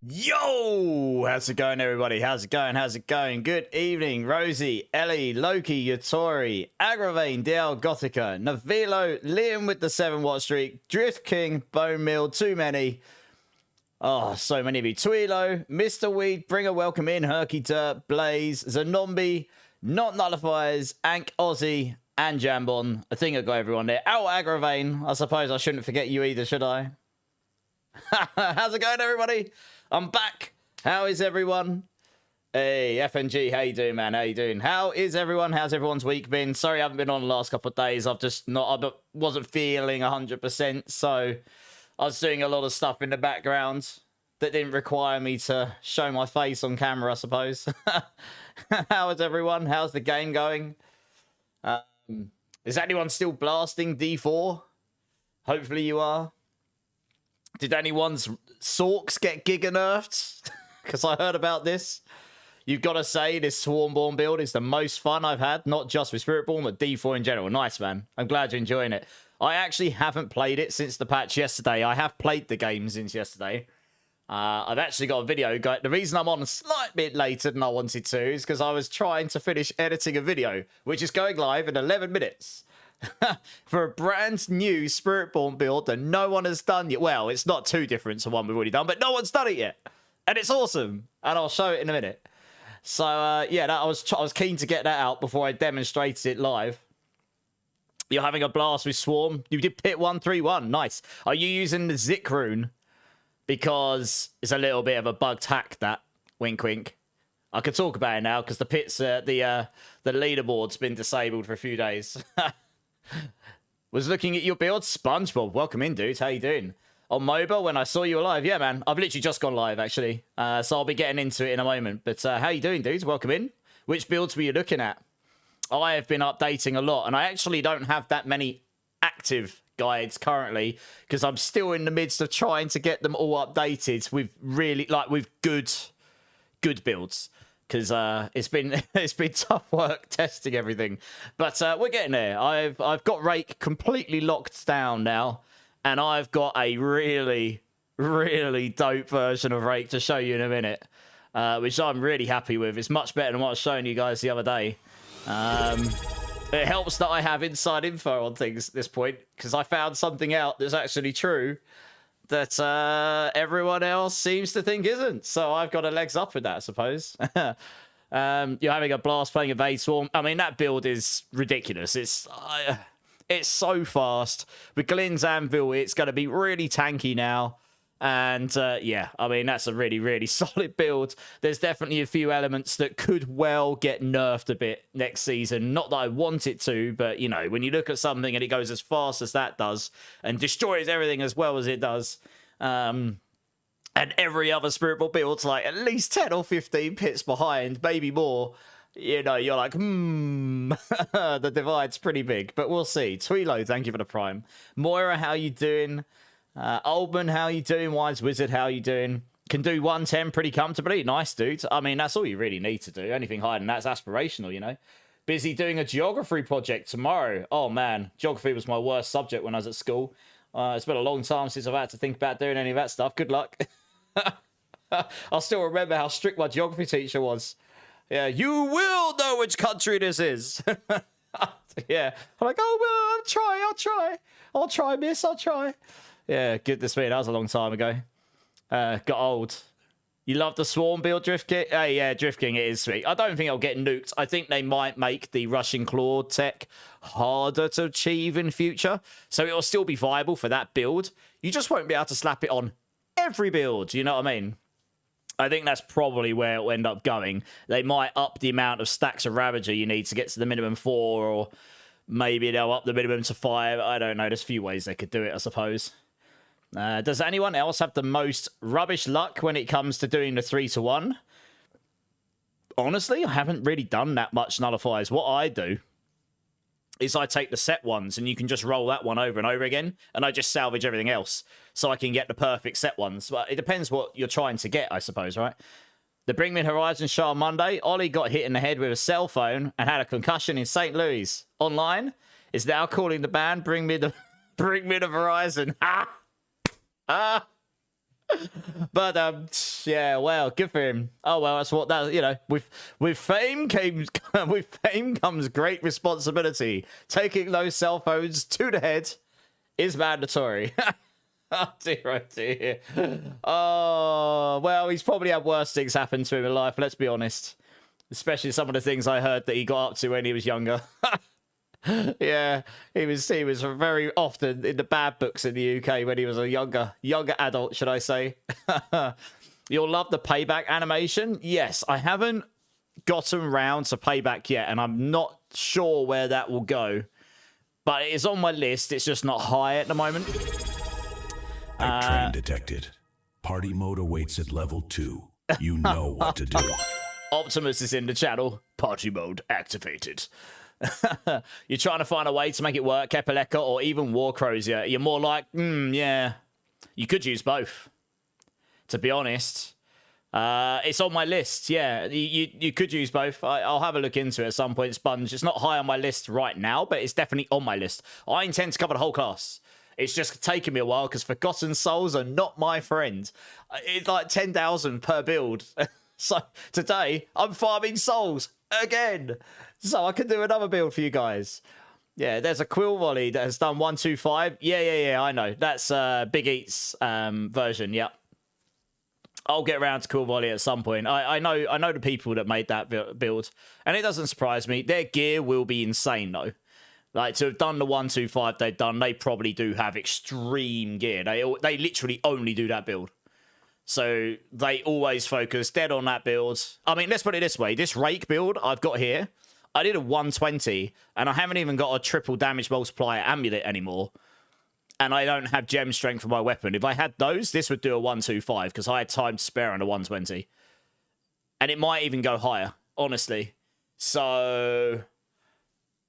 Yo! How's it going, everybody? How's it going? How's it going? Good evening, Rosie, Ellie, Loki, Yatori, Agravane, DL Gothica, Navilo, Liam with the 7-watt streak, Drift King, Bone Mill, too many. Oh, so many of you. Tuilo, Mr. Weed, Bring a Welcome In, Herky Dirt, Blaze, Zanombi, Not Nullifiers, Ank Aussie, and Jambon. I think I got everyone there. Oh, Agravane. I suppose I shouldn't forget you either, should I? How's it going, everybody? I'm back. How is everyone? Hey, FNG, how you doing, man? How you doing? How is everyone? How's everyone's week been? Sorry I haven't been on the last couple of days. I wasn't feeling 100%, so I was doing a lot of stuff in the background that didn't require me to show my face on camera, I suppose. How is everyone? How's the game going? Is anyone still blasting D4? Hopefully you are. Did anyone's Sorks get giga nerfed? Because I heard about this. You've got to say this Swarmborn build is the most fun I've had, not just with Spiritborn, but D4 in general. Nice, man. I'm glad you're enjoying it. I actually haven't played it since the patch yesterday. I have played the game since yesterday. I've actually got a video. The reason I'm on a slight bit later than I wanted to is because I was trying to finish editing a video, which is going live in 11 minutes. For a brand new Spiritborn build that no one has done yet. Well, it's not too different to one we've already done, but no one's done it yet. And it's awesome. And I'll show it in a minute. So, yeah, I was keen to get that out before I demonstrated it live. You're having a blast with Swarm. You did pit 131. Nice. Are you using the Zik rune? Because it's a little bit of a bugged hack, that. Wink, wink. I could talk about it now because the pit's, the leaderboard's been disabled for a few days. Was looking at your build. SpongeBob, welcome in, dude. How you doing? On mobile when I saw you live. Yeah, man. I've literally just gone live, actually. So I'll be getting into it in a moment. But how you doing, dudes? Welcome in. Which builds were you looking at? I have been updating a lot. And I actually don't have that many active guides currently. Because I'm still in the midst of trying to get them all updated with really, with good builds. Because it's been tough work testing everything, but we're getting there. I've got Rake completely locked down now, and I've got a really dope version of Rake to show you in a minute, which I'm really happy with. It's much better than what I was showing you guys the other day. It helps that I have inside info on things at this point because I found something out that's actually true that everyone else seems to think isn't. So I've got a legs up with that, I suppose. You're having a blast playing Evade Swarm. I mean, that build is ridiculous. It's so fast. With Glenn's Anvil, it's going to be really tanky now. And yeah, I mean, that's a really solid build. There's definitely a few elements that could well get nerfed a bit next season. Not that I want it to, but, you know, when you look at something and it goes as fast as that does and destroys everything as well as it does, and every other Spiritborn build's like at least 10 or 15 pits behind, maybe more, you know, you're like, the divide's pretty big, but we'll see. Twilo, thank you for the prime. Moira, how you doing? Oldman, how you doing? Wise Wizard, how you doing? Can do 110 pretty comfortably. Nice, dude. I mean, that's all you really need to do. Anything higher than that's aspirational, you know. Busy doing a geography project tomorrow. Oh, man. Geography was my worst subject when I was at school. It's been a long time since I've had to think about doing any of that stuff. Good luck. I still remember how strict my geography teacher was. Yeah, you will know which country this is. Yeah. I'm like, oh, well, I'll try, miss. I'll try. Yeah, goodness me, that was a long time ago. Got old. You love the Swarm build, Drift King? Yeah, Drift King, it is sweet. I don't think it'll get nuked. I think they might make the Rushing Claw tech harder to achieve in future. So it'll still be viable for that build. You just won't be able to slap it on every build, you know what I mean? I think that's probably where it'll end up going. They might up the amount of stacks of Ravager you need to get to the minimum 4, or maybe they'll up the minimum to 5. I don't know. There's a few ways they could do it, I suppose. Does anyone else have the most rubbish luck when it comes to doing the 3-to-1? Honestly, I haven't really done that much nullifiers. What I do is I take the set ones and you can just roll that one over and over again, and I just salvage everything else so I can get the perfect set ones. But it depends what you're trying to get, I suppose, right? The Bring Me Horizon show on Monday. Ollie got hit in the head with a cell phone and had a concussion in St. Louis. Online is now calling the band Bring Me the Horizon. Ah! But yeah, well, good for him. Oh well, that's what that, you know. With fame comes great responsibility. Taking those cell phones to the head is mandatory. Oh dear, oh dear. Oh well, he's probably had worse things happen to him in life. Let's be honest. Especially some of the things I heard that he got up to when he was younger. Yeah, he was very often in the bad books in the UK when he was a younger adult, should I say. You'll love the payback animation. Yes, I haven't gotten round to payback yet, and I'm not sure where that will go. But it is on my list. It's just not high at the moment. Train detected. Party mode awaits at level 2. You know what to do. Optimus is in the channel. Party mode activated. You're trying to find a way to make it work, Kepaleka, or even Warcrozia. You're more like, yeah. You could use both, to be honest. It's on my list, yeah. You could use both. I'll have a look into it at some point, Sponge. It's not high on my list right now, but it's definitely on my list. I intend to cover the whole class. It's just taken me a while because Forgotten Souls are not my friend. It's like 10,000 per build. So today, I'm farming souls again. So I can do another build for you guys. Yeah, there's a Quill Volley that has done 125. Yeah, I know. That's Big Eat's version, yeah. I'll get around to Quill Volley at some point. I know the people that made that build. And it doesn't surprise me. Their gear will be insane, though. Like, to have done the 125 they've done, they probably do have extreme gear. They literally only do that build. So they always focus dead on that build. I mean, let's put it this way. This Rake build I've got here, I did a 120, and I haven't even got a triple damage multiplier amulet anymore. And I don't have gem strength for my weapon. If I had those, this would do a 125, because I had time to spare on a 120. And it might even go higher, honestly. So,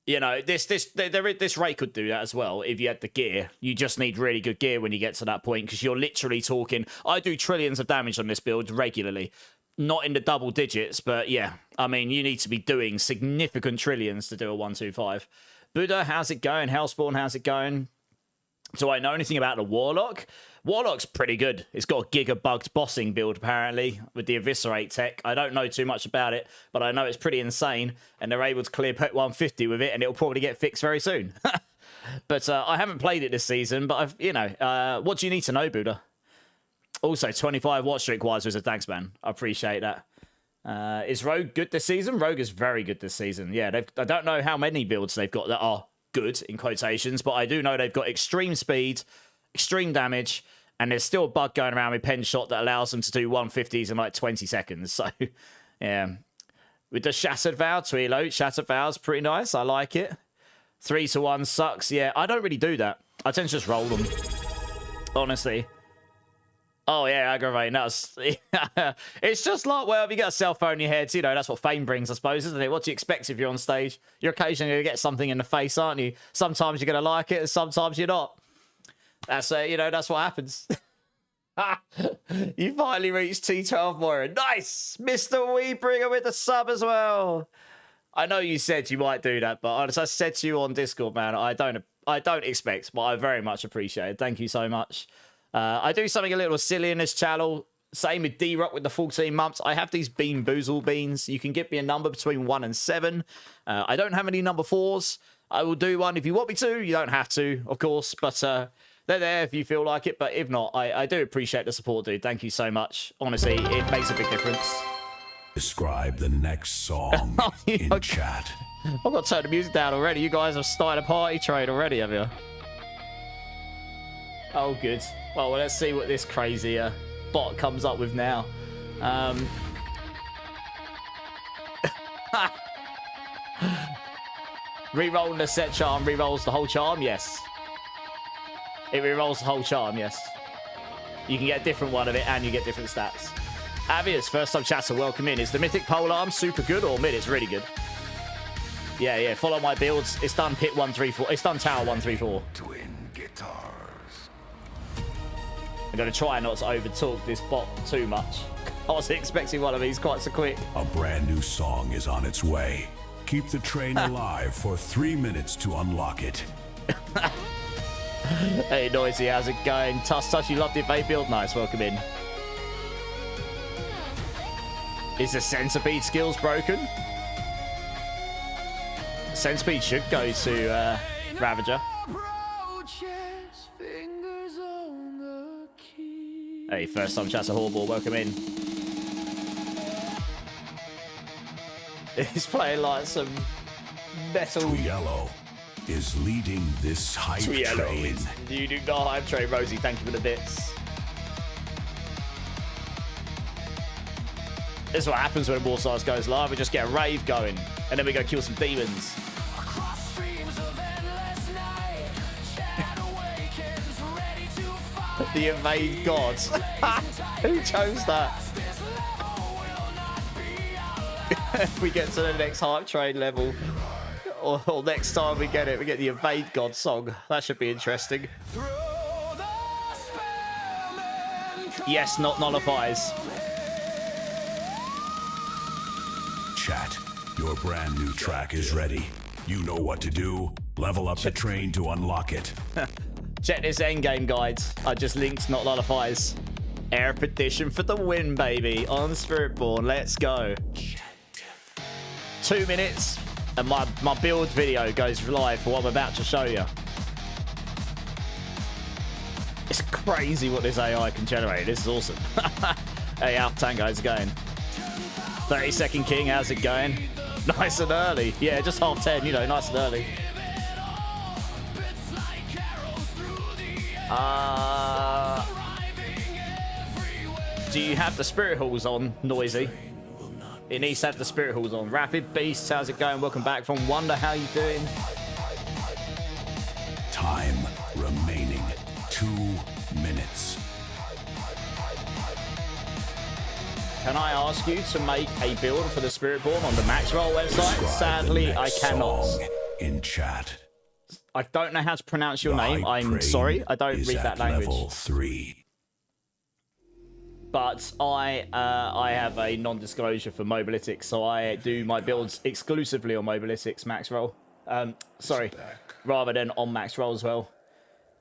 you know, this Rake could do that as well if you had the gear. You just need really good gear when you get to that point, because you're literally talking... I do trillions of damage on this build regularly. Not in the double digits, but yeah. I mean, you need to be doing significant trillions to do a 125. Buddha, how's it going? Hellspawn, how's it going? Do I know anything about the Warlock? Warlock's pretty good. It's got a giga-bugged bossing build, apparently, with the Eviscerate tech. I don't know too much about it, but I know it's pretty insane, and they're able to clear Pet 150 with it, and it'll probably get fixed very soon. But I haven't played it this season, but I've, you know, what do you need to know, Buddha? Also, 25 watch streak wise was a thanks, man. I appreciate that. Is Rogue good this season? Rogue is very good this season. Yeah, I don't know how many builds they've got that are good, in quotations, but I do know they've got extreme speed, extreme damage, and there's still a bug going around with pen shot that allows them to do 150s in like 20 seconds. So, yeah. With the Shattered Vow, Twilo, Shattered Vow's pretty nice. I like it. 3-1 sucks. Yeah, I don't really do that. I tend to just roll them. Honestly. Oh, yeah, aggravate. That's... It's just like, well, if you get a cell phone in your head, you know, that's what fame brings, I suppose, isn't it? What do you expect if you're on stage? You're occasionally going to get something in the face, aren't you? Sometimes you're going to like it, and sometimes you're not. That's, you know, that's what happens. You finally reached T12 Warren. Nice! Mr. Weebringer with the sub as well. I know you said you might do that, but as I said to you on Discord, man, I don't expect, but I very much appreciate it. Thank you so much. I do something a little silly in this channel. Same with D-Rock with the 14 months. I have these Bean Boozle beans. You can give me a number between 1 and 7. I don't have any number 4s. I will do one if you want me to. You don't have to, of course, but they're there if you feel like it. But if not, I do appreciate the support, dude. Thank you so much. Honestly, it makes a big difference. Describe the next song in chat. I've got to turn the music down already. You guys have started a party train already, have you? Oh, good. Well, let's see what this crazy bot comes up with now. Rerolling the set charm rerolls the whole charm, yes. It rerolls the whole charm, yes. You can get a different one of it, and you get different stats. Avius, first time chatter, welcome in. Is the Mythic Polearm super good or mid? It's really good. Yeah, follow my builds. It's done pit 134. It's done tower 134. Twin guitars. I'm going to try not to overtalk this bot too much. I was expecting one of these quite so quick. A brand new song is on its way. Keep the train alive for 3 minutes to unlock it. Hey, Noisy, how's it going? Touch, you love the evade build? Nice, welcome in. Is the centipede skills broken? Centipede should go to Ravager. Hey, first time chat's a horrible, welcome in. He's playing like some metal. Diablo is leading this hype train. You do not hype train, Rosie. Thank you for the bits. This is what happens when Warstars goes live. We just get a rave going, and then we go kill some demons. The Evade Gods. Who chose that? We get to the next hype train level. Or next time we get it, we get the Evade God song. That should be interesting. Yes, not nullifies. Chat, your brand new track is ready. You know what to do. Level up the train to unlock it. Check this endgame guide. I just linked not nullifies. Air petition for the win, baby. On Spiritborn, let's go. 2 minutes. And my build video goes live for what I'm about to show you. It's crazy what this AI can generate. This is awesome. Hey, how Tango's going? 30-second King, how's it going? Nice and early. Yeah, just 10:30, you know, nice and early. Do you have the Spirit Halls on, Noisy? It needs to have the Spirit Halls on. Rapid Beasts, how's it going? Welcome back from Wonder. How you doing? Time remaining 2 minutes. Can I ask you to make a build for the Spiritborn on the Maxroll website? Describe Sadly, the I next cannot. song in chat. I don't know how to pronounce your The name. hype I'm train sorry. I don't is read that at language. Level 3. But I have a non-disclosure for Mobalytics, so I do my builds exclusively on Mobalytics Maxroll. Sorry, rather than on Maxroll as well.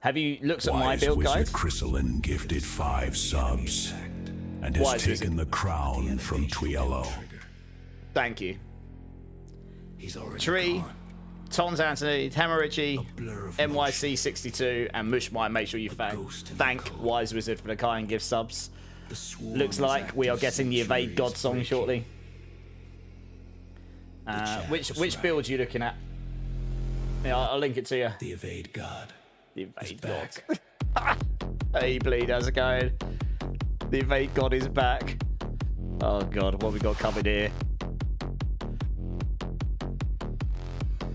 Have you looked at my Wise build Wizard guide? Chrysalin gifted 5 subs and has Wise taken Wizard. the crown from Diablo. Thank you. Tree, Tons Anthony, Tamarichi, MYC62, and Mushmai. Make sure you thank Wise Wizard for the kind gift subs. Looks like we are getting the Evade God song shortly. Which build are you looking at? Yeah, I'll link it to you. The Evade God. The Evade God. Hey, Bleed, how's it going? The Evade God is back. Oh God, what we got coming here?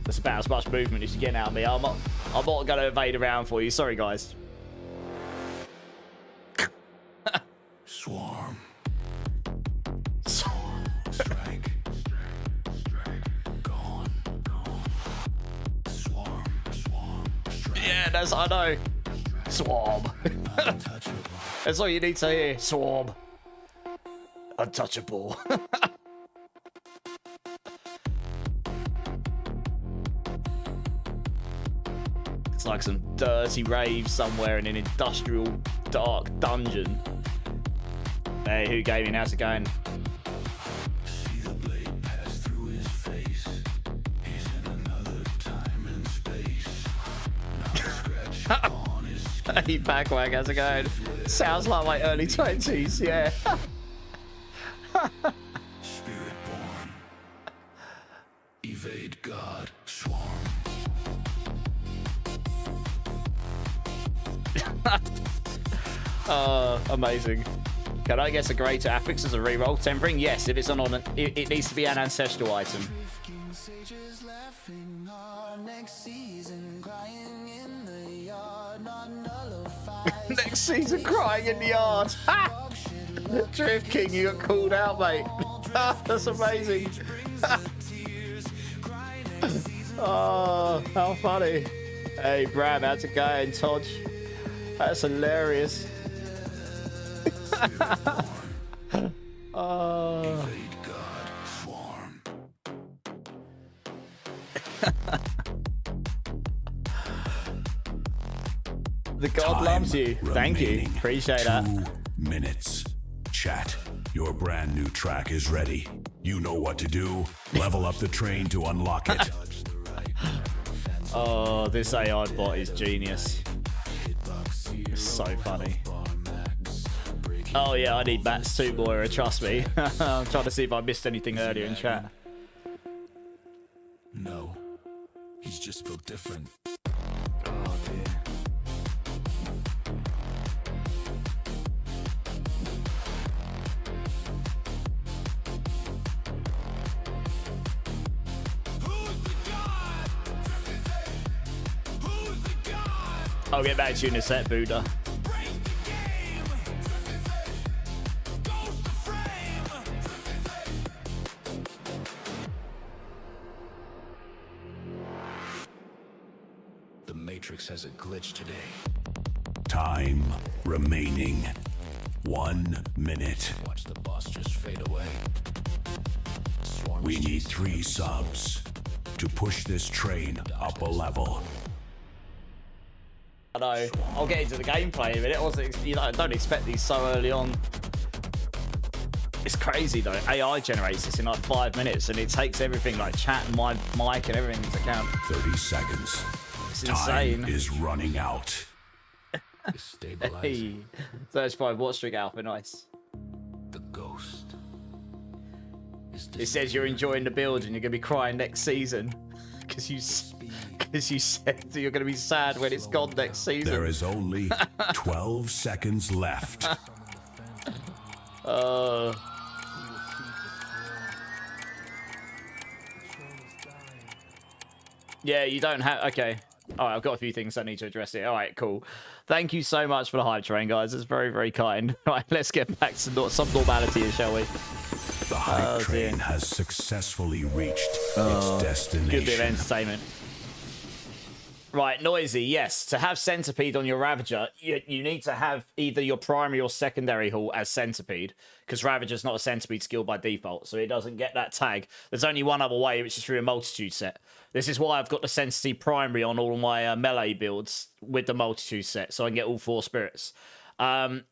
That's about as much movement as you get out of me. I'm not going to evade around for you. Sorry, guys. Swarm. Swarm. Strike. Go on. Swarm. Strike. Yeah, I know. Swarm. Untouchable. That's all you need to hear. Swarm. Untouchable. It's like some dirty rave somewhere in an industrial dark dungeon. Hey, who gaming? How's it going? See the blade pass through his face. He's in another time and space. Now scratch on his skin. Hey, Backwag, how's it going? Sounds like my early 20s, yeah. Spiritborn. Evade God. Swarm. Amazing. Can I guess a grade to affix as a reroll? Tempering? Yes, if it's it needs to be an ancestral item. Sages laughing hard next season, crying in the yard, not nullified. Next season, crying in the yard. Drift King, you got called out, mate. That's amazing. Oh, how funny. Hey, Brad, how's it going? Todd, that's hilarious. Oh. Evade God. Swarm. The God loves you. Thank you. remaining. Appreciate that. 2 minutes. Chat, your brand new track is ready. You know what to do. Level up the train to unlock it. Oh, this AI bot is genius. It's so funny. Oh yeah, I need Bats too, Moira, trust me. I'm trying to see if I missed anything earlier in chat. No, he's just built different. Oh dear. I'll get back to you in a sec, Buddha. The Matrix has a glitch today. Time remaining. 1 minute. Watch the boss just fade away. Swarm We need 3 subs to push this train up a level. I know. I'll get into the gameplay in a minute. Also, you know, I don't expect these so early on. It's crazy though. AI generates this in like 5 minutes, and it takes everything like chat and my mic and everything into account. 30 seconds. It's Time insane. is running out. is stabilizing. Hey, 35 watch streak alpha, nice. The ghost. It says you're enjoying the build and you're gonna be crying next season because you said that you're gonna be sad when it's gone next season. There is only 12 seconds left. Yeah, you don't have. Okay. All right, I've got a few things I need to address here. All right, cool. Thank you so much for the hype train, guys. It's very, very kind. All right, let's get back to some normality here, shall we? The hype train dear. has successfully reached its destination. Good bit of entertainment. Right, Noisy, yes. To have Centipede on your Ravager, you need to have either your primary or secondary hull as Centipede, because Ravager's not a Centipede skill by default, so it doesn't get that tag. There's only one other way, which is through a multitude set. This is why I've got the Sensitive primary on all my melee builds with the multitude set, so I can get all 4 spirits. Weedbringer,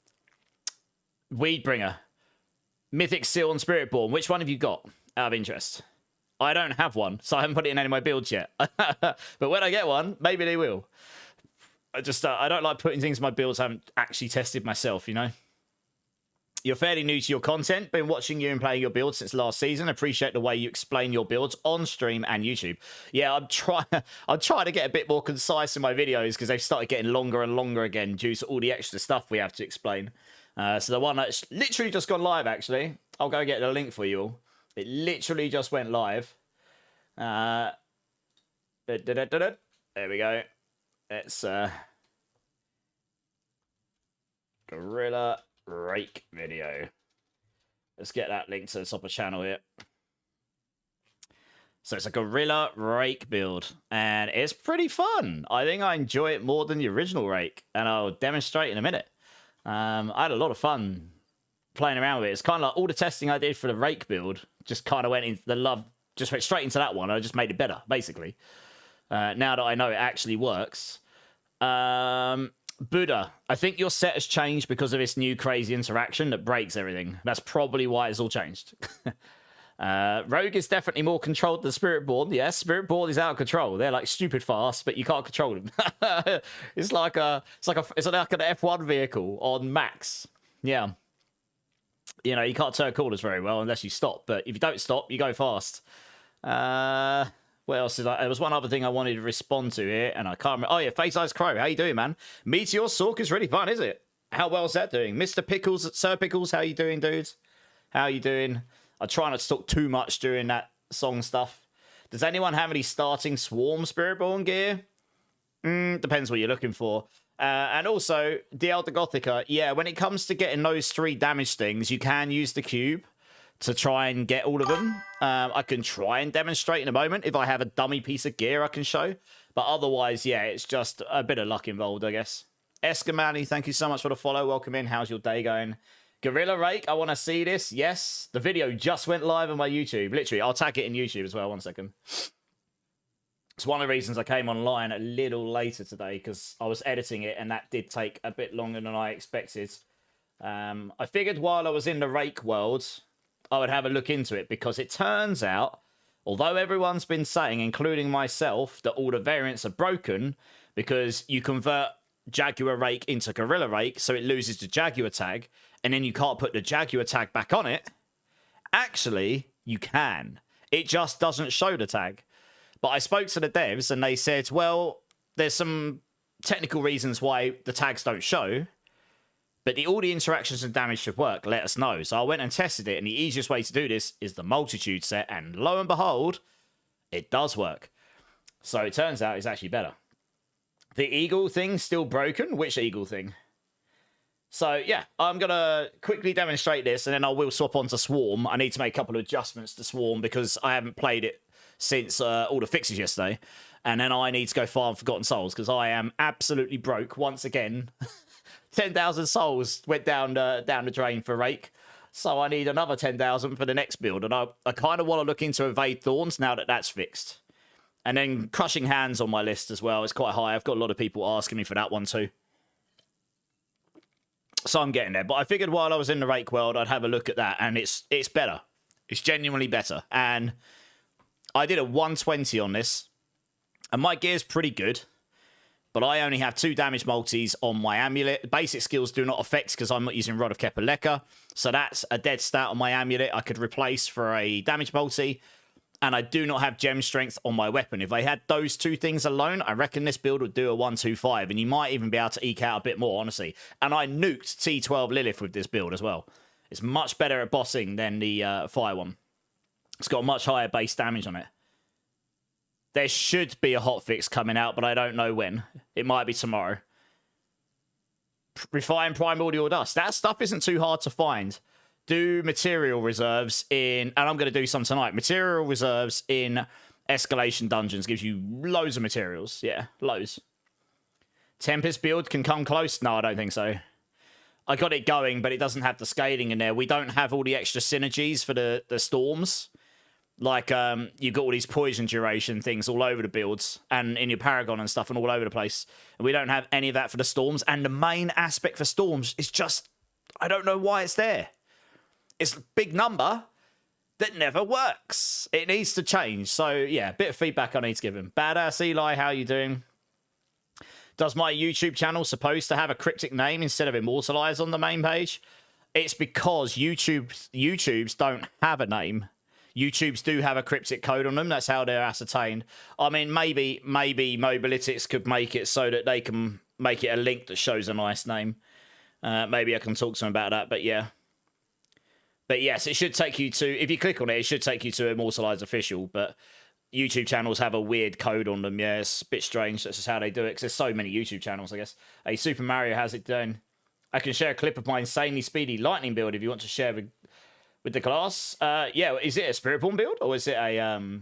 Mythic Seal and Spiritborn. Which one have you got, out of interest? I don't have one, so I haven't put it in any of my builds yet. But when I get one, maybe they will. I don't like putting things in my builds I haven't actually tested myself, you know? You're fairly new to your content. Been watching you and playing your builds since last season. Appreciate the way you explain your builds on stream and YouTube. Yeah, I'm trying to get a bit more concise in my videos because they've started getting longer and longer again due to all the extra stuff we have to explain. So the one that's literally just gone live, actually, I'll go get the link for you all. It literally just went live. There we go. It's Gorilla Rake video. Let's get that link to the top of the channel here. So it's a Gorilla Rake build, and it's pretty fun. I think I enjoy it more than the original Rake, and I'll demonstrate in a minute. I had a lot of fun playing around with it. It's kind of like all the testing I did for the Rake build just kind of went into the love, just went straight into that one. I just made it better, basically. Now that I know it actually works. Buddha, I think your set has changed because of this new crazy interaction that breaks everything. That's probably why it's all changed. Rogue is definitely more controlled than Spiritborn. Yes, Spiritborn is out of control. They're like stupid fast, but you can't control them. It's like an F1 vehicle on max. Yeah. You know, you can't turn corners very well unless you stop. But if you don't stop, you go fast. What else is that? There was one other thing I wanted to respond to here, and I can't remember. Oh, yeah, Face Eyes Crow. How you doing, man? Meteor Sork is really fun, is it? How well is that doing? Mr. Pickles, Sir Pickles, how you doing, dudes? How you doing? I try not to talk too much during that song stuff. Does anyone have any starting Swarm Spiritborn gear? Depends what you're looking for. And also, Diablo Gothica, yeah, when it comes to getting those 3 damage things, you can use the cube to try and get all of them. I can try and demonstrate in a moment. If I have a dummy piece of gear I can show. But otherwise, yeah, it's just a bit of luck involved, I guess. Escamani, thank you so much for the follow. Welcome in. How's your day going? Gorilla Rake, I want to see this. Yes, the video just went live on my YouTube. Literally, I'll tag it in YouTube as well. 1 second. It's one of the reasons I came online a little later today, because I was editing it and that did take a bit longer than I expected. I figured while I was in the rake world, I would have a look into it, because it turns out, although everyone's been saying, including myself, that all the variants are broken because you convert Jaguar Rake into Gorilla Rake, so it loses the Jaguar tag, and then you can't put the Jaguar tag back on it. Actually, you can. It just doesn't show the tag. But I spoke to the devs and they said, well, there's some technical reasons why the tags don't show, but all the interactions and damage should work. Let us know. So I went and tested it, and the easiest way to do this is the multitude set, and lo and behold, it does work. So it turns out it's actually better. The eagle thing's still broken. Which eagle thing? So yeah, I'm going to quickly demonstrate this, and then I will swap on to Swarm. I need to make a couple of adjustments to Swarm because I haven't played it since all the fixes yesterday. And then I need to go farm Forgotten Souls because I am absolutely broke once again. 10,000 souls went down the drain for Rake. So I need another 10,000 for the next build. And I kind of want to look into Evade Thorns now that that's fixed. And then Crushing Hands on my list as well is quite high. I've got a lot of people asking me for that one too. So I'm getting there. But I figured while I was in the Rake world, I'd have a look at that. And it's better. It's genuinely better. And I did a 120 on this. And my gear's pretty good. But I only have 2 damage multis on my amulet. Basic skills do not affect because I'm not using Rod of Kepaleka. So that's a dead stat on my amulet I could replace for a damage multi. And I do not have gem strength on my weapon. If I had those 2 things alone, I reckon this build would do a 125. And you might even be able to eke out a bit more, honestly. And I nuked T12 Lilith with this build as well. It's much better at bossing than the fire one. It's got much higher base damage on it. There should be a hotfix coming out, but I don't know when. It might be tomorrow. Refine Primordial Dust. That stuff isn't too hard to find. Do material reserves in... And I'm going to do some tonight. Material reserves in Escalation Dungeons. Gives you loads of materials. Yeah, loads. Tempest build can come close. No, I don't think so. I got it going, but it doesn't have the scaling in there. We don't have all the extra synergies for the storms. Like, you've got all these poison duration things all over the builds and in your Paragon and stuff and all over the place. And we don't have any of that for the storms. And the main aspect for storms is just, I don't know why it's there. It's a big number that never works. It needs to change. So, yeah, a bit of feedback I need to give him. Badass Eli, how you doing? Does my YouTube channel supposed to have a cryptic name instead of Immortalize on the main page? It's because YouTube's don't have a name. YouTubes do have a cryptic code on them. That's how they're ascertained. I mean, maybe Mobalytics could make it so that they can make it a link that shows a nice name. Maybe I can talk to them about that, but yeah. But yes, it should take you to... If you click on it, it should take you to Immortalize Official, but YouTube channels have a weird code on them. Yeah, it's a bit strange. That's just how they do it, because there's so many YouTube channels, I guess. Hey, Super Mario, how's it doing? I can share a clip of my insanely speedy lightning build if you want to share with the class. Yeah, is it a Spiritborn build or is it a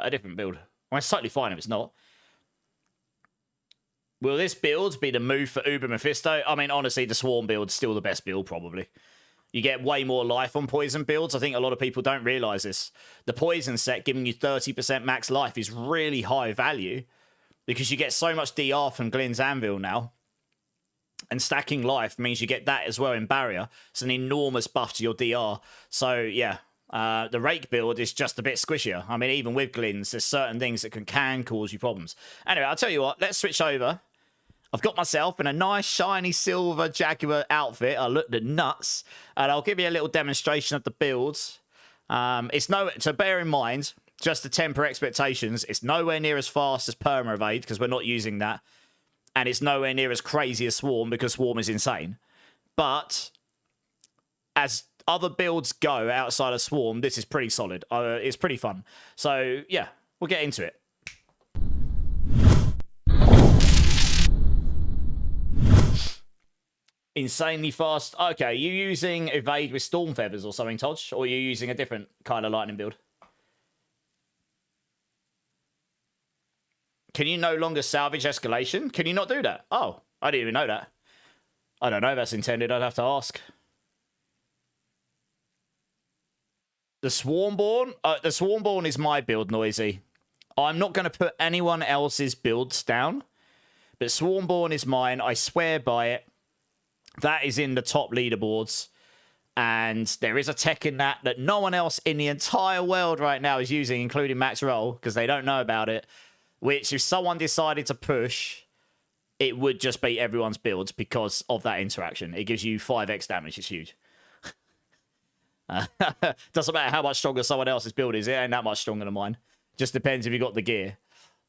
different build? Well, it's totally fine if it's not. Will this build be the move for Uber Mephisto? I mean, honestly, the Swarm build's still the best build, probably. You get way more life on poison builds. I think a lot of people don't realize this. The poison set giving you 30% max life is really high value because you get so much DR from Glenn's Anvil now. And stacking life means you get that as well in barrier. It's an enormous buff to your DR. So, yeah, the Rake build is just a bit squishier. I mean, even with Glins, there's certain things that can cause you problems. Anyway, I'll tell you what, let's switch over. I've got myself in a nice, shiny silver Jaguar outfit. I look the nuts. And I'll give you a little demonstration of the builds. So bear in mind, just to temper expectations, it's nowhere near as fast as Perma Evade, because we're not using that. And it's nowhere near as crazy as Swarm, because Swarm is insane. But as other builds go outside of Swarm, this is pretty solid. It's pretty fun. So, yeah, we'll get into it. Insanely fast. Okay, you using Evade with Storm Feathers or something, Todge? Or are you using a different kind of lightning build? Can you no longer salvage escalation? Can you not do that? Oh, I didn't even know that. I don't know if that's intended. I'd have to ask. The Swarmborn? The Swarmborn is my build, Noisy. I'm not going to put anyone else's builds down, but Swarmborn is mine. I swear by it. That is in the top leaderboards. And there is a tech in that no one else in the entire world right now is using, including Max Roll, because they don't know about it. Which, if someone decided to push, it would just beat everyone's builds because of that interaction. It gives you 5x damage. It's huge. Doesn't matter how much stronger someone else's build is. It ain't that much stronger than mine. Just depends if you got the gear.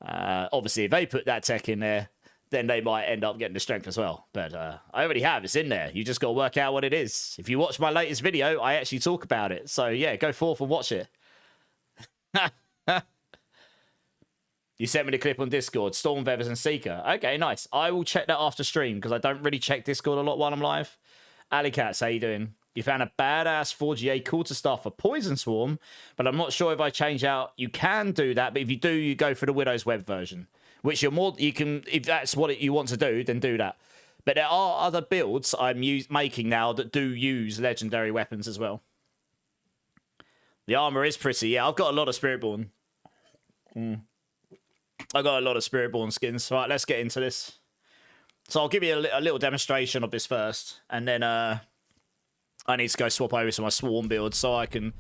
Obviously, if they put that tech in there, then they might end up getting the strength as well. But I already have. It's in there. You just got to work out what it is. If you watch my latest video, I actually talk about it. So, yeah, go forth and watch it. You sent me the clip on Discord. Storm Feathers and Seeker. Okay, nice. I will check that after stream because I don't really check Discord a lot while I'm live. Ali Cats, how you doing? You found a badass 4GA quarterstaff for Poison Swarm, but I'm not sure if I change out. You can do that, but if you do, you go for the Widow's Web version, which you can, if that's what you want to do, then do that. But there are other builds I'm making now that do use legendary weapons as well. The armor is pretty. Yeah, I've got a lot of Spiritborn. I got a lot of Spiritborn skins. Right, let's get into this. So I'll give you a little demonstration of this first, and then I need to go swap over to my Swarm build so I can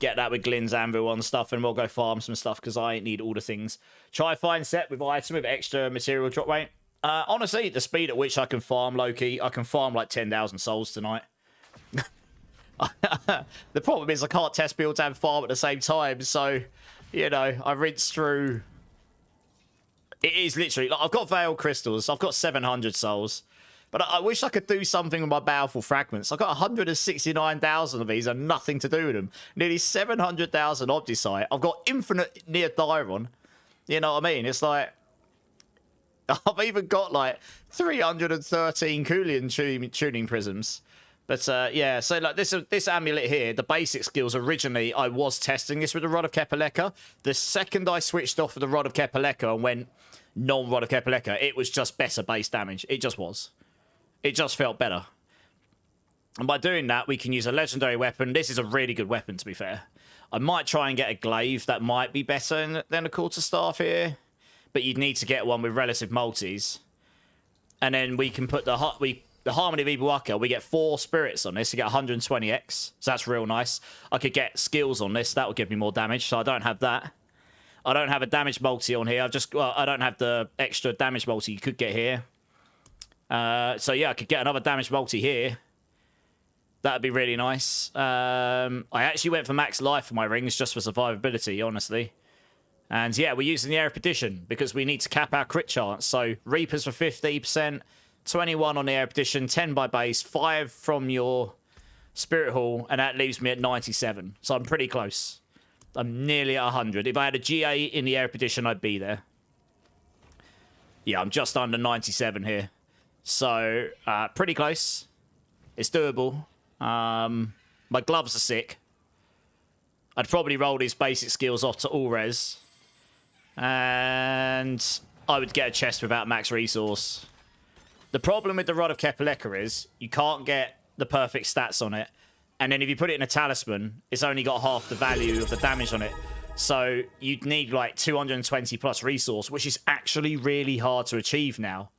get that with Glynn's Anvil on stuff, and we'll go farm some stuff because I need all the things. Try find set with item with extra material drop rate. Honestly, the speed at which I can farm low-key, I can farm like 10,000 souls tonight. The problem is I can't test builds and farm at the same time, so, you know, I rinse through. It is literally, like, I've got Veil Crystals, I've got 700 souls, but I wish I could do something with my Baleful Fragments. I've got 169,000 of these and nothing to do with them. Nearly 700,000 Obdicite. I've got infinite Near Diron. You know what I mean? It's like, I've even got like 313 Coolian tuning prisms. But yeah, so like this amulet here, the basic skills originally, I was testing this with the Rod of Kepaleka. The second I switched off of the Rod of Kepaleka and went non-Rod of Kepaleka, it was just better base damage. It just was. It just felt better. And by doing that, we can use a legendary weapon. This is a really good weapon, to be fair. I might try and get a glaive that might be better than a quarterstaff here. But you'd need to get one with relative multis. And then we can put the Harmony of Ibuaka. We get 4 spirits on this. You get 120x. So that's real nice. I could get skills on this. That would give me more damage. So I don't have that. I don't have a damage multi on here. I don't have the extra damage multi you could get here. So yeah, I could get another damage multi here. That'd be really nice. I actually went for max life for my rings just for survivability, honestly. And yeah, we're using the Air of Perdition because we need to cap our crit chance. So Reapers for 50%, 21 on the Air of Perdition, 10 by base, 5 from your Spirit Hall, and that leaves me at 97. So I'm pretty close. I'm nearly at 100. If I had a GA in the Air of Perdition, I'd be there. Yeah, I'm just under 97 here. So, pretty close. It's doable. My gloves are sick. I'd probably roll these basic skills off to all res. And I would get a chest without max resource. The problem with the Rod of Kepaleka is you can't get the perfect stats on it. And then if you put it in a talisman, it's only got half the value of the damage on it. So you'd need like 220 plus resource, which is actually really hard to achieve now.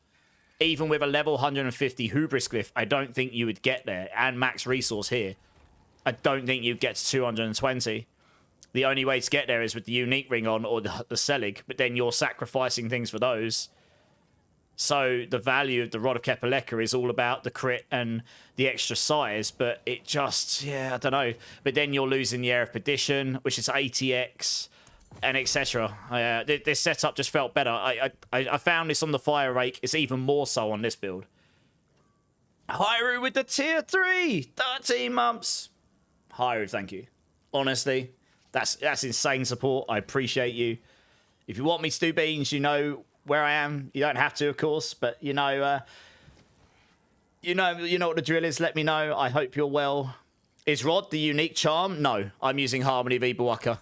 Even with a level 150 Hubris Glyph, I don't think you would get there. And max resource here, I don't think you'd get to 220. The only way to get there is with the unique ring on or the Selig, but then you're sacrificing things for those. So the value of the Rod of Kepaleka is all about the crit and the extra size, but it just, yeah, I don't know. But then you're losing the Air of Perdition, which is 80x, and etc. This setup just felt better. I found this on the Fire Rake. It's even more so on this build. Hyru with the tier 3, 13 months. Hyru, thank you. Honestly, that's insane support. I appreciate you. If you want me to do beans, you know where I am. You don't have to, of course, but you know what the drill is. Let me know. I hope you're well. Is Rod the unique charm? No, I'm using Harmony of Ibuaka.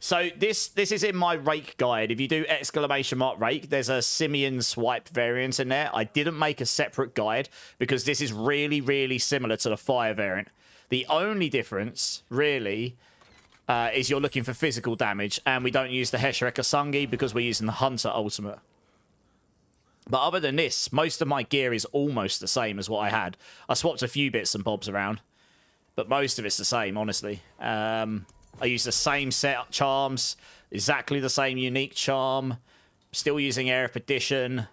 So this is in my Rake guide. If you do ! Rake, there's a Simeon swipe variant in there. I didn't make a separate guide because this is really, really similar to the Fire variant. The only difference, really, is you're looking for physical damage, and we don't use the Heshereka Sungi because we're using the Hunter ultimate. But other than this, most of my gear is almost the same as what I had. I swapped a few bits and bobs around, but most of it's the same, honestly. I use the same set of charms, exactly the same unique charm, still using Air of Perdition.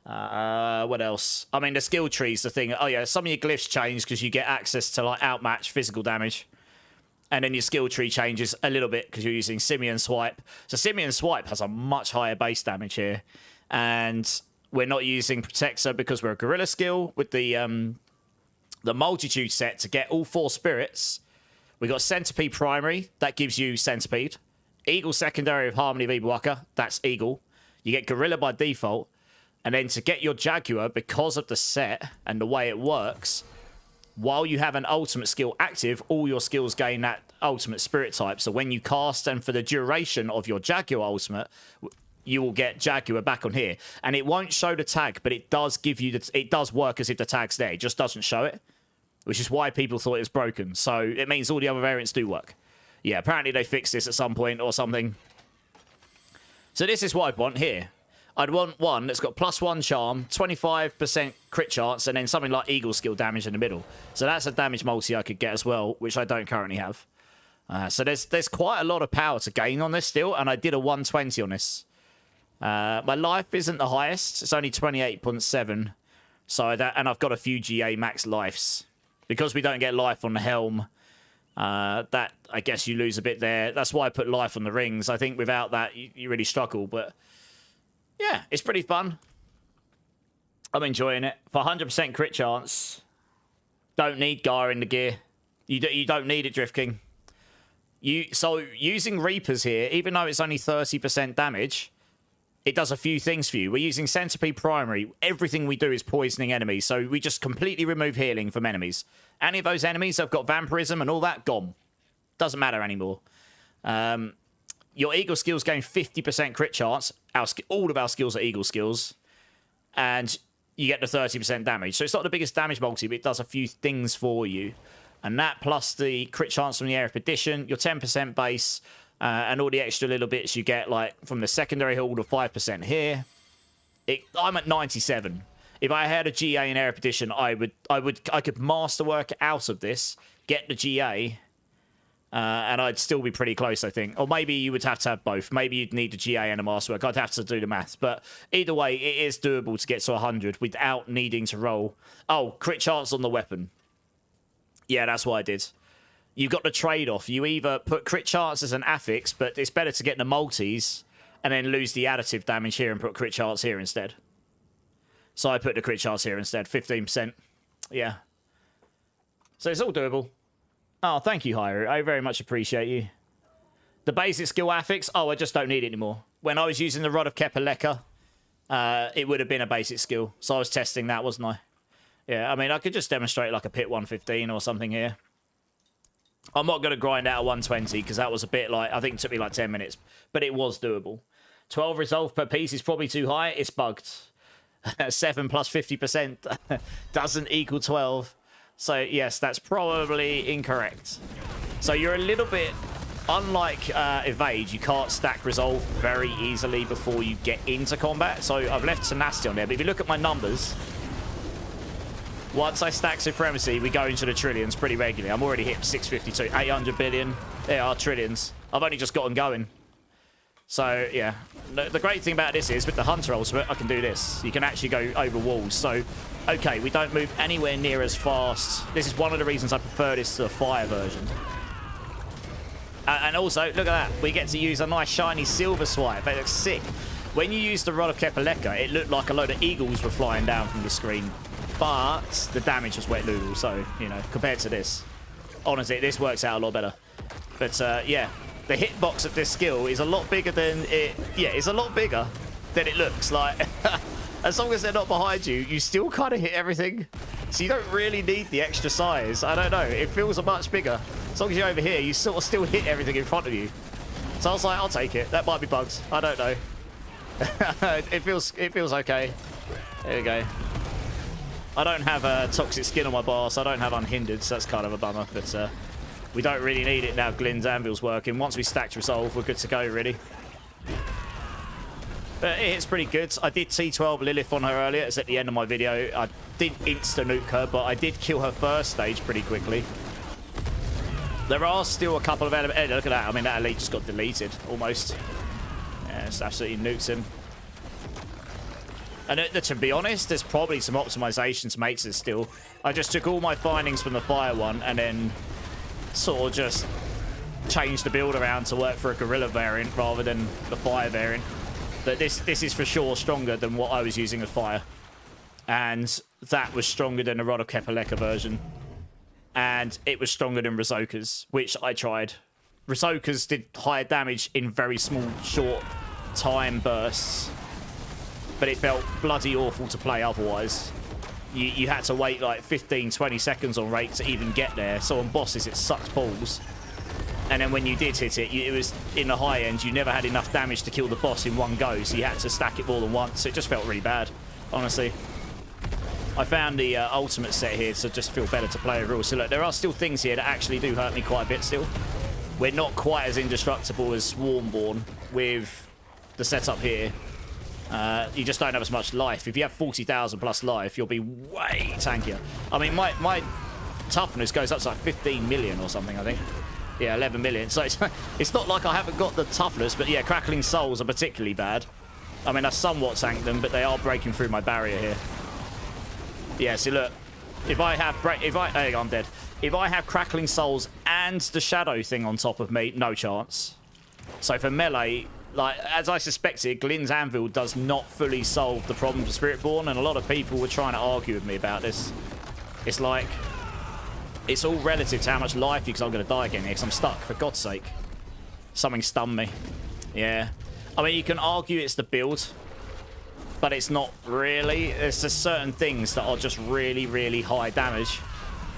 What else? I mean, the skill tree's the thing. Oh, yeah, some of your glyphs change because you get access to, like, outmatch physical damage. And then your skill tree changes a little bit because you're using Simian Swipe. So Simian Swipe has a much higher base damage here. And we're not using Protector because we're a Gorilla skill. With the Multitude set to get all 4 spirits, we got Centipede Primary. That gives you Centipede. Eagle Secondary of Harmony of Ibuaka. That's Eagle. You get Gorilla by default. And then to get your Jaguar, because of the set and the way it works, while you have an ultimate skill active, all your skills gain that ultimate spirit type. So when you cast and for the duration of your Jaguar ultimate, you will get Jaguar back on here. And it won't show the tag, but it does give you it does work as if the tag's there. It just doesn't show it, which is why people thought it was broken. So it means all the other variants do work. Yeah, apparently they fixed this at some point or something. So this is what I'd want here. I'd want one that's got +1 charm, 25% crit chance, and then something like Eagle skill damage in the middle. So that's a damage multi I could get as well, which I don't currently have. So there's quite a lot of power to gain on this still, and I did a 120 on this. My life isn't the highest. It's only 28.7. So and I've got a few GA max lives. Because we don't get life on the helm, that, I guess you lose a bit there. That's why I put life on the rings. I think without that, you really struggle, but... yeah, it's pretty fun. I'm enjoying it. For 100% crit chance, don't need Gaia in the gear. You don't need it, Drift King. So using Reapers here, even though it's only 30% damage, it does a few things for you. We're using Centipede Primary. Everything we do is poisoning enemies, so we just completely remove healing from enemies. Any of those enemies that have got vampirism and all that, gone. Doesn't matter anymore. Your Eagle skills gain 50% crit chance. All of our skills are Eagle skills. And you get the 30% damage. So it's not the biggest damage multi, but it does a few things for you. And that plus the crit chance from the Air of Perdition, your 10% base, and all the extra little bits you get, like from the secondary hold of 5% here. I'm at 97. If I had a GA in Air of Perdition, I could masterwork out of this, get the GA, and I'd still be pretty close, I think. Or maybe you would have to have both. Maybe you'd need a GA and a masterwork. I'd have to do the maths. But either way, it is doable to get to 100 without needing to roll. Oh, crit chance on the weapon. Yeah, that's what I did. You've got the trade-off. You either put crit chance as an affix, but it's better to get the multis and then lose the additive damage here and put crit chance here instead. So I put the crit chance here instead. 15%. Yeah. So it's all doable. Oh, thank you, Hyru. I very much appreciate you. The basic skill affix, I just don't need it anymore. When I was using the Rod of Kepaleka, it would have been a basic skill. So I was testing that, wasn't I? Yeah, I mean, I could just demonstrate like a pit 115 or something here. I'm not going to grind out a 120 because that was a bit like, I think it took me like 10 minutes. But it was doable. 12 resolve per piece is probably too high. It's bugged. 7 plus 50% doesn't equal 12. So, yes, that's probably incorrect. So, you're a little bit... Unlike Evade, you can't stack Resolve very easily before you get into combat. So, I've left Tenacity on there. But if you look at my numbers, once I stack Supremacy, we go into the trillions pretty regularly. I'm already hit 652, 800 billion. There are trillions. I've only just gotten going. So, yeah. The great thing about this is, with the Hunter Ultimate, I can do this. You can actually go over walls. So... okay, we don't move anywhere near as fast. This is one of the reasons I prefer this to the fire version. And also, look at that. We get to use a nice shiny silver swipe. It looks sick. When you use the Rod of Kepaleka, it looked like a load of eagles were flying down from the screen. But the damage was wet noodle, so, you know, compared to this. Honestly, this works out a lot better. But, yeah, the hitbox of this skill is a lot bigger than it... yeah, it's a lot bigger than it looks. Like... as long as they're not behind you, you still kind of hit everything. So you don't really need the extra size. I don't know. It feels much bigger. As long as you're over here, you sort of still hit everything in front of you. So I was like, I'll take it. That might be bugs. I don't know. it feels okay. There we go. I don't have a toxic skin on my bar, so I don't have unhindered, so that's kind of a bummer. But We don't really need it now. Glenn's Anvil's working. Once we stacked Resolve, we're good to go, really. But it's pretty good. I did T12 Lilith on her earlier. It's at the end of my video. I didn't insta-nuke her, but I did kill her first stage pretty quickly. There are still a couple of elements. Hey, look at that. I mean, that elite just got deleted, almost. Yeah, it's absolutely nukes him. And to be honest, there's probably some optimization to make this still. I just took all my findings from the fire one and then sort of just changed the build around to work for a gorilla variant rather than the fire variant. But this is for sure stronger than what I was using as fire. And that was stronger than the Rod of Kepaleka version. And it was stronger than Rizoka's, which I tried. Rizoka's did higher damage in very small, short time bursts. But it felt bloody awful to play otherwise. You had to wait like 15, 20 seconds on rate to even get there. So on bosses, it sucked balls. And then when you did hit it, it was in the high end. You never had enough damage to kill the boss in one go. So you had to stack it more than once. It just felt really bad, honestly. I found the ultimate set here to just feel better to play overall. So look, there are still things here that actually do hurt me quite a bit still. We're not quite as indestructible as Swarmborn with the setup here. You just don't have as much life. If you have 40,000 plus life, you'll be way tankier. I mean, my toughness goes up to like 15 million or something, I think. Yeah, 11 million. So it's not like I haven't got the toughness, but yeah, Crackling Souls are particularly bad. I mean, I somewhat tanked them, but they are breaking through my barrier here. Yeah, see, look. If I have... There you go, I'm dead. If I have Crackling Souls and the Shadow thing on top of me, no chance. So for melee... Like, as I suspected, Glenn's Anvil does not fully solve the problem for Spiritborn, and a lot of people were trying to argue with me about this. It's like, it's all relative to how much life, because I'm going to die again here, because I'm stuck, for God's sake. Something stunned me. Yeah. I mean, you can argue it's the build, but it's not really. There's just certain things that are just really, really high damage,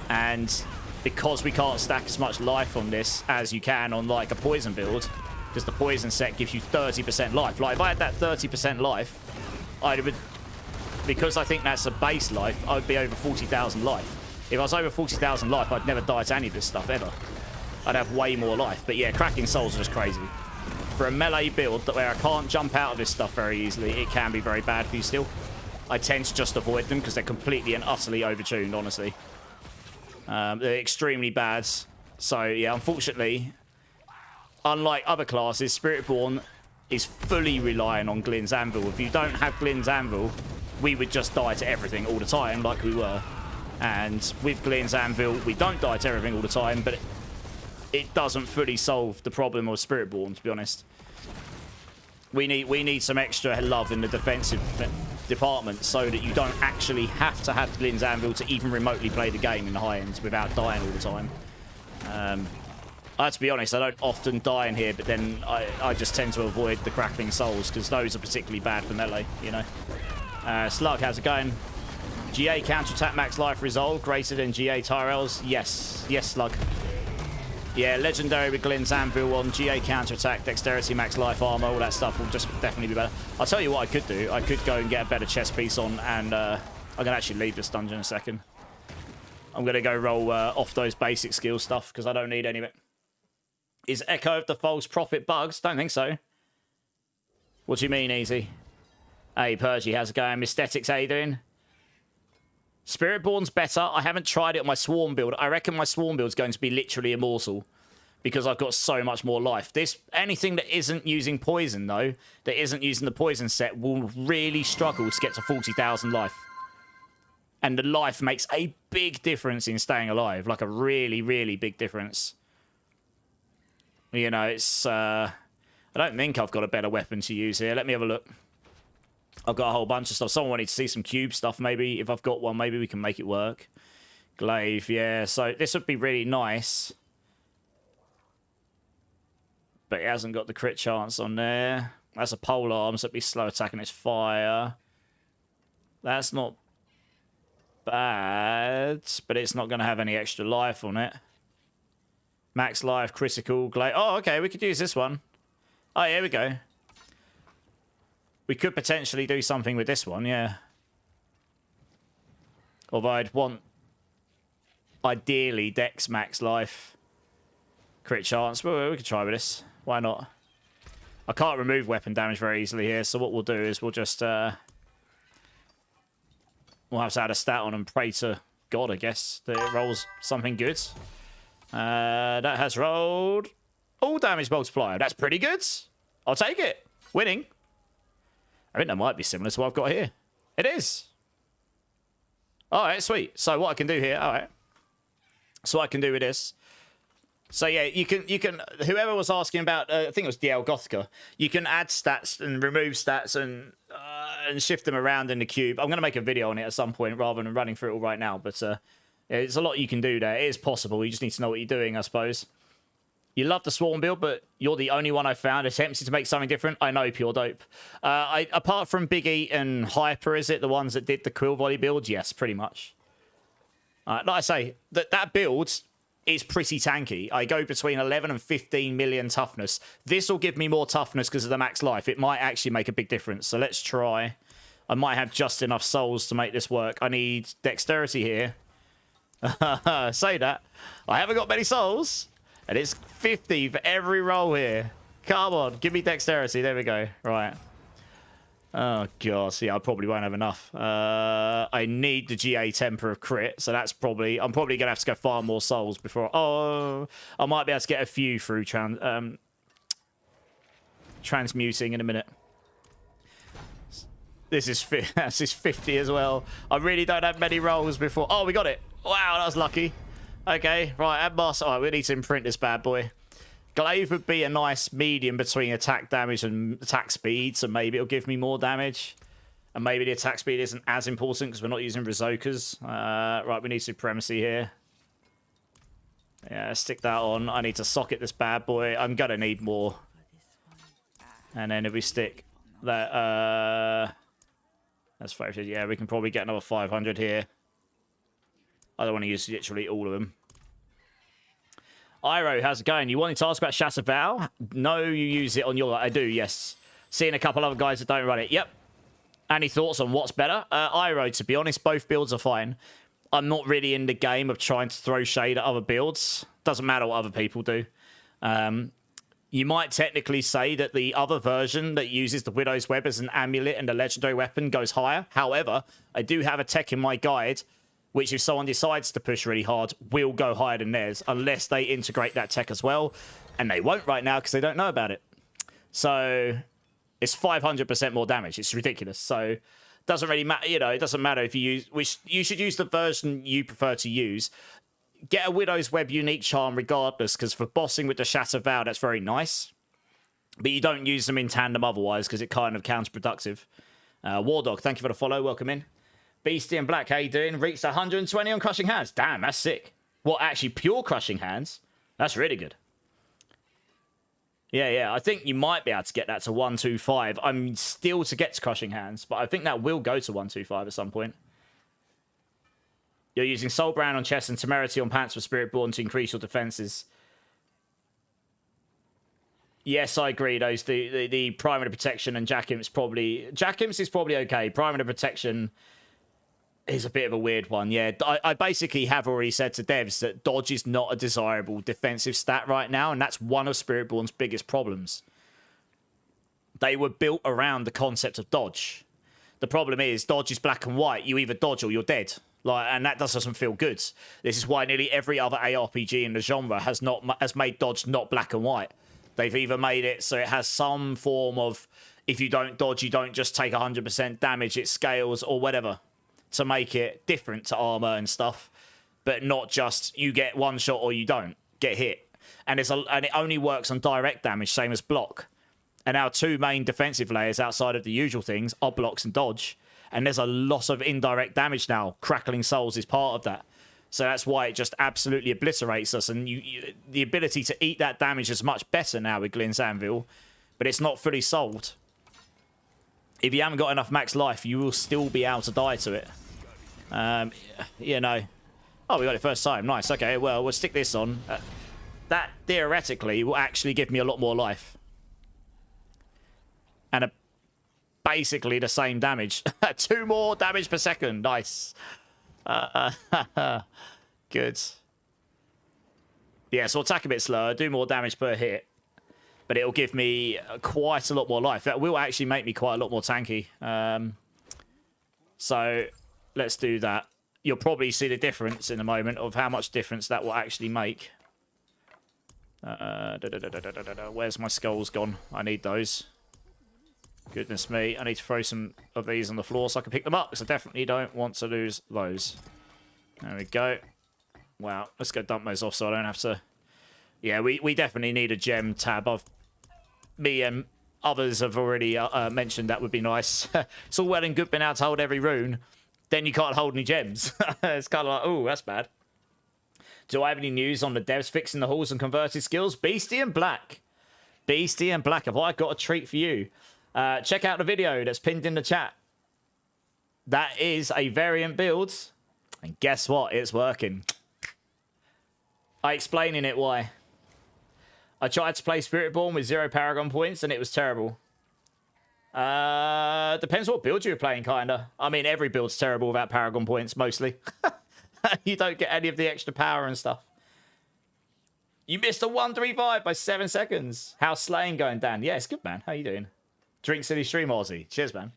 and because we can't stack as much life on this as you can on, like, a poison build, because the poison set gives you 30% life. Like, if I had that 30% life, because I think that's a base life, I'd be over 40,000 life. If I was over 40,000 life, I'd never die to any of this stuff, ever. I'd have way more life. But yeah, Cracking Souls are just crazy. For a melee build where I can't jump out of this stuff very easily, it can be very bad for you still. I tend to just avoid them because they're completely and utterly overtuned, honestly. They're extremely bad. So yeah, unfortunately... Unlike other classes, Spiritborn is fully relying on Glenn's Anvil. If you don't have Glenn's Anvil, we would just die to everything all the time, like we were. And with Glenn's Anvil, we don't die to everything all the time, but it doesn't fully solve the problem of Spiritborn, to be honest. We need some extra love in the defensive department so that you don't actually have to have Glenn's Anvil to even remotely play the game in the high ends without dying all the time. I have to be honest, I don't often die in here, but then I just tend to avoid the Crackling Souls because those are particularly bad for melee, you know. Slug, how's it going? GA counterattack max life resolve greater than GA Tyrells? Yes. Yes, Slug. Yeah, legendary with Glenn's Anvil on GA counterattack, dexterity max life armor, all that stuff will just definitely be better. I'll tell you what I could do. I could go and get a better chest piece on, and I'm going to actually leave this dungeon in a second. I'm going to go roll off those basic skill stuff because I don't need any of it. Is Echo of the False Prophet bugs? Don't think so. What do you mean, Easy? Hey, Purgy, how's it going? Mystetics, how you doing? Spiritborn's better. I haven't tried it on my Swarm build. I reckon my Swarm build is going to be literally immortal because I've got so much more life. Anything that isn't using poison, though, that isn't using the poison set, will really struggle to get to 40,000 life. And the life makes a big difference in staying alive, like a really, really big difference. You know, it's... I don't think I've got a better weapon to use here. Let me have a look. I've got a whole bunch of stuff. Someone wanted to see some cube stuff, maybe. If I've got one, maybe we can make it work. Glaive, yeah. So this would be really nice. But it hasn't got the crit chance on there. That's a pole arm, so it'd be slow attacking its fire. That's not bad, but it's not going to have any extra life on it. Max life, critical, glaive. Oh, okay, we could use this one. Oh, here we go. We could potentially do something with this one, yeah. Although I'd want, ideally, Dex max life. Crit chance. Well, we can try with this. Why not? I can't remove weapon damage very easily here, so what we'll do is we'll just... we'll have to add a stat on and pray to God, I guess, that it rolls something good. That has rolled all damage multiplier. That's pretty good. I'll take it. Winning. I think that might be similar to what I've got here. It is. All right, sweet. So what I can do here, all right. So what I can do with this. So yeah, you can. Whoever was asking about, I think it was DL Gothica. You can add stats and remove stats and shift them around in the cube. I'm going to make a video on it at some point rather than running through it all right now. But it's a lot you can do there. It is possible. You just need to know what you're doing, I suppose. You love the Swarm build, but you're the only one I've found attempting to make something different. I know, pure dope. Apart from Big E and Hyper, is it the ones that did the Quill Volley build? Yes, pretty much. Like I say, that build is pretty tanky. I go between 11 and 15 million toughness. This will give me more toughness because of the max life. It might actually make a big difference. So let's try. I might have just enough souls to make this work. I need dexterity here. Say that. I haven't got many souls. And it's 50 for every roll here. Come on, give me dexterity. There we go. Right. Oh, God. See, I probably won't have enough. I need the GA temper of crit. So that's probably... I'm probably going to have to go far more souls before... Oh, I might be able to get a few through transmuting in a minute. This is 50 as well. I really don't have many rolls before... Oh, we got it. Wow, that was lucky. Okay, right, add master. All right, we need to imprint this bad boy. Glaive would be a nice medium between attack damage and attack speed, so maybe it'll give me more damage. And maybe the attack speed isn't as important because we're not using Rizokas. Right, we need supremacy here. Yeah, stick that on. I need to socket this bad boy. I'm going to need more. And then if we stick that... that's 500. Yeah, we can probably get another 500 here. I don't want to use literally all of them. Iro, how's it going? You wanted to ask about Shatter Vow? No, you use it on your... I do, yes. Seeing a couple other guys that don't run it. Yep. Any thoughts on what's better? Iro, to be honest, both builds are fine. I'm not really in the game of trying to throw shade at other builds. Doesn't matter what other people do. You might technically say that the other version that uses the Widow's Web as an amulet and a legendary weapon goes higher. However, I do have a tech in my guide which if someone decides to push really hard, will go higher than theirs, unless they integrate that tech as well. And they won't right now because they don't know about it. So it's 500% more damage. It's ridiculous. So doesn't really matter, you know, it doesn't matter if you use, which you should use the version you prefer to use. Get a Widow's Web unique charm regardless, because for bossing with the Shatter Vow, that's very nice. But you don't use them in tandem otherwise, because it kind of counterproductive. Wardog, thank you for the follow. Welcome in. Beastie and Black, how you doing? Reached 120 on Crushing Hands. Damn, that's sick. What, actually pure Crushing Hands? That's really good. Yeah, I think you might be able to get that to 125. I'm still to get to Crushing Hands, but I think that will go to 125 at some point. You're using Soul Brand on chest and Temerity on pants for Spiritborn to increase your defenses. Yes, I agree. Those the Primary Protection and Jack Imps probably... Jack Imps is probably okay. Primary Protection is a bit of a weird one, yeah. I basically have already said to devs that dodge is not a desirable defensive stat right now, and that's one of Spiritborn's biggest problems. They were built around the concept of dodge. The problem is, dodge is black and white. You either dodge or you're dead. And that doesn't feel good. This is why nearly every other ARPG in the genre has made dodge not black and white. They've either made it so it has some form of, if you don't dodge, you don't just take 100% damage, it scales or whatever, to make it different to armor and stuff, but not just you get one shot or you don't get hit. And it only works on direct damage, same as block. And our two main defensive layers outside of the usual things are blocks and dodge. And there's a lot of indirect damage now. Crackling Souls is part of that. So that's why it just absolutely obliterates us. And the ability to eat that damage is much better now with Glynn's Anvil, but it's not fully solved. If you haven't got enough max life, you will still be able to die to it. You know. Oh, we got it first time. Nice. Okay, well, we'll stick this on. That, theoretically, will actually give me a lot more life. And basically the same damage. 2 more damage per second. Nice. Good. Yeah, so attack a bit slower, do more damage per hit, but it'll give me quite a lot more life. That will actually make me quite a lot more tanky. So let's do that. You'll probably see the difference in a moment of how much difference that will actually make. Where's my skulls gone? I need those. Goodness me, I need to throw some of these on the floor so I can pick them up, because I definitely don't want to lose those. There we go. Wow, let's go dump those off so I don't have to... Yeah, we definitely need a gem tab. Me and others have already mentioned that would be nice. It's all well and good being able to hold every rune, then you can't hold any gems. It's kind of like, oh, that's bad. Do I have any news on the devs fixing the halls and converted skills? Beastie and Black. Beastie and Black, have I got a treat for you? Check out the video that's pinned in the chat. That is a variant build. And guess what? It's working. I explain in it why. I tried to play Spiritborn with 0 Paragon points and it was terrible. Depends what build you're playing, kinda. I mean, every build's terrible without Paragon points, mostly. You don't get any of the extra power and stuff. You missed a 135 by 7 seconds. How's slaying going, Dan? Yeah, it's good, man. How you doing? Drink City Stream Aussie. Cheers, man.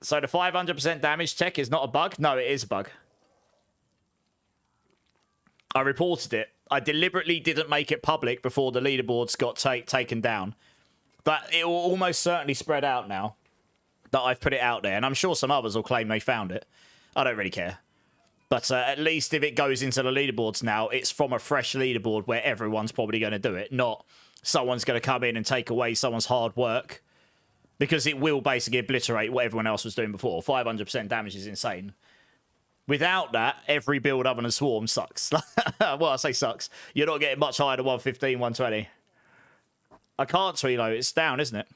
So the 500% damage tech is not a bug? No, it is a bug. I reported it. I deliberately didn't make it public before the leaderboards got taken down. But it will almost certainly spread out now that I've put it out there. And I'm sure some others will claim they found it. I don't really care. But at least if it goes into the leaderboards now, it's from a fresh leaderboard where everyone's probably going to do it. Not someone's going to come in and take away someone's hard work. Because it will basically obliterate what everyone else was doing before. 500% damage is insane. Without that, every build other than Swarm sucks. Well, I say sucks. You're not getting much higher than 115, 120. I can't reload. It's down, isn't it?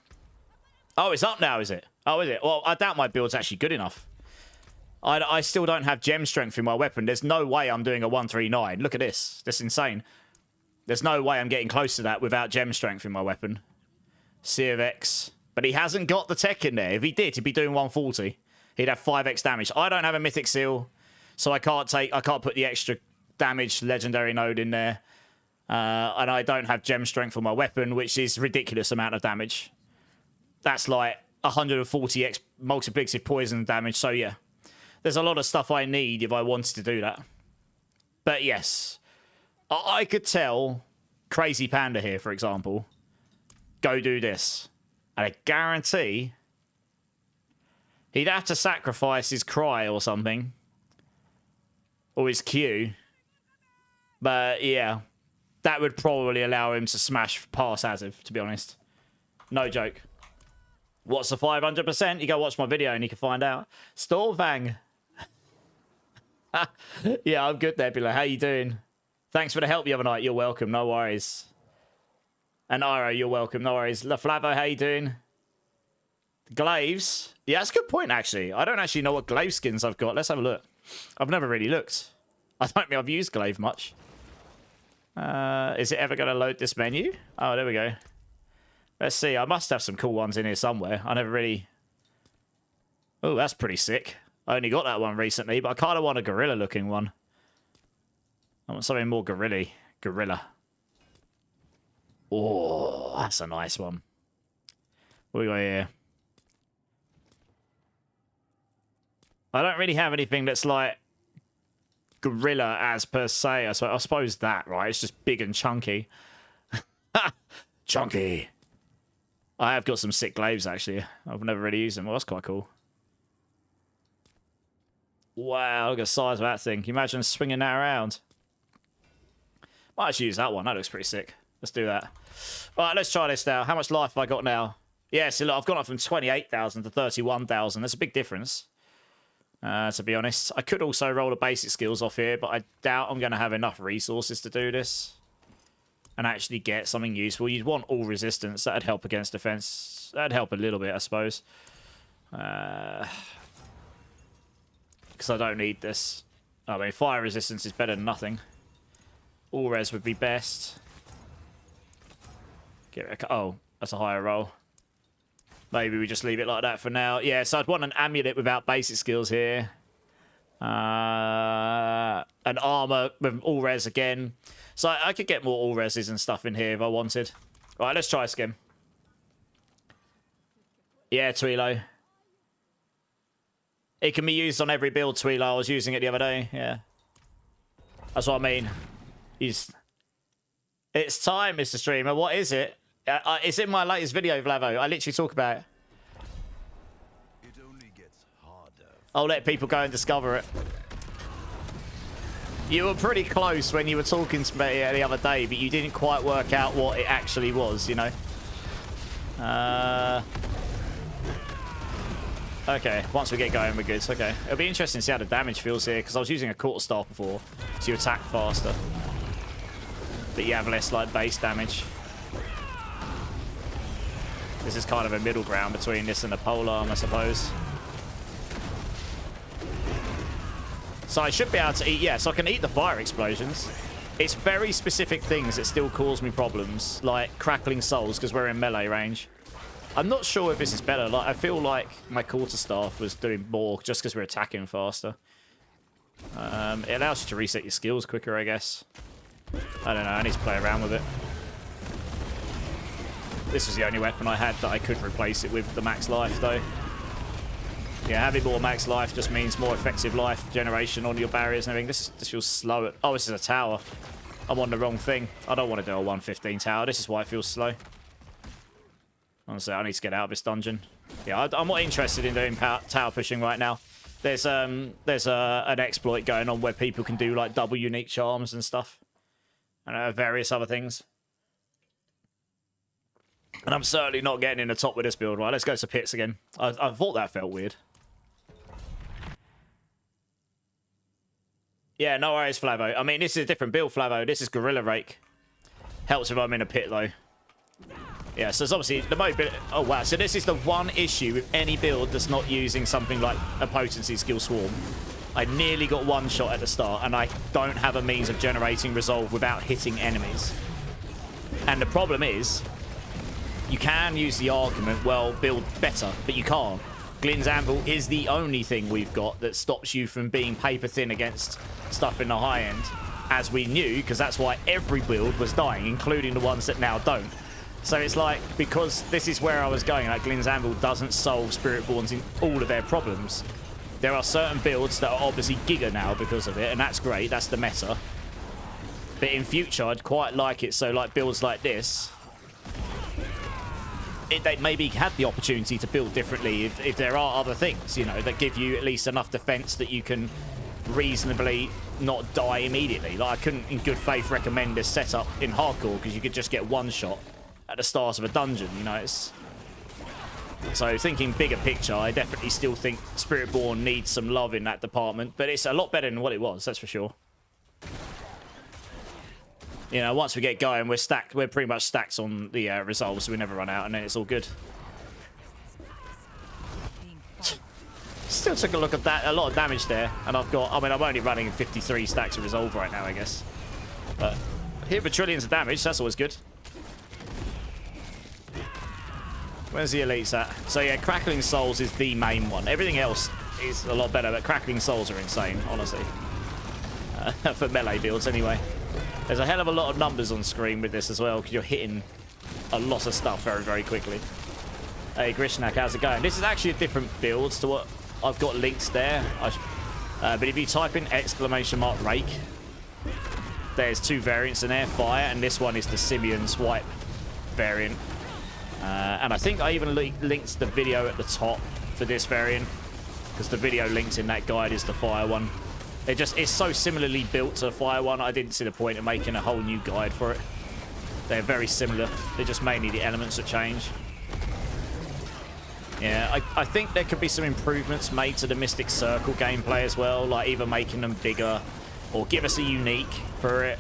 Oh, it's up now, is it? Oh, is it? Well, I doubt my build's actually good enough. I still don't have gem strength in my weapon. There's no way I'm doing a 139. Look at this. That's insane. There's no way I'm getting close to that without gem strength in my weapon. C of X. But he hasn't got the tech in there. If he did, he'd be doing 140. He'd have 5x damage. I don't have a mythic seal. So I can't put the extra damage legendary node in there. And I don't have gem strength for my weapon, which is ridiculous amount of damage. That's like 140x multiplicative poison damage. So yeah, there's a lot of stuff I need if I wanted to do that. But yes, I could tell Crazy Panda here, for example, go do this. And I guarantee he'd have to sacrifice his cry or something. Or his Q. But yeah, that would probably allow him to smash past Aziv, to be honest. No joke. What's the 500%? You go watch my video and you can find out. Stormfang. Yeah, I'm good, Nebula. How you doing? Thanks for the help the other night. You're welcome. No worries. And Iro, you're welcome. No worries. LaFlavo, how you doing? Glaives. Yeah, that's a good point, actually. I don't actually know what glaive skins I've got. Let's have a look. I've never really looked. I don't think I've used glaive much. Is it ever going to load this menu? Oh, there we go. Let's see. I must have some cool ones in here somewhere. I never really... Oh, that's pretty sick. I only got that one recently, but I kind of want a gorilla-looking one. I want something more gorilla. Oh, that's a nice one. What we got here? I don't really have anything that's like gorilla as per se. I suppose that, right? It's just big and chunky. Chunky. I have got some sick glaives, actually. I've never really used them. Well, that's quite cool. Wow, look at the size of that thing. Can you imagine swinging that around? Might actually use that one. That looks pretty sick. Let's do that. All right, let's try this now. How much life have I got now? Yeah, so look, I've gone up from 28,000 to 31,000. That's a big difference. To be honest, I could also roll the basic skills off here, but I doubt I'm going to have enough resources to do this and actually get something useful. You'd want all resistance. That'd help against defense. That'd help a little bit, I suppose. Because I don't need this. I mean, fire resistance is better than nothing. All res would be best. Oh, that's a higher roll. Maybe we just leave it like that for now. Yeah, so I'd want an amulet without basic skills here. An armor with all res again. So I could get more all reses and stuff in here if I wanted. All right, let's try skim. Yeah, Twilo. It can be used on every build, Twilo. I was using it the other day. Yeah. That's what I mean. It's time, Mr. Streamer. What is it? It's in my latest video, Vlavo. I literally talk about it. It only gets harder. I'll let people go and discover it. You were pretty close when you were talking to me the other day, but you didn't quite work out what it actually was, you know? Okay, once we get going, we're good. Okay, it'll be interesting to see how the damage feels here, because I was using a quarterstaff before, so you attack faster. But you have less, like, base damage. This is kind of a middle ground between this and the polearm, I suppose. So I should be able to eat... Yeah, so I can eat the fire explosions. It's very specific things that still cause me problems, like crackling souls, because we're in melee range. I'm not sure if this is better. Like, I feel like my quarterstaff was doing more just because we're attacking faster. It allows you to reset your skills quicker, I guess. I don't know. I need to play around with it. This was the only weapon I had that I could replace it with the max life, though. Yeah, having more max life just means more effective life generation on your barriers and everything. This feels slow. Oh, this is a tower. I'm on the wrong thing. I don't want to do a 115 tower. This is why it feels slow. Honestly, I need to get out of this dungeon. Yeah, I'm not interested in doing tower pushing right now. There's an exploit going on where people can do like double unique charms and stuff, and various other things. And I'm certainly not getting in the top with this build. Right, let's go to pits again. I thought that felt weird. Yeah, no worries, Flavo. I mean, this is a different build, Flavo. This is Gorilla Rake. Helps if I'm in a pit, though. Yeah, so it's obviously the mobility. Oh, wow. So this is the one issue with any build that's not using something like a potency skill swarm. I nearly got one shot at the start, and I don't have a means of generating resolve without hitting enemies. And the problem is, you can use the argument, well, build better, but you can't. Glynn's Anvil is the only thing we've got that stops you from being paper thin against stuff in the high end, as we knew, because that's why every build was dying, including the ones that now don't. So it's like, because this is where I was going, like Glynn's Anvil doesn't solve Spiritborns in all of their problems. There are certain builds that are obviously giga now because of it, and that's great, that's the meta. But in future, I'd quite like it, so like builds like this, they maybe had the opportunity to build differently if there are other things, you know, that give you at least enough defense that you can reasonably not die immediately. Like, I couldn't in good faith recommend this setup in hardcore because you could just get one shot at the start of a dungeon, you know. It's... So thinking bigger picture, I definitely still think Spiritborn needs some love in that department, but it's a lot better than what it was, that's for sure. You know, once we get going, we're stacked. We're pretty much stacked on the resolve, so we never run out, and then it's all good. Still took a look at that. A lot of damage there, and I've got... I mean, I'm only running 53 stacks of resolve right now, I guess. But hit for trillions of damage. That's always good. Where's the elites at? So yeah, Crackling Souls is the main one. Everything else is a lot better, but Crackling Souls are insane, honestly. For melee builds, anyway. There's a hell of a lot of numbers on screen with this as well, because you're hitting a lot of stuff very, very quickly. Hey, Grishnak, how's it going? This is actually a different build to what I've got linked there. But if you type in !Rake, there's two variants in there, Fire, and this one is the Simeon Swipe variant. And I think I even linked the video at the top for this variant, because the video linked in that guide is the Fire one. It's so similarly built to the Fire one, I didn't see the point of making a whole new guide for it. They're very similar. They're just mainly the elements that change. Yeah, I think there could be some improvements made to the Mystic Circle gameplay as well, like either making them bigger or give us a unique for it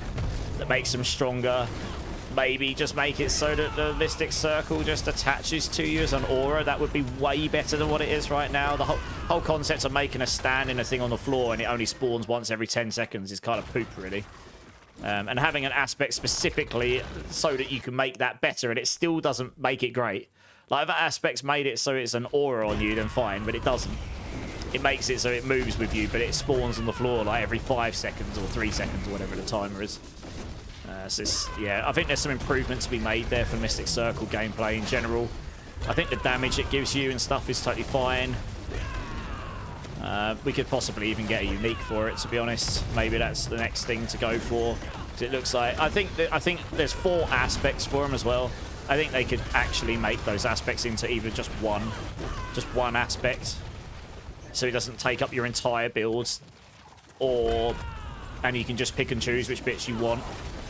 that makes them stronger. Maybe just make it so that the Mystic Circle just attaches to you as an aura. That would be way better than what it is right now. The whole concept of making a stand in a thing on the floor and it only spawns once every 10 seconds is kind of poop, really. And having an aspect specifically so that you can make that better, and it still doesn't make it great. Like, if that aspect's made it so it's an aura on you, then fine, but it doesn't. it makes it so it moves with you, but it spawns on the floor like every 5 seconds or 3 seconds or whatever the timer is. So yeah, I think there's some improvements to be made there for Mystic Circle gameplay in general. I think the damage it gives you and stuff is totally fine. We could possibly even get a unique for it, to be honest. Maybe that's the next thing to go for. It looks like I think there's 4 aspects for him as well. I think they could actually make those aspects into either just one aspect, so it doesn't take up your entire build, and you can just pick and choose which bits you want.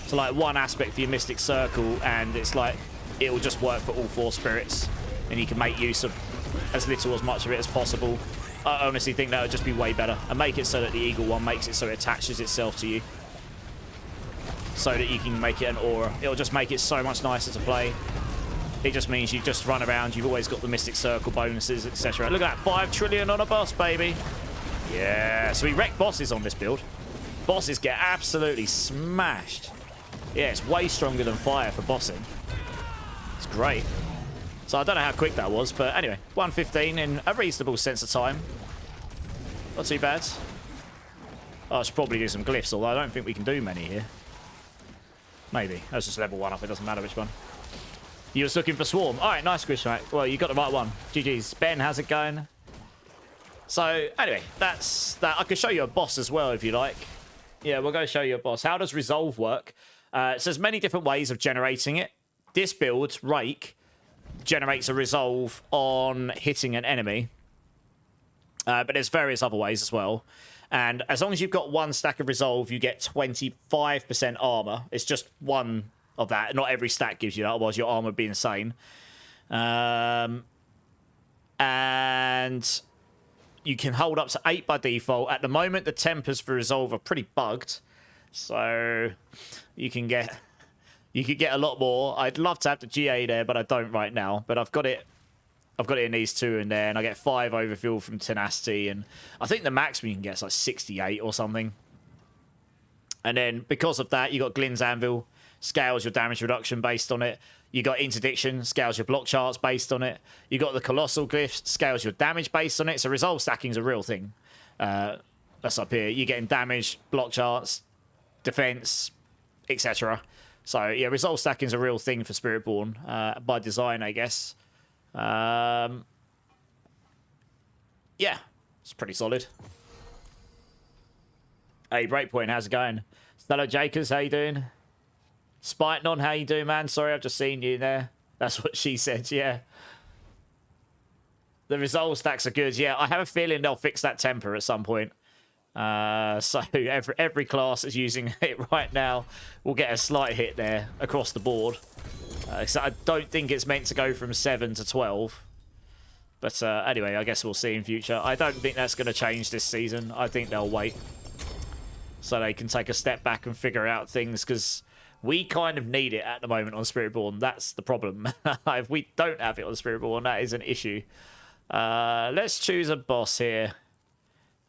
So like one aspect for your Mystic Circle, and it's like it will just work for all 4 spirits, and you can make use of as little as much of it as possible. I honestly think that would just be way better, and make it so that the Eagle one makes it so it attaches itself to you, so that you can make it an aura. It'll just make it so much nicer to play. It just means you just run around, you've always got the Mystic Circle bonuses, etc. Look at that, 5 trillion on a boss, baby. Yeah, so we wreck bosses on this build. Bosses get absolutely smashed. Yeah, it's way stronger than fire for bossing. It's great. So I don't know how quick that was, but anyway, 1:15 in a reasonable sense of time. Not too bad. Oh, I should probably do some glyphs, although I don't think we can do many here. Maybe. That's just level 1 up, it doesn't matter which one. You was looking for Swarm. Alright, nice, Chris. Right. Well, you got the right one. GG's. Ben, how's it going? So, anyway, that's that. I could show you a boss as well if you like. Yeah, we'll go show you a boss. How does Resolve work? So there's many different ways of generating it. This build, Rake, generates a Resolve on hitting an enemy. But there's various other ways as well. And as long as you've got 1 stack of Resolve, you get 25% armor. It's just one of that. Not every stack gives you that, otherwise your armor would be insane. And you can hold up to 8 by default. At the moment, the tempers for Resolve are pretty bugged. So you can get a lot more. I'd love to have the GA there, but I don't right now. But I've got it in these 2 in there, and I get 5 overfuel from Tenacity, and I think the maximum you can get is like 68 or something. And then because of that, you got Glynn's Anvil, scales your damage reduction based on it. You got Interdiction, scales your block charts based on it. You got the Colossal Glyph, scales your damage based on it. So Resolve stacking is a real thing. That's up here. You're getting damage, block charts, defense, etc. So yeah, Resolve stacking is a real thing for Spiritborn by design, I guess. Yeah, it's pretty solid. Hey, Breakpoint, how's it going? Hello, Jakers, how you doing? Spitenon, how you doing, man? Sorry, I've just seen you there. That's what she said, yeah. The Resolve stacks are good. Yeah, I have a feeling they'll fix that temper at some point. So every class that's using it right now will get a slight hit there across the board. So I don't think it's meant to go from 7 to 12. But anyway, I guess we'll see in future. I don't think that's going to change this season. I think they'll wait so they can take a step back and figure out things, because we kind of need it at the moment on Spiritborn. That's the problem. If we don't have it on Spiritborn, that is an issue. Let's choose a boss here.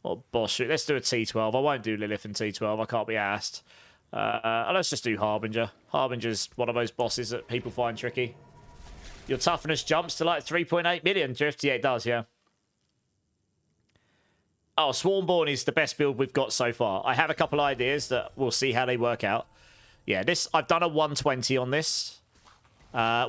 What boss? Let's do a T12. I won't do Lilith and T12. I can't be asked. Let's just do Harbinger. Harbinger's one of those bosses that people find tricky. Your toughness jumps to like 3.8 million, Drift. Yeah, it does, yeah. Oh, Swarmborn is the best build we've got so far. I have a couple ideas that we'll see how they work out. Yeah, this I've done a 120 on this.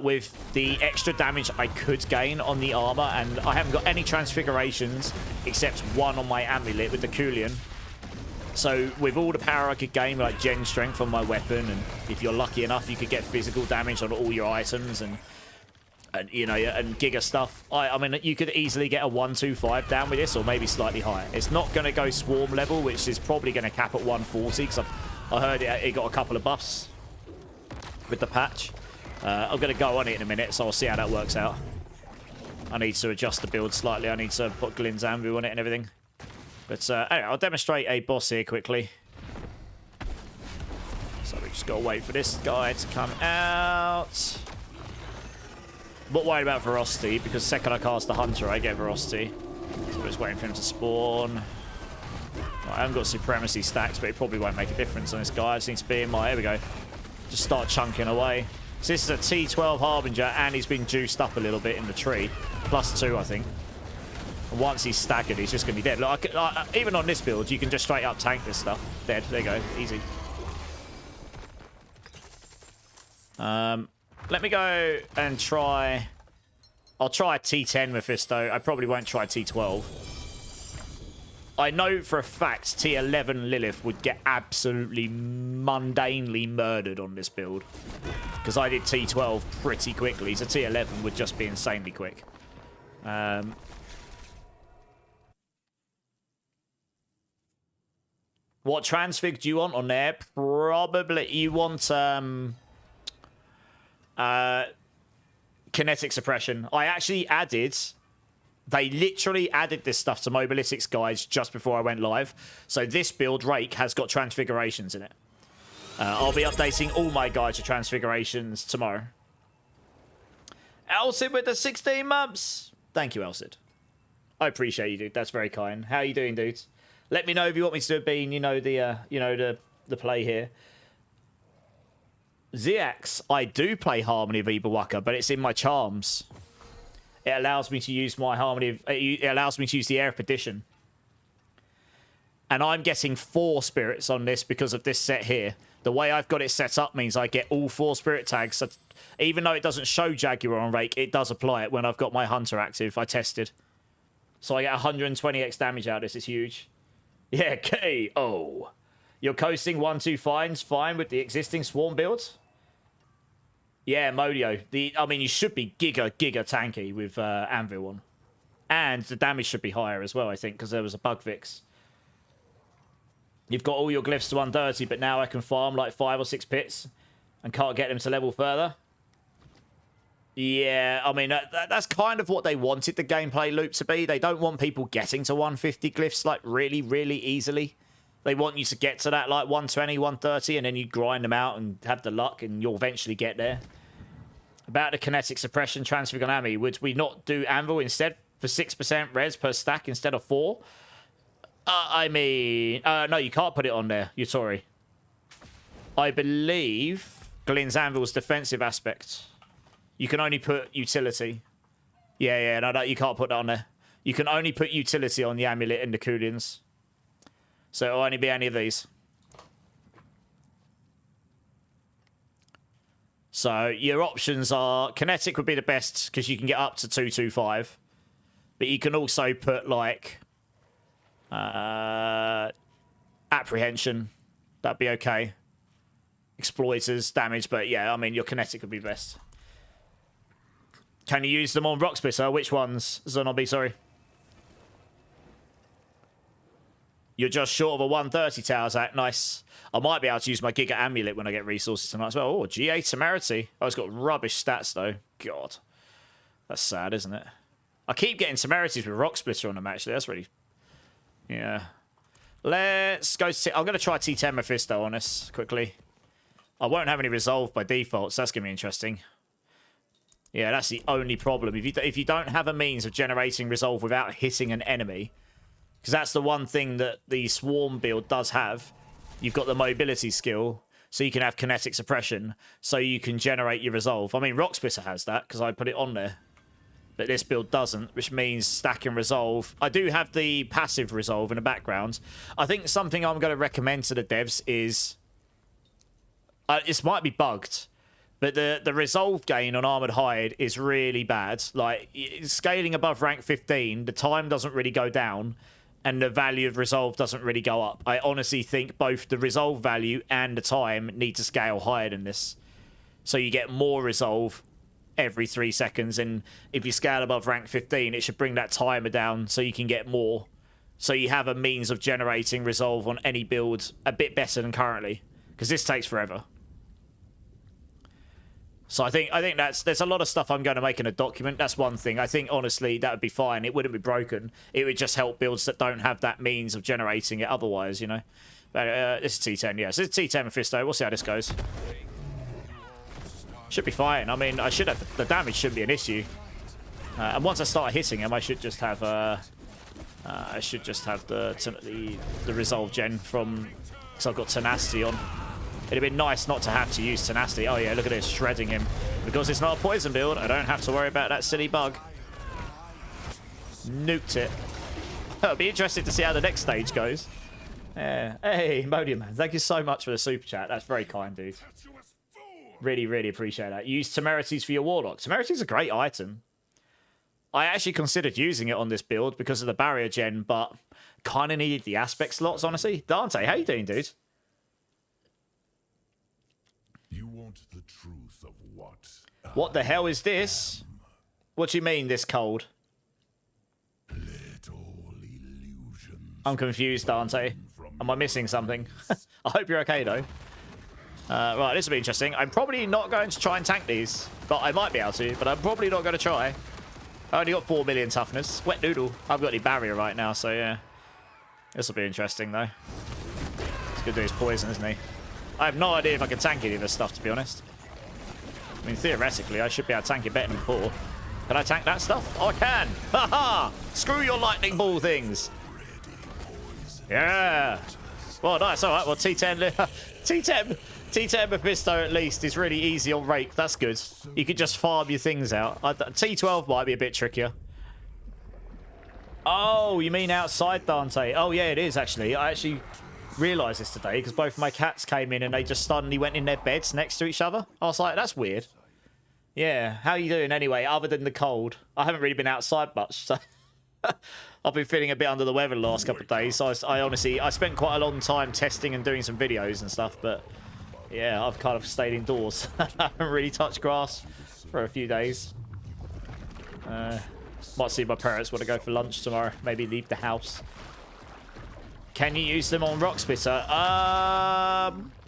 With the extra damage I could gain on the armor, and I haven't got any transfigurations except one on my amulet with the Kulian. So with all the power I could gain, like gen strength on my weapon, and if you're lucky enough, you could get physical damage on all your items, and you know, and Giga stuff. I mean, you could easily get a 125 down with this, or maybe slightly higher. It's not going to go Swarm level, which is probably going to cap at 140, because I heard it got a couple of buffs with the patch. I'm going to go on it in a minute, so I'll see how that works out. I need to adjust the build slightly. I need to put Glynn's Anvil on it and everything. But anyway, I'll demonstrate a boss here quickly. So we just got to wait for this guy to come out. I'm not worried about Ferocity, because the second I cast the Hunter, I get Ferocity. So we're just waiting for him to spawn. I haven't got Supremacy stacks, but it probably won't make a difference on this guy. I just need to be in my... Here we go. Just start chunking away. So this is a T12 Harbinger, and he's been juiced up a little bit in the tree. +2, I think. And once he's staggered, he's just going to be dead. Like, even on this build, you can just straight up tank this stuff. Dead. There you go. Easy. Let me go and try... I'll try T10 Mephisto. I probably won't try T12. I know for a fact T11 Lilith would get absolutely mundanely murdered on this build. Because I did T12 pretty quickly, so T11 would just be insanely quick. What transfig do you want on there? Probably you want kinetic suppression. I actually added... They literally added this stuff to Mobalytics guides just before I went live. So this build, Rake, has got transfigurations in it. I'll be updating all my guides to transfigurations tomorrow. Elsid with the 16 months. Thank you, Elsid. I appreciate you, dude. That's very kind. How are you doing, dudes? Let me know if you want me to do a bean. You know the play here. Ziax, I do play Harmony of Ibawaka, but it's in my charms. It allows me to use my Harmony. It allows me to use the Air of Perdition. And I'm getting 4 spirits on this because of this set here. The way I've got it set up means I get all 4 spirit tags. So even though it doesn't show Jaguar on Rake, it does apply it when I've got my Hunter active. I tested. So I get 120x damage out of this. It's huge. Yeah, KO. You're coasting 1-2 fine with the existing Swarm builds. Yeah, Modio. I mean, you should be giga tanky with Anvil on. And the damage should be higher as well, I think, because there was a bug fix. You've got all your glyphs to 130, but now I can farm like 5 or 6 pits and can't get them to level further. Yeah, I mean, that's kind of what they wanted the gameplay loop to be. They don't want people getting to 150 glyphs like really easily. They want you to get to that like 120, 130, and then you grind them out and have the luck, and you'll eventually get there. About the kinetic suppression transfig on Ami, would we not do Anvil instead for 6% res per stack instead of 4? I mean, no, you can't put it on there. You're sorry. I believe Glynn's Anvil's defensive aspect. You can only put utility. Yeah, no, you can't put that on there. You can only put utility on the amulet and the Coolians. So it'll only be any of these. So your options are... Kinetic would be the best because you can get up to 225. But you can also put like... apprehension. That'd be okay. Exploiters, damage. But yeah, I mean, your kinetic would be best. Can you use them on Rock Splitter? Which ones? Zonobi, sorry. You're just short of a 130 towers act. Nice. I might be able to use my Giga Amulet when I get resources tonight as well. Oh, GA Temerity. Oh, it's got rubbish stats, though. God. That's sad, isn't it? I keep getting Temerities with Rock Splitter on them, actually. That's really... Yeah. Let's go... I'm going to try T10 Mephisto on this quickly. I won't have any Resolve by default, so that's going to be interesting. Yeah, that's the only problem. If you don't have a means of generating Resolve without hitting an enemy... Because that's the one thing that the Swarm build does have. You've got the mobility skill, so you can have kinetic suppression, so you can generate your Resolve. I mean, Rock Splitter has that, because I put it on there. But this build doesn't, which means stacking Resolve. I do have the passive Resolve in the background. I think something I'm going to recommend to the devs is... this might be bugged, but the Resolve gain on Armored Hide is really bad. Like, scaling above rank 15, the time doesn't really go down, and the value of Resolve doesn't really go up. I honestly think both the Resolve value and the time need to scale higher than this. So you get more Resolve every 3 seconds, and if you scale above rank 15, it should bring that timer down so you can get more. So you have a means of generating Resolve on any build a bit better than currently, because this takes forever. So I think there's a lot of stuff I'm going to make in a document. That's one thing. I think, honestly, that would be fine. It wouldn't be broken. It would just help builds that don't have that means of generating it otherwise, you know. But this is T10, yeah. So it's T10 Mephisto. We'll see how this goes. Should be fine. I mean, I should have... The damage shouldn't be an issue. And once I start hitting him, I should just have... the Resolve gen from... Because I've got Tenacity on. It'd have been nice not to have to use Tenacity. Oh yeah, look at this, shredding him. Because it's not a poison build, I don't have to worry about that silly bug. Nuked it. It'll be interesting to see how the next stage goes. Yeah. Hey, Modium Man, thank you so much for the super chat. That's very kind, dude. Really, really appreciate that. Use temerities for your warlock. Temerity's a great item. I actually considered using it on this build because of the barrier gen, but kind of needed the aspect slots, honestly. Dante, how you doing, dude? You want the truth of what? What the hell is this? What do you mean, this cold? Little illusions. I'm confused, Dante. Am I missing something? I hope you're okay, though. Right, this will be interesting. I'm probably not going to try and tank these, but I might be able to, but I'm probably not going to try. I only got 4 million toughness. Wet noodle. I've got any barrier right now, so yeah. This will be interesting, though. He's going to do his poison, isn't he? I have no idea if I can tank any of this stuff, to be honest. I mean, theoretically, I should be able to tank it better than before. Can I tank that stuff? Oh, I can! Ha-ha! Screw your lightning ball things! Yeah! Well, nice. All right. Well, T10... T10 Mephisto, at least, is really easy on Rake. That's good. You could just farm your things out. T12 might be a bit trickier. Oh, you mean outside, Dante? Oh, yeah, it is, actually. I actually realised this today because both my cats came in and they just suddenly went in their beds next to each other. I was like, that's weird. Yeah, how you doing anyway, other than the cold? I haven't really been outside much, so... I've been feeling a bit under the weather the last couple of days, so I honestly... I spent quite a long time testing and doing some videos and stuff, but... Yeah, I've kind of stayed indoors. I haven't really touched grass for a few days. Might see my parents want to go for lunch tomorrow. Maybe leave the house. Can you use them on Rock Spitter?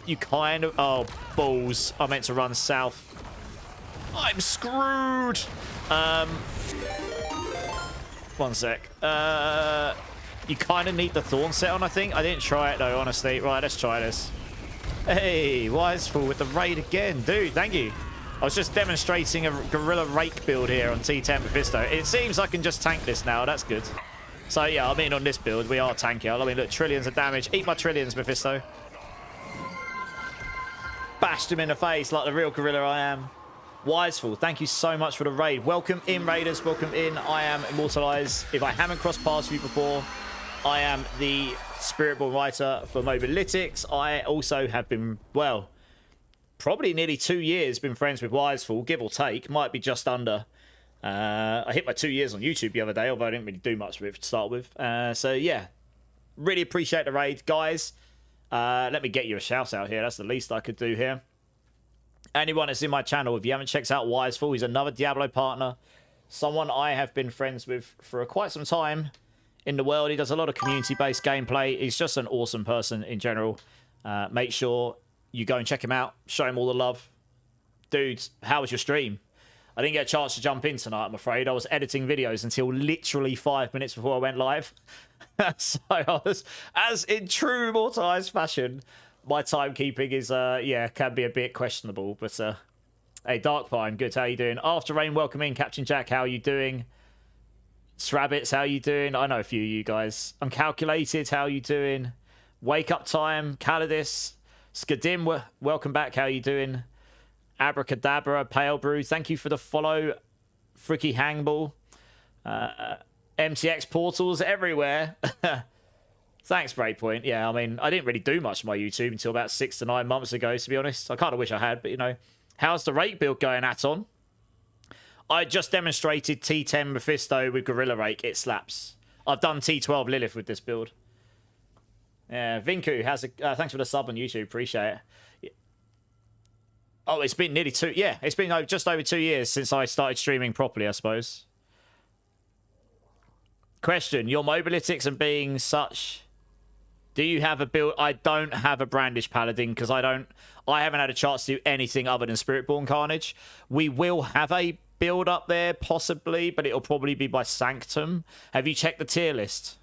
You kind of... Oh, balls. I meant to run south. I'm screwed! One sec. You kind of need the Thorn set on, I think. I didn't try it, though, honestly. Right, let's try this. Hey, Wiseful with the raid again. Dude, thank you. I was just demonstrating a Gorilla Rake build here on T10 Mephisto. It seems I can just tank this now. That's good. So, yeah, I mean, on this build, we are tanky. I mean, look, trillions of damage. Eat my trillions, Mephisto. Bashed him in the face like the real gorilla I am. Wiseful, thank you so much for the raid. Welcome in, Raiders. Welcome in. I am Immortalize. If I haven't crossed paths with you before, I am the Spiritborn writer for Mobalytics. I also have been, well, probably nearly 2 years been friends with Wiseful, give or take. Might be just under. I hit my 2 years on YouTube the other day, although I didn't really do much with it to start with. So, yeah, really appreciate the raid, guys. Let me get you a shout out here. That's the least I could do here. Anyone that's in my channel, if you haven't checked out Wiseful, he's another Diablo partner. Someone I have been friends with for quite some time in the world. He does a lot of community-based gameplay. He's just an awesome person in general. Make sure you go and check him out. Show him all the love. Dude, how was your stream? I didn't get a chance to jump in tonight, I'm afraid. I was editing videos until literally 5 minutes before I went live. So I was, as in true Immortalized fashion, my timekeeping is, yeah, can be a bit questionable. But, hey, Darkpine, good. How you doing? After Rain, welcome in. Captain Jack, how you doing? Strabbits, how you doing? I know a few of you guys. Uncalculated, how you doing? Wake Up Time, Calidus, Skadim, welcome back. How you doing? Abracadabra, Pale Brew, thank you for the follow. Fricky Hangball. MTX portals everywhere. Thanks, Breakpoint. Yeah, I mean, I didn't really do much on my YouTube until about 6 to 9 months ago, to be honest. I kind of wish I had, but, you know. How's the rake build going, Aton? I just demonstrated T10 Mephisto with Gorilla Rake. It slaps. I've done T12 Lilith with this build. Yeah, Vinku, thanks for the sub on YouTube. Appreciate it. Oh, it's been nearly 2... Yeah, it's been just over 2 years since I started streaming properly, I suppose. Question, your Mobalytics and being such... Do you have a build? I don't have a Brandish Paladin because I haven't had a chance to do anything other than Spiritborn Carnage. We will have a build up there, possibly, but it'll probably be by Sanctum. Have you checked the tier list?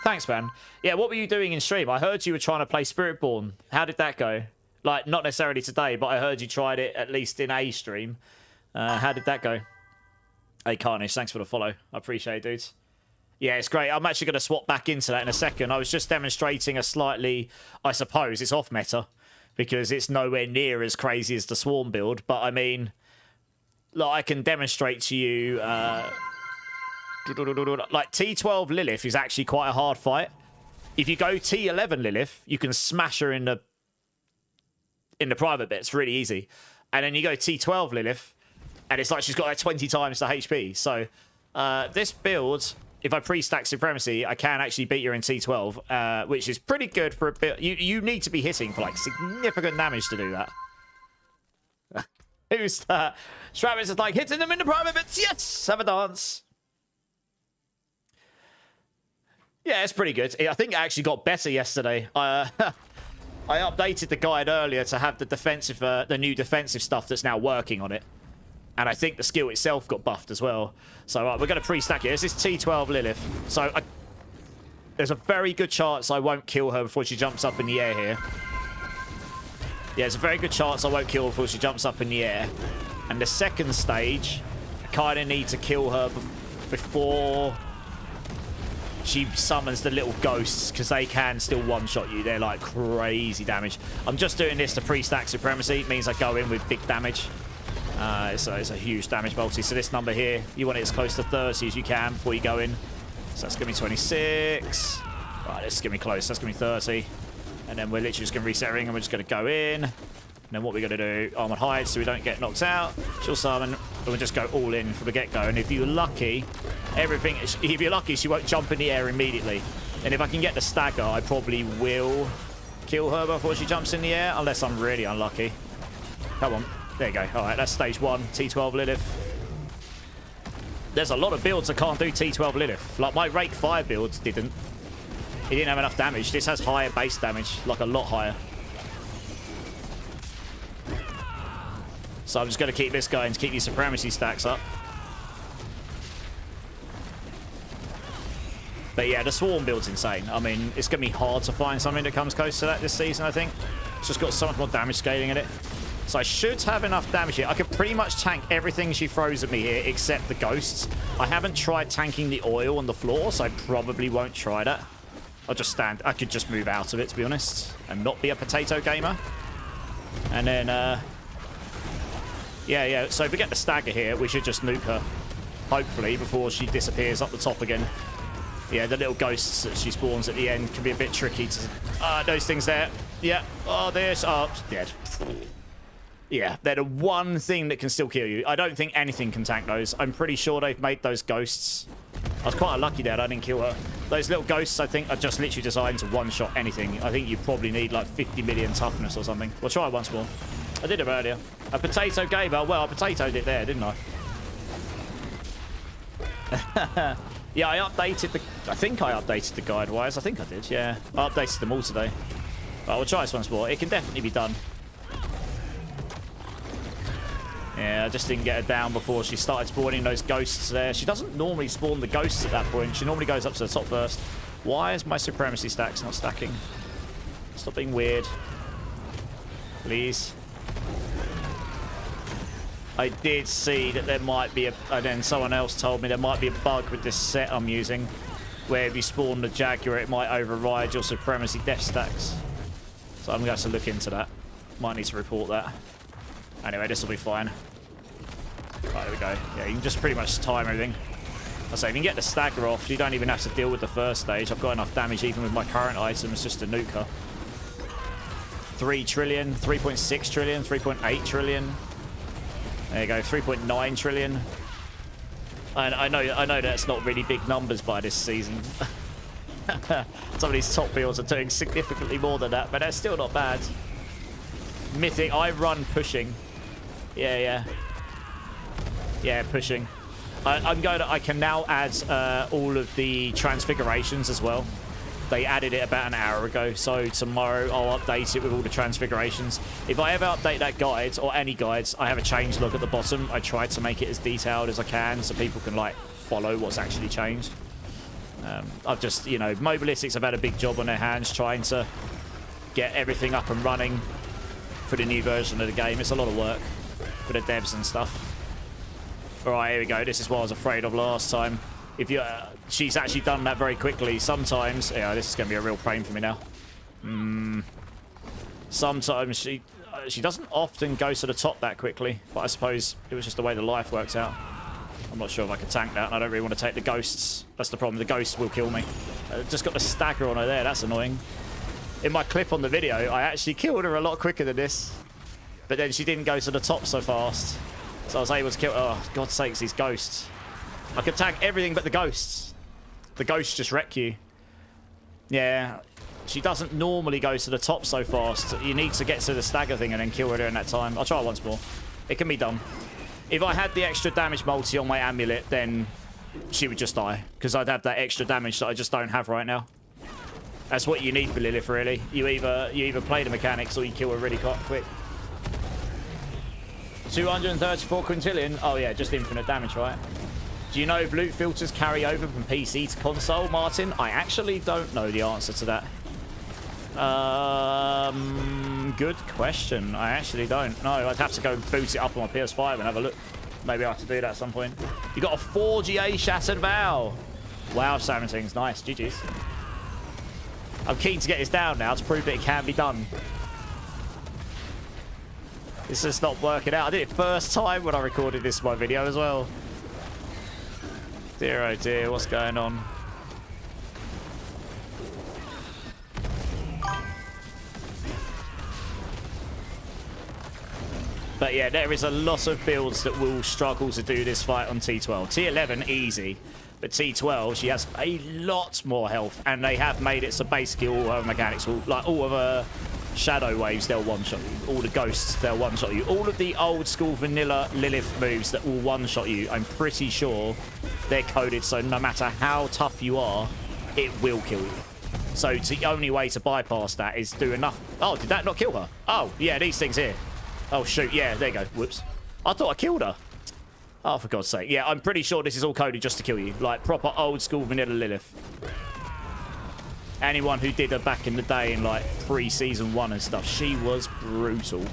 Thanks, man. Yeah, what were you doing in stream? I heard you were trying to play Spiritborn. How did that go? Like, not necessarily today, but I heard you tried it at least in a stream. How did that go? Hey, Carnage, thanks for the follow. I appreciate it, dudes. Yeah, it's great. I'm actually going to swap back into that in a second. I was just demonstrating a slightly, I suppose, it's off meta because it's nowhere near as crazy as the Swarm build. But I mean, like, I can demonstrate to you Like, T12 Lilith is actually quite a hard fight. If you go T11 Lilith, you can smash her in the private bits really easy. And then you go T12 Lilith, and it's like she's got like 20 times the HP. So this build, if I pre-stack Supremacy, I can actually beat her in T12, which is pretty good for a build. You need to be hitting for like significant damage to do that. Who's that? Travis is like, hitting them in the private bits. Yes! Have a dance. Yeah, it's pretty good. I think it actually got better yesterday. I updated the guide earlier to have the defensive, the new defensive stuff that's now working on it. And I think the skill itself got buffed as well. So we're going to pre-stack it. This is T12 Lilith. So there's a very good chance I won't kill her before she jumps up in the air here. Yeah, there's a very good chance I won't kill her before she jumps up in the air. And the second stage, I kind of need to kill her before she summons the little ghosts, because they can still one-shot you. They're like crazy damage. I'm just doing this to pre-stack Supremacy. It means I go in with big damage. It's a huge damage multi. So this number here, you want it as close to 30 as you can before you go in. So that's going to be 26. Right, this is going to be close. That's going to be 30. And then we're literally just going to reset ring and we're just going to go in. And then what we're going to do, Armored Hide so we don't get knocked out. She'll summon, and we'll just go all in from the get-go. And if you're lucky, if you're lucky, she won't jump in the air immediately. And if I can get the stagger, I probably will kill her before she jumps in the air, unless I'm really unlucky. Come on. There you go. All right, that's stage 1, T12 Lilith. There's a lot of builds that can't do T12 Lilith. Like, my Rake 5 builds didn't. It didn't have enough damage. This has higher base damage, like a lot higher. So I'm just going to keep this going to keep these Supremacy stacks up. But yeah, the Swarm build's insane. I mean, it's going to be hard to find something that comes close to that this season, I think. It's just got so much more damage scaling in it. So I should have enough damage here. I can pretty much tank everything she throws at me here except the ghosts. I haven't tried tanking the oil on the floor, so I probably won't try that. I'll just stand. I could just move out of it, to be honest, and not be a potato gamer. And then, yeah. So if we get the stagger here, we should just nuke her, hopefully, before she disappears up the top again. Yeah, the little ghosts that she spawns at the end can be a bit tricky to... those things there. Yeah. Oh, there's... Oh, dead. Yeah, they're the one thing that can still kill you. I don't think anything can tank those. I'm pretty sure they've made those ghosts. I was quite unlucky there. I didn't kill her. Those little ghosts, I think, are just literally designed to one-shot anything. I think you probably need like 50 million toughness or something. We'll try once more. I did it earlier. A potato gamer. Well, I potatoed it there, didn't I? Yeah, I updated the... I think I updated the guide-wise. I think I did, yeah. I updated them all today. Right, we'll try this once more. It can definitely be done. Yeah, I just didn't get her down before she started spawning those ghosts there. She doesn't normally spawn the ghosts at that point. She normally goes up to the top first. Why is my Supremacy stacks not stacking? Stop being weird. Please. I did see that there might be a... And then someone else told me there might be a bug with this set I'm using, where if you spawn the Jaguar, it might override your Supremacy death stacks. So I'm going to have to look into that. Might need to report that. Anyway, this will be fine. Right, there we go. Yeah, you can just pretty much time everything. I say, if you can get the stagger off, you don't even have to deal with the first stage. I've got enough damage even with my current items just to nuke her. 3 trillion, 3.6 trillion, 3.8 trillion. There you go, 3.9 trillion. And I know that's not really big numbers by this season. Some of these top builds are doing significantly more than that, but that's still not bad. Mythic, I run pushing. Yeah, pushing. I can now add all of the transfigurations as well. They added it about an hour ago, so tomorrow I'll update it with all the transfigurations. If I ever update that guide, or any guides, I have a change log at the bottom. I try to make it as detailed as I can so people can, like, follow what's actually changed. I've just, you know, Mobilistics have had a big job on their hands trying to get everything up and running for the new version of the game. It's a lot of work for the devs and stuff. Alright, here we go. This is what I was afraid of last time. If you, she's actually done that very quickly. Sometimes, yeah, this is going to be a real pain for me now. Sometimes she doesn't often go to the top that quickly, but I suppose it was just the way the life works out. I'm not sure if I can tank that, and I don't really want to take the ghosts. That's the problem. The ghosts will kill me. Just got the stagger on her there. That's annoying. In my clip on the video, I actually killed her a lot quicker than this. But then she didn't go to the top so fast. So I was able to kill... Oh, God's sakes, these ghosts. I could tank everything but the ghosts. The ghosts just wreck you. Yeah. She doesn't normally go to the top so fast. You need to get to the stagger thing and then kill her during that time. I'll try once more. It can be done. If I had the extra damage multi on my amulet, then she would just die. Because I'd have that extra damage that I just don't have right now. That's what you need for Lilith, really. You either play the mechanics or you kill her really quick. 234 quintillion. Oh, yeah, just infinite damage, right? Do you know if loot filters carry over from PC to console, Martin? I actually don't know the answer to that. Good question. I actually don't know. I'd have to go boot it up on my PS5 and have a look. Maybe I have to do that at some point. You got a 4GA Shattered Vow. Wow, 17's nice. GG's. I'm keen to get this down now to prove that it can be done. This is not working out. I did it first time when I recorded this my video as well. Dear oh dear, what's going on? But yeah, there is a lot of builds that will struggle to do this fight on T12. T11, easy. But T12, she has a lot more health. And they have made it so basically all her mechanics, like all of her shadow waves, they'll one-shot you. All the ghosts, they'll one-shot you. All of the old school vanilla Lilith moves that will one-shot you, I'm pretty sure they're coded so no matter how tough you are, it will kill you. So the only way to bypass that is do enough. Oh, did that not kill her? Oh, yeah, these things here. Oh, shoot. Yeah, there you go. Whoops. I thought I killed her. Oh, for God's sake. Yeah, I'm pretty sure this is all coded just to kill you. Like, proper old school vanilla Lilith. Anyone who did her back in the day in, like, pre-season 1 and stuff, she was brutal.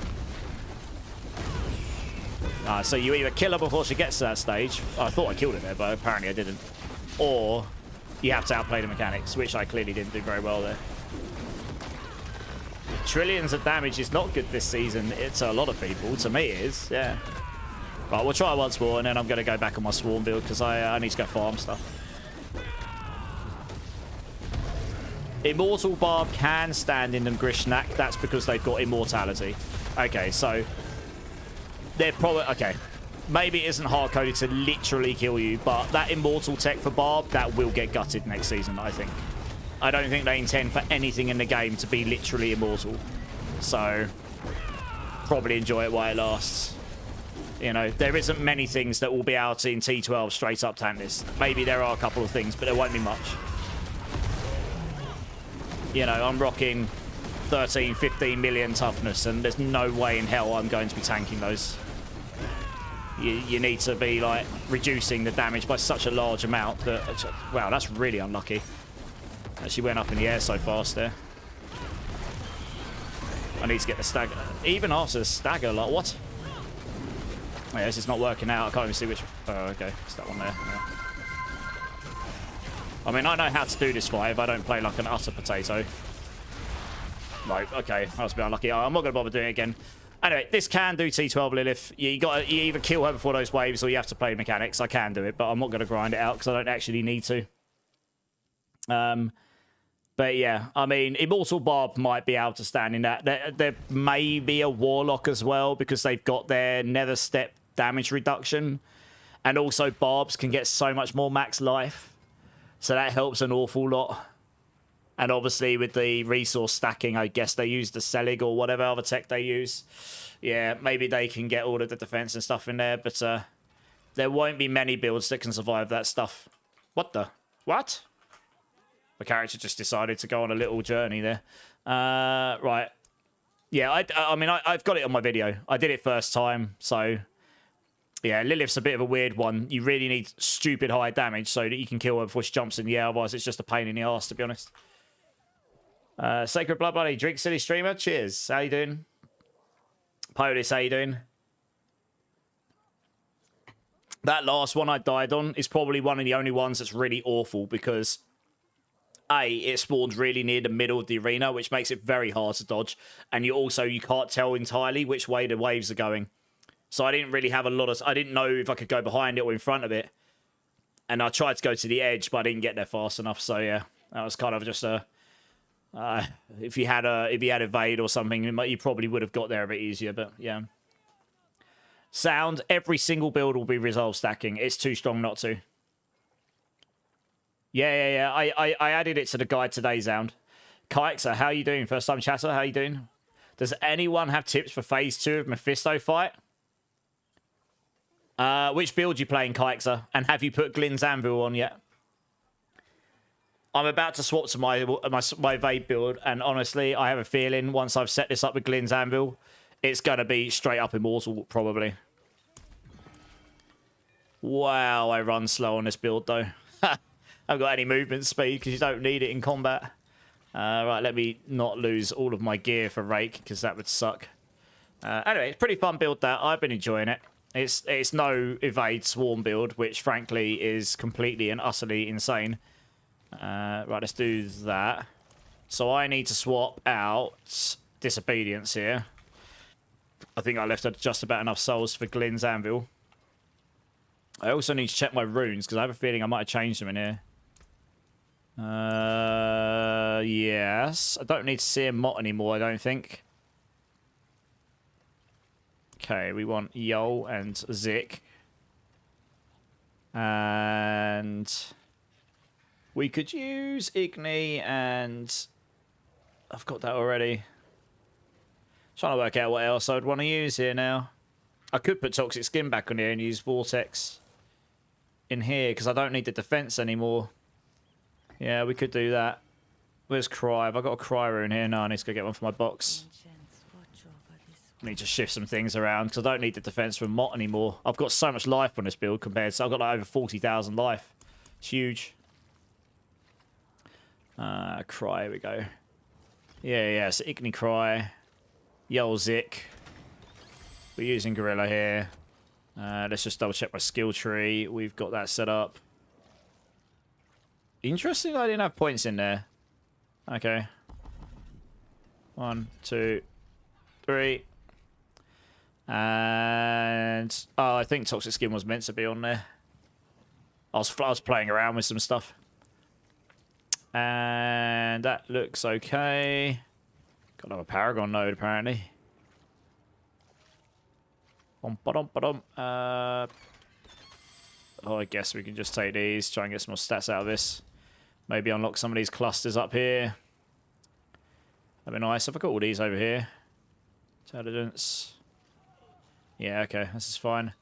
So you either kill her before she gets to that stage. I thought I killed her there, but apparently I didn't. Or you have to outplay the mechanics, which I clearly didn't do very well there. Trillions of damage is not good this season. It's a lot of people. To me, it is. Yeah. Right, we'll try once more, and then I'm going to go back on my Swarm build, because I need to go farm stuff. Immortal Barb can stand in them Grishnak. That's because they've got immortality. Okay, so they're probably... Okay. Maybe it isn't hard-coded to literally kill you, but that immortal tech for Barb, that will get gutted next season, I think. I don't think they intend for anything in the game to be literally immortal. So, probably enjoy it while it lasts. You know, there isn't many things that will be out in T12 straight up tank this. Maybe there are a couple of things, but there won't be much. You know, I'm rocking 13, 15 million toughness, and there's no way in hell I'm going to be tanking those. You need to be, like, reducing the damage by such a large amount that... Wow, that's really unlucky. She went up in the air so fast there. I need to get the stagger. Even after the stagger, like, what? Oh, yeah, this is not working out. I can't even see which... Oh, okay. It's that one there. Yeah. I mean, I know how to do this fight if I don't play like an utter potato. Like, okay, I was a bit unlucky. I'm not going to bother doing it again. Anyway, this can do T12 Lilith. You either kill her before those waves or you have to play mechanics. I can do it, but I'm not going to grind it out because I don't actually need to. But yeah, I mean, Immortal Barb might be able to stand in that. There may be a Warlock as well because they've got their Nether Step damage reduction. And also Barbs can get so much more max life. So that helps an awful lot. And obviously with the resource stacking, I guess they use the Selig or whatever other tech they use. Yeah, maybe they can get all of the defense and stuff in there. But there won't be many builds that can survive that stuff. What the? What? The character just decided to go on a little journey there. Right. Yeah, I mean, I've got it on my video. I did it first time, so... Yeah, Lilith's a bit of a weird one. You really need stupid high damage so that you can kill her before she jumps in the air. Otherwise, it's just a pain in the arse, to be honest. Sacred Blood Buddy, Drink City Streamer, cheers. How you doing? POTUS, how you doing? That last one I died on is probably one of the only ones that's really awful because... A, it spawns really near the middle of the arena, which makes it very hard to dodge. And you can't tell entirely which way the waves are going. So I didn't really have a lot of... I didn't know if I could go behind it or in front of it. And I tried to go to the edge, but I didn't get there fast enough. So yeah, that was kind of just a... if you had evade or something, you probably would have got there a bit easier. But yeah. Sound, every single build will be resolve stacking. It's too strong not to. Yeah. I added it to the guide today, Sound. Kykes, how you doing? First time chatter, how you doing? Does anyone have tips for phase 2 of Mephisto fight? Which build you playing, Kykes? And have you put Glynn's Anvil on yet? I'm about to swap to my Evade build, and honestly, I have a feeling once I've set this up with Glynn's Anvil, it's going to be straight up Immortal, probably. Wow, I run slow on this build, though. I haven't got any movement speed, because you don't need it in combat. Right, let me not lose all of my gear for Rake, because that would suck. Anyway, it's pretty fun build, that. I've been enjoying it. It's no Evade Swarm build, which, frankly, is completely and utterly insane. Right, let's do that. So I need to swap out Disobedience here. I think I left just about enough souls for Glynn's Anvil. I also need to check my runes, because I have a feeling I might have changed them in here. Yes. I don't need to see a Mott anymore, I don't think. Okay, we want Yol and Zik. And... we could use Igni and... I've got that already. Trying to work out what else I'd want to use here now. I could put Toxic Skin back on here and use Vortex in here, because I don't need the defense anymore. Yeah, we could do that. Where's Cry? Have I got a Cry rune here? No, I need to go get one for my box. I need to shift some things around, because I don't need the defense from Mott anymore. I've got so much life on this build compared to... I've got like over 40,000 life. It's huge. Cry, here we go. Yeah, so Igni Cry. Yol Zik. We're using Gorilla here. Let's just double check my skill tree. We've got that set up. Interesting, I didn't have points in there. Okay. 1, 2, 3. And... oh, I think Toxic Skin was meant to be on there. I was playing around with some stuff. And that looks okay. Got another Paragon node, apparently. Oh, I guess we can just take these, try and get some more stats out of this. Maybe unlock some of these clusters up here. That'd be nice. Have I got all these over here? Intelligence. Yeah, okay, this is fine.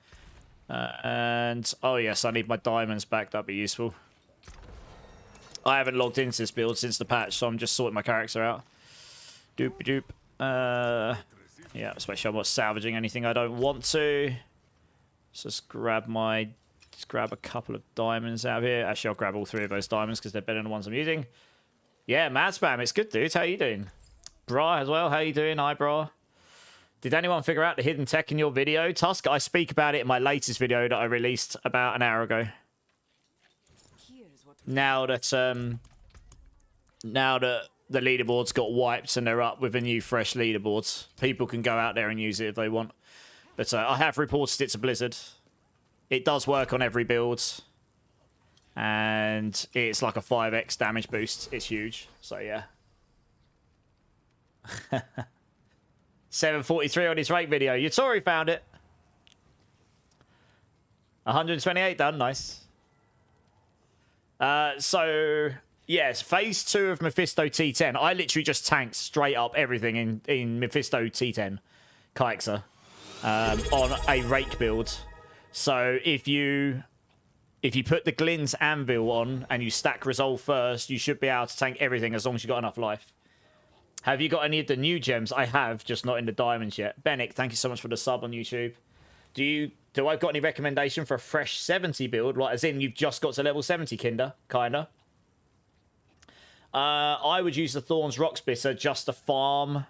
And, oh yes, I need my diamonds back. That'd be useful. I haven't logged into this build since the patch, so I'm just sorting my character out. Doop-a-doop. Yeah, let's make sure I'm not salvaging anything I don't want to. Let's just grab a couple of diamonds out of here. Actually, I'll grab all 3 of those diamonds because they're better than the ones I'm using. Yeah, Mad Spam, it's good, dude. How you doing? Bra as well, how you doing? Hi, Bra. Did anyone figure out the hidden tech in your video? Tusk, I speak about it in my latest video that I released about an hour ago. Now that the leaderboards got wiped and they're up with a new fresh leaderboards, people can go out there and use it if they want. But I have reported it to Blizzard. It does work on every build. And it's like a 5x damage boost. It's huge. So yeah. 743 on his rate video. Yatori found it. 128 done. Nice. So, yes, phase 2 of Mephisto T10. I literally just tanked straight up everything in Mephisto T10, Kykes, on a rake build. So if you put the Glynn's Anvil on and you stack Resolve first, you should be able to tank everything as long as you got enough life. Have you got any of the new gems? I have, just not in the diamonds yet. Bennick, thank you so much for the sub on YouTube. Do I got any recommendation for a fresh 70 build? Like, as in, you've just got to level 70, Kinder, kinda. I would use the Thorns Rocksplitter just to farm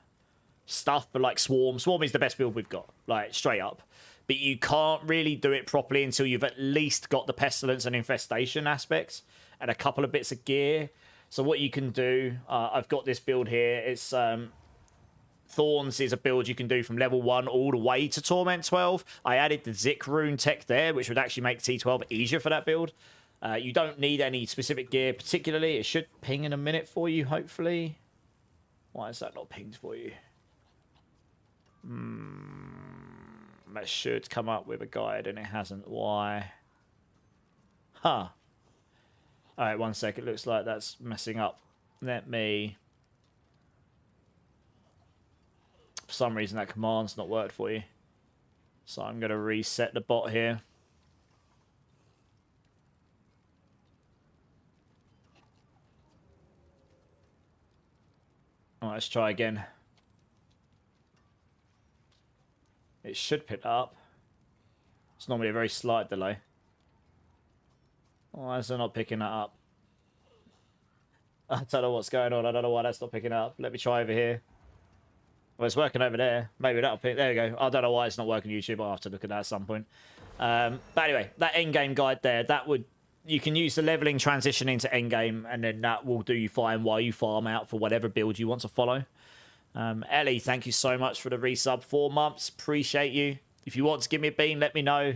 stuff, but like Swarm. Swarm is the best build we've got, like, straight up. But you can't really do it properly until you've at least got the Pestilence and Infestation aspects and a couple of bits of gear. So what you can do, I've got this build here. It's Thorns is a build you can do from level 1 all the way to Torment 12. I added the Zik rune tech there, which would actually make T12 easier for that build. You don't need any specific gear particularly. It should ping in a minute for you, hopefully. Why is that not pinged for you? That should come up with a guide, and it hasn't. Why? Huh. Alright, 1 sec. It looks like that's messing up. Let me... For some reason, that command's not worked for you. So I'm going to reset the bot here. Alright, let's try again. It should pick up. It's normally a very slight delay. Why is it not picking that up? I don't know what's going on. I don't know why that's not picking up. Let me try over here. Well, it's working over there. Maybe that'll pick. There we go. I don't know why it's not working on YouTube. I'll have to look at that at some point. But anyway, that endgame guide there, that would... You can use the leveling transition into endgame, and then that will do you fine while you farm out for whatever build you want to follow. Ellie, thank you so much for the resub. 4 months. Appreciate you. If you want to give me a bean, let me know.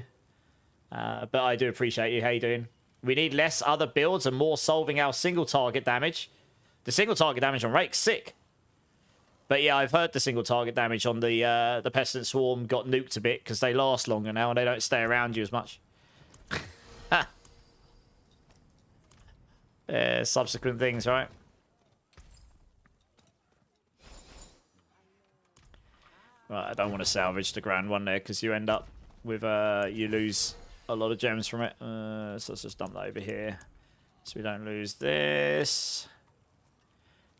But I do appreciate you. How you doing? We need less other builds and more solving our single target damage. The single target damage on Rake's sick. But yeah, I've heard the single target damage on the Pestilent Swarm got nuked a bit because they last longer now and they don't stay around you as much. Subsequent things, right? Right, I don't want to salvage the grand one there because you end up with you lose a lot of gems from it. So let's just dump that over here so we don't lose this.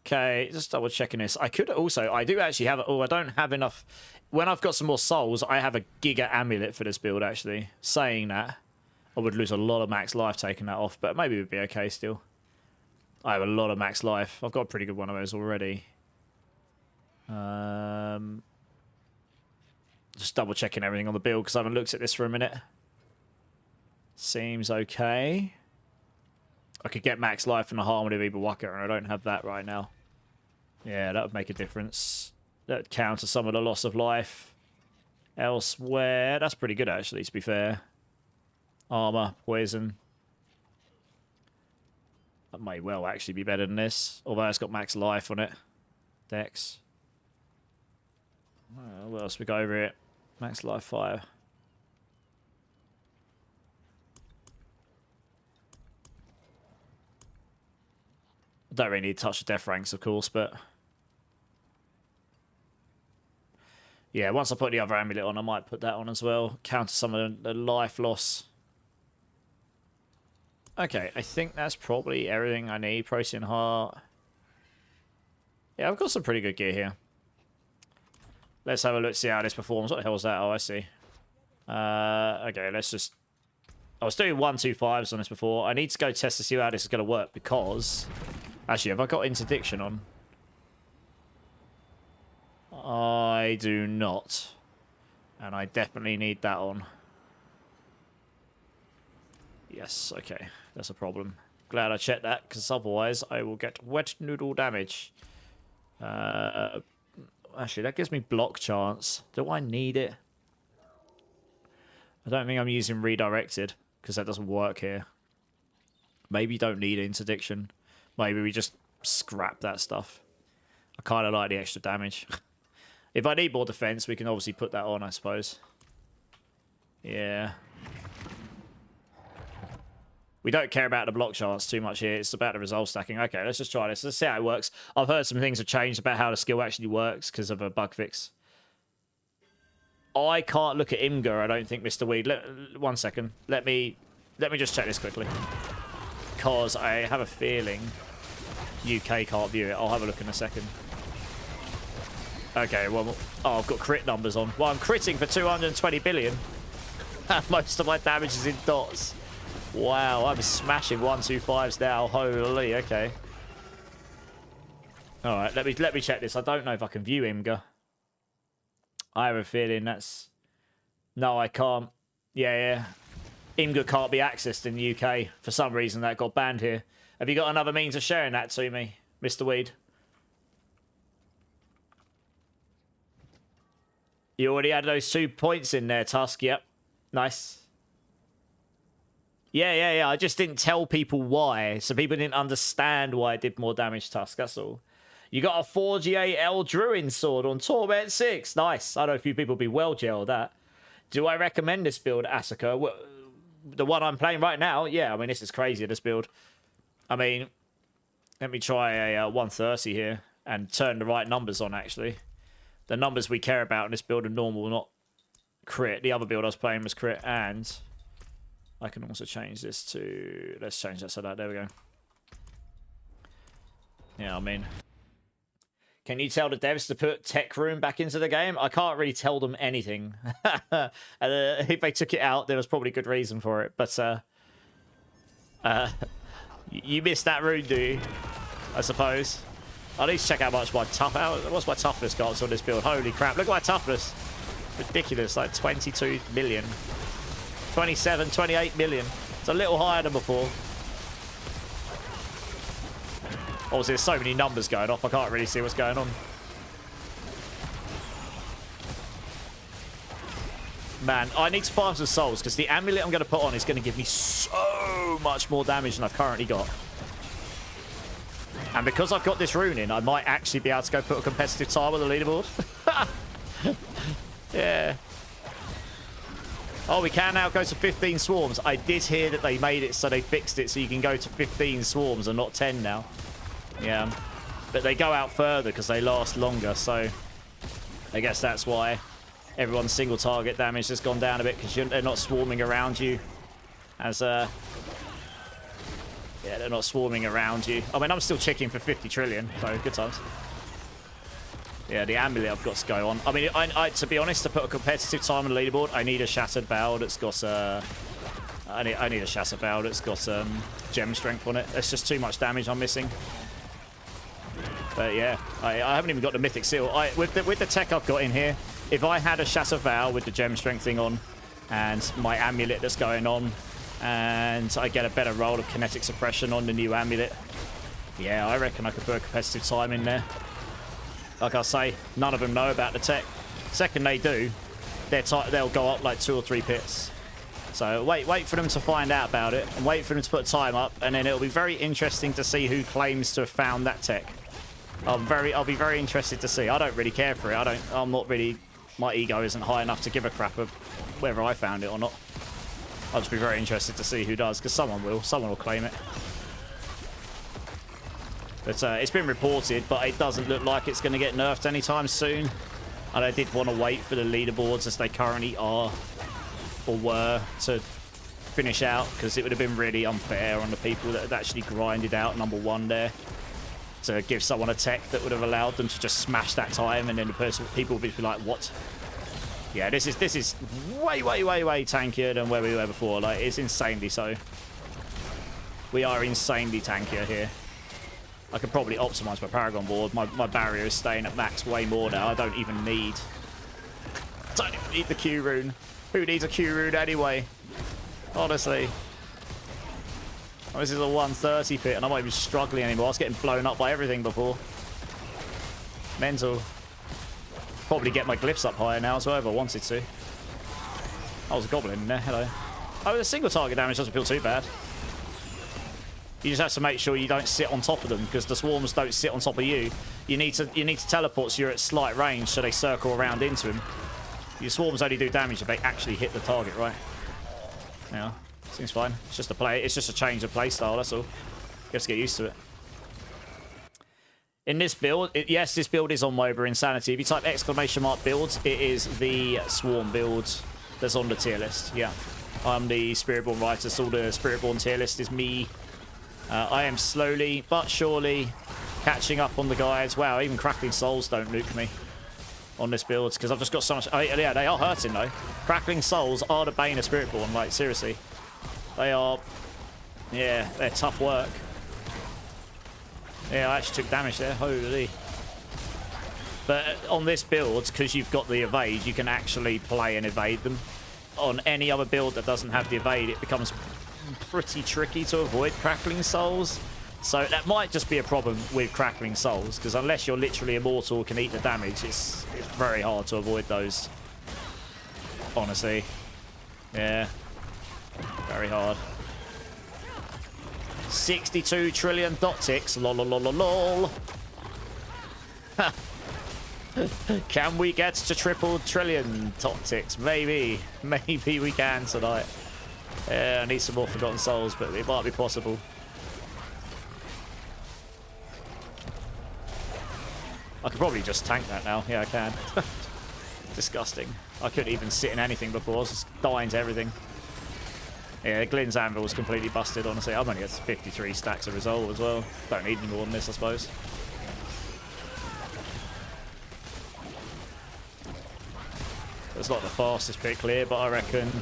Okay, just double checking this. I could also, I do actually have, I don't have enough. When I've got some more souls, I have a Giga Amulet for this build, actually. Saying that, I would lose a lot of max life taking that off, but maybe it would be okay still. I have a lot of max life. I've got a pretty good one of those already. Just double checking everything on the build because I haven't looked at this for a minute. Seems okay. I could get max life from the Harmony of Ibawaka, and I don't have that right now. Yeah, that would make a difference. That would counter some of the loss of life elsewhere. That's pretty good, actually, to be fair. Armor, poison. That may well actually be better than this, although it's got max life on it. Dex. What else we got over it? Max life 5. I don't really need to touch the death ranks, of course, but... Yeah, once I put the other amulet on, I might put that on as well. Counter some of the life loss. Okay, I think that's probably everything I need. Protein Heart. Yeah, I've got some pretty good gear here. Let's have a look, see how this performs. What the hell is that? Oh, I see. Okay, let's just... I was doing 1-2-5s on this before. I need to go test to see how this is going to work because... Actually, have I got Interdiction on? I do not. And I definitely need that on. Yes, okay. That's a problem. Glad I checked that, because otherwise I will get wet noodle damage. Actually, that gives me block chance. Do I need it? I don't think I'm using redirected, because that doesn't work here. Maybe you don't need Interdiction. Maybe we just scrap that stuff. I kind of like the extra damage. If I need more defense, we can obviously put that on, I suppose. Yeah. We don't care about the block chance too much here. It's about the resolve stacking. Okay, let's just try this. Let's see how it works. I've heard some things have changed about how the skill actually works because of a bug fix. I can't look at Imgur, I don't think, Mr. Weed. 1 second. Let me just check this quickly. Because I have a feeling UK can't view it. I'll have a look in a second. Okay, well, oh, I've got crit numbers on. Well, I'm critting for 220 billion. Most of my damage is in dots. Wow, I'm smashing 1-2-5s now. Holy, okay. All right, let me check this. I don't know if I can view Imgur. I have a feeling that's... No, I can't. Yeah. Imgur can't be accessed in the UK. For some reason, that got banned here. Have you got another means of sharing that to me, Mr. Weed? You already had those 2 points in there, Tusk. Yep. Nice. Yeah. I just didn't tell people why, so people didn't understand why I did more damage, Tusk. That's all. You got a 4GA L Druid sword on Torment 6. Nice. I know a few people be well gelled that. Do I recommend this build, Asuka? Well, the one I'm playing right now? Yeah, I mean, this is crazy, this build. I mean, let me try a 130 here and turn the right numbers on, actually. The numbers we care about in this build are normal, not crit. The other build I was playing was crit, and I can also change this to... Let's change that so that... There we go. Yeah, I mean... Can you tell the devs to put Tech Room back into the game? I can't really tell them anything. If they took it out, there was probably good reason for it. But you missed that rune, do you? I suppose. I need to check out what's my toughness got on this build. Holy crap! Look at my toughness. Ridiculous, like 22 million, 27, 28 million. It's a little higher than before. Obviously, there's so many numbers going off, I can't really see what's going on. Man, I need to farm some souls, because the amulet I'm going to put on is going to give me so much more damage than I've currently got. And because I've got this rune in, I might actually be able to go put a competitive time on the leaderboard. Yeah. Oh, we can now go to 15 swarms. I did hear that they made it so they fixed it so you can go to 15 swarms and not 10 now. Yeah, but they go out further because they last longer, so I guess that's why everyone's single target damage has gone down a bit, because they're not swarming around you as yeah, they're not swarming around you. I mean, I'm still checking for 50 trillion, so good times. Yeah, the amulet I've got to go on. I mean, I to be honest, to put a competitive time on the leaderboard, I need a Shattered Bow that's got I need a Shattered Bow that's got gem strength on it. There's just too much damage I'm missing. But yeah, I haven't even got the mythic seal. With the tech I've got in here, if I had a Shattered Vow with the gem strength thing on, and my amulet that's going on, and I get a better roll of kinetic suppression on the new amulet, yeah, I reckon I could put a competitive time in there. Like I say, none of them know about the tech. Second they do, they'll go up like 2 or 3 pits. So wait for them to find out about it, and wait for them to put a time up, and then it'll be very interesting to see who claims to have found that tech. I'll be very interested to see. I don't really care for it. I'm not really... My ego isn't high enough to give a crap of whether I found it or not. I'll just be very interested to see who does, because someone will claim it. But it's been reported, but it doesn't look like it's going to get nerfed anytime soon. And I did want to wait for the leaderboards as they currently are, or were, to finish out, because it would have been really unfair on the people that had actually grinded out #1 there, to give someone a tech that would have allowed them to just smash that time, and then people would be like, what? Yeah, this is way tankier than where we were before. Like, it's insanely so. We are insanely tankier here. I could probably optimize my Paragon board. My barrier is staying at max way more now. I don't even need the Q rune. Who needs a Q rune anyway? Honestly. Oh, this is a 130 pit, and I'm not even struggling anymore. I was getting blown up by everything before. Mental. Probably get my glyphs up higher now as well if I wanted to. I was a goblin in there. Hello. Oh, the single target damage doesn't feel too bad. You just have to make sure you don't sit on top of them, because the swarms don't sit on top of you. You need to teleport so you're at slight range so they circle around into him. Your swarms only do damage if they actually hit the target, right? Yeah. Seems fine. It's just it's just a change of play style, that's all. You have to get used to it. In this build, yes, this build is on MOBA Insanity. If you type !builds, it is the Swarm build that's on the tier list. Yeah. I'm the Spiritborn writer, so the Spiritborn tier list is me. I am slowly but surely catching up on the guys. Wow, even Crackling Souls don't nuke me on this build, because I've just got so much... yeah, they are hurting though. Crackling Souls are the bane of Spiritborn, like, seriously. They are, yeah, they're tough work. Yeah, I actually took damage there, holy. But on this build, because you've got the evade, you can actually play and evade them. On any other build that doesn't have the evade, it becomes pretty tricky to avoid Crackling Souls. So that might just be a problem with Crackling Souls, because unless you're literally immortal, can eat the damage, it's very hard to avoid those. honestly. Yeah. Very hard. 62 trillion dot ticks. Lol, lol, lol, lol, lol. Can we get to triple trillion dot ticks? Maybe. Maybe we can tonight. Yeah, I need some more Forgotten Souls, but it might be possible. I could probably just tank that now. Yeah, I can. Disgusting. I couldn't even sit in anything before. I was just dying to everything. Yeah, Glyn's Anvil was completely busted, honestly. I've only got 53 stacks of Resolve as well. Don't need any more than this, I suppose. It's not the fastest pick clear, but I reckon...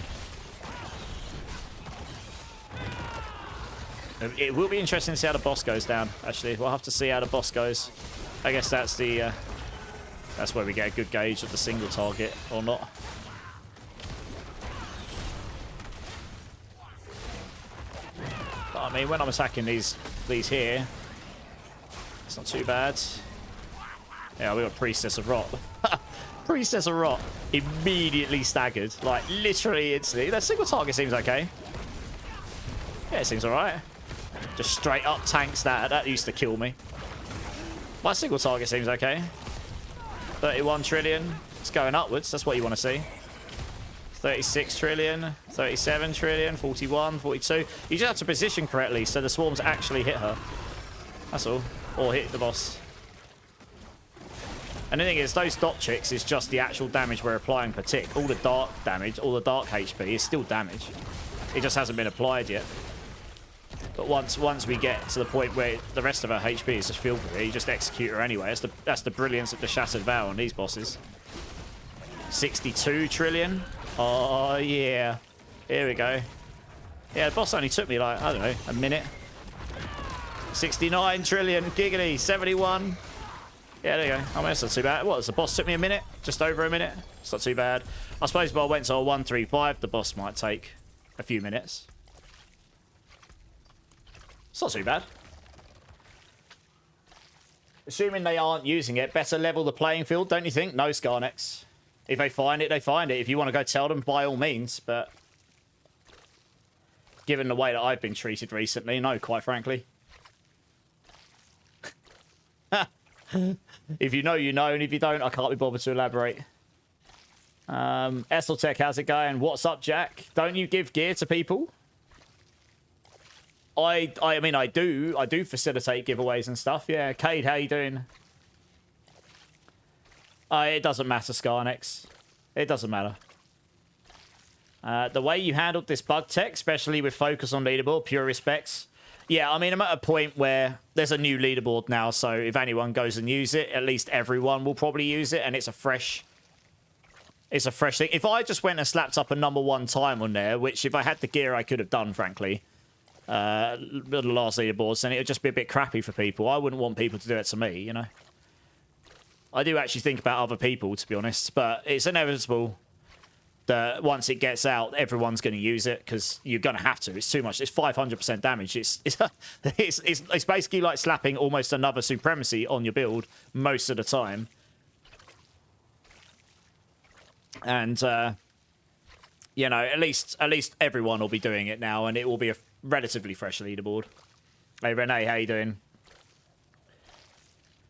It will be interesting to see how the boss goes down, actually. We'll have to see how the boss goes. I guess that's the... that's where we get a good gauge of the single target or not. But I mean, when I'm attacking these here, it's not too bad. Yeah, we got Priestess of Rot. Priestess of Rot immediately staggered. Like, literally instantly. That single target seems okay. Yeah, it seems alright. Just straight up tanks that. That used to kill me. My single target seems okay. 31 trillion. It's going upwards. That's what you want to see. 36 trillion. 37 trillion. 41, 42. You just have to position correctly so the swarms actually hit her. That's all. Or hit the boss. And the thing is, those dot chicks is just the actual damage we're applying per tick. All the dark damage, all the dark HP is still damage. It just hasn't been applied yet. But once we get to the point where the rest of her HP is just filled with it, you just execute her anyway. That's the brilliance of the Shattered Vow on these bosses. 62 trillion. Oh, yeah. Here we go. Yeah, the boss only took me, like, I don't know, a minute. 69 trillion. Giggity. 71. Yeah, there you go. I mean, it's not too bad. What, the boss took me a minute? Just over a minute? It's not too bad. I suppose if I went to a 135, the boss might take a few minutes. It's not too bad. Assuming they aren't using it, better level the playing field, don't you think? No, Scarnex. If they find it, they find it. If you want to go tell them, by all means, but... given the way that I've been treated recently, no, quite frankly. If you know, you know, and if you don't, I can't be bothered to elaborate. Esseltech, how's it going? What's up, Jack? Don't you give gear to people? I mean, I do facilitate giveaways and stuff. Yeah, Cade, how you doing? It doesn't matter, Scarnex. It doesn't matter. The way you handled this bug tech, especially with focus on leaderboard, pure respects. Yeah, I mean, I'm at a point where there's a new leaderboard now, so if anyone goes and use it, at least everyone will probably use it, and it's a fresh thing. If I just went and slapped up a #1 time on there, which if I had the gear I could have done, frankly, the last leaderboards, then it would just be a bit crappy for people. I wouldn't want people to do it to me, you know? I do actually think about other people, to be honest, but it's inevitable that once it gets out, everyone's going to use it because you're going to have to. It's too much. It's 500% damage. It's basically like slapping almost another supremacy on your build most of the time. And you know, at least everyone will be doing it now, and it will be a relatively fresh leaderboard. Hey Renee, how you doing?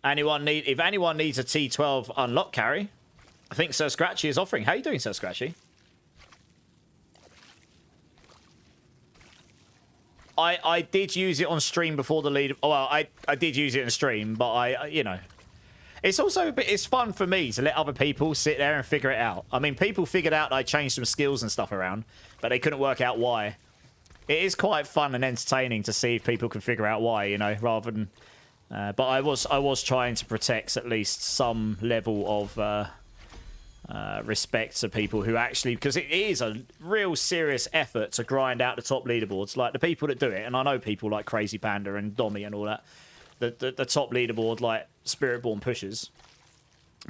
If anyone needs a T12 unlock carry, I think Sir Scratchy is offering. How you doing, Sir Scratchy? I did use it on stream before the lead. Well, I did use it in stream, but you know, it's also it's fun for me to let other people sit there and figure it out. I mean, people figured out I changed some skills and stuff around, but they couldn't work out why. It is quite fun and entertaining to see if people can figure out why, you know, rather than. But I was trying to protect at least some level of respect to people who actually, because it is a real serious effort to grind out the top leaderboards. Like the people that do it, and I know people like Crazy Panda and Dommy and all that, the top leaderboard like Spiritborn pushers,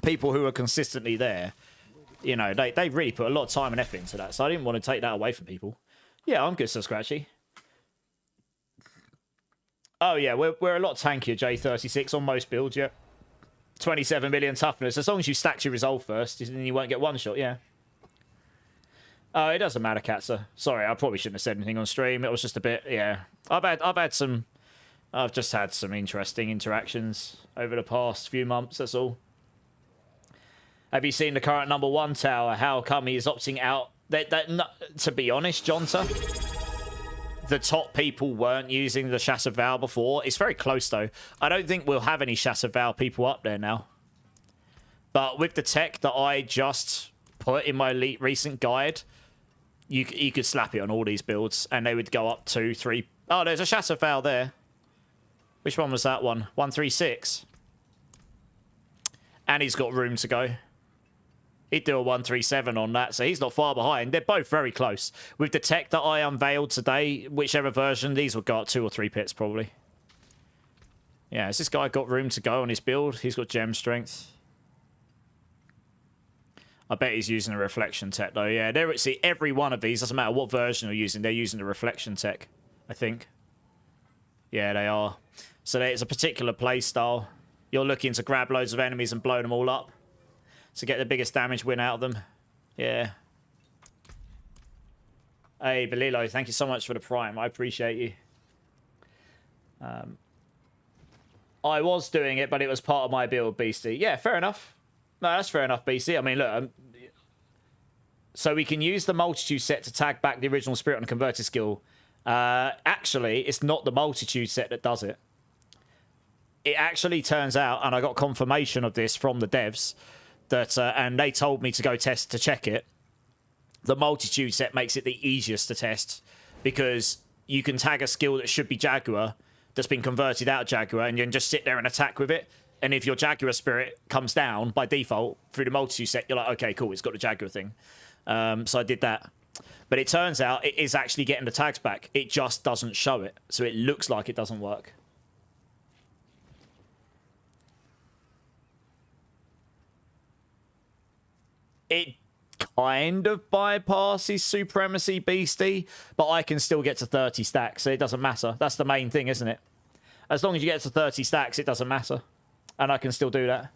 people who are consistently there, you know, they really put a lot of time and effort into that. So I didn't want to take that away from people. Yeah, I'm good, Sir Scratchy. Oh yeah, we're a lot tankier, J36 on most builds, yeah. 27 million toughness. As long as you stack your resolve first, then you won't get one shot, yeah. Oh, it doesn't matter, Katza. Sorry, I probably shouldn't have said anything on stream. It was just a bit, yeah. I've just had some interesting interactions over the past few months, that's all. Have you seen the current #1 tower? How come he's opting out? To be honest, Jonta, the top people weren't using the Shatter Vow before. It's very close, though. I don't think we'll have any Shatter Vow people up there now. But with the tech that I just put in my recent guide, you could slap it on all these builds, and they would go up 2, 3... Oh, there's a Shatter Vow there. Which one was that one? 136. And he's got room to go. He'd do a 137 on that, so he's not far behind. They're both very close. With the tech that I unveiled today, whichever version, these will go up 2 or 3 pits, probably. Yeah, has this guy got room to go on his build? He's got gem strength. I bet he's using a reflection tech, though. Yeah, see, every one of these, doesn't matter what version you're using, they're using the reflection tech, I think. Yeah, they are. So it's a particular play style. You're looking to grab loads of enemies and blow them all up to get the biggest damage win out of them. Yeah. Hey, Belilo, thank you so much for the prime. I appreciate you. I was doing it, but it was part of my build, Beastie. Yeah, fair enough. No, that's fair enough, Beastie. I mean, look. So we can use the multitude set to tag back the original spirit on converted skill. Actually, it's not the multitude set that does it. It actually turns out, and I got confirmation of this from the devs, that and they told me to go test to check it. The multitude set makes it the easiest to test because you can tag a skill that should be Jaguar that's been converted out of Jaguar, and you can just sit there and attack with it. And if your Jaguar spirit comes down by default through the multitude set, you're like, okay, cool, it's got the Jaguar thing. So I did that. But it turns out it is actually getting the tags back. It just doesn't show it. So it looks like it doesn't work. It kind of bypasses Supremacy, Beastie, but I can still get to 30 stacks, so it doesn't matter. That's the main thing, isn't it? As long as you get to 30 stacks, it doesn't matter. And I can still do that.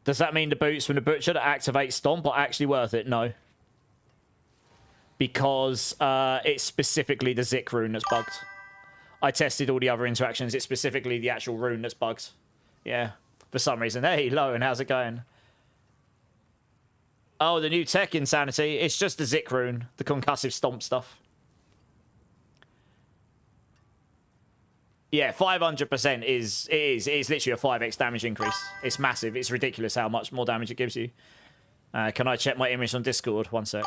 Does that mean the boots from the Butcher that activate Stomp are actually worth it? No. Because it's specifically the Zik rune that's bugged. I tested all the other interactions. It's specifically the actual rune that's bugged. Yeah. For some reason. Hey, Lowen, how's it going? Oh, the new tech insanity. It's just the Zik rune. The concussive Stomp stuff. Yeah, 500% is literally a 5x damage increase. It's massive. It's ridiculous how much more damage it gives you. Can I check my image on Discord? One sec.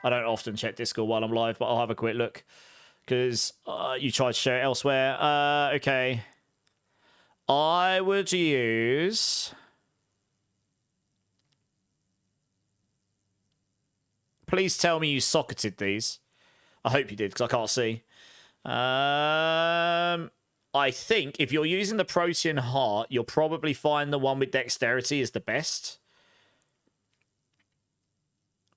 I don't often check Discord while I'm live, but I'll have a quick look. Because you tried to share it elsewhere. Okay. I would use... Please tell me you socketed these. I hope you did, because I can't see. I think if you're using the Protean Heart, you'll probably find the one with Dexterity is the best.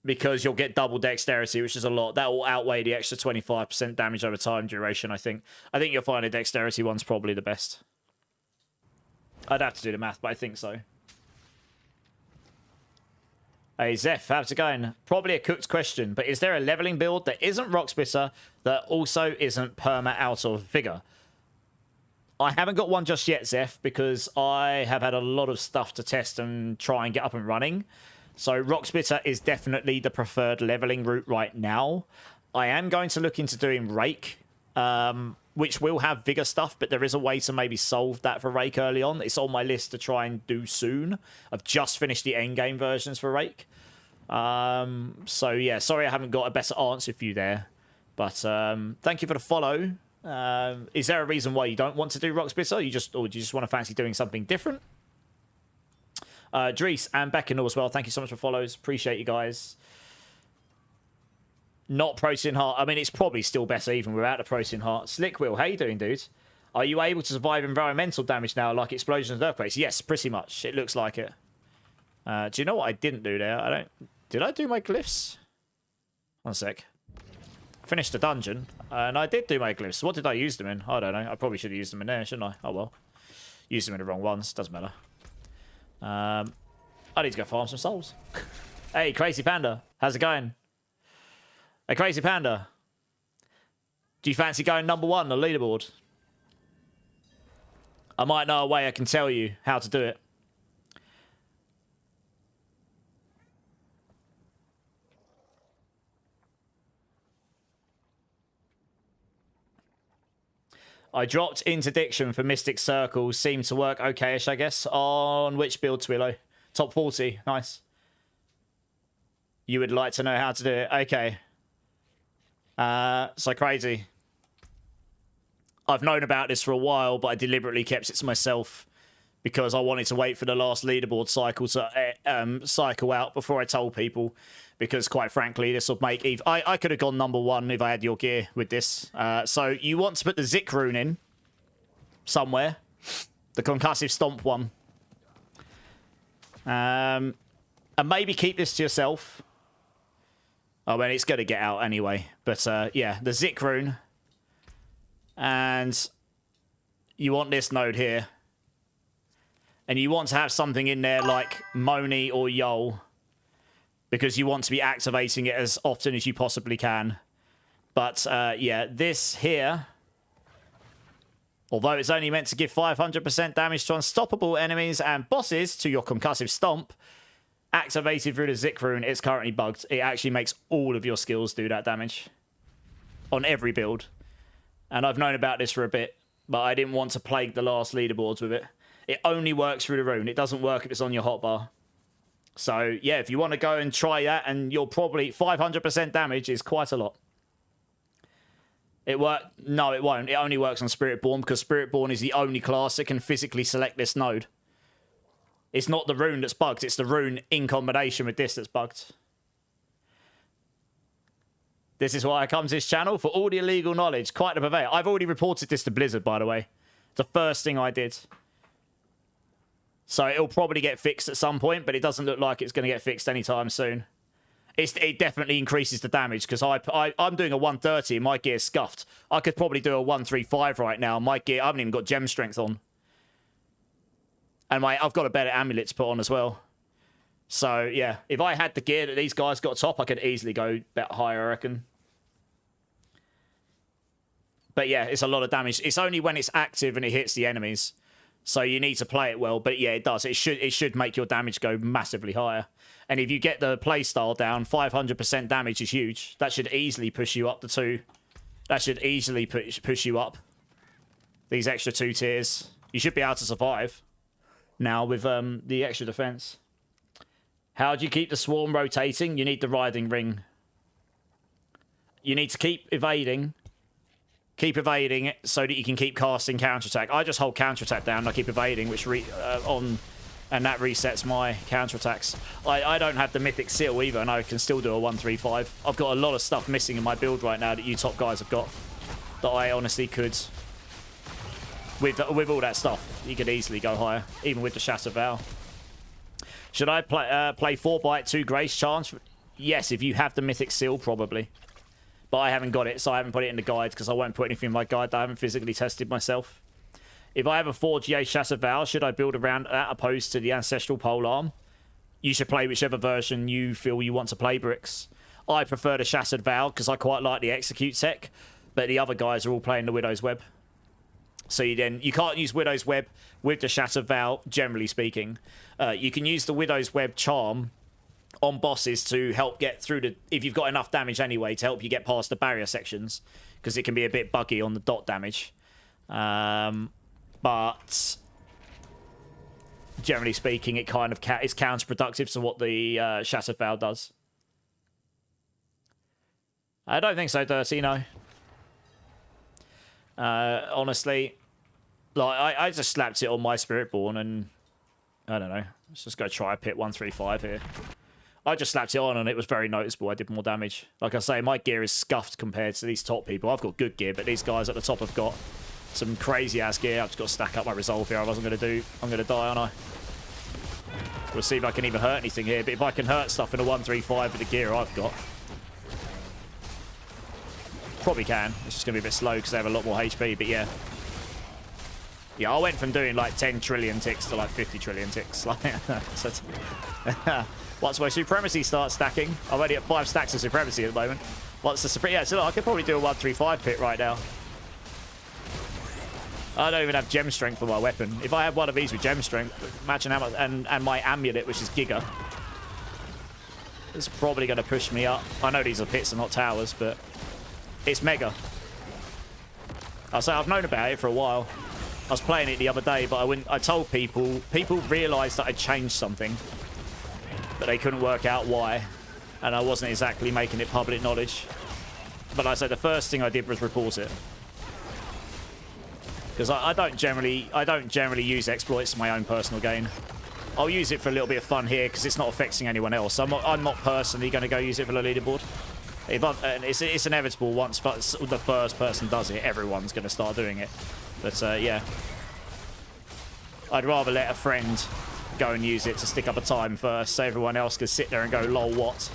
Because you'll get double Dexterity, which is a lot. That will outweigh the extra 25% damage over time duration, I think. I think you'll find the Dexterity one's probably the best. I'd have to do the math, but I think so. Hey, Zeph, how's it going? Probably a cooked question, but is there a leveling build that isn't Rocksplitter that also isn't perma out of Vigor? I haven't got one just yet, Zeph, because I have had a lot of stuff to test and try and get up and running. So Rocksplitter is definitely the preferred leveling route right now. I am going to look into doing Rake, which will have Vigor stuff, but there is a way to maybe solve that for Rake early on. It's on my list to try and do soon. I've just finished the endgame versions for Rake. So yeah, sorry I haven't got a better answer for you there. But thank you for the follow. Is there a reason why you don't want to do Rocksplitter? Or do you just want to fancy doing something different? Drees and Beckinall as well. Thank you so much for follows. Appreciate you guys. Not Protean Heart. I mean, it's probably still better even without the Protean Heart. Slick Will, how you doing, dude? Are you able to survive environmental damage now, like explosions and earthquakes? Yes, pretty much. It looks like it. Do you know what I didn't do there? Did I do my glyphs? One sec. Finished the dungeon, and I did do my glyphs. What did I use them in? I don't know. I probably should have used them in there, shouldn't I? Oh, well. Used them in the wrong ones. Doesn't matter. I need to go farm some souls. Hey, Crazy Panda. How's it going? Hey, Crazy Panda. Do you fancy going number 1 on the leaderboard? I might know a way I can tell you how to do it. I dropped interdiction for Mystic Circles. Seemed to work okay-ish, I guess. On which build, Twillo? Top 40. Nice. You would like to know how to do it. Okay. So crazy. I've known about this for a while, but I deliberately kept it to myself because I wanted to wait for the last leaderboard cycle to cycle out before I told people. Because quite frankly, this would make Eve. I could have gone number 1 if I had your gear with this. So you want to put the Zik rune in somewhere, the concussive stomp one, and maybe keep this to yourself. Oh, well, it's going to get out anyway. But yeah, the Zik rune, and you want this node here, and you want to have something in there like Moni or Yol. Because you want to be activating it as often as you possibly can. But, yeah, this here, although it's only meant to give 500% damage to unstoppable enemies and bosses to your concussive stomp, activated through the Zik rune, it's currently bugged. It actually makes all of your skills do that damage. On every build. And I've known about this for a bit, but I didn't want to plague the last leaderboards with it. It only works through the rune. It doesn't work if it's on your hotbar. So, yeah, if you want to go and try that, and you'll probably... 500% damage is quite a lot. It work? No, it won't. It only works on Spiritborn, because Spiritborn is the only class that can physically select this node. It's not the rune that's bugged. It's the rune in combination with this that's bugged. This is why I come to this channel, for all the illegal knowledge. Quite the purveyor. I've already reported this to Blizzard, by the way. The first thing I did. So it'll probably get fixed at some point, but it doesn't look like it's going to get fixed anytime soon. It definitely increases the damage, because I'm doing a 130 and my gear's scuffed. I could probably do a 135 right now. My gear, I haven't even got gem strength on. And I've got a better amulet to put on as well. So, yeah, if I had the gear that these guys got top, I could easily go a bit higher, I reckon. But yeah, it's a lot of damage. It's only when it's active and it hits the enemies. So you need to play it well, but yeah, it does. It should make your damage go massively higher. And if you get the playstyle down, 500% damage is huge. That should easily push you up to 2. That should easily push you up. These extra 2 tiers. You should be able to survive now with the extra defense. How do you keep the swarm rotating? You need the riding ring. You need to keep evading. Keep evading it so that you can keep casting counterattack. I just hold counterattack down and I keep evading, which and that resets my counterattacks. I don't have the mythic seal either, and I can still do a 135. I've got a lot of stuff missing in my build right now that you top guys have got that I honestly could. With all that stuff, you could easily go higher, even with the Shatter Vow. Should I play 4 bite 2 Grace Charms? Yes, if you have the mythic seal, probably. But I haven't got it, so I haven't put it in the guide, because I won't put anything in my guide that I haven't physically tested myself. If I have a 4 GA Shatter Vow, should I build around that opposed to the Ancestral Polearm? You should play whichever version you feel you want to play, Bricks. I prefer the Shattered Vow, because I quite like the Execute tech, but the other guys are all playing the Widow's Web. So you can't use Widow's Web with the Shattered Vow, generally speaking. You can use the Widow's Web charm on bosses to help get through the... If you've got enough damage anyway, to help you get past the barrier sections, because it can be a bit buggy on the dot damage. But generally speaking, it kind of is counterproductive to what the Shattered Vow does. I don't think so, Dirty, no. Honestly, like I just slapped it on my Spiritborn, and I don't know. Let's just go try a pit 135 here. I just slapped it on and it was very noticeable. I did more damage. Like I say, my gear is scuffed compared to these top people. I've got good gear, but these guys at the top have got some crazy ass gear. I've just got to stack up my resolve here. I'm going to die, aren't I? We'll see if I can even hurt anything here. But if I can hurt stuff in a 135 with the gear I've got, probably can. It's just going to be a bit slow because they have a lot more HP, but yeah. Yeah, I went from doing like 10 trillion ticks to like 50 trillion ticks. Like, so once my supremacy starts stacking, I'm only at 5 stacks of supremacy at the moment. Once the yeah, so look, I could probably do a 135 pit right now. I don't even have gem strength for my weapon. If I had one of these with gem strength, imagine how much, and my amulet, which is Giga, it's probably going to push me up. I know these are pits and not towers, but it's mega. I'll say I've known about it for a while. I was playing it the other day, but I told people realised that I changed something, but they couldn't work out why, and I wasn't exactly making it public knowledge. But I said the first thing I did was report it, because I don't generally use exploits in my own personal gain. I'll use it for a little bit of fun here because it's not affecting anyone else. I'm not personally going to go use it for the leaderboard. It's inevitable. Once the first person does it, everyone's going to start doing it. But yeah, I'd rather let a friend go and use it to stick up a time first, so everyone else can sit there and go, lol, what?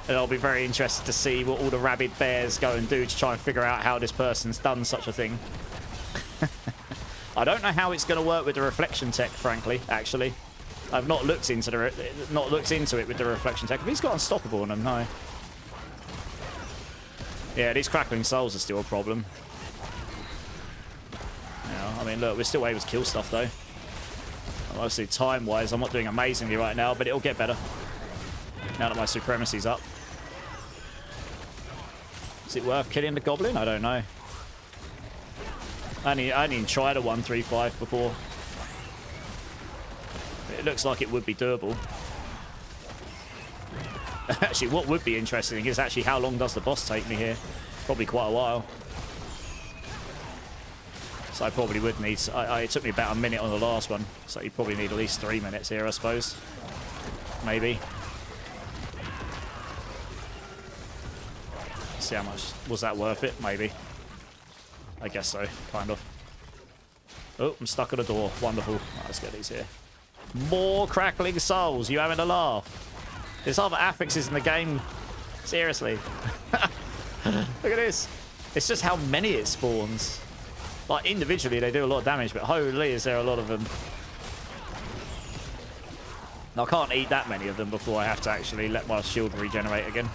And I'll be very interested to see what all the rabid bears go and do to try and figure out how this person's done such a thing. I don't know how it's going to work with the reflection tech, frankly, actually. I've not looked into it with the reflection tech. Have he's got unstoppable on him? No. Yeah, these crackling souls are still a problem. Yeah, I mean, look, we're still able to kill stuff, though. Mostly time-wise, I'm not doing amazingly right now, but it'll get better. Now that my supremacy's up. Is it worth killing the goblin? I don't know. I didn't even try the 135 before. It looks like it would be doable. Actually, what would be interesting is actually how long does the boss take me here? Probably quite a while. So I probably would need... it took me about a minute on the last one. So you probably need at least 3 minutes here, I suppose. Maybe. See how much... Was that worth it? Maybe. I guess so, kind of. Oh, I'm stuck at a door. Wonderful. Right, let's get these here. More crackling souls. You having a laugh? There's other affixes in the game. Seriously. Look at this. It's just how many it spawns. Like, individually, they do a lot of damage, but holy, is there a lot of them. I can't eat that many of them before I have to actually let my shield regenerate again.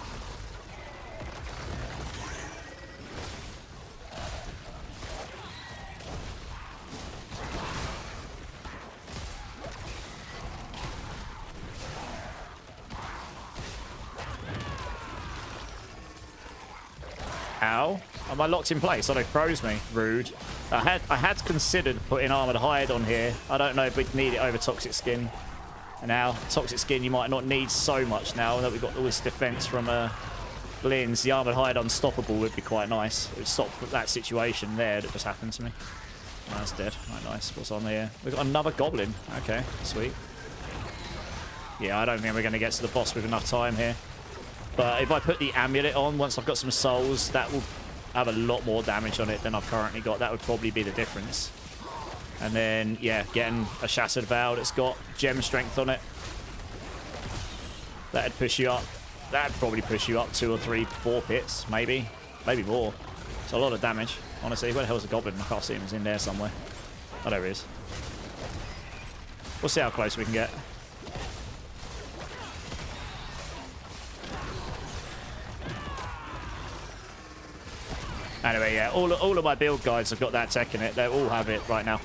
Ow. Am I locked in place? Oh, they froze me. Rude. I had considered putting Armored Hide on here. I don't know if we'd need it over Toxic Skin. And now, Toxic Skin you might not need so much now that we've got all this defense from Blins. The Armored Hide Unstoppable would be quite nice. It would stop that situation there that just happened to me. Oh, that's dead. Right, nice. What's on here? We've got another Goblin. Okay, sweet. Yeah, I don't think we're going to get to the boss with enough time here. But if I put the amulet on, once I've got some souls, that will have a lot more damage on it than I've currently got. That would probably be the difference. And then, yeah, getting a Shattered Vow that's got gem strength on it. That'd push you up. That'd probably push you up 2 or 3, 4 pits, maybe. Maybe more. It's a lot of damage, honestly. Where the hell is the goblin? I can't see him. He's in there somewhere. Oh, there he is. We'll see how close we can get. Anyway, yeah, all of my build guides have got that tech in it. They all have it right now.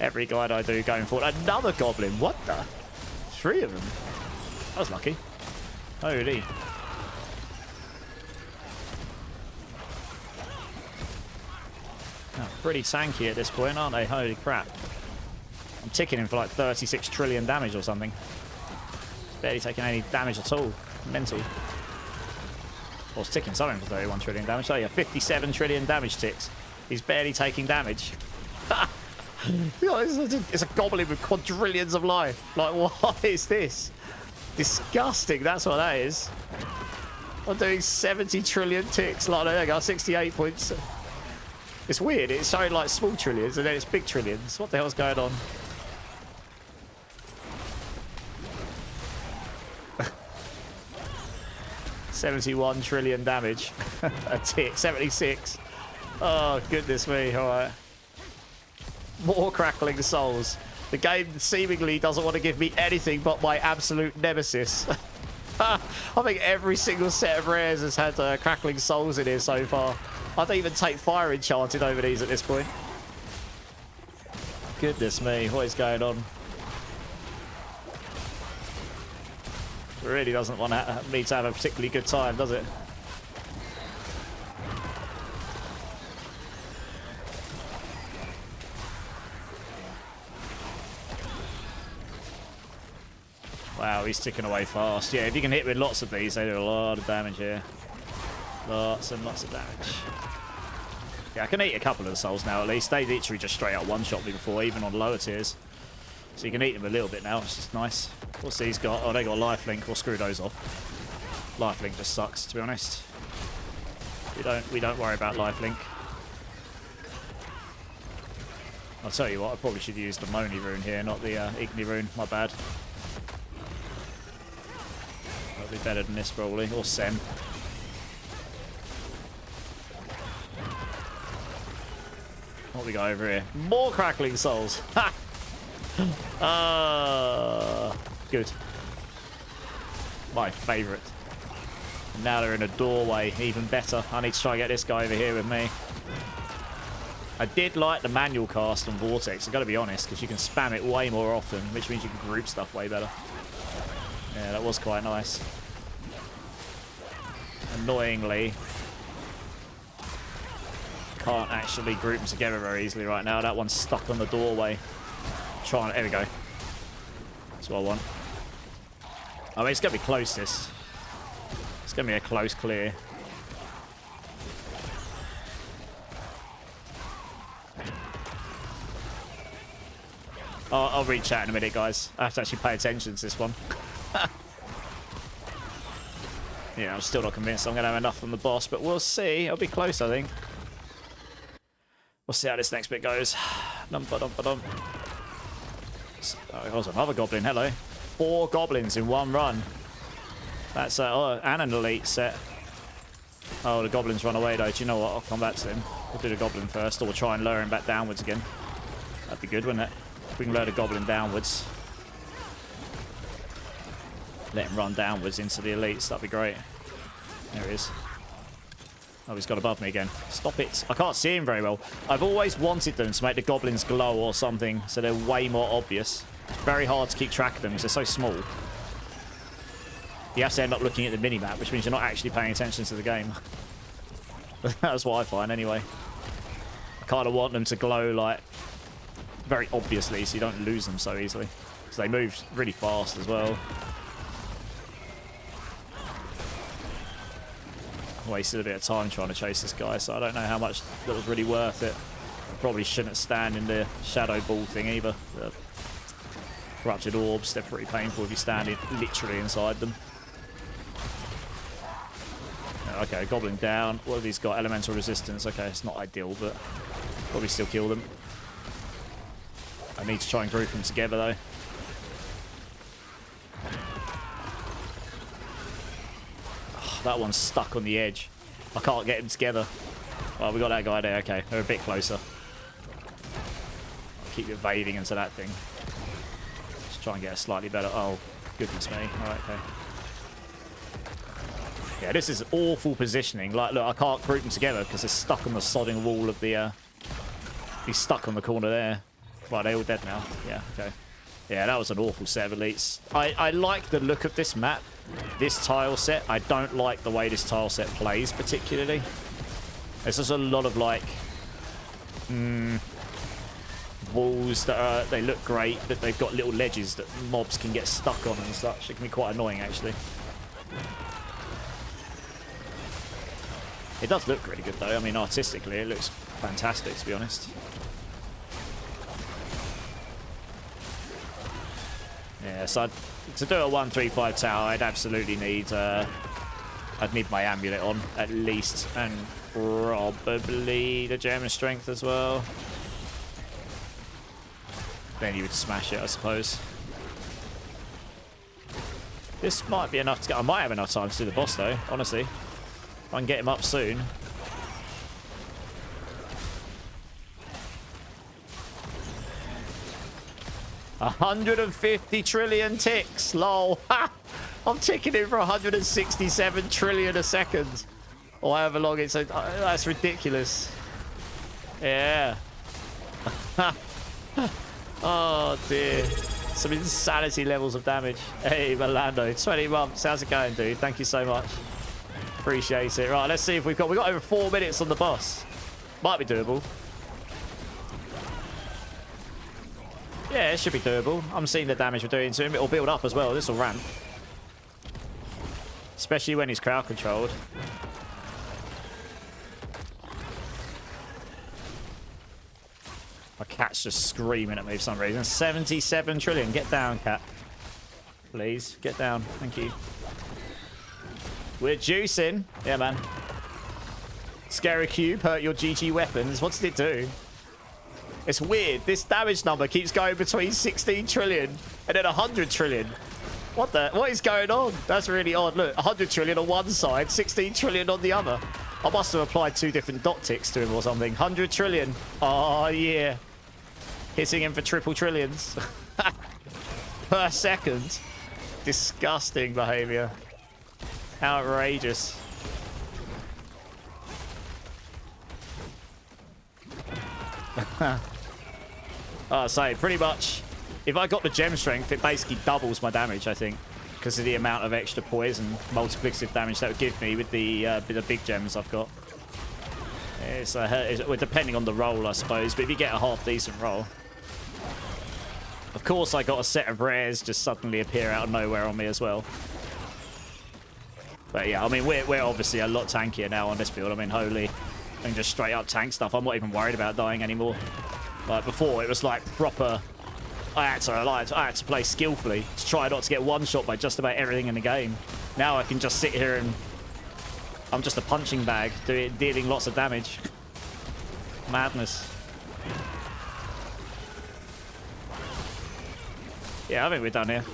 Every guide I do going forward. Another goblin. What the? 3 of them. I was lucky. Holy. Oh, pretty tanky at this point, aren't they? Holy crap. I'm ticking him for like 36 trillion damage or something. Barely taking any damage at all. Mental. I was ticking something for 31 trillion damage. Oh yeah, 57 trillion damage ticks. He's barely taking damage. It's a goblin with quadrillions of life. Like, what is this? Disgusting, that's what that is. I'm doing 70 trillion ticks. Like, there you go, 68 points. It's weird, it's showing like small trillions and then it's big trillions. What the hell's going on? 71 trillion damage. A tick. 76. Oh, goodness me. All right. More crackling souls. The game seemingly doesn't want to give me anything but my absolute nemesis. I think every single set of rares has had crackling souls in here so far. I don't even take fire enchanted over these at this point. Goodness me, what is going on? It really doesn't want me to have a particularly good time, does it? Wow, he's ticking away fast. Yeah, if you can hit with lots of these, they do a lot of damage here. Lots and lots of damage. Yeah, I can eat a couple of the souls now at least. They literally just straight up one-shot me before, even on lower tiers. So you can eat them a little bit now, which is nice. What's these got? Oh, they got lifelink. We'll screw those off. Lifelink just sucks, to be honest. We don't worry about lifelink. I'll tell you what, I probably should use the Moni rune here, not the Igni rune. My bad. That'll be better than this probably, or Sen. What we got over here? More crackling souls. Ha! Good. My favourite. Now they're in a doorway, even better. I need to try and get this guy over here with me. I did like the manual cast on Vortex, I've got to be honest, because you can spam it way more often, which means you can group stuff way better. Yeah, that was quite nice. Annoyingly, can't actually group them together very easily right now. That one's stuck on the doorway. There we go. That's what I want. I mean, it's going to be close, this. It's going to be a close clear. I'll read chat in a minute, guys. I have to actually pay attention to this one. Yeah, I'm still not convinced I'm going to have enough from the boss, but we'll see. It'll be close, I think. We'll see how this next bit goes. Dum-ba-dum-ba-dum. Oh, there's another goblin. Hello. 4 goblins in one run. That's and an elite set. Oh, the goblins run away, though. Do you know what? I'll come back to him. We'll do the goblin first, or we'll try and lure him back downwards again. That'd be good, wouldn't it? If we can lure the goblin downwards. Let him run downwards into the elites. That'd be great. There he is. Oh, he's got above me again. Stop it. I can't see him very well. I've always wanted them to make the goblins glow or something, so they're way more obvious. It's very hard to keep track of them because they're so small. You have to end up looking at the minimap, which means you're not actually paying attention to the game. That's what I find, anyway. I kind of want them to glow, like, very obviously, so you don't lose them so easily. So they move really fast as well. Wasted a bit of time trying to chase this guy, so I don't know how much that was really worth it. I probably shouldn't stand in the shadow ball thing either. The corrupted orbs, they're pretty painful if you stand literally inside them. Okay, goblin down. What have these got? Elemental resistance. Okay, it's not ideal, but probably still kill them. I need to try and group them together though. That one's stuck on the edge. I can't get them together. Well, we got that guy there. Okay, they're a bit closer. I'll keep evading into that thing. Just try and get a slightly better... Oh, goodness me. Alright, okay. Yeah, this is awful positioning. Like, look, I can't group them together because they're stuck on the sodding wall of the... He's stuck on the corner there. Right, they're all dead now. Yeah, okay. Yeah, that was an awful set of elites. I like the look of this map. This tile set, I don't like the way this tile set plays particularly. There's just a lot of like walls that are, they look great, but they've got little ledges that mobs can get stuck on and such. It can be quite annoying actually. It does look really good though. I mean, artistically it looks fantastic to be honest. Yeah, so to do a 1-3-5 tower, I'd absolutely need I'd need my amulet on at least, and probably the gem of strength as well. Then you would smash it, I suppose. This might be enough to get. I might have enough time to do the boss though, honestly. If I can get him up soon. 150 trillion ticks. Lol. Ha! I'm ticking in for 167 trillion a second. Or however long it's... that's ridiculous. Yeah. Oh, dear. Some insanity levels of damage. Hey, Melando. 20 months. How's it going, dude? Thank you so much. Appreciate it. Right, let's see if we've got over 4 minutes on the boss. Might be doable. Yeah, it should be doable. I'm seeing the damage we're doing to him. It'll build up as well. This will ramp. Especially when he's crowd controlled. My cat's just screaming at me for some reason. 77 trillion. Get down, cat. Please, get down. Thank you. We're juicing. Yeah, man. Scary Cube hurt your GG weapons. What did it do? It's weird. This damage number keeps going between 16 trillion and then 100 trillion. What is going on? That's really odd. Look, 100 trillion on one side, 16 trillion on the other. I must have applied 2 different dot ticks to him or something. 100 trillion. Oh, yeah. Hitting him for triple trillions. Per second. Disgusting behavior. Outrageous. So pretty much, if I got the gem strength, it basically doubles my damage, I think, because of the amount of extra poison, multiplicative damage that would give me with the big gems I've got. It's depending on the roll, I suppose, but if you get a half decent roll. Of course, I got a set of rares just suddenly appear out of nowhere on me as well. But yeah, I mean, we're obviously a lot tankier now on this build. I mean, holy, I can just straight up tank stuff. I'm not even worried about dying anymore. Like before, it was like proper. I had to play skillfully to try not to get one shot by just about everything in the game. Now I can just sit here and I'm just a punching bag, dealing lots of damage. Madness. Yeah, I think we're done here.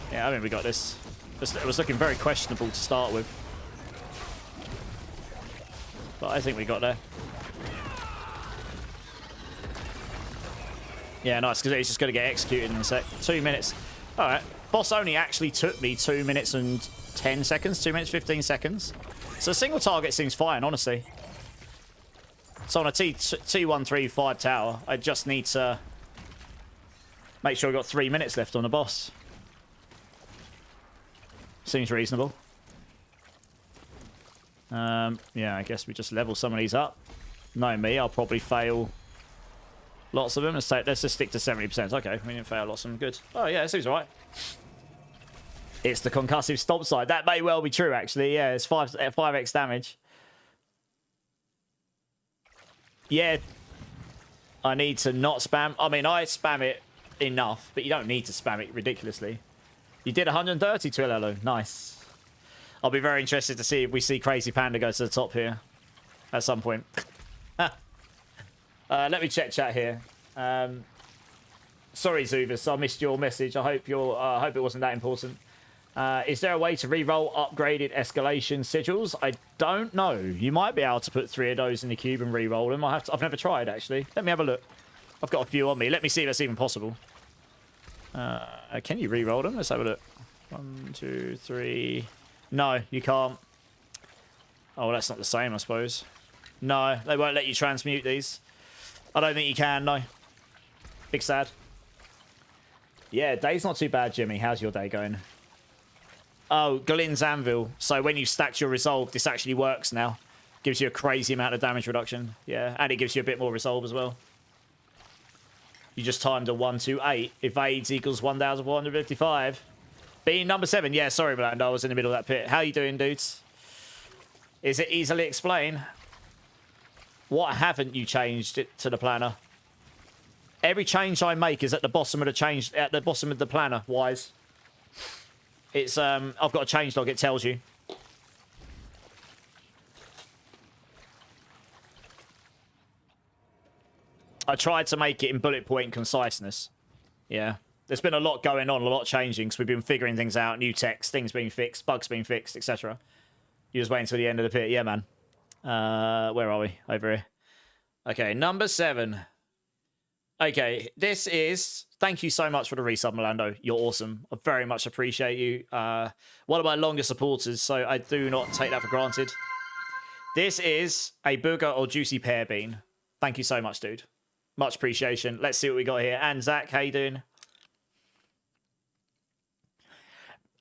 Yeah, I think we got this. It was looking very questionable to start with. But I think we got there. Yeah, nice, because he's just going to get executed in a sec. 2 minutes. All right. Boss only actually took me 2 minutes and 10 seconds. 2 minutes, 15 seconds. So a single target seems fine, honestly. So on a T135 tower, I just need to make sure I've got 3 minutes left on the boss. Seems reasonable. Yeah, I guess we just level some of these up. Knowing me, I'll probably fail lots of them. Let's just stick to 70%. Okay, we didn't fail lots of them. Good. Oh, yeah, it seems all right. It's the concussive stomp side. That may well be true, actually. Yeah, it's 5x damage. Yeah. I need to not spam. I mean, I spam it enough, but you don't need to spam it ridiculously. You did 130 to Elelo. Nice. I'll be very interested to see if we see Crazy Panda go to the top here at some point. Let me check chat here. Sorry, Zuvus, I missed your message. I hope it wasn't that important. Is there a way to re-roll upgraded escalation sigils? I don't know. You might be able to put 3 of those in the cube and re-roll them. I've never tried, actually. Let me have a look. I've got a few on me. Let me see if that's even possible. Can you re-roll them? Let's have a look. 1, 2, 3. No, you can't. Oh, that's not the same, I suppose. No, they won't let you transmute these. I don't think you can, no. Big sad. Yeah, day's not too bad, Jimmy. How's your day going? Oh, Galen's Anvil. So when you stacked your resolve, this actually works now. Gives you a crazy amount of damage reduction. Yeah, and it gives you a bit more resolve as well. You just timed a 1, 2, 8. Evades equals 1,455. Being number 7. Yeah, sorry, Bland. I was in the middle of that pit. How you doing, dudes? Is it easily explained? What haven't you changed it to the planner? Every change I make is at the bottom of the planner, Wise. It's I've got a change log, it tells you. I tried to make it in bullet point conciseness. Yeah. There's been a lot going on, a lot changing, because we've been figuring things out, new text, things being fixed, bugs being fixed, etc. You just wait until the end of the pit. Yeah, man. Where are we? Over here. Okay, number 7. Okay, this is... Thank you so much for the resub, Melando. You're awesome. I very much appreciate you. One of my longest supporters, so I do not take that for granted. This is a booger or juicy pear bean. Thank you so much, dude. Much appreciation. Let's see what we got here. And Zach, how you doing?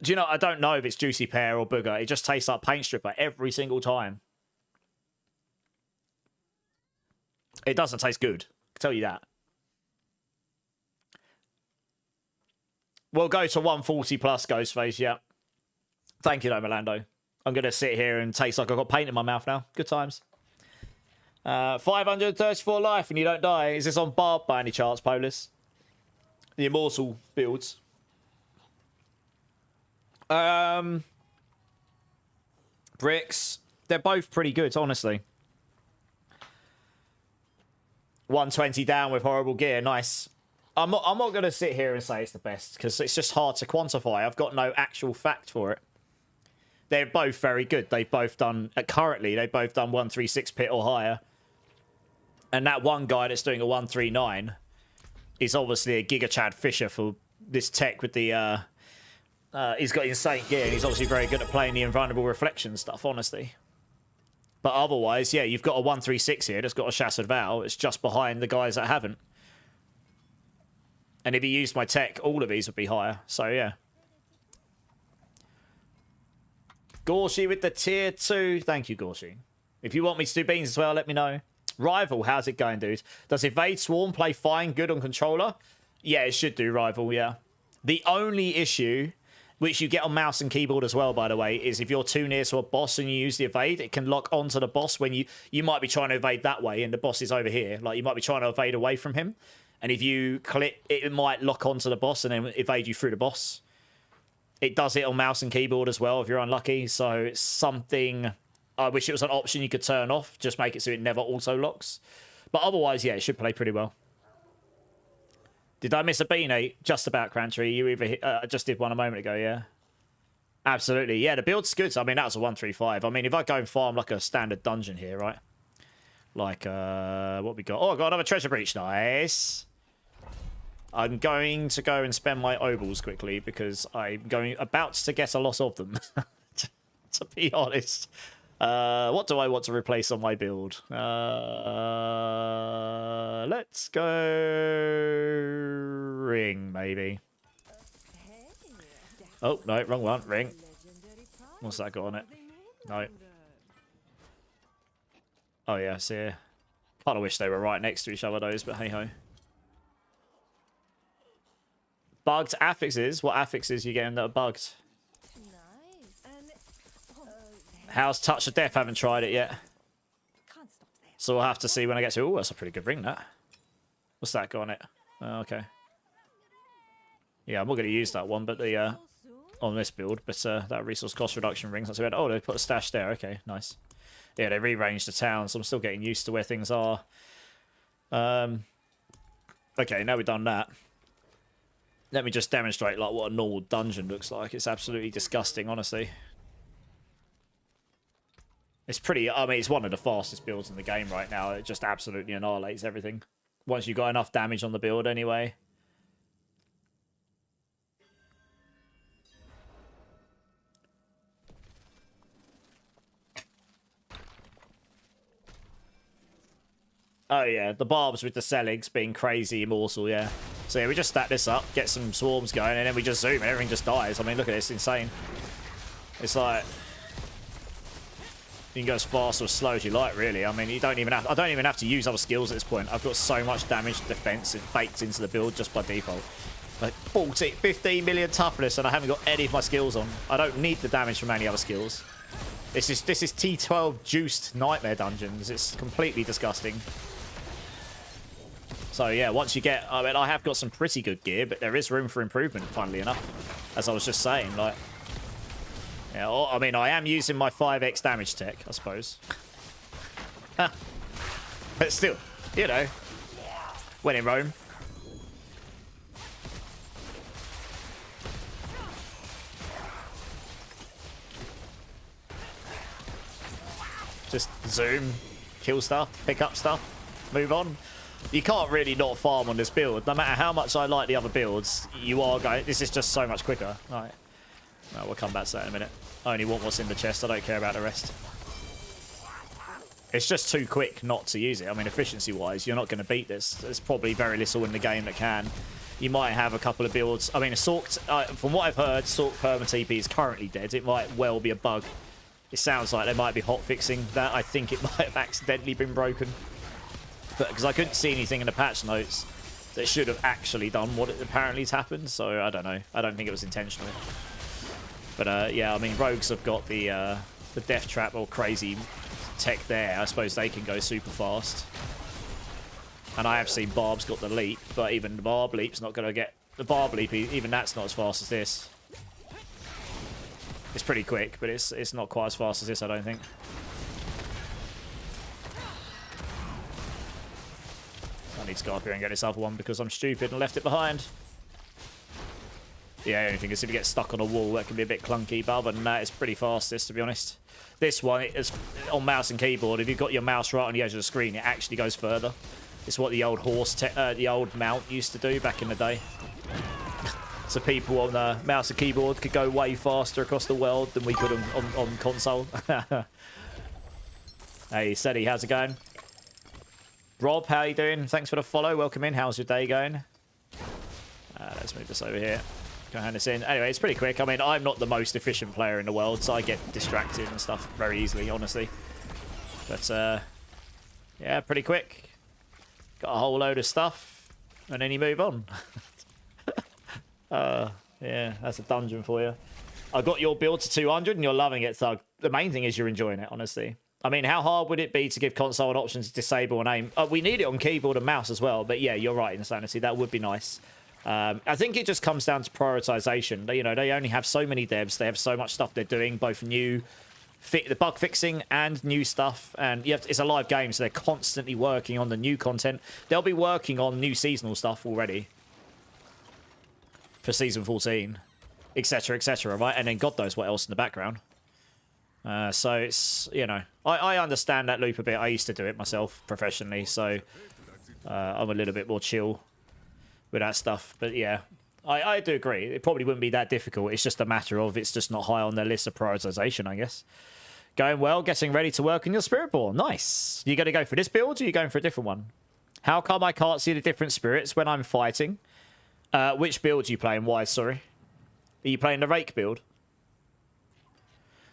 Do you know, I don't know if it's juicy pear or booger. It just tastes like paint stripper every single time. It doesn't taste good. I can tell you that. We'll go to 140 plus, Ghostface, yeah. Thank you, though, Melando. I'm going to sit here and taste like I've got paint in my mouth now. Good times. 534 life and you don't die. Is this on Barb by any chance, Polis? The Immortal builds. Bricks. They're both pretty good, honestly. 120 down with horrible gear. Nice. I'm not going to sit here and say it's the best because it's just hard to quantify. I've got no actual fact for it. They're both very good. They've both done, currently, they've both done 136 pit or higher. And that one guy that's doing a 139 is obviously a Giga Chad Fisher for this tech with the, he's got insane gear and he's obviously very good at playing the invulnerable reflection stuff, honestly. But otherwise, yeah, you've got a 136 here that's got a Shattered Vow. It's just behind the guys that haven't. And if he used my tech, all of these would be higher. So, yeah. Gorshi with the tier 2. Thank you, Gorshi. If you want me to do beans as well, let me know. Rival, how's it going, dude? Does Evade Swarm play fine, good on controller? Yeah, it should do, Rival, yeah. The only issue, which you get on mouse and keyboard as well, by the way, is if you're too near to a boss and you use the evade, it can lock onto the boss when you might be trying to evade that way and the boss is over here. Like, you might be trying to evade away from him. And if you click, it might lock onto the boss and then evade you through the boss. It does it on mouse and keyboard as well if you're unlucky. So it's something... I wish it was an option you could turn off. Just make it so it never auto-locks. But otherwise, yeah, it should play pretty well. Did I miss a bean, 8? Just about, Crantry. You either I just did one a moment ago, yeah? Absolutely. Yeah, the build's good. I mean, that was a 135. I mean, if I go and farm like a standard dungeon here, right? Like, what we got? Oh, I got another treasure breach. Nice. I'm going to go and spend my obols quickly because I'm about to get a lot of them. To be honest. What do I want to replace on my build? Let's go ring, maybe. Oh, no, wrong one. Ring. What's that got on it? No. Oh, yeah, see. Kind of wish they were right next to each other, those, but hey-ho. Bugged affixes? What affixes you getting that are bugged? How's Touch of Death? Haven't tried it yet. So we'll have to see when I get to... Oh, that's a pretty good ring, that. What's that got on it? Oh, okay. Yeah, I'm not going to use that one, but the... on this build, but that resource cost reduction ring's not too bad. Oh, they put a stash there. Okay, nice. Yeah, they rearranged the town, so I'm still getting used to where things are. Okay, now we've done that. Let me just demonstrate like what a normal dungeon looks like. It's absolutely disgusting, honestly. It's pretty... I mean, it's one of the fastest builds in the game right now. It just absolutely annihilates everything. Once you've got enough damage on the build anyway. Oh, yeah. The barbs with the Seligs being crazy immortal, yeah. So, yeah, we just stack this up, get some swarms going, and then we just zoom and everything just dies. I mean, look at this. Insane. It's like... You can go as fast or as slow as you like, really. I mean, you don't even have... I don't even have to use other skills at this point. I've got so much damage defense baked into the build just by default. Like 15 million toughness, and I haven't got any of my skills on. I don't need the damage from any other skills. This is T12 juiced nightmare dungeons. It's completely disgusting. So yeah, once you get... I mean, I have got some pretty good gear, but there is room for improvement, funnily enough. As I was just saying, like... Yeah, I mean, I am using my 5x damage tech, I suppose. But still, you know. When in Rome. Just zoom, kill stuff, pick up stuff, move on. You can't really not farm on this build. No matter how much I like the other builds, you are going... This is just so much quicker. All right. No, we'll come back to that in a minute. I only want what's in the chest. I don't care about the rest. It's just too quick not to use it. I mean, efficiency-wise, you're not going to beat this. There's probably very little in the game that can. You might have a couple of builds. I mean, from what I've heard, Sork Perma TP is currently dead. It might well be a bug. It sounds like they might be hot-fixing that. I think it might have accidentally been broken. But because I couldn't see anything in the patch notes that should have actually done what apparently has happened. So, I don't know. I don't think it was intentional. But, yeah, I mean, rogues have got the death trap or crazy tech there. I suppose they can go super fast. And I have seen Barb's got the leap, but even the Barb leap's not going to get... The Barb leap, even that's not as fast as this. It's pretty quick, but it's not quite as fast as this, I don't think. I need to go up here and get this other one because I'm stupid and left it behind. The only thing is if you get stuck on a wall, that can be a bit clunky, but other than that, it's pretty fast, this, to be honest. This one, is on mouse and keyboard, if you've got your mouse right on the edge of the screen, it actually goes further. It's what the old the old mount used to do back in the day. So people on the mouse and keyboard could go way faster across the world than we could on console. Hey, Seti, how's it going? Rob, how you doing? Thanks for the follow. Welcome in. How's your day going? Let's move this over here. Go hand this in. Anyway, it's pretty quick. I mean, I'm not the most efficient player in the world, so I get distracted and stuff very easily, honestly. But, yeah, pretty quick. Got a whole load of stuff, and then you move on. Yeah, that's a dungeon for you. I got your build to 200, and you're loving it, Thug. The main thing is you're enjoying it, honestly. I mean, how hard would it be to give console an option to disable and aim? We need it on keyboard and mouse as well, but yeah, you're right, Insanity. That would be nice. I think it just comes down to prioritization. You know, they only have so many devs. They have so much stuff they're doing, both new, the bug fixing and new stuff. And it's a live game, so they're constantly working on the new content. They'll be working on new seasonal stuff already for season 14, etc., right? And then God knows what else in the background. So it's, you know, I understand that loop a bit. I used to do it myself professionally, so I'm a little bit more chill with that stuff. But yeah, I do agree. It probably wouldn't be that difficult. It's just a matter of it's just not high on their list of prioritization, I guess. Going well, getting ready to work on your Spiritborn. Nice. You going to go for this build or are you going for a different one? How come I can't see the different spirits when I'm fighting? Which build are you playing? Why, sorry? Are you playing the Rake build?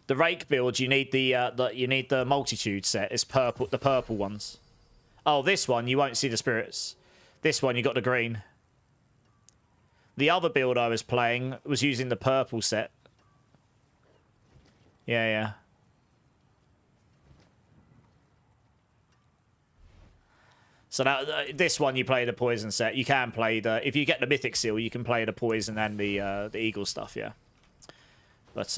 The Rake build, you need the multitude set. It's purple, the purple ones. Oh, this one, you won't see the spirits. This one, you got the green. The other build I was playing was using the purple set. Yeah. So this one, you play the poison set. You can play the... If you get the mythic seal, you can play the poison and the eagle stuff, yeah. But,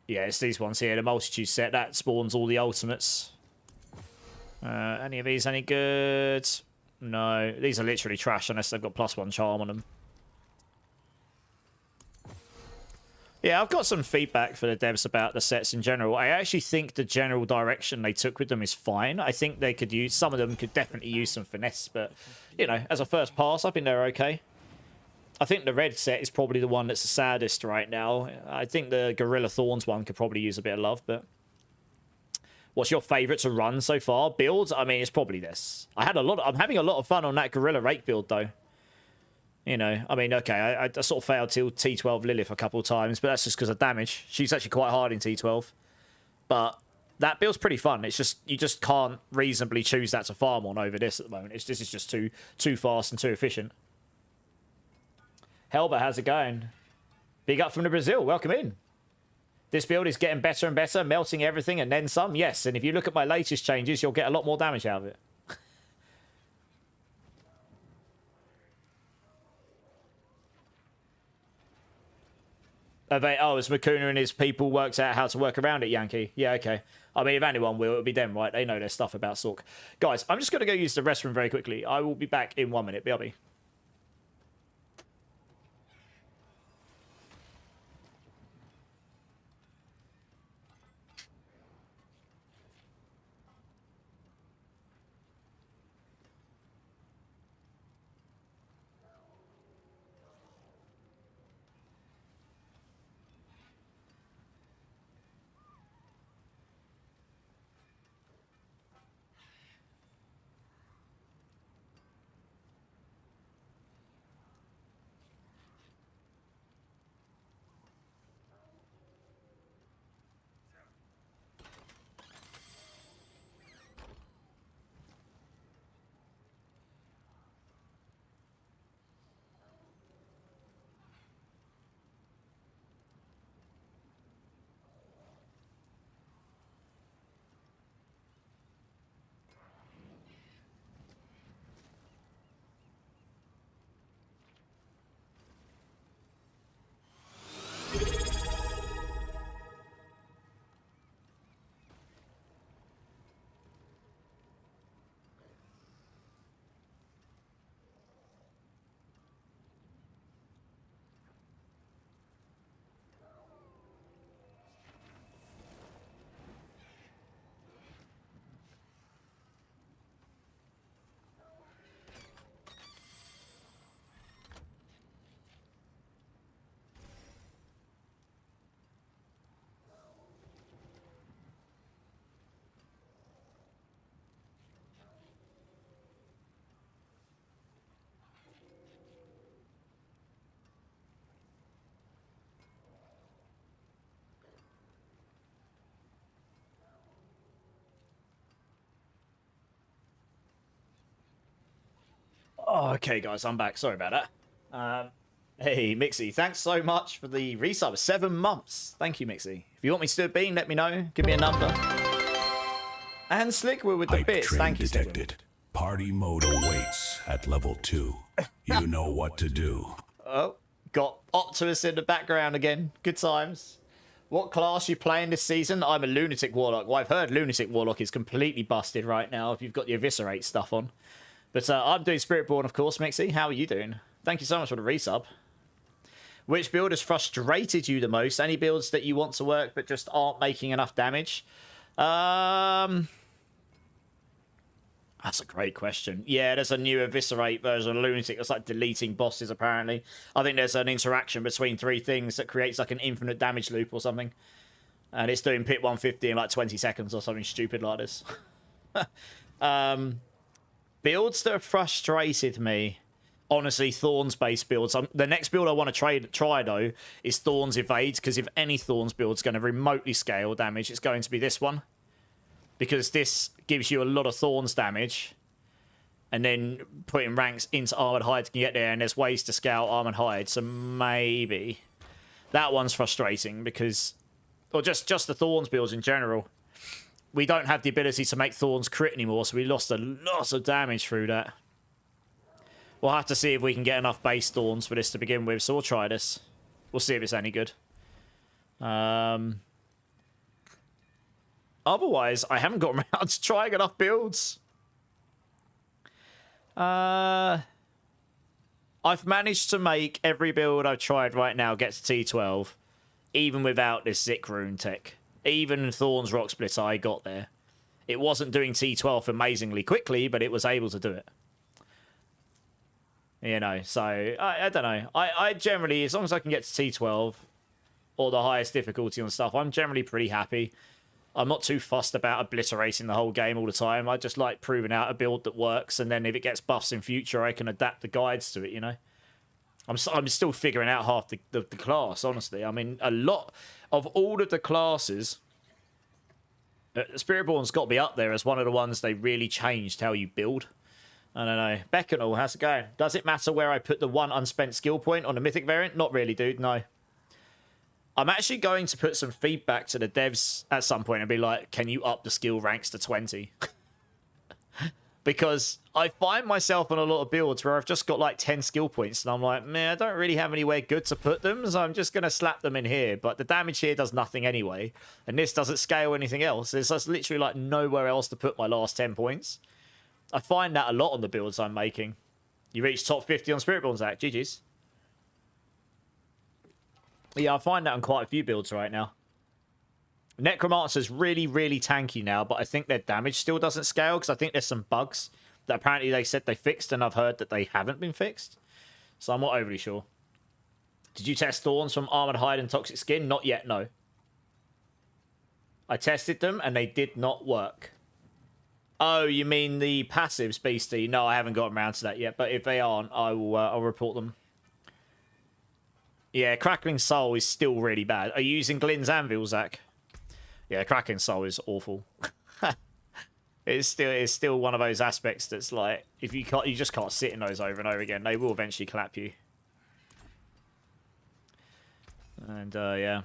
yeah, it's these ones here. The multitude set, that spawns all the ultimates. Any of these any good? No. These are literally trash unless they've got +1 charm on them. Yeah, I've got some feedback for the devs about the sets in general. I actually think the general direction they took with them is fine. I think they could use... Some of them could definitely use some finesse, but, you know, as a first pass, I think they're okay. I think the red set is probably the one that's the saddest right now. I think the Gorilla Thorns one could probably use a bit of love, but... What's your favourite to run so far? Builds? I mean, it's probably this. I'm having a lot of fun on that Gorilla Rake build, though. You know, I mean, okay, I sort of failed till T12 Lilith a couple of times, but that's just because of damage. She's actually quite hard in T12. But that build's pretty fun. It's just, you just can't reasonably choose that to farm on over this at the moment. This is just too fast and too efficient. Helba, how's it going? Big up from the Brazil. Welcome in. This build is getting better and better, melting everything and then some. Yes, and if you look at my latest changes, you'll get a lot more damage out of it. Oh, as Makuna and his people worked out how to work around it, Yankee. Yeah, okay. I mean, if anyone will, it'll be them, right? They know their stuff about Sork. Guys, I'm just going to go use the restroom very quickly. I will be back in 1 minute. BRB. Oh, okay, guys, I'm back. Sorry about that. Hey, Mixie, thanks so much for the resub. 7 months. Thank you, Mixie. If you want me to do a bean, let me know. Give me a number. And Slickwood with the Hype bits. train Thank you, Slickwood. detected. Party mode awaits at level 2. You know what to do. Oh, got Optimus in the background again. Good times. What class you playing this season? I'm a Lunatic Warlock. Well, I've heard Lunatic Warlock is completely busted right now if you've got the Eviscerate stuff on. But I'm doing Spiritborn, of course, Mixie. How are you doing? Thank you so much for the resub. Which build has frustrated you the most? Any builds that you want to work but just aren't making enough damage? That's a great question. Yeah, there's a new Eviscerate version of Lunatic that's like deleting bosses, apparently. I think there's an interaction between 3 things that creates like an infinite damage loop or something. And it's doing pit 150 in like 20 seconds or something stupid like this. Builds that have frustrated me. Honestly, Thorns-based builds. The next build I want to try, though, is Thorns Evade, because if any Thorns build's going to remotely scale damage, it's going to be this one. Because this gives you a lot of Thorns damage, and then putting ranks into Armored Hide can get there, and there's ways to scale Armored Hide, so maybe. That one's frustrating, because... Or just the Thorns builds in general. We don't have the ability to make Thorns crit anymore, so we lost a lot of damage through that. We'll have to see if we can get enough base Thorns for this to begin with, so we'll try this. We'll see if it's any good. Otherwise, I haven't got around to trying enough builds. I've managed to make every build I've tried right now get to T12, even without this Zik rune tech. Even Thorns Rock Splitter, I got there. It wasn't doing T12 amazingly quickly, but it was able to do it. You know, so, I don't know. I generally, as long as I can get to T12, or the highest difficulty on stuff, I'm generally pretty happy. I'm not too fussed about obliterating the whole game all the time. I just like proving out a build that works, and then if it gets buffs in future, I can adapt the guides to it, you know? I'm still figuring out half the class, honestly. I mean, a lot of all of the classes, Spiritborn's got to be up there as one of the ones they really changed how you build. I don't know. Beckenall, how's it going? Does it matter where I put the 1 unspent skill point on the Mythic variant? Not really, dude, no. I'm actually going to put some feedback to the devs at some point and be like, can you up the skill ranks to 20? Because I find myself on a lot of builds where I've just got like 10 skill points and I'm like, man, I don't really have anywhere good to put them, so I'm just going to slap them in here. But the damage here does nothing anyway, and this doesn't scale anything else. There's just literally like nowhere else to put my last 10 points. I find that a lot on the builds I'm making. You reach top 50 on Spiritborn, Zach. GG's. Yeah, I find that on quite a few builds right now. Necromancer's really, really tanky now, but I think their damage still doesn't scale because I think there's some bugs that apparently they said they fixed, and I've heard that they haven't been fixed. So I'm not overly sure. Did you test Thorns from Armored Hide and Toxic Skin? Not yet, no. I tested them, and they did not work. Oh, you mean the passives, Beastie? No, I haven't gotten around to that yet, but if they aren't, I'll report them. Yeah, Crackling Soul is still really bad. Are you using Glynn's Anvil, Zach? Yeah, Crackling Soul is awful. It's still one of those aspects that's like, if you just can't sit in those over and over again. They will eventually clap you. And yeah.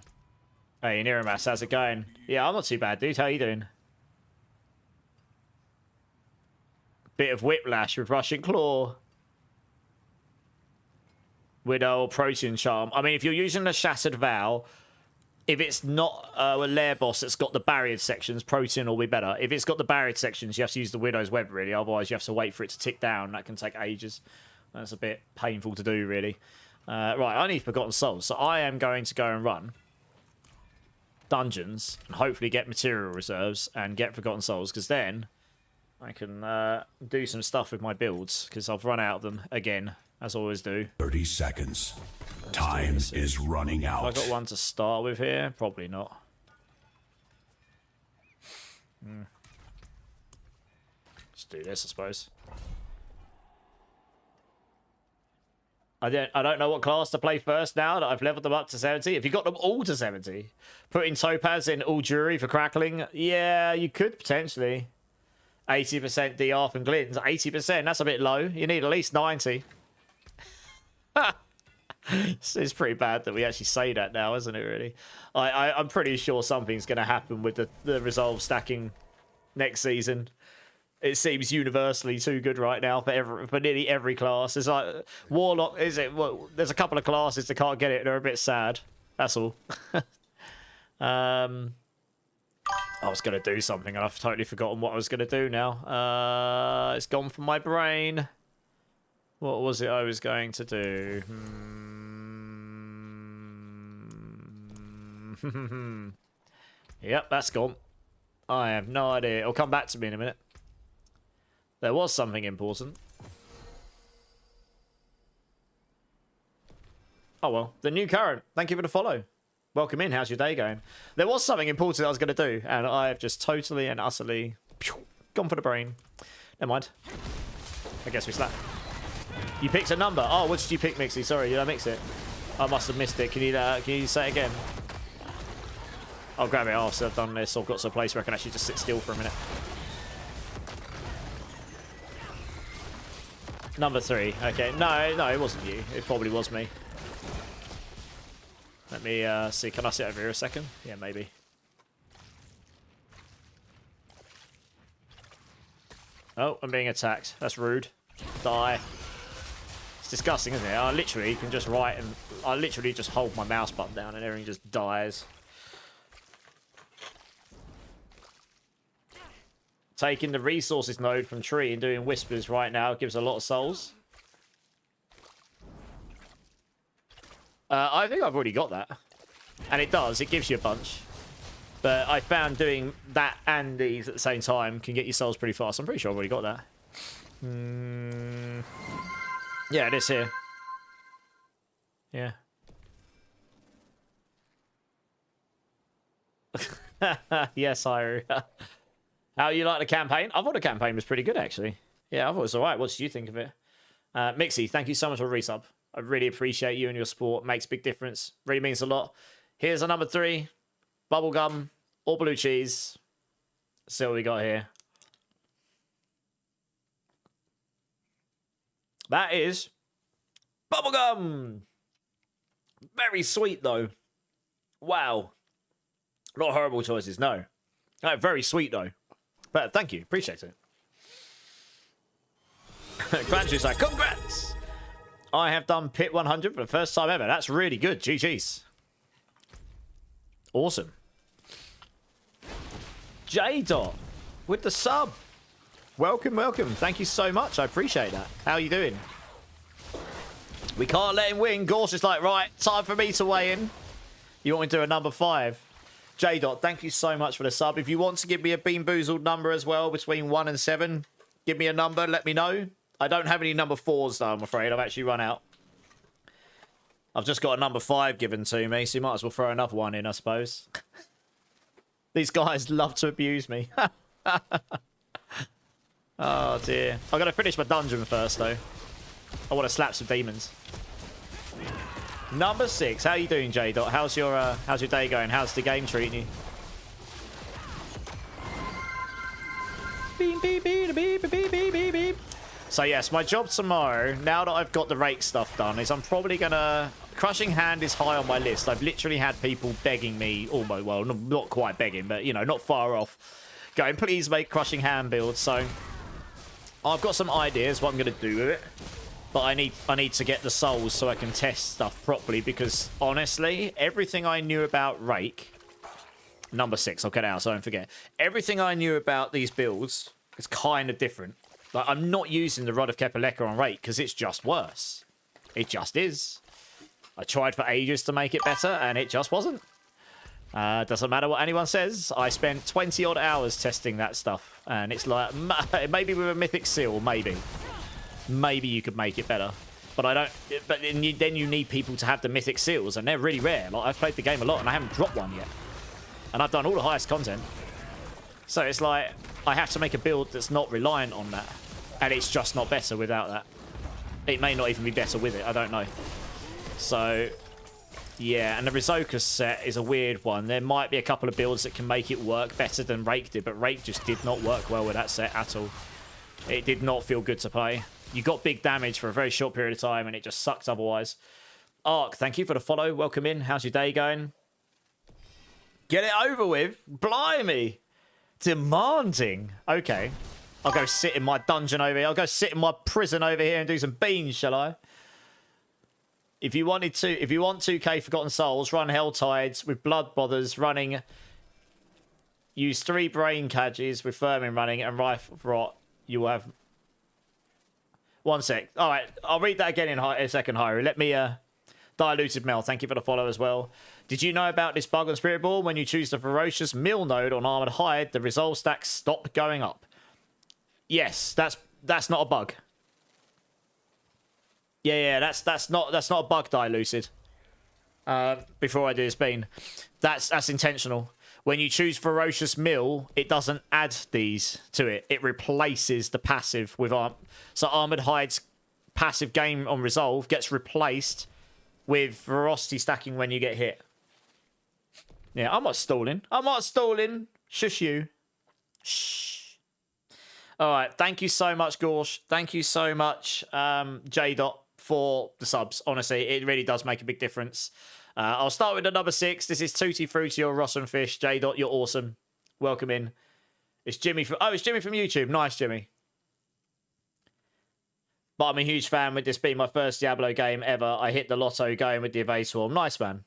Hey, Niramas, how's it going? Yeah, I'm not too bad, dude. How you doing? Bit of whiplash with Russian Claw. Widow or Protean Charm. I mean, if you're using the Shattered Vow, if it's not a lair boss that's got the barriered sections, Protean will be better. If it's got the barriered sections, you have to use the Widow's Web, really. Otherwise, you have to wait for it to tick down. That can take ages. That's a bit painful to do, really. Right, I need Forgotten Souls. So I am going to go and run dungeons and hopefully get material reserves and get Forgotten Souls, because then I can do some stuff with my builds, because I've run out of them again, as I always do. 30 seconds. Time is running out. Have I got one to start with here? Probably not. Let's do this, I suppose. I don't know what class to play first now that I've leveled them up to 70. If you got them all to 70, putting Topaz in all Jury for Crackling, yeah, you could potentially. 80% DR from Glint's. 80%, that's a bit low. You need at least 90. It's pretty bad that we actually say that now, isn't it, really? I'm pretty sure something's going to happen with the resolve stacking next season. It seems universally too good right now for nearly every class. It's like Warlock, is it? Well, there's a couple of classes that can't get it. They're a bit sad. That's all. I was going to do something and I've totally forgotten what I was going to do now. It's gone from my brain. What was it I was going to do? Yep, that's gone. I have no idea. It'll come back to me in a minute. There was something important. Oh well, the new current. Thank you for the follow. Welcome in. How's your day going? There was something important I was going to do, and I have just totally and utterly gone for the brain. Never mind. I guess we slap. You picked a number. Oh, what did you pick, Mixie? Sorry, did I mix it? I must have missed it. Can you say it again? I'll grab it after I've done this. I've got to a place where I can actually just sit still for a minute. Number 3. Okay. No, it wasn't you. It probably was me. Let me see. Can I sit over here a second? Yeah, maybe. Oh, I'm being attacked. That's rude. Die. It's disgusting, isn't it? I literally can just write and I literally just hold my mouse button down and everything just dies. Taking the resources node from tree and doing whispers right now gives a lot of souls. I think I've already got that. And it does. It gives you a bunch. But I found doing that and these at the same time can get your souls pretty fast. I'm pretty sure I've already got that. Yeah, it is here. Yeah. Yes, Iru. How you like the campaign? I thought the campaign was pretty good, actually. Yeah, I thought it was alright. What did you think of it? Mixie, thank you so much for the resub. I really appreciate you and your support. Makes a big difference. Really means a lot. Here's a number 3. Bubblegum or blue cheese. See what we got here. That is bubblegum. Very sweet, though. Wow. Not horrible choices, no. Very sweet, though. But thank you. Appreciate it. Granchu's like, congrats! I have done Pit 100 for the first time ever. That's really good. GG's. Awesome. J-Dot with the sub. Welcome, welcome. Thank you so much. I appreciate that. How are you doing? We can't let him win. Gorse is like, right, time for me to weigh in. You want me to do a number 5? J-Dot, thank you so much for the sub. If you want to give me a Bean Boozled number as well, between 1 and 7, give me a number, let me know. I don't have any number 4s, though, I'm afraid. I've actually run out. I've just got a number 5 given to me, so you might as well throw another one in, I suppose. These guys love to abuse me. Oh, dear. I've got to finish my dungeon first, though. I want to slap some demons. Number 6. How you doing, J-Dot? How's your day going? How's the game treating you? Beep, beep, beep, beep, beep, beep, beep, beep. So yes, my job tomorrow, now that I've got the rake stuff done, is I'm probably gonna... Crushing Hand is high on my list. I've literally had people begging me, almost, well, not quite begging, but, you know, not far off, going, please make Crushing Hand builds. So I've got some ideas what I'm gonna do with it, but I need to get the souls so I can test stuff properly, because honestly, everything I knew about rake, number 6, I'll get it out so I don't forget. Everything I knew about these builds is kind of different. Like, I'm not using the Rod of Kepaleka on rake because it's just worse. It just is. I tried for ages to make it better and it just wasn't. Doesn't matter what anyone says. I spent 20 odd hours testing that stuff and it's like, maybe with a mythic seal, maybe you could make it better. But I don't. But then you need people to have the mythic seals and they're really rare. Like, I've played the game a lot and I haven't dropped one yet. And I've done all the highest content. So it's like, I have to make a build that's not reliant on that. And it's just not better without that. It may not even be better with it, I don't know. So, Yeah, and the Rizoka set is a weird one. There might be a couple of builds that can make it work better than Rake did, but Rake just did not work well with that set at all. It did not feel good to play. You got big damage for a very short period of time, and it just sucks otherwise. Ark, thank you for the follow. Welcome in. How's your day going? Get it over with. Blimey. Demanding. Okay. I'll go sit in my dungeon over here. I'll go sit in my prison over here and do some beans, shall I? If you want 2K Forgotten Souls, run Hell Tides with Blood Bothers running. Use 3 Brain Cages with Vermin running and Rifle Rot. You will have... One sec. All right, I'll read that again in a second, Hyru. Let me... Diluted Mel, thank you for the follow as well. Did you know about this bug on Spiritborn? When you choose the Ferocious Mill node on Armored Hide, the resolve stacks stop going up. Yes, that's not a bug. Yeah, that's not a bug, Diluted. Before I do this bean. That's intentional. When you choose Ferocious Mill, it doesn't add these to it. It replaces the passive with so Armored Hide's passive game on Resolve gets replaced with Ferocity stacking when you get hit. Yeah, I'm not stalling. Shush you. Shh. All right, thank you so much, Gorsh. Thank you so much, J. for the subs. Honestly, it really does make a big difference. I'll start with the number 6. This is Tutti Frutti or Ross and Fish. J. You're awesome. Welcome in. It's Jimmy from... Oh, it's Jimmy from YouTube. Nice, Jimmy. But I'm a huge fan with this being my first Diablo game ever. I hit the lotto going with the Evade Swarm. Nice, man.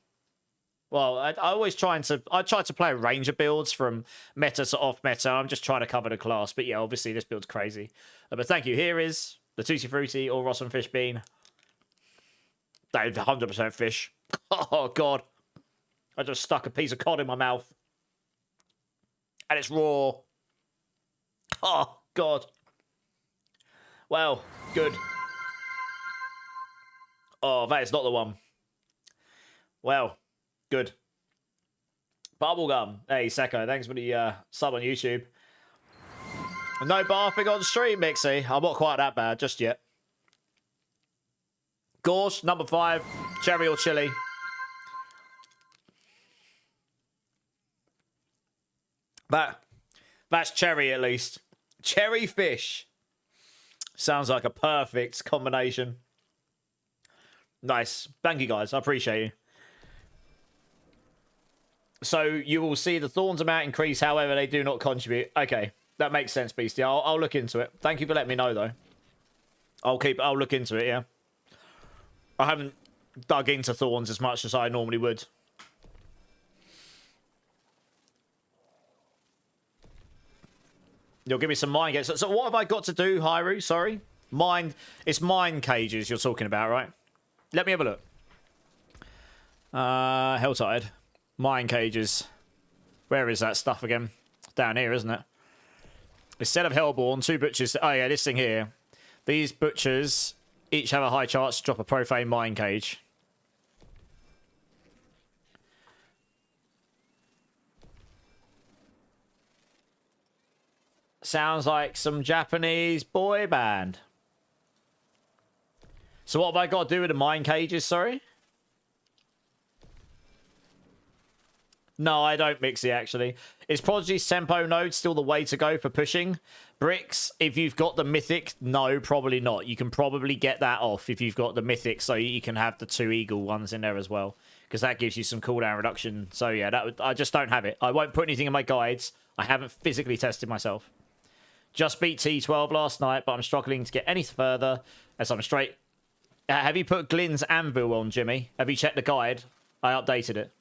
Well, I try to play a range of builds from meta to off meta. I'm just trying to cover the class. But yeah, obviously this build's crazy. But thank you. Here is the Tutti Frutti or Ross and Fish bean. That is 100% fish. Oh, God. I just stuck a piece of cod in my mouth. And it's raw. Oh, God. Well, good. Oh, that is not the one. Well, good. Bubblegum. Hey, Seko, thanks for the sub on YouTube. No barfing on stream, Mixie. I'm not quite that bad just yet. Gorsh, number 5. Cherry or chili? That's cherry at least. Cherry fish. Sounds like a perfect combination. Nice. Thank you, guys. I appreciate you. So you will see the thorns amount increase, however, they do not contribute. Okay. That makes sense, Beastie. I'll look into it. Thank you for letting me know, though. I'll look into it, yeah. I haven't dug into thorns as much as I normally would. You'll give me some mine gates. So what have I got to do, Hyru? Sorry. It's mine cages you're talking about, right? Let me have a look. Helltide. Mine cages. Where is that stuff again? Down here, isn't it? Instead of Hellborn, 2 butchers. Oh, yeah, this thing here. These butchers each have a high chance to drop a profane mine cage. Sounds like some Japanese boy band. So what have I got to do with the mine cages, sorry? No, I don't, Mixie, actually. Is Prodigy's tempo node still the way to go for pushing? Bricks, if you've got the mythic, no, probably not. You can probably get that off if you've got the mythic, so you can have the 2 eagle ones in there as well. Because that gives you some cooldown reduction. So yeah, I just don't have it. I won't put anything in my guides. I haven't physically tested myself. Just beat T12 last night, but I'm struggling to get any further as I'm straight. Have you put Glynn's Anvil on, Jimmy? Have you checked the guide? I updated it.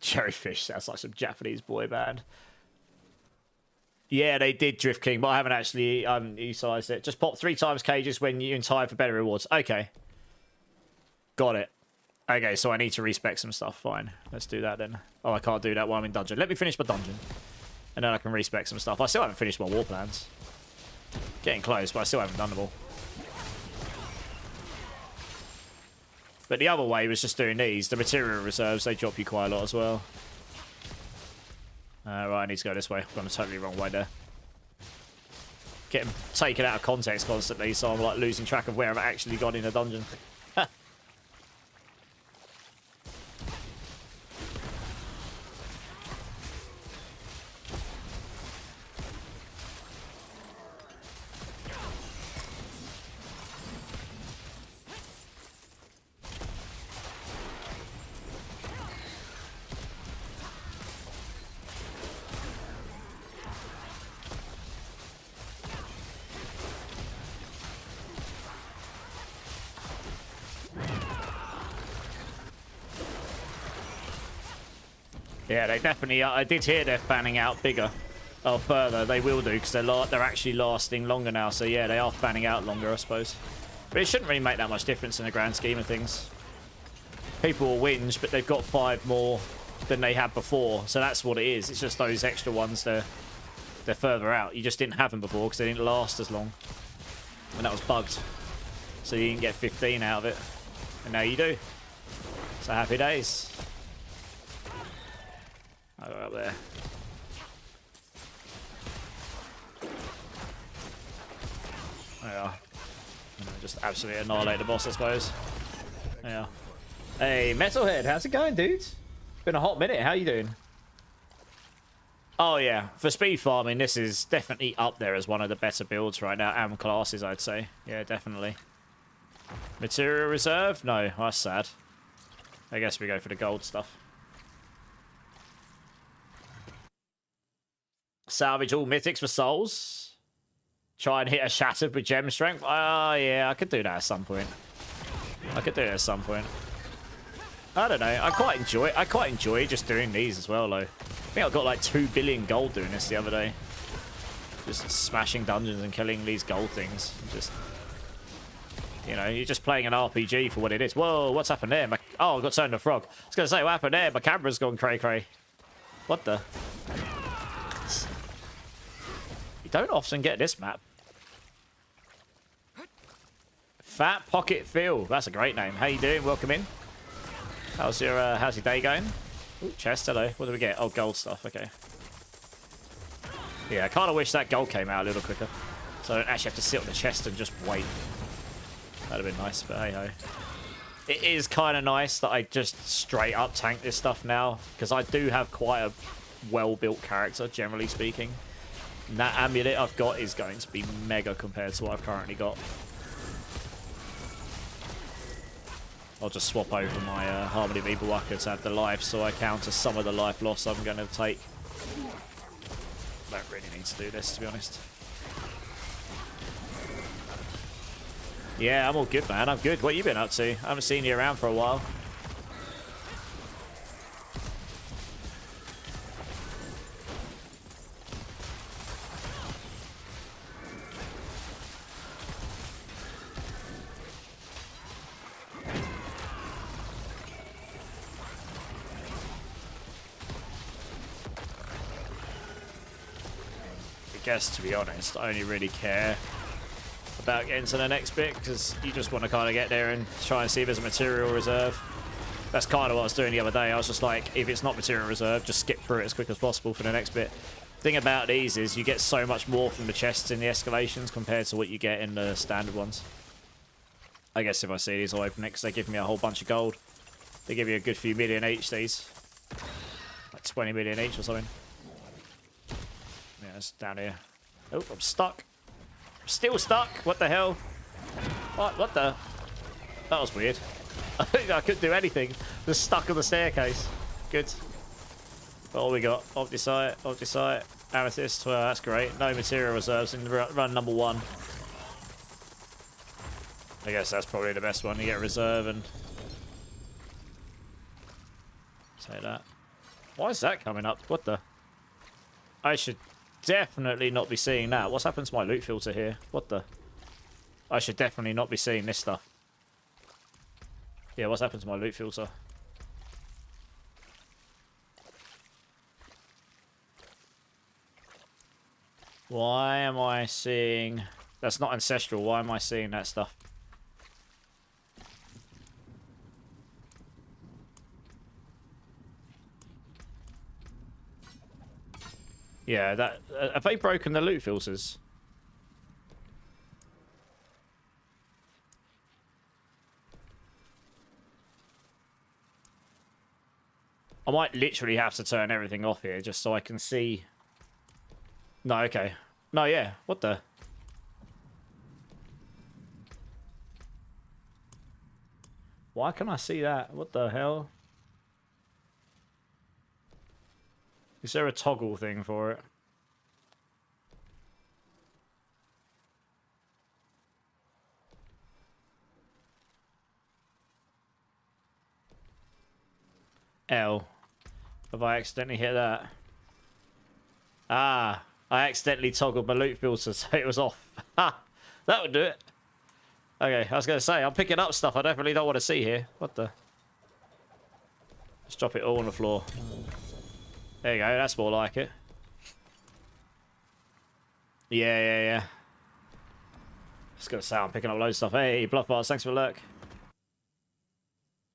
Cherryfish sounds like some Japanese boy band. Yeah, they did Drift King, but I haven't actually utilized it. Just pop 3 times cages when you're in time for better rewards. Okay. Got it. Okay, so I need to respec some stuff. Fine. Let's do that then. Oh, I can't do that while I'm in dungeon. Let me finish my dungeon. And then I can respec some stuff. I still haven't finished my war plans. Getting close, but I still haven't done them all. But the other way was just doing these. The material reserves, they drop you quite a lot as well. Right, I need to go this way. I've gone a totally wrong way there. Getting taken out of context constantly, so I'm like losing track of where I've actually got in a dungeon. Yeah, they definitely are. I did hear they're fanning out bigger. Or further. They will do, because they're actually lasting longer now. So yeah, they are fanning out longer, I suppose. But it shouldn't really make that much difference in the grand scheme of things. People will whinge, but they've got 5 more than they had before. So that's what it is. It's just those extra ones, they're further out. You just didn't have them before because they didn't last as long. And that was bugged. So you didn't get 15 out of it. And now you do. So happy days. Oh, up there. Yeah. Just absolutely annihilate the boss, I suppose. Yeah. Hey, Metalhead, how's it going, dude? Been a hot minute. How you doing? Oh, yeah. For speed farming, this is definitely up there as one of the better builds right now. And classes, I'd say. Yeah, definitely. Material reserve? No, that's sad. I guess we go for the gold stuff. Salvage all mythics for souls. Try and hit a shattered with gem strength. Oh, yeah, I could do that at some point. I don't know. I quite enjoy just doing these as well, though. I think I got like 2 billion gold doing this the other day. Just smashing dungeons and killing these gold things. Just, you know, you're just playing an RPG for what it is. Whoa, what's happened there? Oh, I got turned into a frog. I was going to say, what happened there? My camera's gone cray-cray. What the? You don't often get this map. Fat Pocket Phil. That's a great name. How you doing? Welcome in. How's your day going? Ooh, chest, hello. What do we get? Oh, gold stuff. Okay. Yeah, I kind of wish that gold came out a little quicker. So I don't actually have to sit on the chest and just wait. That'd have been nice, but hey ho. It is kind of nice that I just straight up tank this stuff now, because I do have quite a well-built character, generally speaking. And that amulet I've got is going to be mega compared to what I've currently got. I'll just swap over my Harmony Meeple Waka to have the life, so I counter some of the life loss I'm going to take. Don't really need to do this, to be honest. Yeah, I'm all good, man. I'm good. What you been up to? I haven't seen you around for a while. I guess, to be honest, I only really care about getting to the next bit because you just want to kind of get there and try and see if there's a material reserve. That's kind of what I was doing the other day. I was just like, if it's not material reserve, just skip through it as quick as possible for the next bit. Thing about these is you get so much more from the chests in the escalations compared to what you get in the standard ones. I guess if I see these, I'll open it because they give me a whole bunch of gold. They give you a good few million each, these. Like 20 million each or something. Yeah, it's down here. Oh, I'm stuck. I'm still stuck. What the hell? What the? That was weird. I think I couldn't do anything. Just stuck on the staircase. Good. But all we got, Opticite, Amethyst. Well, that's great. No material reserves in run number 1. I guess that's probably the best one. You get reserve and... say that. Why is that coming up? What the? I should definitely not be seeing that. What's happened to my loot filter here? What the? I should definitely not be seeing this stuff. Yeah, what's happened to my loot filter? Why am I seeing... That's not ancestral. Why am I seeing that stuff? Yeah, that... have they broken the loot filters? I might literally have to turn everything off here just so I can see... No, okay. No, yeah. What the... Why can I see that? What the hell? Is there a toggle thing for it? L. Have I accidentally hit that? Ah, I accidentally toggled my loot filter so it was off. Ha! That would do it. Okay, I was going to say, I'm picking up stuff I definitely don't want to see here. What the? Let's drop it all on the floor. There you go, that's more like it. Yeah. I was going to say, I'm picking up loads of stuff. Hey, Bluff Bars, thanks for the lurk.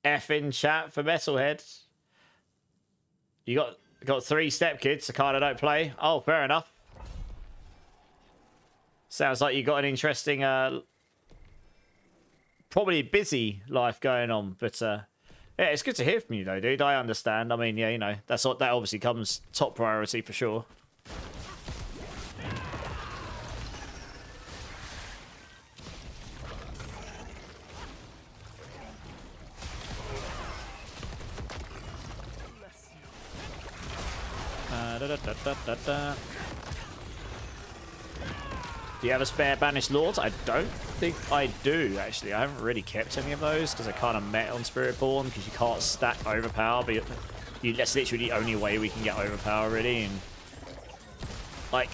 F in chat for Metalhead. You got 3 stepkids, so kind of don't play. Oh, fair enough. Sounds like you got an interesting, probably busy life going on. But yeah, it's good to hear from you though, dude. I understand. I mean, yeah, you know, that obviously comes top priority for sure. Do you have a spare Banished Lords? I don't think I do, actually. I haven't really kept any of those because I kind of met on Spiritborn because you can't stack Overpower, but that's literally the only way we can get Overpower, really. And like,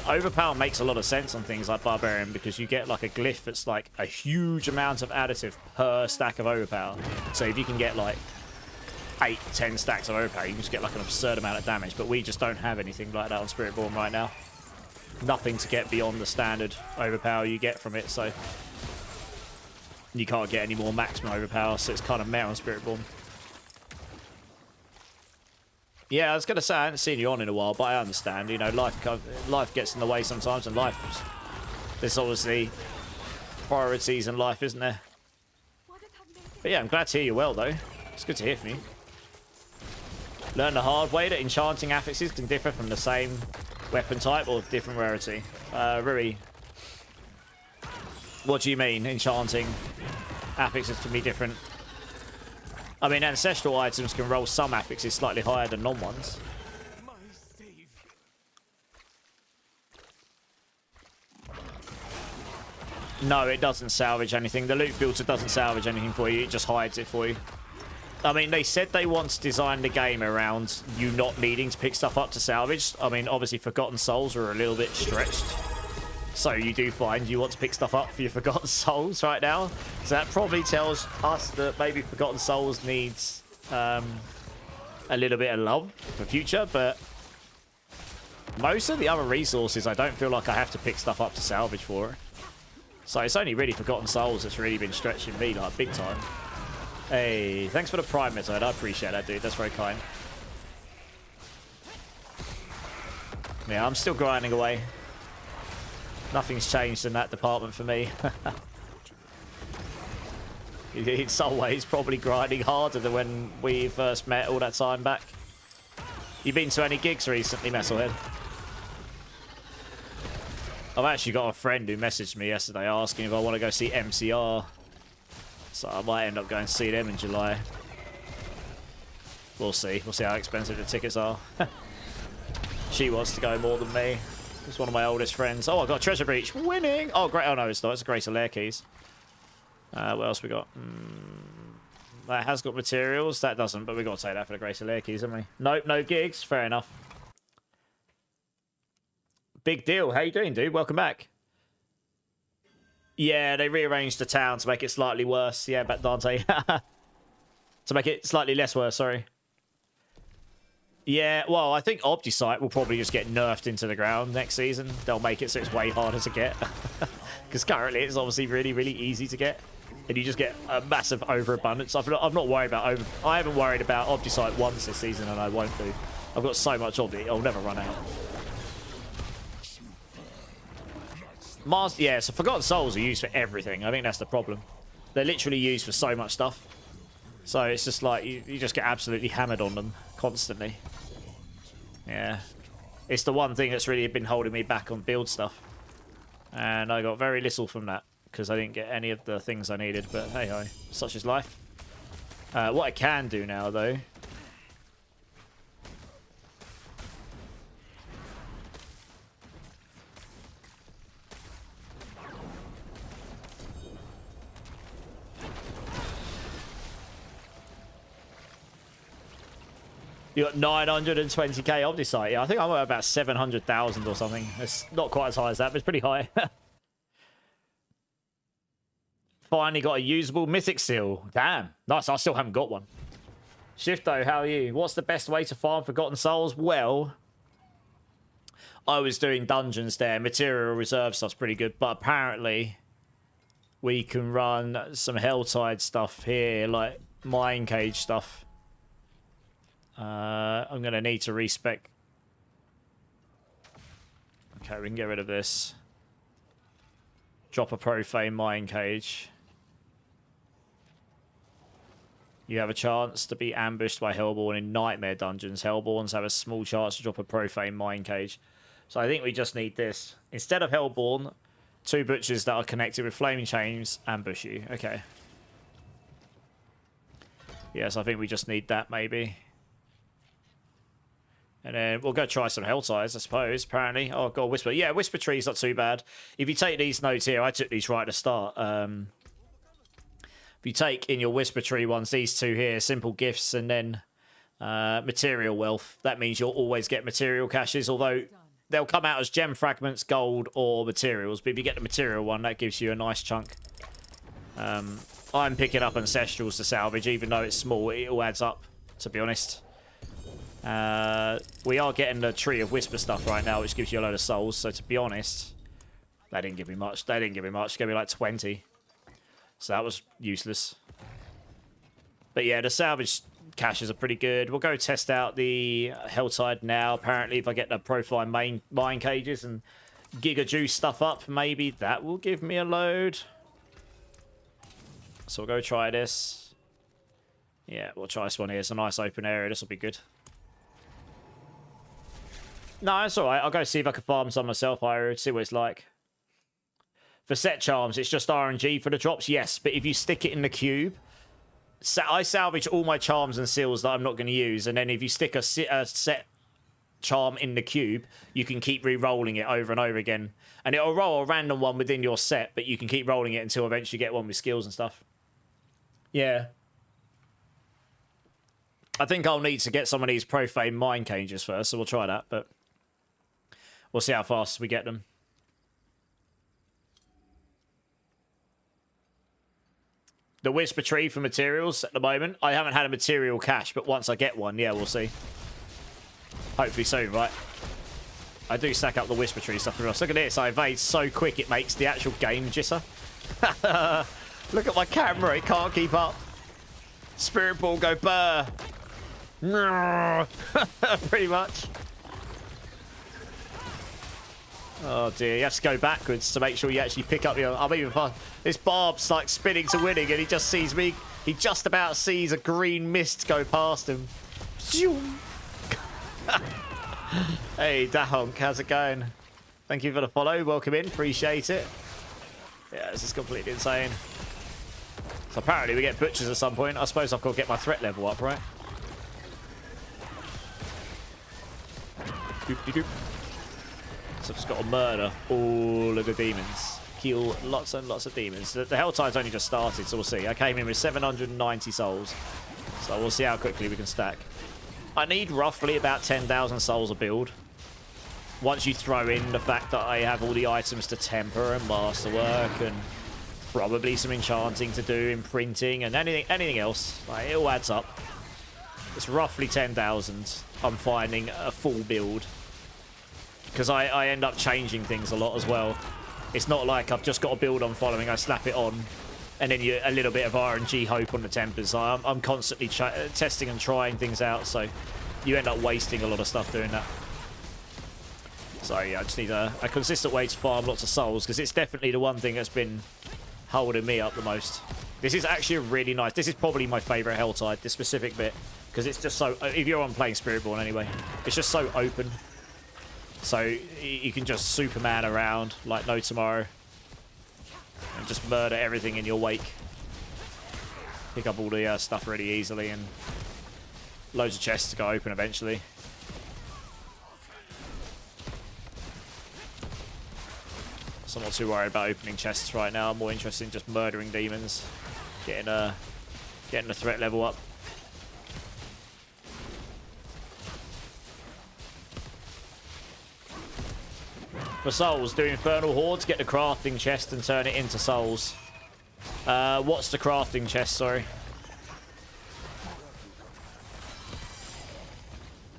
Overpower makes a lot of sense on things like Barbarian because you get like a glyph that's like a huge amount of additive per stack of Overpower. So if you can get like 8-10 stacks of Overpower, you can just get like an absurd amount of damage, but we just don't have anything like that on Spiritborn right now. Nothing to get beyond the standard Overpower you get from it, so you can't get any more maximum Overpower, so it's kind of meh on Spiritborn. Yeah, I was going to say, I haven't seen you on in a while, but I understand, you know, life gets in the way sometimes, and there's obviously priorities in life, isn't there? But yeah, I'm glad to hear you well, though. It's good to hear from you. Learn the hard way that enchanting affixes can differ from the same weapon type or different rarity. Rui, what do you mean enchanting affixes can be different? I mean, ancestral items can roll some affixes slightly higher than non-ones. No, it doesn't salvage anything. The loot filter doesn't salvage anything for you. It just hides it for you. I mean, they said they once designed the game around you not needing to pick stuff up to salvage. I mean, obviously, Forgotten Souls are a little bit stretched. So you do find you want to pick stuff up for your Forgotten Souls right now. So that probably tells us that maybe Forgotten Souls needs a little bit of love for future. But most of the other resources, I don't feel like I have to pick stuff up to salvage for it. So it's only really Forgotten Souls that's really been stretching me, like, big time. Hey, thanks for the Prime method. I appreciate that, dude. That's very kind. Yeah, I'm still grinding away. Nothing's changed in that department for me. It's always probably grinding harder than when we first met all that time back. You been to any gigs recently, Metalhead? I've actually got a friend who messaged me yesterday asking if I want to go see MCR. So I might end up going to see them in July. We'll see. We'll see how expensive the tickets are. She wants to go more than me. It's one of my oldest friends. Oh, I got Treasure Breach. Winning! Oh, great. Oh, no, it's not. It's a Grace of Lair keys. What else we got? That has got materials. That doesn't, but we got to take that for the Grace of Lair keys, haven't we? Nope, no gigs. Fair enough. Big deal. How you doing, dude? Welcome back. Yeah, they rearranged the town to make it slightly worse. Yeah, but Dante. To make it slightly less worse, sorry. Yeah, well, I think Obdicite will probably just get nerfed into the ground next season. They'll make it so it's way harder to get. Because currently it's obviously really, really easy to get. And you just get a massive overabundance. I'm not worried about I haven't worried about Obdicite once this season, and I won't do. I've got so much of it, I'll never run out. Yeah, so Forgotten Souls are used for everything. I think that's the problem. They're literally used for so much stuff. So it's just like, you just get absolutely hammered on them constantly. Yeah. It's the one thing that's really been holding me back on build stuff. And I got very little from that, because I didn't get any of the things I needed. But hey-ho, such is life. What I can do now, though... You got 920k Omnisite. Yeah, I think I'm at about 700,000 or something. It's not quite as high as that, but it's pretty high. Finally got a usable mythic seal. Damn. Nice. I still haven't got one. Shifto, how are you? What's the best way to farm Forgotten Souls? Well, I was doing dungeons there. Material reserve stuff's pretty good, but apparently we can run some Helltide stuff here, like Mine Cage stuff. I'm going to need to respec. Okay, we can get rid of this. Drop a profane Mine Cage. You have a chance to be ambushed by Hellborn in Nightmare Dungeons. Hellborns have a small chance to drop a profane Mine Cage. So I think we just need this. Instead of Hellborn, 2 butchers that are connected with flaming chains ambush you. Okay. Yes, I think we just need that maybe. And then we'll go try some Helltides, I suppose, apparently. Oh, God, Whisper. Yeah, Whisper Tree's not too bad. If you take these notes here, I took these right at the start. If you take in your Whisper Tree ones, these 2 here, simple gifts and then material wealth, that means you'll always get material caches, although they'll come out as gem fragments, gold, or materials. But if you get the material one, that gives you a nice chunk. I'm picking up Ancestrals to salvage, even though it's small, it all adds up, to be honest. We are getting the Tree of Whisper stuff right now, which gives you a load of souls. So to be honest, they didn't give me much. They didn't give me much. It gave me like 20. So that was useless. But yeah, the salvage caches are pretty good. We'll go test out the Helltide now. Apparently, if I get the profile mine cages and Giga Juice stuff up, maybe that will give me a load. So we'll go try this. Yeah, we'll try this one here. It's a nice open area. This will be good. No, it's alright. I'll go see if I can farm some myself, Iroh, see what it's like. For set charms, it's just RNG for the drops, yes. But if you stick it in the cube, I salvage all my charms and seals that I'm not going to use. And then if you stick a set charm in the cube, you can keep re-rolling it over and over again. And it'll roll a random one within your set, but you can keep rolling it until eventually you get one with skills and stuff. Yeah. I think I'll need to get some of these profane mine cages first, so we'll try that, but we'll see how fast we get them. The Whisper Tree for materials at the moment. I haven't had a material cache, but once I get one, yeah, we'll see. Hopefully soon, right? I do stack up the Whisper Tree stuff for us. Look at this. I evade so quick it makes the actual game jisser. Look at my camera. It can't keep up. Spiritborn go burr. Pretty much. Oh dear, you have to go backwards to make sure you actually pick up your... I'm even fun. This Barb's like spinning to winning and he just sees me. He just about sees a green mist go past him. Hey, Dahonk, how's it going? Thank you for the follow. Welcome in. Appreciate it. Yeah, this is completely insane. So apparently we get butchers at some point. I suppose I've got to get my threat level up, right? Doop, doop, doop. So I've just got to murder all of the demons. Kill lots and lots of demons. The Helltide's only just started, so we'll see. I came in with 790 souls. So we'll see how quickly we can stack. I need roughly about 10,000 souls a build. Once you throw in the fact that I have all the items to temper and masterwork and probably some enchanting to do, imprinting and anything else. Like, it all adds up. It's roughly 10,000. I'm finding a full build. Because I end up changing things a lot as well. It's not like I've just got a build on following, I slap it on, and then a little bit of RNG hope on the tempers. I'm constantly testing and trying things out, so you end up wasting a lot of stuff doing that. So yeah, I just need a consistent way to farm lots of souls, because it's definitely the one thing that's been holding me up the most. This is actually a really nice... This is probably my favourite Helltide, this specific bit, because it's just so... If you're on playing Spiritborn anyway, it's just so open. So you can just Superman around like no tomorrow and just murder everything in your wake. Pick up all the stuff really easily and loads of chests to go open eventually. So I'm not too worried about opening chests right now. I'm more interested in just murdering demons, getting the threat level up. For souls, do infernal hordes, get the crafting chest and turn it into souls. What's the crafting chest, sorry?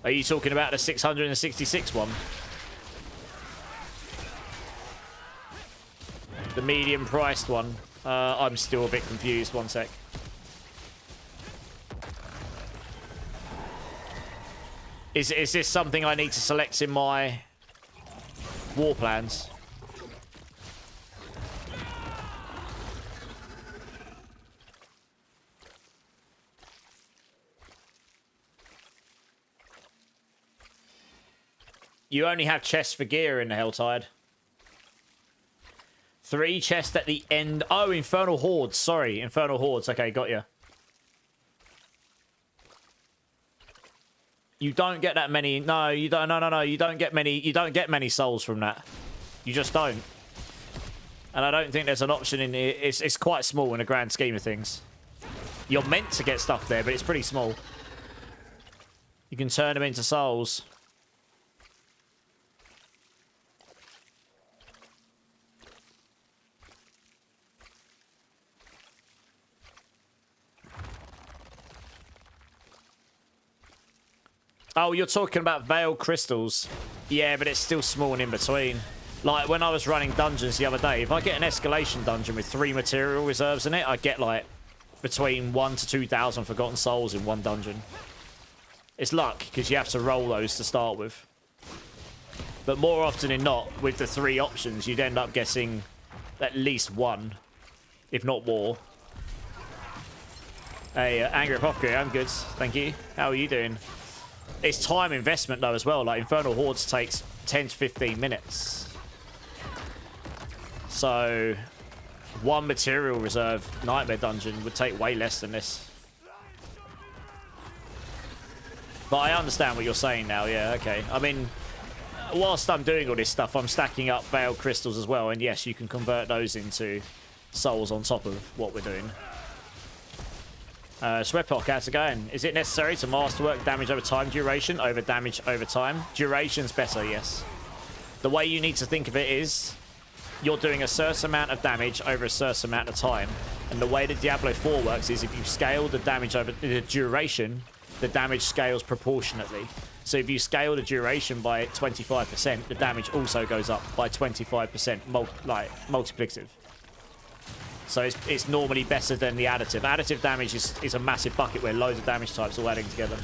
Are you talking about the 666 one? The medium priced one? I'm still a bit confused, one sec. Is this something I need to select in my war plans? You only have chests for gear in the Helltide. 3 chests at the end. Oh, Infernal Hordes. Sorry, Infernal Hordes. Okay, got you. You don't get that many. No, you don't. No. You don't get many. You don't get many souls from that. You just don't. And I don't think there's an option in it. It's quite small in the grand scheme of things. You're meant to get stuff there, but it's pretty small. You can turn them into souls. Oh, you're talking about Veil Crystals. Yeah, but it's still small and in between. Like, when I was running dungeons the other day, if I get an escalation dungeon with 3 material reserves in it, I get, like, between 1,000 to 2,000 Forgotten Souls in one dungeon. It's luck, because you have to roll those to start with. But more often than not, with the 3 options, you'd end up getting at least 1, if not more. Hey, Angry Apothecary, I'm good. Thank you. How are you doing? It's time investment though as well. Like Infernal Hordes takes 10 to 15 minutes. So 1 material reserve nightmare dungeon would take way less than this. But I understand what you're saying now. Yeah, okay. I mean, whilst I'm doing all this stuff, I'm stacking up Veil Crystals as well. And yes, you can convert those into souls on top of what we're doing. Sweatpock, how's it going? Is it necessary to masterwork damage over time duration over damage over time? Duration's better, yes. The way you need to think of it is you're doing a certain amount of damage over a certain amount of time. And the way the Diablo 4 works is if you scale the damage over the duration, the damage scales proportionately. So if you scale the duration by 25%, the damage also goes up by 25%, multiplicative. So it's normally better than the additive. Additive damage is a massive bucket where loads of damage types all adding together.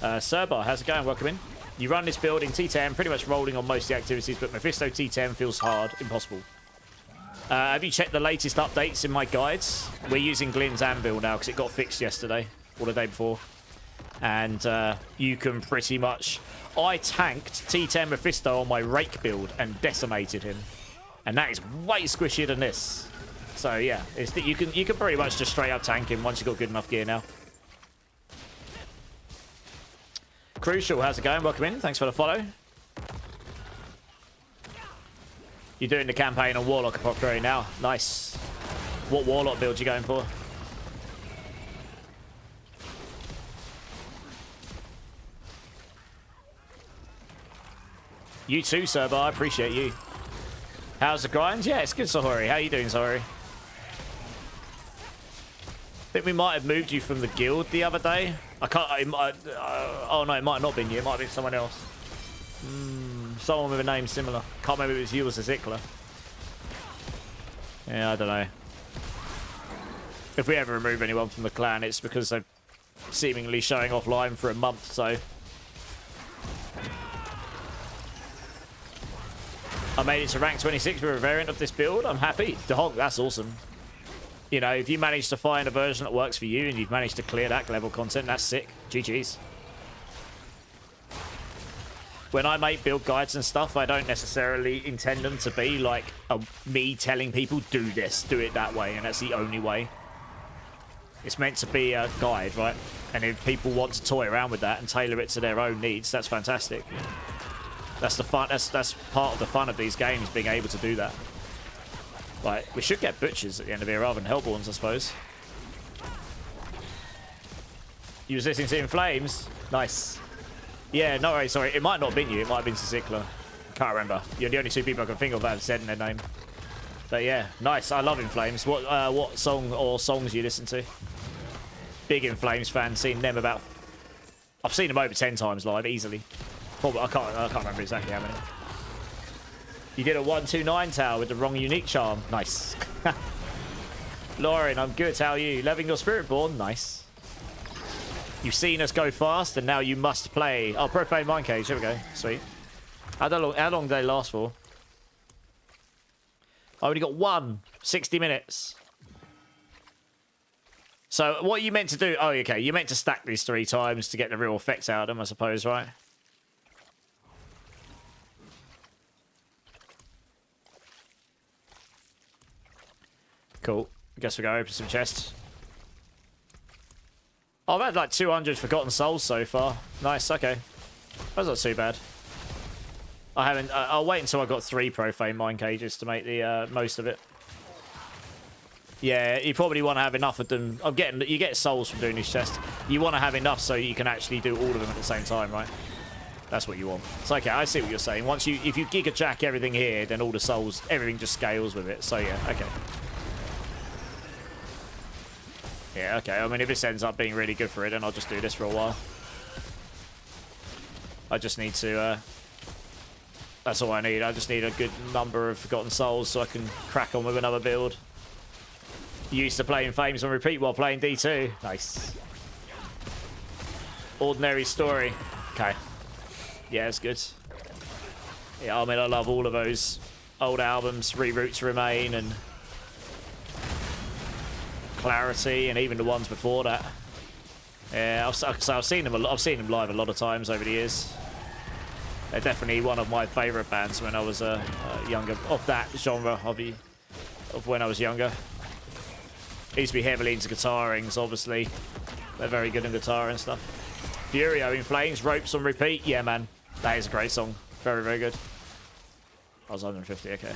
Serbar, how's it going? Welcome in. You run this build in T10, pretty much rolling on most of the activities, but Mephisto T10 feels hard, impossible. Have you checked the latest updates in my guides? We're using Glyn's Anvil now because it got fixed yesterday or the day before. And you can pretty much... I tanked T10 Mephisto on my Rake build and decimated him. And that is way squishier than this. So yeah, you can pretty much just straight up tank him once you've got good enough gear now. Crucial, how's it going? Welcome in. Thanks for the follow. You're doing the campaign on Warlock Apothecary now. Nice. What Warlock build you going for? You too, Serba. I appreciate you. How's the grind? Yeah, it's good, Sahori. How you doing, Sahori? I think we might have moved you from the guild the other day. I can't... oh, no, it might not have been you. It might have been someone else. Someone with a name similar. Can't remember if it was you or Zikla. Yeah, I don't know. If we ever remove anyone from the clan, it's because they're seemingly showing offline for a month, so... I made it to rank 26 with a variant of this build. I'm happy. Dog, that's awesome. You know, if you manage to find a version that works for you and you've managed to clear that level content, that's sick. GG's. When I make build guides and stuff, I don't necessarily intend them to be like me telling people, do this, do it that way, and that's the only way. It's meant to be a guide, right? And if people want to toy around with that and tailor it to their own needs, that's fantastic. That's the fun. That's part of the fun of these games, being able to do that. Like, we should get butchers at the end of it rather than Hellborns, I suppose. You was listening to In Flames? Nice. Yeah, no worries, sorry. It might not have been you. It might have been Zikla. Can't Can't remember. You're the only two people I can think of that have said in their name. But yeah, nice. I love In Flames. What song or songs you listen to? Big In Flames fan. Seen them about... I've seen them over 10 times live, easily. Probably, I can't remember exactly how many. You did a 129 tower with the wrong unique charm. Nice. Lauren, I'm good. How are you? Loving your Spiritborn? Nice. You've seen us go fast, and now you must play. Oh, Profane Mind Cage. Here we go. Sweet. How long do they last for? I only got one. 60 minutes. So what you meant to do... Oh, okay. You meant to stack these 3 times to get the real effects out of them, I suppose, right? Cool. I guess we go open some chests. Oh, I've had like 200 Forgotten Souls so far. Nice, okay. That's not too bad. I haven't... I'll wait until I got 3 Profane Mind Cages to make the most of it. Yeah, you probably want to have enough of them. You get souls from doing these chests. You want to have enough so you can actually do all of them at the same time, right? That's what you want. It's okay, I see what you're saying. If you Giga Jack everything here, then all the souls, everything just scales with it. So yeah, okay. Yeah, okay. I mean, if this ends up being really good for it, then I'll just do this for a while. I just need to... that's all I need. I just need a good number of Forgotten Souls so I can crack on with another build. Used to playing Flames on repeat while playing D2. Nice. Ordinary Story. Okay. Yeah, it's good. Yeah, I mean, I love all of those old albums. Reroots Remain and Clarity, and even the ones before that. Yeah, I've seen them. I've seen them live a lot of times over the years. They're definitely one of my favourite bands when I was younger. Of that genre, of when I was younger. I used to be heavily into guitarings, obviously. They're very good in guitar and stuff. Furio In Flames, Ropes on repeat. Yeah, man. That is a great song. Very, very good. I was 150, okay.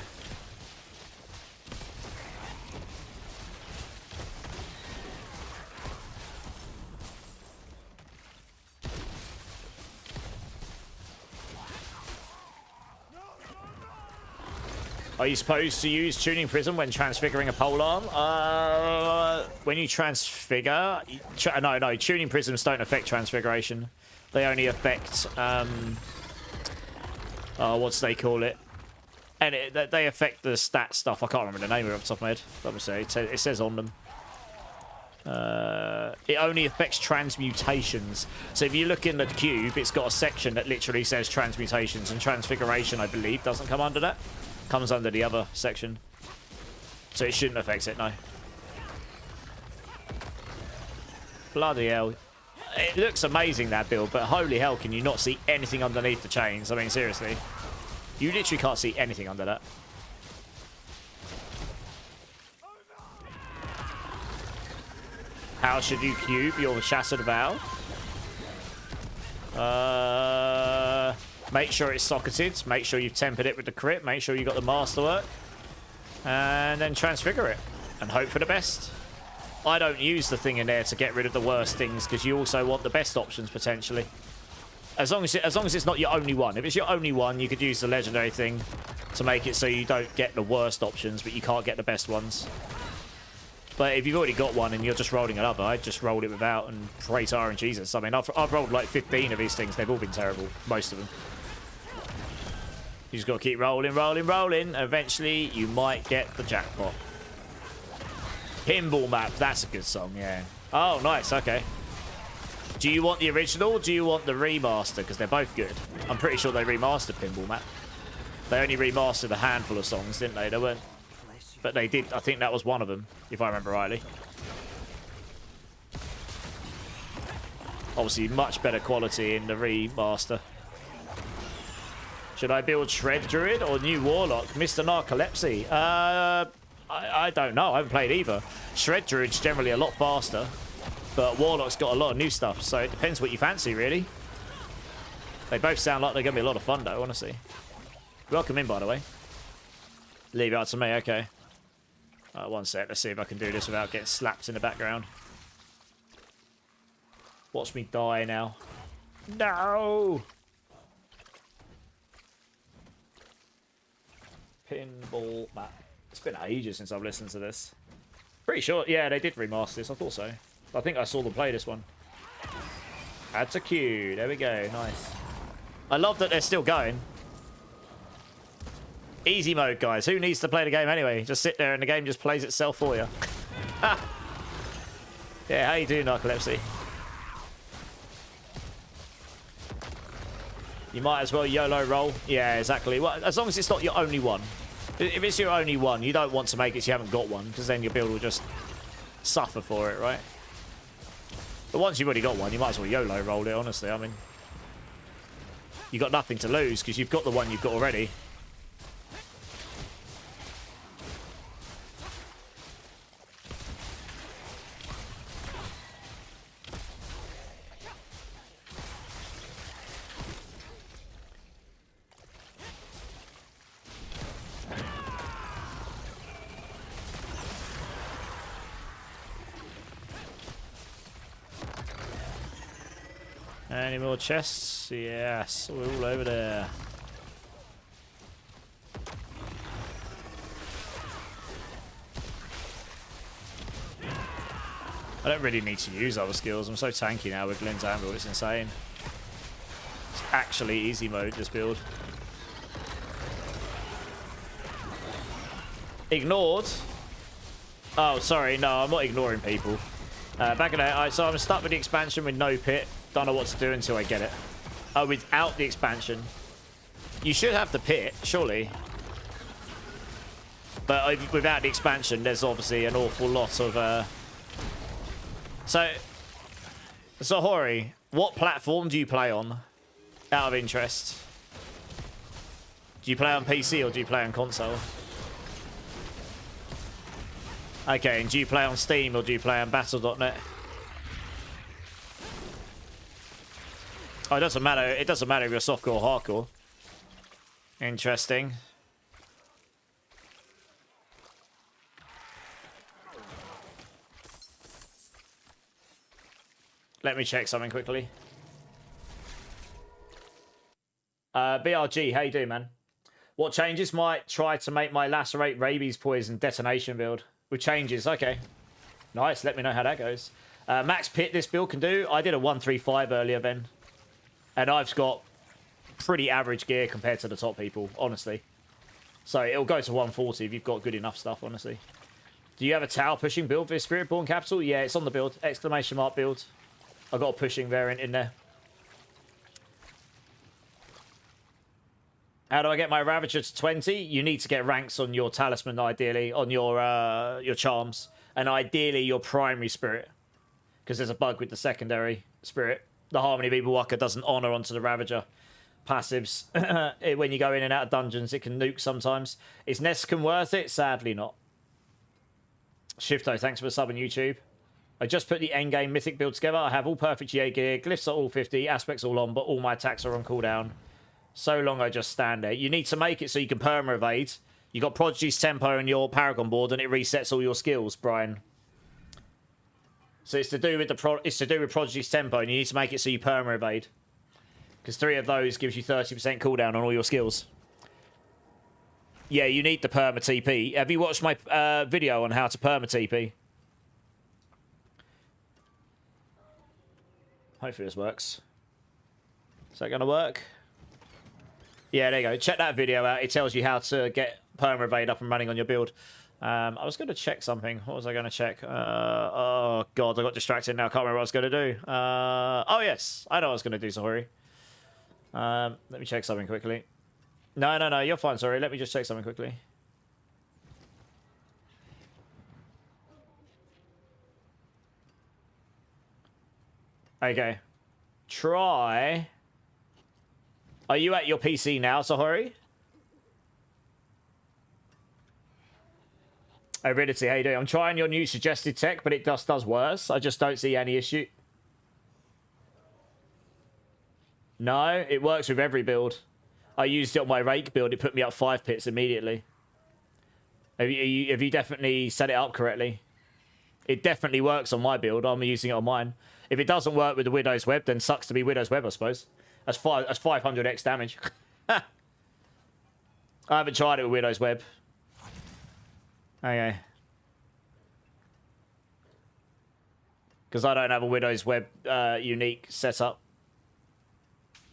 Are you supposed to use Tuning Prism when transfiguring a polearm? When you transfigure... No, Tuning Prisms don't affect transfiguration. They only affect... what's they call it? And they affect the stat stuff. I can't remember the name of it off the top of my head. Let me see. It says on them. It only affects transmutations. So if you look in the cube, it's got a section that literally says transmutations, and transfiguration, I believe, doesn't come under that. Comes under the other section. So it shouldn't affect it, no. Bloody hell. It looks amazing, that build, but holy hell, can you not see anything underneath the chains? I mean, seriously. You literally can't see anything under that. How should you cube your Shattered Vow? Make sure it's socketed. Make sure you've tempered it with the crit. Make sure you've got the masterwork. And then transfigure it. And hope for the best. I don't use the thing in there to get rid of the worst things, because you also want the best options, potentially. As long as it's not your only one. If it's your only one, you could use the legendary thing to make it so you don't get the worst options, but you can't get the best ones. But if you've already got one and you're just rolling another, I'd just roll it without and pray to and Jesus. I mean, I've rolled like 15 of these things. They've all been terrible. Most of them. You just got to keep rolling, rolling, rolling. Eventually, you might get the jackpot. Pinball Map. That's a good song, yeah. Oh, nice. Okay. Do you want the original or do you want the remaster? Because they're both good. I'm pretty sure they remastered Pinball Map. They only remastered a handful of songs, didn't they? They weren't... But they did. I think that was one of them, if I remember rightly. Obviously, much better quality in the remaster. Should I build Shred Druid or New Warlock? Mr. Narcolepsy. I don't know. I haven't played either. Shred Druid's generally a lot faster, but Warlock's got a lot of new stuff, so it depends what you fancy, really. They both sound like they're going to be a lot of fun, though, honestly. Welcome in, by the way. Leave it up to me, okay. One sec. Let's see if I can do this without getting slapped in the background. Watch me die now. No! Pinball map. It's been ages since I've listened to this. Pretty sure, yeah, they did remaster this. I thought so. I think I saw them play this one. Add to queue. There we go. Nice. I love that they're still going. Easy mode, guys. Who needs to play the game anyway? Just sit there and the game just plays itself for you. Yeah, how you doing, Narcolepsy? You might as well YOLO roll. Yeah, exactly. Well, as long as it's not your only one. If it's your only one, you don't want to make it so you haven't got one, because then your build will just suffer for it, right? But once you've already got one, you might as well YOLO roll it, honestly. I mean, you've got nothing to lose because you've got the one you've got already. Any more chests? Yes, we're all over there. I don't really need to use other skills. I'm so tanky now with Glenn's Anvil, it's insane. It's actually easy mode, this build. Ignored? Oh, sorry, no, I'm not ignoring people. Back in there, so I'm stuck with the expansion with no pit. Don't know what to do until I get it. Oh, without the expansion. You should have the pit, surely. But without the expansion, there's obviously an awful lot of... So Hori, what platform do you play on? Out of interest. Do you play on PC or do you play on console? Okay, and do you play on Steam or do you play on Battle.net? Oh, it doesn't matter. It doesn't matter if you're softcore or hardcore. Interesting. Let me check something quickly. BRG, how you doing, man? What changes might try to make my lacerate rabies poison detonation build? With changes, okay. Nice, let me know how that goes. Max pit this build can do. I did a 135 earlier then. And I've got pretty average gear compared to the top people, honestly. So it'll go to 140 if you've got good enough stuff, honestly. Do you have a tower pushing build for Spiritborn Capital? Yeah, it's on the build. Exclamation mark build. I've got a pushing variant in there. How do I get my Ravager to 20? You need to get ranks on your talisman, ideally, on your charms. And ideally, your primary spirit. Because there's a bug with the secondary spirit. The Harmony Beetle Walker doesn't honor onto the Ravager passives. When you go in and out of dungeons, it can nuke sometimes. Is Nescom worth it? Sadly not. Shifto, thanks for the sub on YouTube. I just put the endgame mythic build together. I have all perfect GA gear, glyphs are all 50, aspects all on, but all my attacks are on cooldown. So long I just stand there. You need to make it so you can perma evade. You got Prodigy's Tempo on your Paragon board and it resets all your skills, Brian. So it's to do with Prodigy's Tempo, and you need to make it so you perma evade. Because 3 of those gives you 30% cooldown on all your skills. Yeah, you need the perma TP. Have you watched my video on how to perma TP? Hopefully this works. Is that going to work? Yeah, there you go. Check that video out. It tells you how to get perma evade up and running on your build. I was going to check something. What was I going to check? Oh, God, I got distracted now. I can't remember what I was going to do. Oh, yes. I know what I was going to do, sorry. Let me check something quickly. No, you're fine, sorry. Let me just check something quickly. Okay. Try... Are you at your PC now, Sahori? Aridity, how you doing? I'm trying your new suggested tech, but it just does worse. I just don't see any issue. No, it works with every build. I used it on my rake build. It put me up 5 pits immediately. Have you definitely set it up correctly? It definitely works on my build. I'm using it on mine. If it doesn't work with the Widow's Web, then sucks to be Widow's Web, I suppose. That's 500x damage. I haven't tried it with Widow's Web. Okay. Because I don't have a Widow's Web unique setup.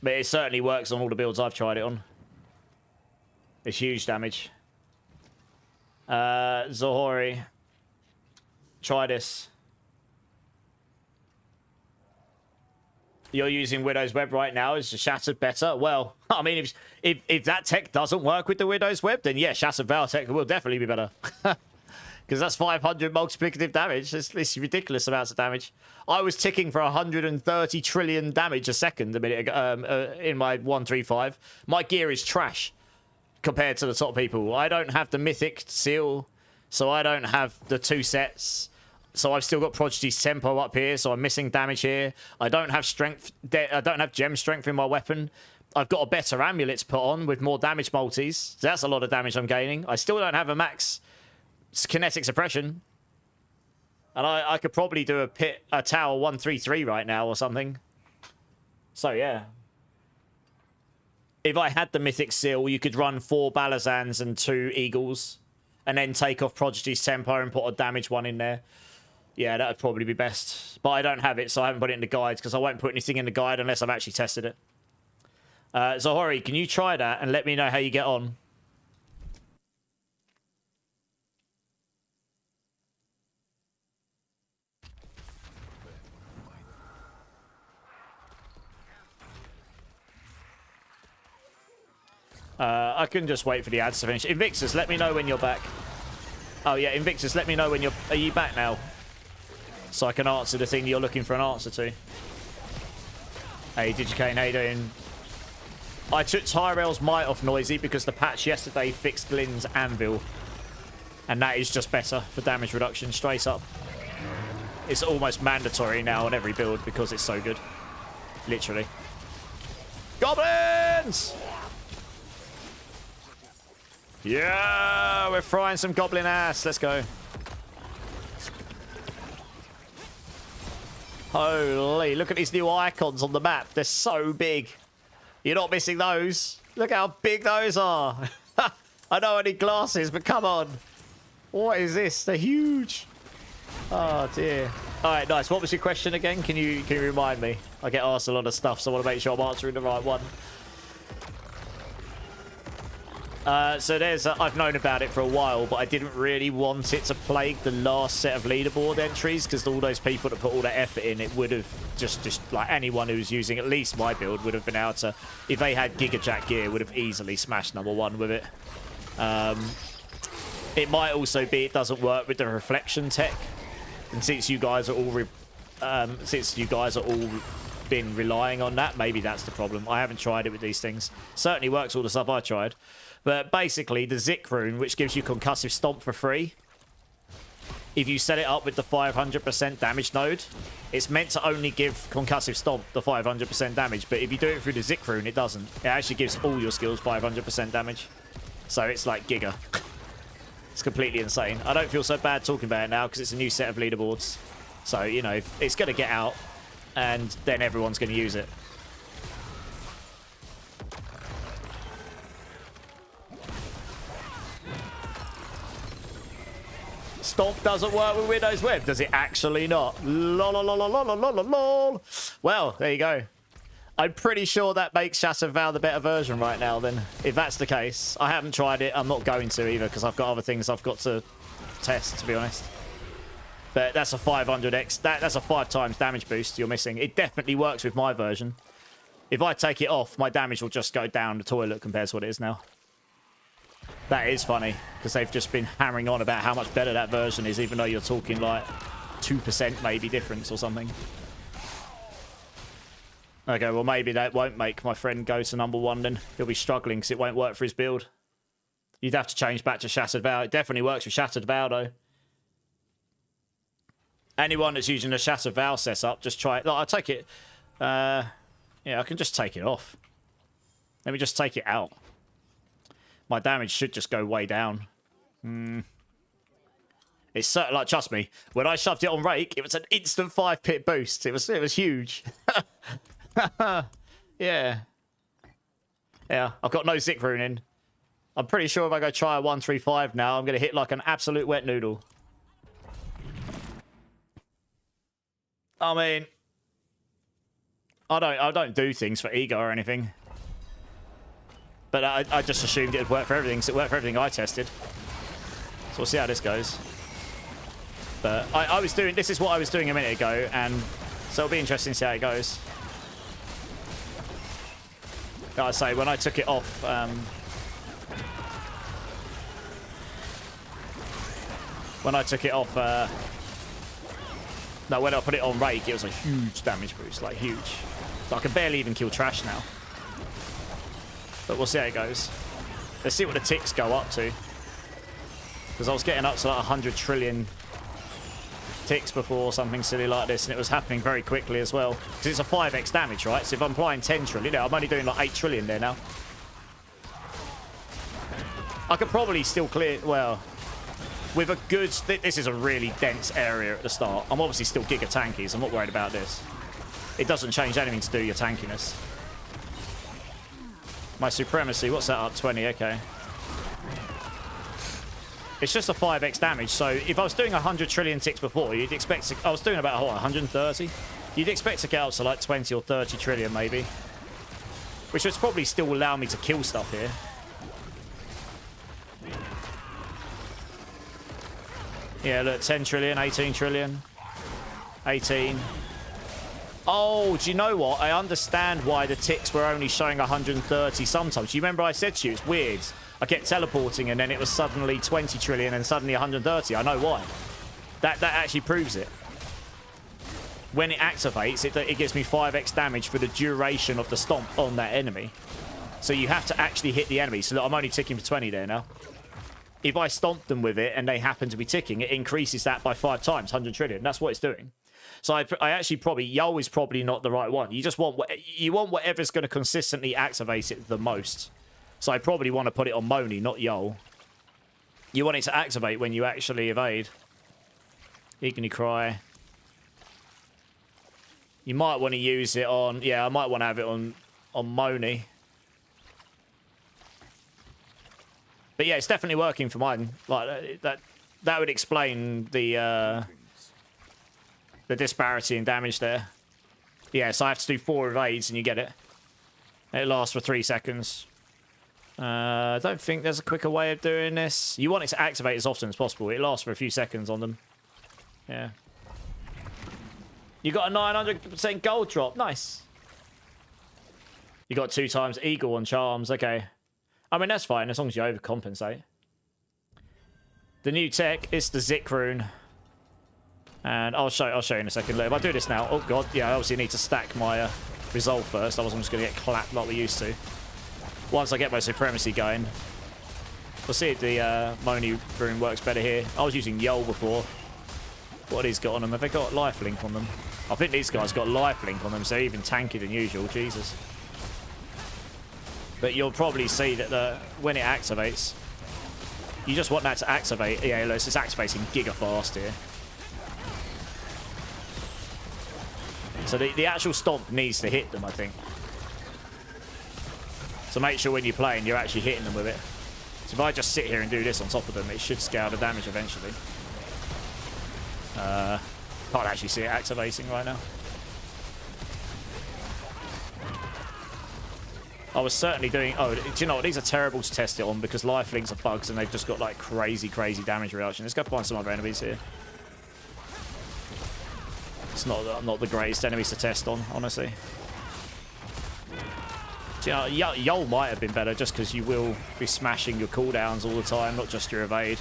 But it certainly works on all the builds I've tried it on. It's huge damage. Zohori. Try this. You're using Widow's Web right now. Is Shattered better? Well, I mean, if that tech doesn't work with the Widow's Web, then yeah, Shattered Vow tech will definitely be better. Because that's 500 multiplicative damage. It's ridiculous amounts of damage. I was ticking for 130 trillion damage a second a minute ago, in my 135. My gear is trash compared to the top people. I don't have the Mythic Seal, so I don't have the 2 sets. So I've still got Prodigy's Tempo up here, so I'm missing damage here. I don't have strength. I don't have gem strength in my weapon. I've got a better amulet to put on with more damage multis. So that's a lot of damage I'm gaining. I still don't have a max kinetic suppression. And I could probably do a tower 133 right now or something. So yeah. If I had the Mythic Seal, you could run 4 Balazans and 2 Eagles. And then take off Prodigy's Tempo and put a damage one in there. Yeah, that would probably be best. But I don't have it, so I haven't put it in the guides, because I won't put anything in the guide unless I've actually tested it. Zohori, can you try that and let me know how you get on? I can just wait for the ads to finish. Invictus, let me know when you're back. Oh yeah, Invictus, let me know when you're... Are you back now? So I can answer the thing you're looking for an answer to. Hey, DigiKane, how you doing? I took Tyrell's Might off Noisy because the patch yesterday fixed Glyn's Anvil. And that is just better for damage reduction, straight up. It's almost mandatory now on every build because it's so good. Literally. Goblins! Yeah, we're frying some goblin ass. Let's go. Holy, look at these new icons on the map. They're so big. You're not missing those. Look how big those are. I know I need glasses, but come on. What is this? They're huge. Oh, dear. All right, nice. What was your question again? Can you remind me? I get asked a lot of stuff, so I want to make sure I'm answering the right one. So there's... I've known about it for a while, but I didn't really want it to plague the last set of leaderboard entries, because all those people that put all that effort in, it would have just like anyone who was using at least my build would have been able to, if they had Gigajack gear, would have easily smashed #1 with it. It might also be it doesn't work with the reflection tech, and since you guys are all been relying on that, maybe that's the problem. I haven't tried it with these things. Certainly works all the stuff I tried. But basically, the Zik rune, which gives you concussive stomp for free, if you set it up with the 500% damage node, it's meant to only give concussive stomp the 500% damage. But if you do it through the Zik rune, it doesn't. It actually gives all your skills 500% damage. So it's like Giga. It's completely insane. I don't feel so bad talking about it now because it's a new set of leaderboards. So, you know, it's going to get out and then everyone's going to use it. Stomp doesn't work with Widow's Web. Does it actually not? Lol, lol, lol, lol, lol, lol, lol. Well, there you go. I'm pretty sure that makes Shattered Vow the better version right now, then. If that's the case. I haven't tried it. I'm not going to either, because I've got other things I've got to test, to be honest. But that's a 500x. That's a 5 times damage boost you're missing. It definitely works with my version. If I take it off, my damage will just go down the toilet compared to what it is now. That is funny, because they've just been hammering on about how much better that version is, even though you're talking like 2% maybe difference or something. Okay, well maybe that won't make my friend go to #1 then. He'll be struggling because it won't work for his build. You'd have to change back to Shattered Vow. It definitely works with Shattered Vow though. Anyone that's using the Shattered Vow setup, just try it. Look, I'll take it. Yeah, I can just take it off. Let me just take it out. My damage should just go way down. It's certain, like, trust me, when I shoved it on Rake, it was an instant 5-pip boost. It was huge. Yeah. Yeah, I've got no Zik rune in. I'm pretty sure if I go try a 135 now, I'm going to hit like an absolute wet noodle. I mean, I don't do things for ego or anything. But I just assumed it would work for everything, so it worked for everything I tested. So we'll see how this goes. But I was doing, this is what I was doing a minute ago, and so it'll be interesting to see how it goes. Like I say, when I took it off, when I put it on rake, it was a huge damage boost, like huge. So I can barely even kill trash now. But we'll see how it goes. Let's see what the ticks go up to. Because I was getting up to like 100 trillion ticks before, something silly like this, and it was happening very quickly as well. Because it's a 5x damage, right? So if I'm applying 10 trillion, I'm only doing like 8 trillion there now. I could probably still clear, well, with a good, this is a really dense area at the start. I'm obviously still giga tanky, so I'm not worried about this. It doesn't change anything to do your tankiness. My supremacy, what's that up? 20, okay. It's just a 5x damage, so if I was doing 100 trillion ticks before, you'd expect to, I was doing about, what, 130? You'd expect to get up to like 20 or 30 trillion maybe. Which would probably still allow me to kill stuff here. Yeah, look, 10 trillion, 18 trillion, 18. Oh, do you know what? I understand why the ticks were only showing 130 sometimes. Do you remember I said to you, it's weird. I kept teleporting and then it was suddenly 20 trillion and suddenly 130. I know why. That actually proves it. When it activates, it gives me 5x damage for the duration of the stomp on that enemy. So you have to actually hit the enemy. So look, I'm only ticking for 20 there now. If I stomp them with it and they happen to be ticking, it increases that by 5 times, 100 trillion. That's what it's doing. So I actually probably, Yo is probably not the right one. You just want, whatever's going to consistently activate it the most. So I probably want to put it on Moni, not Yo. You want it to activate when you actually evade. Igni Cry. You might want to use it on, yeah, I might want to have it on Moni. But yeah, it's definitely working for mine. Like that would explain the disparity in damage there. Yeah, so I have to do 4 evades and you get it. It lasts for 3 seconds. I don't think there's a quicker way of doing this. You want it to activate as often as possible. It lasts for a few seconds on them. Yeah. You got a 900% gold drop. Nice. You got 2 times Eagle on charms. Okay. I mean, that's fine as long as you overcompensate. The new tech is the Zik rune. And I'll show you in a second. Look, if I do this now, oh god, yeah, I obviously need to stack my resolve first. Otherwise I'm just going to get clapped like we used to. Once I get my supremacy going. We'll see if the Moni rune works better here. I was using Yol before. What have these got on them? Have they got lifelink on them? I think these guys got lifelink on them, so even tankier than usual. Jesus. But you'll probably see that when it activates, you just want that to activate. Yeah, look, it's activating giga fast here. So the actual stomp needs to hit them, I think. So make sure when you're playing, you're actually hitting them with it. So if I just sit here and do this on top of them, it should scale the damage eventually. Can't actually see it activating right now. I was certainly doing... Oh, do you know what? These are terrible to test it on because lifelinks are bugs and they've just got like crazy damage reduction. Let's go find some other enemies here. It's not the greatest enemies to test on, honestly. Do you know, Yol might have been better just because you will be smashing your cooldowns all the time, not just your evade.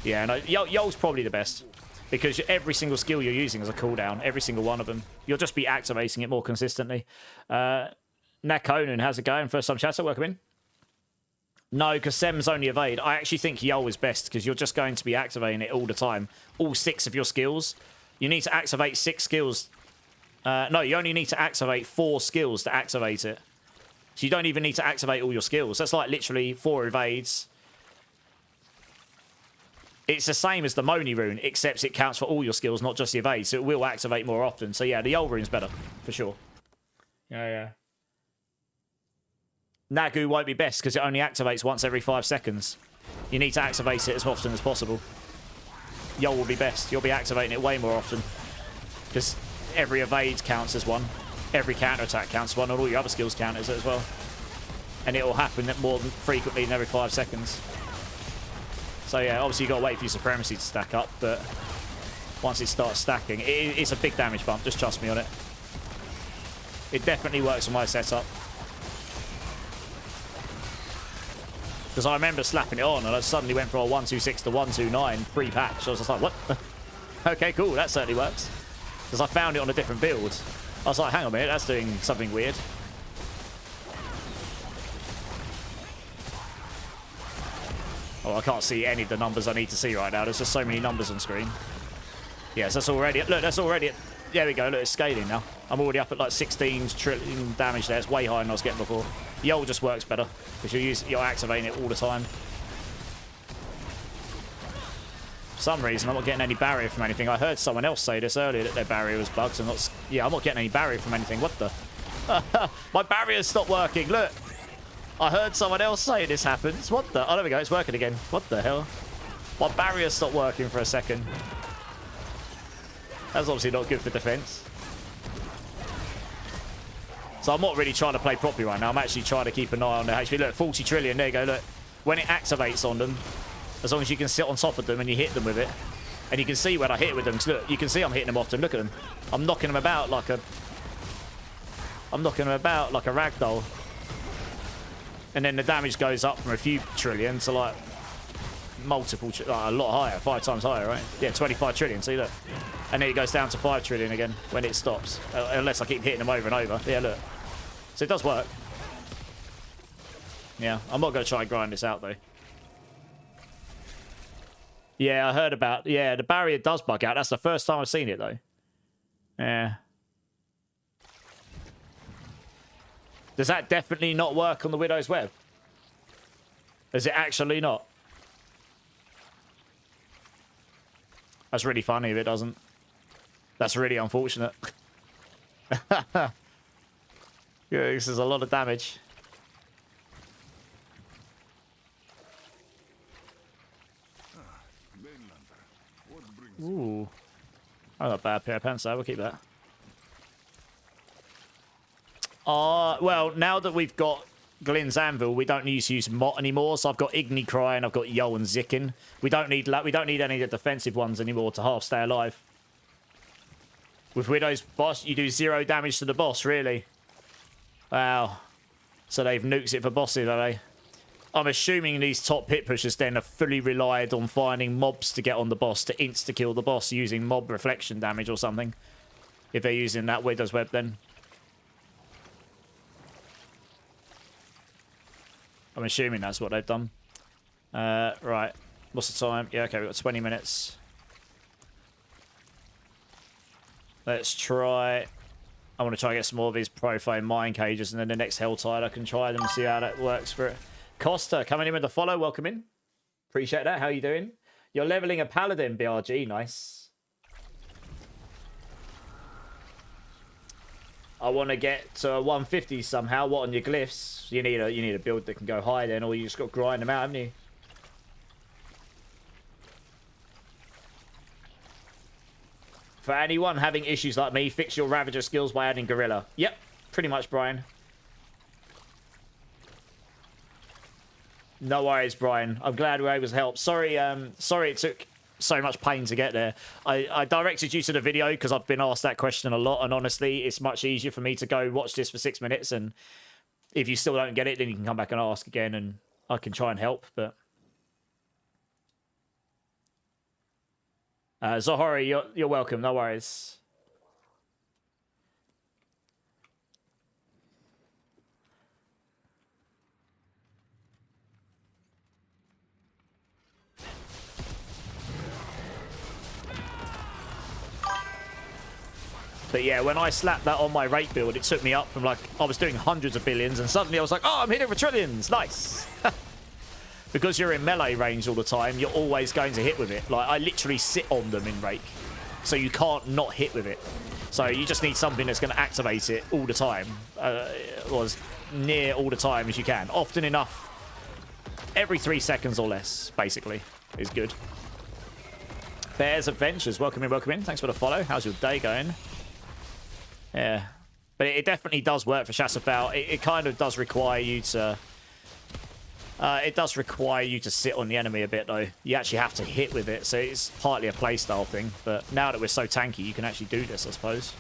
Yeah, no, Yol's probably the best because every single skill you're using is a cooldown, every single one of them. You'll just be activating it more consistently. Nakonan, how's it going? First time chatter, welcome in. No, because Sem's only evade. I actually think Yol is best because you're just going to be activating it all the time. All 6 of your skills. You need to activate 6 skills. No, you only need to activate 4 skills to activate it. So you don't even need to activate all your skills. That's like literally 4 evades. It's the same as the Moni rune, except it counts for all your skills, not just the evade. So it will activate more often. So yeah, the Yol rune's better, for sure. Yeah. Nagu won't be best because it only activates once every 5 seconds. You need to activate it as often as possible. Yol will be best. You'll be activating it way more often. Because every evade counts as one. Every counterattack counts as one, and all your other skills count as it as well. And it will happen more than frequently than every 5 seconds. So yeah, obviously you've got to wait for your supremacy to stack up, but once it starts stacking, it's a big damage bump, just trust me on it. It definitely works on my setup. Because I remember slapping it on and I suddenly went from a 126 to 129 pre-patch. So I was just like, what? Okay, cool, that certainly works. Because I found it on a different build. I was like, hang on a minute, that's doing something weird. Oh, I can't see any of the numbers I need to see right now. There's just so many numbers on screen. Yes, that's already... Look, that's already... There we go, look, it's scaling now. I'm already up at like 16 trillion damage there. It's way higher than I was getting before. Yol just works better because you're activating it all the time. For some reason, I'm not getting any barrier from anything. I heard someone else say this earlier, that their barrier was bugged. And not, yeah, I'm not getting any barrier from anything. What the? My barrier's stopped working. Look. I heard someone else say this happens. What the? Oh, there we go. It's working again. What the hell? My barrier stopped working for a second. That's obviously not good for defense. So I'm not really trying to play properly right now. I'm actually trying to keep an eye on their HP. Look, 40 trillion. There you go. Look. When it activates on them, as long as you can sit on top of them and you hit them with it, and you can see when I hit with them. Cause look, you can see I'm hitting them often. Look at them. I'm knocking them about like a... I'm knocking them about like a ragdoll. And then the damage goes up from a few trillion to like multiple, like a lot higher, 5 times higher, right? Yeah, 25 trillion, see, look. And then it goes down to 5 trillion again when it stops. Unless I keep hitting them over and over. Yeah, look. So it does work. Yeah, I'm not going to try and grind this out, though. Yeah, I heard about... Yeah, the barrier does bug out. That's the first time I've seen it, though. Yeah. Does that definitely not work on the Widow's Web? Is it actually not? That's really funny if it doesn't. That's really unfortunate. Yeah, this is a lot of damage. Ooh. I got a bad pair of pants there. We'll keep that. Well, now that we've got Glynn's Anvil, we don't need to use Mott anymore. So I've got Igni Cry and I've got Yol and Zikin. We don't need any of the defensive ones anymore to half stay alive. With Widow's boss, you do 0 damage to the boss, really. Wow. So they've nuked it for bosses, are they? I'm assuming these top pit pushers then are fully relied on finding mobs to get on the boss to insta-kill the boss using mob reflection damage or something. If they're using that Widow's Web then. I'm assuming that's what they've done. Right. What's the time? Yeah, okay, we've got 20 minutes. Let's try... I want to try and get some more of these profane mine cages, and then the next Helltide I can try them and see how that works for it. Costa, coming in with the follow. Welcome in. Appreciate that. How you doing? You're leveling a Paladin, BRG. Nice. I want to get to 150 somehow. What on your glyphs? You need a build that can go high then, or you just got to grind them out, haven't you? For anyone having issues like me, fix your Ravager skills by adding Gorilla. Yep, pretty much, Brian. No worries, Brian. I'm glad we were able to help. Sorry it took so much pain to get there. I directed you to the video because I've been asked that question a lot, and honestly, it's much easier for me to go watch this for 6 minutes, and if you still don't get it, then you can come back and ask again, and I can try and help, but... Zohori, you're welcome. No worries. But yeah, when I slapped that on my rate build, it took me up from like, I was doing hundreds of billions, and suddenly I was like, oh, I'm hitting for trillions. Nice. Because you're in melee range all the time, you're always going to hit with it. Like, I literally sit on them in Rake, so you can't not hit with it. So you just need something that's going to activate it all the time, or as near all the time as you can. Often enough, every 3 seconds or less, basically, is good. Bears Adventures, welcome in, welcome in. Thanks for the follow. How's your day going? Yeah, but it definitely does work for Chassafal. It kind of does require you to... it does require you to sit on the enemy a bit, though. You actually have to hit with it, so it's partly a playstyle thing. But now that we're so tanky, you can actually do this, I suppose.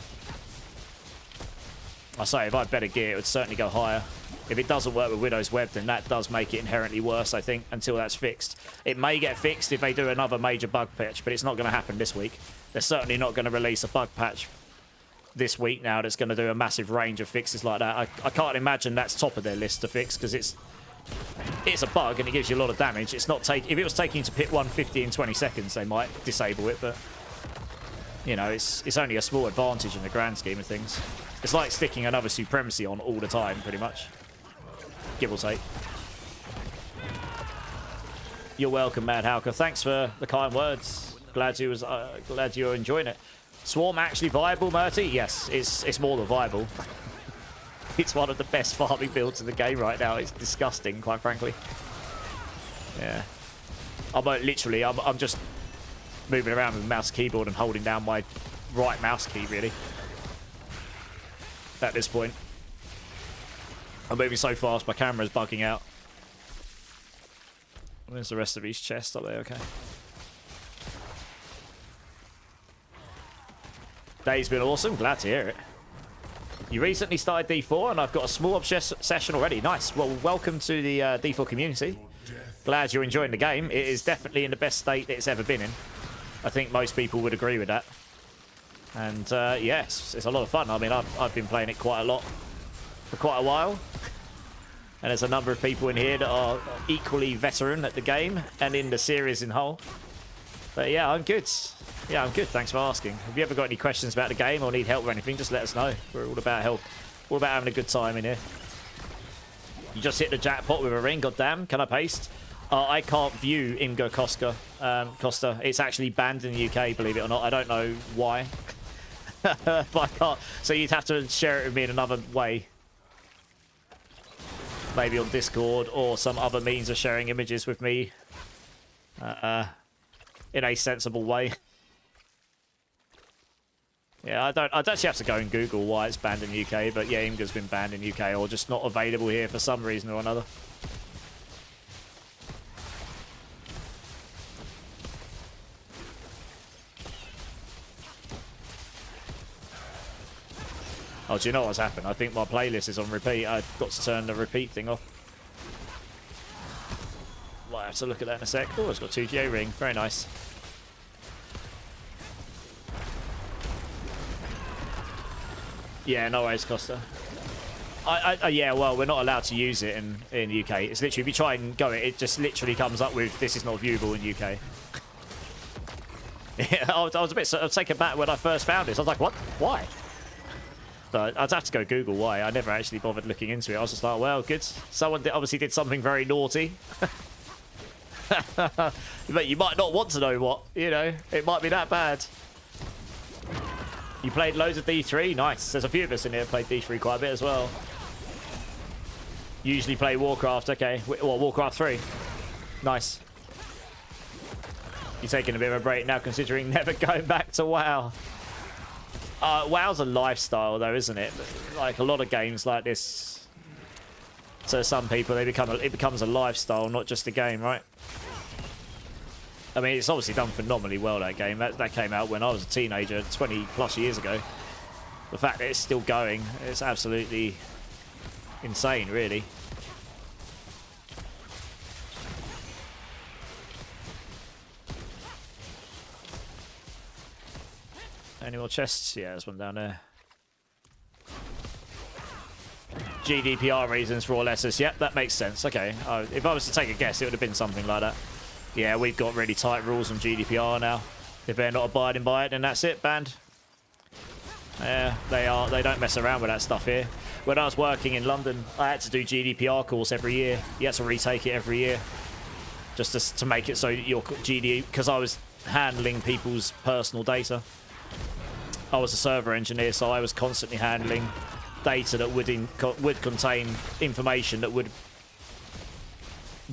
I say, if I had better gear, it would certainly go higher. If it doesn't work with Widow's Web, then that does make it inherently worse, I think, until that's fixed. It may get fixed if they do another major bug patch, but it's not going to happen this week. They're certainly not going to release a bug patch this week now that's going to do a massive range of fixes like that. I can't imagine that's top of their list to fix, because it's a bug and it gives you a lot of damage. It's not if it was taking you to pit 150 in 20 seconds, they might disable it, but you know, it's only a small advantage in the grand scheme of things. It's like sticking another Supremacy on all the time, pretty much. Give or take. You're welcome, Mad Howker. Thanks for the kind words. Glad you're enjoying it. Swarm actually viable, Murty? Yes, it's more than viable. It's one of the best farming builds in the game right now. It's disgusting, quite frankly. Yeah. I'm just moving around with mouse keyboard and holding down my right mouse key, really. At this point. I'm moving so fast, my camera's bugging out. Where's the rest of his chest up there? Okay. Day's been awesome. Glad to hear it. You recently started D4 and I've got a small obsession already. Nice. Well, welcome to the D4 community. Glad you're enjoying the game. It is definitely in the best state that it's ever been in. I think most people would agree with that. And yes, it's a lot of fun. I mean, I've been playing it quite a lot for quite a while. And there's a number of people in here that are equally veteran at the game and in the series in whole. But yeah, I'm good. Yeah, I'm good. Thanks for asking. Have you ever got any questions about the game or need help or anything, just let us know. We're all about help. All about having a good time in here. You just hit the jackpot with a ring, goddamn. Can I paste? I can't view Imgur Costa. It's actually banned in the UK, believe it or not. I don't know why. But I can't. So you'd have to share it with me in another way. Maybe on Discord or some other means of sharing images with me. In a sensible way. Yeah, I'd actually have to go and Google why it's banned in the UK, but yeah, Imgur's been banned in the UK or just not available here for some reason or another. Oh, do you know what's happened? I think my playlist is on repeat. I've got to turn the repeat thing off. Might have to look at that in a sec. Oh, it's got 2 GA ring. Very nice. Yeah, no worries, Costa. Yeah, well, we're not allowed to use it in the UK. It's literally, if you try and go it just literally comes up with, this is not viewable in UK. Yeah, I was a bit taken back when I first found this. I was like, what? Why? But I'd have to go Google why. I never actually bothered looking into it. I was just like, well, good. Someone obviously did something very naughty. But you might not want to know what, you know. It might be that bad. You played loads of D3? Nice. There's a few of us in here who played D3 quite a bit as well. Usually play Warcraft. Okay. Well, Warcraft 3. Nice. You're taking a bit of a break now, considering never going back to WoW. WoW's a lifestyle, though, isn't it? Like a lot of games like this, to some people, it becomes a lifestyle, not just a game, right? I mean, it's obviously done phenomenally well, that game. That came out when I was a teenager, 20 plus years ago. The fact that it's still going, it's absolutely insane, really. Any more chests? Yeah, there's one down there. GDPR reasons for all letters. Yep, that makes sense. Okay. If I was to take a guess, it would have been something like that. Yeah, we've got really tight rules on GDPR now. If they're not abiding by it, then that's it, banned. Yeah, they are. They don't mess around with that stuff here. When I was working in London, I had to do GDPR course every year. You had to retake it every year. Just to make it so your GD... Because I was handling people's personal data. I was a server engineer, so I was constantly handling data that would contain information that would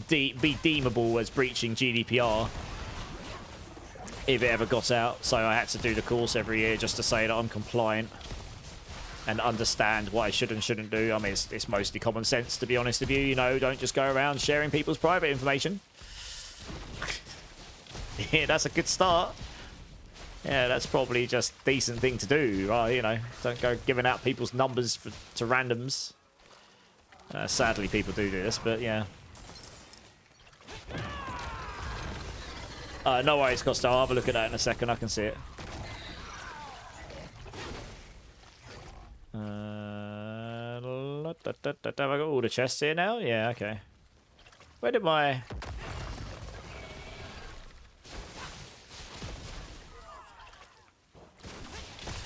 be deemable as breaching GDPR if it ever got out. So I had to do the course every year just to say that I'm compliant and understand what I should and shouldn't do. I mean, it's mostly common sense, to be honest with you. You know, don't just go around sharing people's private information. Yeah, that's a good start. Yeah, that's probably just a decent thing to do, right? You know, don't go giving out people's numbers to randoms. Sadly, people do this, but yeah. No worries, Costa. I'll have a look at that in a second. I can see it. Have I got all the chests here now? Yeah, okay. Where did my...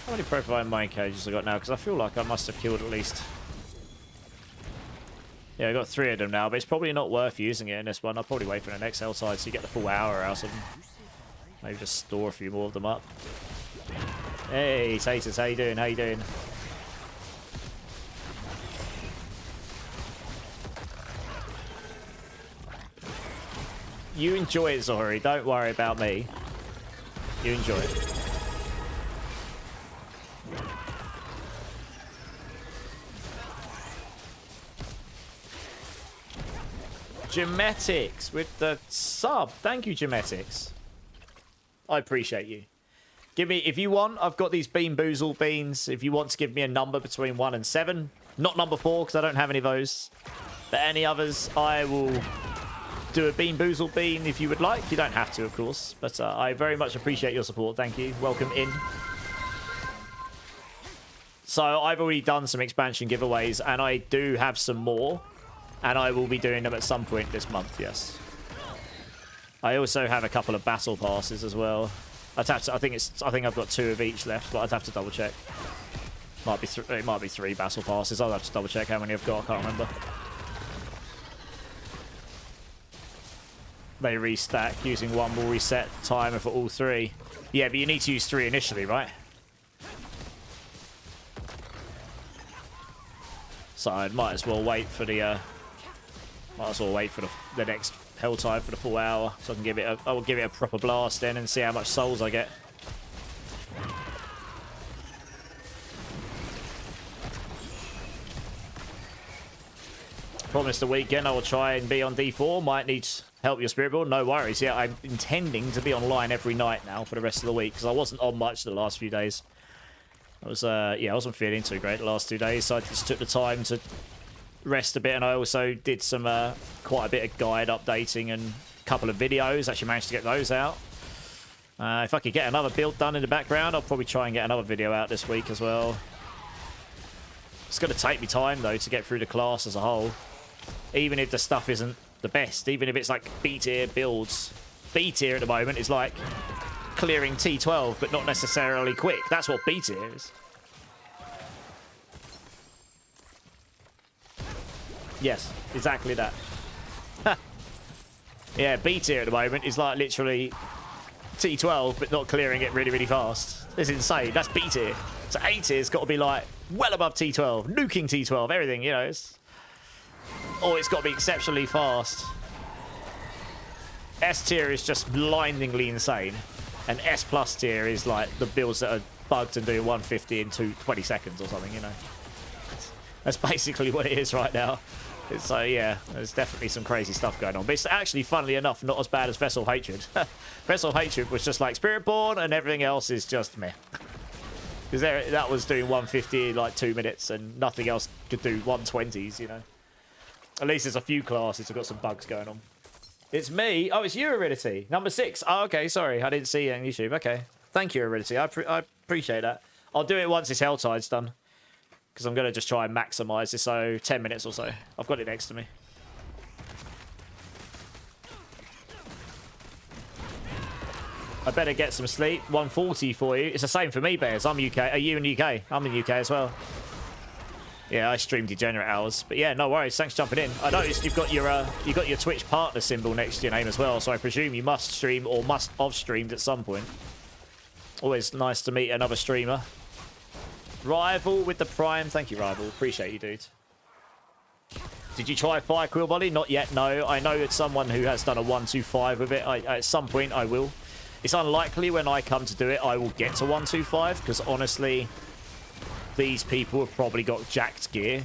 How many Propine Mine Cages I got now? Because I feel like I must have killed at least... Yeah, I got 3 of them now, but it's probably not worth using it in this one. I'll probably wait for the next Helltide so you get the full hour out of them. Maybe just store a few more of them up. Hey, Taters, how you doing? How you doing? You enjoy it, Zori. Don't worry about me. You enjoy it. Gemetics with the sub. Thank you, Gemetics. I appreciate you. Give me, if you want, I've got these Bean Boozle beans. If you want to give me a number between 1 and 7. Not number 4, because I don't have any of those. But any others, I will do a Bean Boozle bean if you would like. You don't have to, of course. But I very much appreciate your support. Thank you. Welcome in. So I've already done some expansion giveaways, and I do have some more. And I will be doing them at some point this month, yes. I also have a couple of battle passes as well. I'd have to, I think I've got 2 of each left, but I'd have to double check. It might be 3 battle passes. I'll have to double check how many I've got. I can't remember. They restack. Using 1 will reset timer for all 3. Yeah, but you need to use 3 initially, right? So I might as well wait for the the next Helltide for the full hour, so I can give it I will give it a proper blast then and see how much souls I get. Promised the weekend I will try and be on D4. Might need help your Spiritborn. No worries. Yeah, I'm intending to be online every night now for the rest of the week because I wasn't on much the last few days. I was I wasn't feeling too great the last 2 days, so I just took the time to rest a bit, and I also did some quite a bit of guide updating and a couple of videos. Actually managed to get those out. If I could get another build done in the background, I'll probably try and get another video out this week as well. It's going to take me time though to get through the class as a whole, even if the stuff isn't the best, even if it's like B tier builds. B tier at the moment is like clearing T12 but not necessarily quick. That's what B tier is. Yes, exactly that. Yeah, B tier at the moment is like literally T12, but not clearing it really, really fast. It's insane. That's B tier. So A tier's got to be like well above T12, nuking T12, everything, you know. Or it's got to be exceptionally fast. S tier is just blindingly insane. And S plus tier is like the builds that are bugged and do 150 in 20 seconds or something, you know. That's basically what it is right now. So yeah, there's definitely some crazy stuff going on. But it's actually, funnily enough, not as bad as Vessel Hatred. Vessel Hatred was just like Spiritborn, and everything else is just meh. Because that was doing 150 in like 2 minutes, and nothing else could do 120s, you know. At least there's a few classes that got some bugs going on. It's me. Oh, it's you, Aridity. Number 6. Oh, okay, sorry. I didn't see it on YouTube. Okay. Thank you, Aridity. I appreciate that. I'll do it once this Helltide's done. Because I'm going to just try and maximize this, so 10 minutes or so. I've got it next to me. I better get some sleep. 140 for you. It's the same for me, Bears. I'm UK. Are you in the UK? I'm in the UK as well. Yeah, I stream degenerate hours. But yeah, no worries. Thanks for jumping in. I noticed you've got your Twitch partner symbol next to your name as well, so I presume you must stream or must have streamed at some point. Always nice to meet another streamer. Rival with the Prime. Thank you, Rival. Appreciate you, dude. Did you try Fire Quill Body? Not yet, no. I know it's someone who has done a 125 with it. At some point, I will. It's unlikely when I come to do it, I will get to 125, because honestly, these people have probably got jacked gear.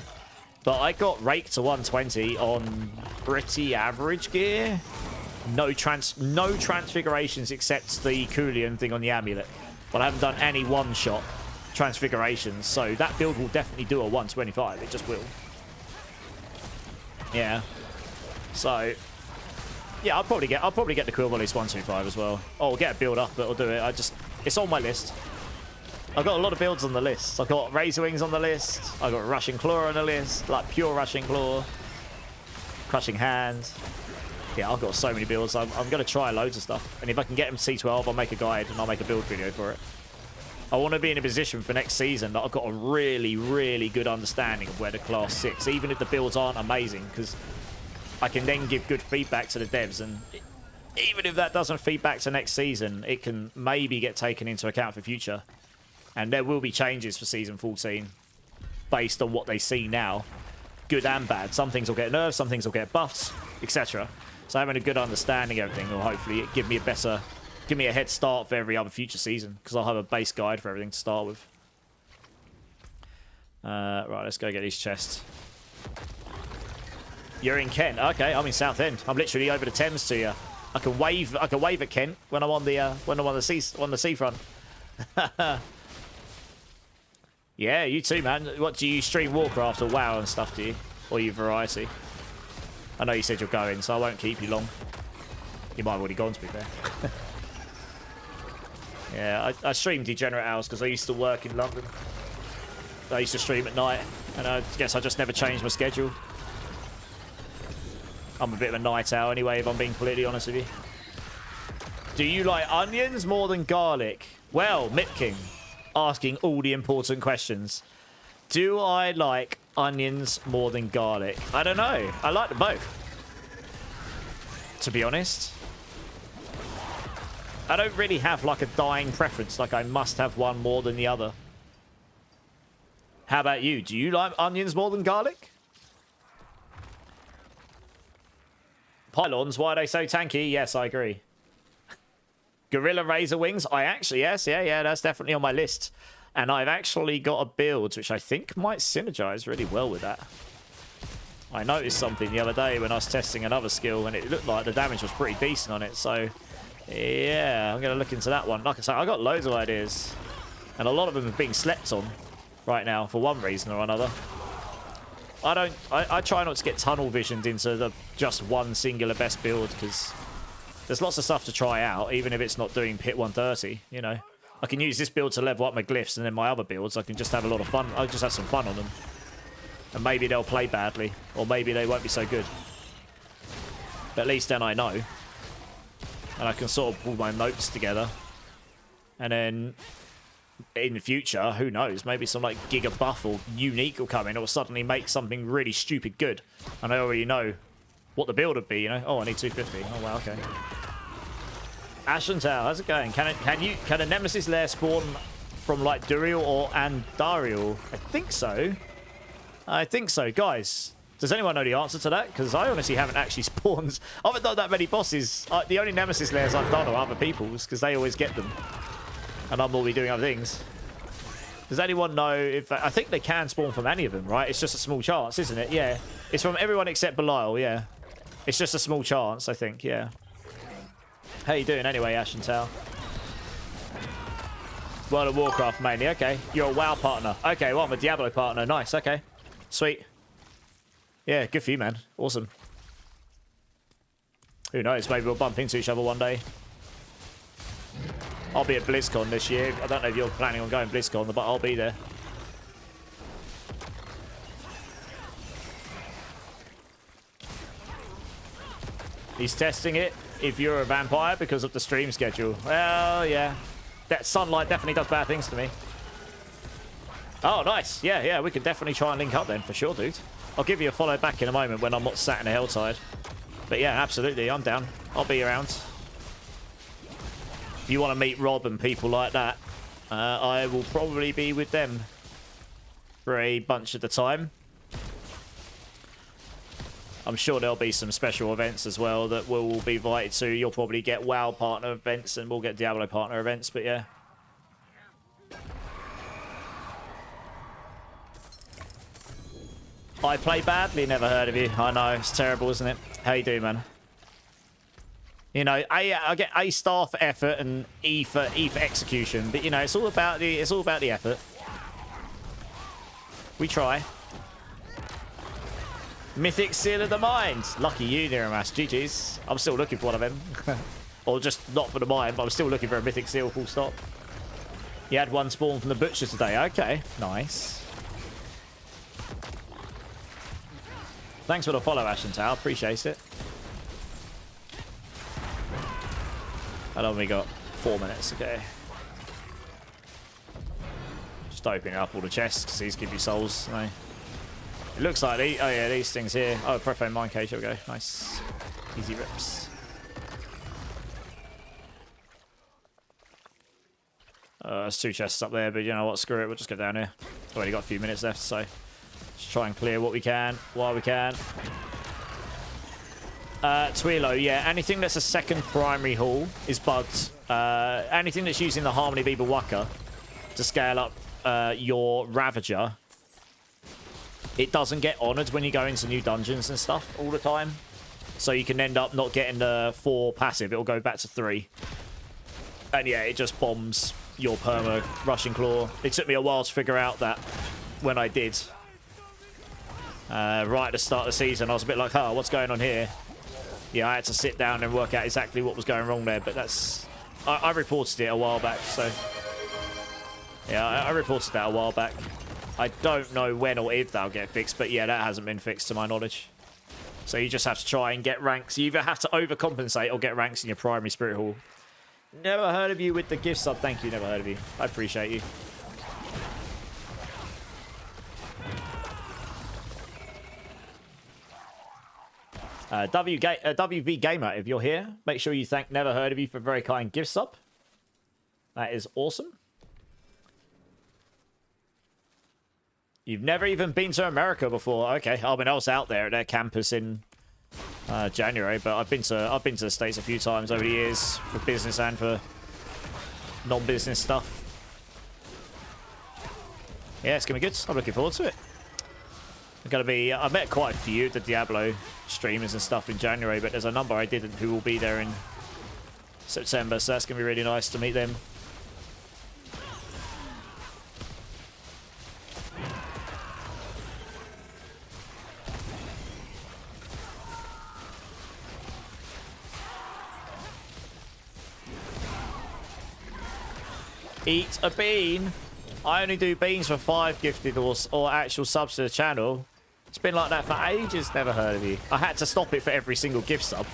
But I got raked to 120 on pretty average gear. No transfigurations except the Coolian thing on the amulet. But I haven't done any one-shot transfigurations, so that build will definitely do a 125. It just will. Yeah. So yeah, I'll probably get the Quill Volleys 125 as well. Oh, I'll get a build up, but I'll do it. It's on my list. I've got a lot of builds on the list. I've got Razor Wings on the list. I've got Rushing Claw on the list, like pure Rushing Claw, Crushing Hand. Yeah, I've got so many builds. I'm going to try loads of stuff. And if I can get them C12, I'll make a guide and I'll make a build video for it. I want to be in a position for next season that I've got a really, really good understanding of where the class sits, even if the builds aren't amazing, because I can then give good feedback to the devs. And even if that doesn't feed back to next season, it can maybe get taken into account for future. And there will be changes for Season 14 based on what they see now, good and bad. Some things will get nerfs, some things will get buffs, etc. So having a good understanding of everything will hopefully give me a head start for every other future season, because I'll have a base guide for everything to start with. Right, let's go get these chests. You're in Kent, okay? I'm in Southend. I'm literally over the Thames to you. I can wave at Kent when I'm on the seafront. Yeah, you too, man. What, do you stream Warcraft or WoW and stuff, do you? Or you Variety? I know you said you're going, so I won't keep you long. You might have already gone, to be fair. Yeah, I stream Degenerate Hours because I used to work in London. I used to stream at night, and I guess I just never changed my schedule. I'm a bit of a night owl anyway, if I'm being completely honest with you. Do you like onions more than garlic? Well, Mipking, asking all the important questions. Do I like onions more than garlic? I don't know. I like them both, to be honest. I don't really have like a dying preference, like I must have one more than the other. How about you? Do you like onions more than garlic? Pylons, why are they so tanky? Yes, I agree. Gorilla Razor Wings, I actually, yes, yeah, that's definitely on my list. And I've actually got a build which I think might synergize really well with that. I noticed something the other day when I was testing another skill, and it looked like the damage was pretty decent on it, so yeah, I'm going to look into that one. Like I say, I got loads of ideas, and a lot of them are being slept on right now for one reason or another. I try not to get tunnel visioned into the just one singular best build, because there's lots of stuff to try out, even if it's not doing pit 130, you know. I can use this build to level up my glyphs, and then my other builds, I can just have a lot of fun. I'll just have some fun on them. And maybe they'll play badly, or maybe they won't be so good. But at least then I know. And I can sort of pull my notes together. And then in the future, who knows, maybe some like Giga buff or unique will come in, or suddenly make something really stupid good. And I already know what the build would be, you know. Oh, I need 250. Oh wow, okay. Ashental, how's it going? Can a Nemesis lair spawn from like Duriel or Andariel? I think so. I think so, guys. Does anyone know the answer to that? Because I honestly haven't actually spawned. I haven't done that many bosses. The only Nemesis lairs I've done are other people's, because they always get them, and I'm always doing other things. Does anyone know if... I think they can spawn from any of them, right? It's just a small chance, isn't it? Yeah. It's from everyone except Belial, yeah. It's just a small chance, I think, yeah. How you doing anyway, Ashental? World of Warcraft mainly, okay. You're a WoW partner. Okay, well, I'm a Diablo partner. Nice, okay. Sweet. Yeah, good for you, man. Awesome. Who knows? Maybe we'll bump into each other one day. I'll be at BlizzCon this year. I don't know if you're planning on going BlizzCon, but I'll be there. He's testing it if you're a vampire because of the stream schedule. Well, yeah. That sunlight definitely does bad things to me. Oh, nice. Yeah, we could definitely try and link up then, for sure, dude. I'll give you a follow back in a moment when I'm not sat in a helltide. But yeah, absolutely, I'm down. I'll be around. If you want to meet Rob and people like that, I will probably be with them. for a bunch of the time. I'm sure there'll be some special events as well that we'll be invited to. You'll probably get WoW partner events and we'll get Diablo partner events, but yeah. I play badly, never heard of you. I know, it's terrible, isn't it? How you doing, man? You know, I get A star for effort and E for execution, but you know, it's all about the effort. We try. Mythic Seal of the Mind. Lucky you, Niramas. GG's. I'm still looking for one of them. Or just not for the mind, but I'm still looking for a Mythic Seal, full stop. You had one spawn from the Butcher today. Okay, nice. Thanks for the follow, Ashen Tau. Appreciate it. How long have we got? 4 minutes. Okay. Just opening up all the chests because these give you souls. No. It looks like these. Oh yeah, these things here. Oh, profane mine cage. Here we go. Nice. Easy rips. There's 2 chests up there, but you know what? Screw it. We'll just go down here. Already got a few minutes left, so let's try and clear what we can while we can. Twilo, yeah. Anything that's a second primary hall is bugged. Anything that's using the Harmony Beaver Waka to scale up your Ravager, it doesn't get honoured when you go into new dungeons and stuff all the time. So you can end up not getting the 4 passive. It'll go back to 3. And yeah, it just bombs your perma Rushing Claw. It took me a while to figure out that when I did. Right at the start of the season, I was a bit like, oh, what's going on here? Yeah, I had to sit down and work out exactly what was going wrong there. But that's... I reported it a while back, so... Yeah, I reported that a while back. I don't know when or if that'll get fixed, but yeah, that hasn't been fixed to my knowledge. So you just have to try and get ranks. You either have to overcompensate or get ranks in your primary Spirit Hall. Never heard of you with the gift sub. Thank you, never heard of you. I appreciate you. WV Gamer, if you're here, make sure you thank Never Heard of You for a very kind gift sub. That is awesome. You've never even been to America before. Okay, I mean, I was out there at their campus in January, but I've been to the States a few times over the years for business and for non-business stuff. Yeah, it's gonna be good. I'm looking forward to it. I met quite a few of the Diablo streamers and stuff in January, but there's a number I didn't who will be there in September, so that's gonna be really nice to meet them. Eat a bean. I only do beans for 5 gifted or actual subs to the channel. It's been like that for ages. Never heard of you. I had to stop it for every single gift sub.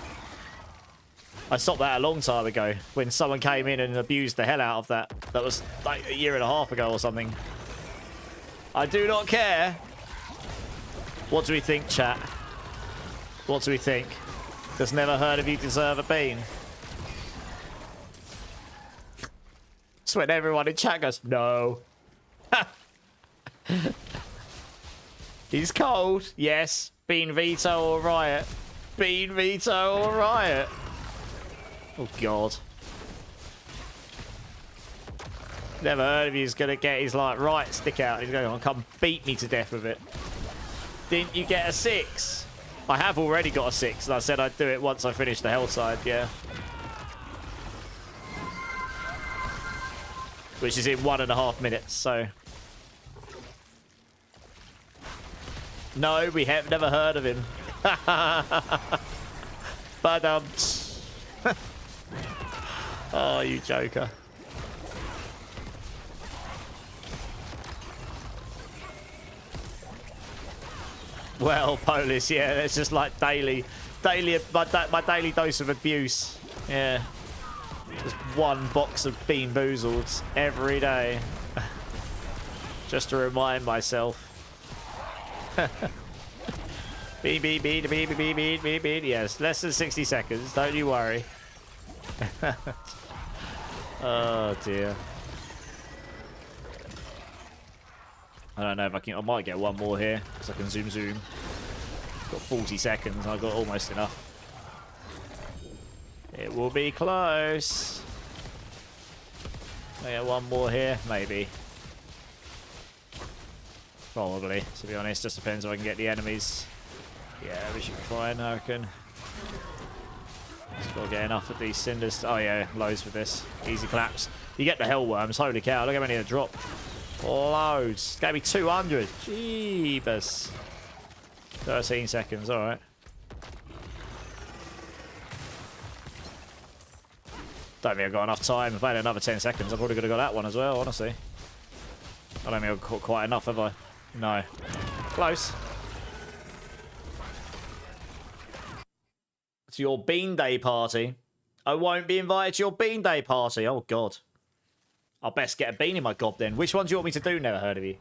I stopped that a long time ago when someone came in and abused the hell out of that. That was like a year and a half ago or something. I do not care. What do we think, chat? What do we think? Does Never Heard of You deserve a bean? That's when everyone in chat goes, no. He's cold. Yes. Bean veto or riot. Bean veto or riot. Oh, God. Never Heard of You's going to get his, like, right stick out. He's going to come beat me to death with it. Didn't you get a 6? I have already got a 6, and I said I'd do it once I finished the Hellside, yeah. Which is in 1.5 minutes, so... No, we have never heard of him. But, oh, you joker. Well, Polis, yeah, it's just like daily, my daily dose of abuse. Yeah. Just 1 box of Bean Boozled every day. Just to remind myself. Beep, beep, beep, beep, beep, beep, beep, beep. Yes, less than 60 seconds. Don't you worry. Oh, dear. I don't know if I can. I might get one more here because I can zoom. Got 40 seconds. I've got almost enough. It will be close. I get one more here, maybe. Probably, to be honest. Just depends if I can get the enemies. Yeah, we should be fine, I reckon. Just gotta get enough of these cinders. Oh yeah, loads with this. Easy claps. You get the hellworms. Holy cow! Look how many they drop. Loads. It's gonna be 200. Jeebus. 13 seconds. All right. Don't think I've got enough time. If I had another 10 seconds, I probably could have got that one as well. Honestly, I don't think I've caught quite enough, have I? No. Close. To your Bean Day party. I won't be invited to your Bean Day party. Oh, God. I'll best get a bean in my gob then. Which one do you want me to do? Never heard of you.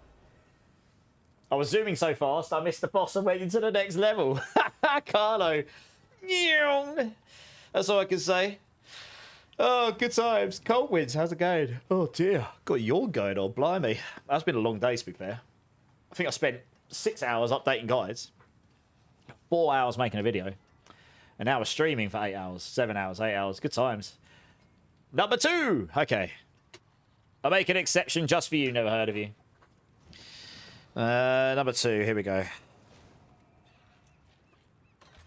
I was zooming so fast, I missed the boss and went into the next level. Carlo. That's all I can say. Oh, good times. Cold winds. How's it going? Oh, dear. Got a yawn going on. Blimey. That's been a long day, to be fair. I think I spent 6 hours updating guides. 4 hours making a video. And now we're streaming for 8 hours. 7 hours, 8 hours. Good times. Number 2. Okay. I'll make an exception just for you. Never heard of you. Number 2. Here we go.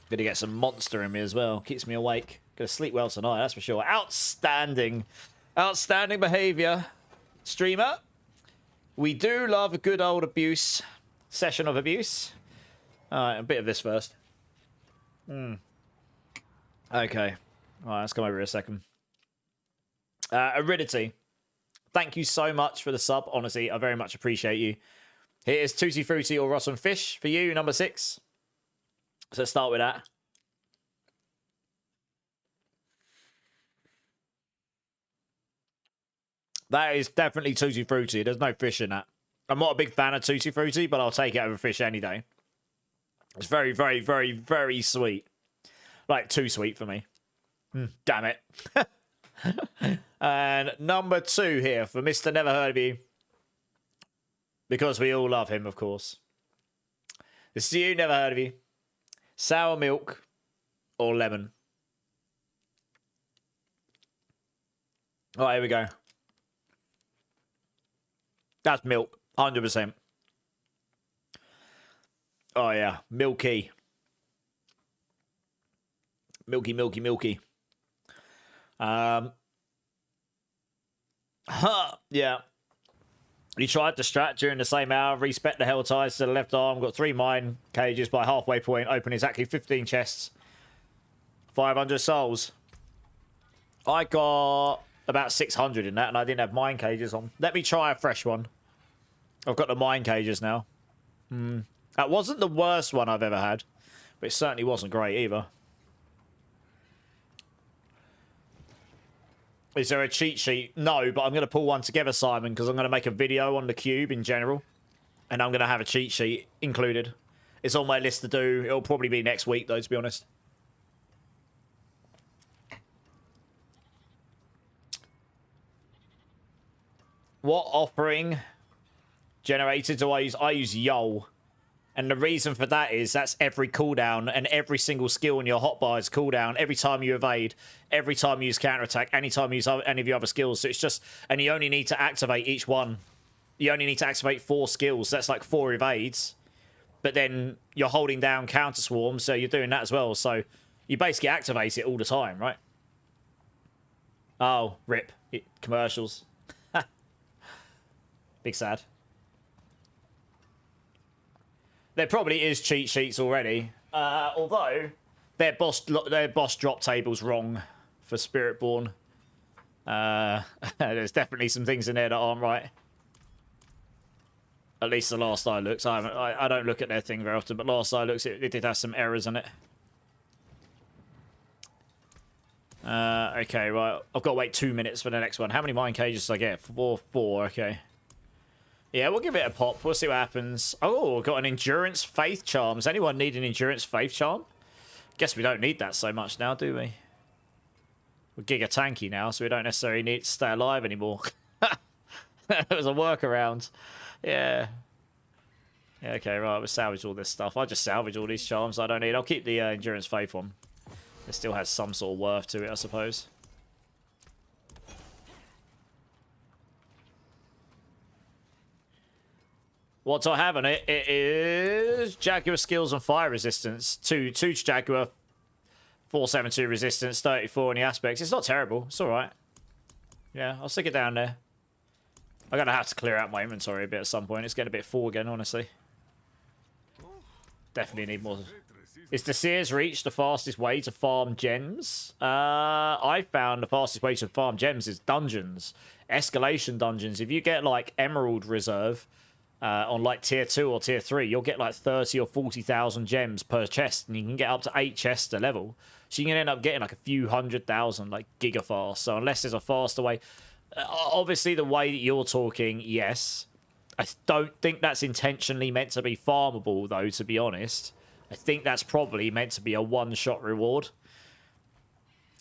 Gonna get some monster in me as well. Keeps me awake. Gonna sleep well tonight, that's for sure. Outstanding. Outstanding behavior. Streamer. We do love a good old abuse. Session of abuse. Alright, a bit of this first. Okay. Alright, let's come over here a second. Aridity. Thank you so much for the sub. Honestly, I very much appreciate you. Here's Tutti Frutti or Rotten Fish for you, number 6. So let's start with that. That is definitely Tutti Frutti. There's no fish in that. I'm not a big fan of Tutti Frutti, but I'll take it over fish any day. It's very, very, very, very sweet. Like, too sweet for me. Damn it. And number 2 here for Mr. Never Heard of You. Because we all love him, of course. This is you, Never Heard of You. Sour milk or lemon? All right, here we go. That's milk, 100%. Oh, yeah. Milky. Milky, milky, milky. Yeah. You tried to strat during the same hour, respec the hell ties to the left arm, got 3 mine cages by halfway point, open exactly 15 chests, 500 souls. I got about 600 in that, and I didn't have mine cages on. Let me try a fresh one. I've got the mine cages now. That wasn't the worst one I've ever had, but it certainly wasn't great either. Is there a cheat sheet? No, but I'm going to pull one together, Simon, because I'm going to make a video on the cube in general. And I'm going to have a cheat sheet included. It's on my list to do. It'll probably be next week, though, to be honest. What offering generator do I use? I use Yo. And the reason for that is that's every cooldown, and every single skill in your hotbar is cooldown. Every time you evade, every time you use counterattack, anytime you use any of your other skills. So it's just, and you only need to activate each one. You only need to activate 4 skills. So that's like 4 evades. But then you're holding down counter swarm, so you're doing that as well. So you basically activate it all the time, right? Oh, rip. Commercials. Big sad. There probably is cheat sheets already. Although, their boss drop table's wrong for Spiritborn. There's definitely some things in there that aren't right. At least the last I looked. I don't look at their thing very often, but last I looked, it did have some errors in it. Okay, right. I've got to wait 2 minutes for the next one. How many mine cages did I get? 4, okay. Yeah, we'll give it a pop. We'll see what happens. Oh, got an Endurance Faith Charm. Does anyone need an Endurance Faith Charm? Guess we don't need that so much now, do we? We're Giga Tanky now, so we don't necessarily need to stay alive anymore. It was a workaround. Yeah. Yeah, okay, right. We'll salvage all this stuff. I'll just salvage all these charms I don't need. I'll keep the Endurance Faith one. It still has some sort of worth to it, I suppose. What do I have on it? It is Jaguar skills and fire resistance. 2 Jaguar, 472 resistance, 34 in the aspects. It's not terrible. It's alright. Yeah, I'll stick it down there. I'm going to have to clear out my inventory a bit at some point. It's getting a bit full again, honestly. Definitely need more. Is the Sears Reach the fastest way to farm gems? I found the fastest way to farm gems is dungeons. Escalation dungeons. If you get, like, Emerald Reserve on, like, Tier 2 or Tier 3, you'll get, like, 30 or 40,000 gems per chest, and you can get up to 8 chests a level. So you can end up getting, like, a few 100,000, like, gigafast. So unless there's a faster way... obviously, the way that you're talking, yes. I don't think that's intentionally meant to be farmable, though, to be honest. I think that's probably meant to be a one-shot reward.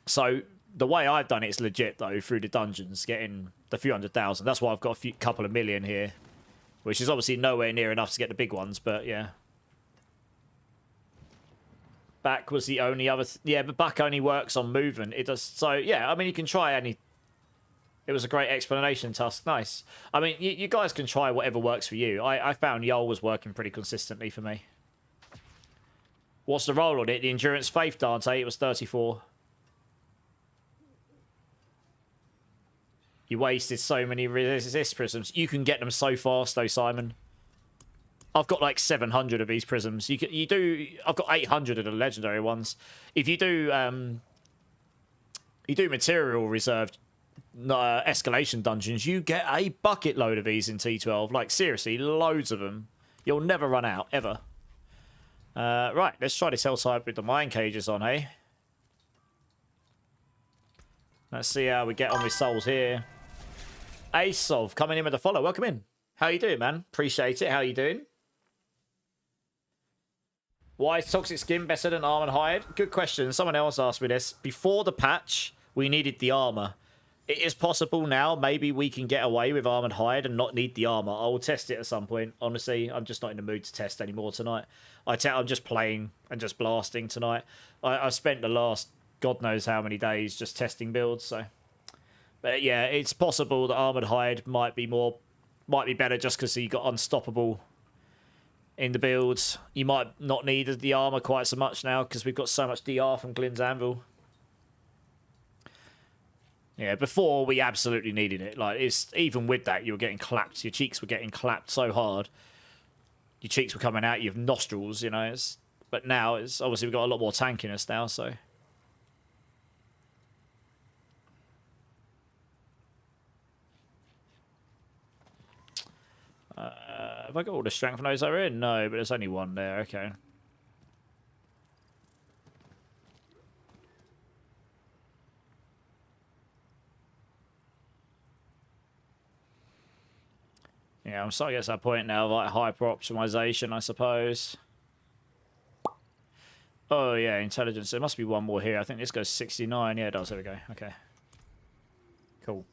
So, the way I've done it is legit, though, through the dungeons, getting the few 100,000. That's why I've got a couple of million here, which is obviously nowhere near enough to get the big ones, but yeah. Back was the only other... yeah, but back only works on movement. It does... so, yeah, I mean, you can try any... It was a great explanation, Tusk. Nice. I mean, you guys can try whatever works for you. I found Yol was working pretty consistently for me. What's the roll on it? The Endurance Faith, Dante. It was 34. You wasted so many resist prisms. You can get them so fast, though, Simon. I've got like 700 of these prisms. You do. I've got 800 of the legendary ones. If you do material reserved escalation dungeons, you get a bucket load of these in T12. Like, seriously, loads of them. You'll never run out, ever. Right, let's try this hell type with the mine cages on, hey? Let's see how we get on with souls here. Asov coming in with a follow. Welcome in. How you doing, man? Appreciate it. How you doing? Why is Toxic Skin better than Armored Hide? Good question. Someone else asked me this. Before the patch, we needed the armor. It is possible now. Maybe we can get away with Armored Hide and not need the armor. I will test it at some point. Honestly, I'm just not in the mood to test anymore tonight. I'm just playing and just blasting tonight. I've spent the last God knows how many days just testing builds. So, but yeah, it's possible that Armored Hide might be better just because you got Unstoppable in the builds. You might not need the armor quite so much now because we've got so much DR from Glyn's Anvil. Yeah, before we absolutely needed it. Like, it's even with that, you were getting clapped. Your cheeks were getting clapped so hard. Your cheeks were coming out your nostrils, you know. But now, it's obviously we've got a lot more tankiness now, so. Have I got all the strength nodes that are in? No, but there's only one there. Okay. Yeah, I'm starting to get to that point now of like hyper optimization, I suppose. Oh yeah, intelligence. There must be one more here. I think this goes 69. Yeah, it does. There we go. Okay. Cool.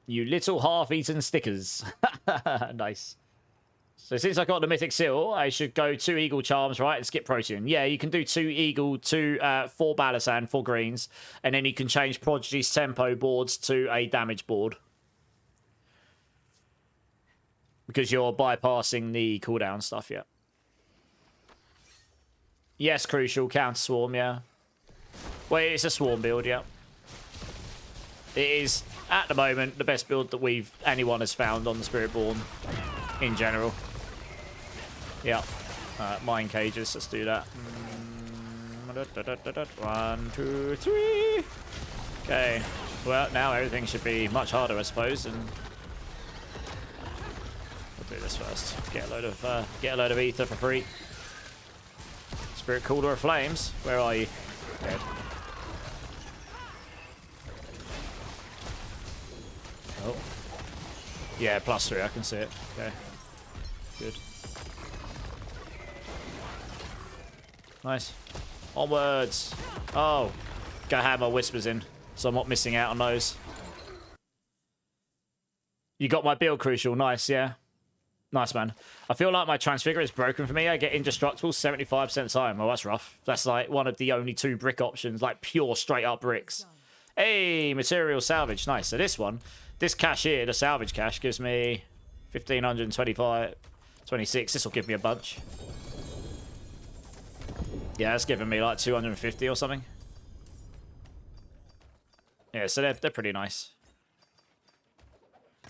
You little half-eaten stickers. Nice. So since I got the Mythic Seal, I should go 2 Eagle Charms, right, and skip Protean. Yeah, you can do 2 Eagle, 4 Balasan, 4 greens, and then you can change Prodigy's Tempo boards to a damage board. Because you're bypassing the cooldown stuff, yeah. Yes, Crucial, Counter Swarm, yeah. Well, it's a Swarm build, yeah. It is, at the moment, the best build that anyone has found on the Spiritborn in general. Yeah. Mine cages, let's do that. 1, 2, 3. Okay. Well, now everything should be much harder, I suppose, and we'll do this first. Get a load of ether for free. Spirit Cooler of Flames. Where are you? Dead. Oh. Yeah, +3, I can see it. Okay. Good. Nice. Onwards. Oh. Gotta have my whispers in, so I'm not missing out on those. You got my build, Crucial. Nice, yeah. Nice, man. I feel like my Transfigure is broken for me. I get Indestructible 75% time. Oh, that's rough. That's like one of the only 2 brick options, like pure straight up bricks. Hey, material salvage. Nice. So this one, this cash here, the salvage cash, gives me 1,525, 26. This will give me a bunch. Yeah, it's giving me like 250 or something. Yeah, so they're pretty nice.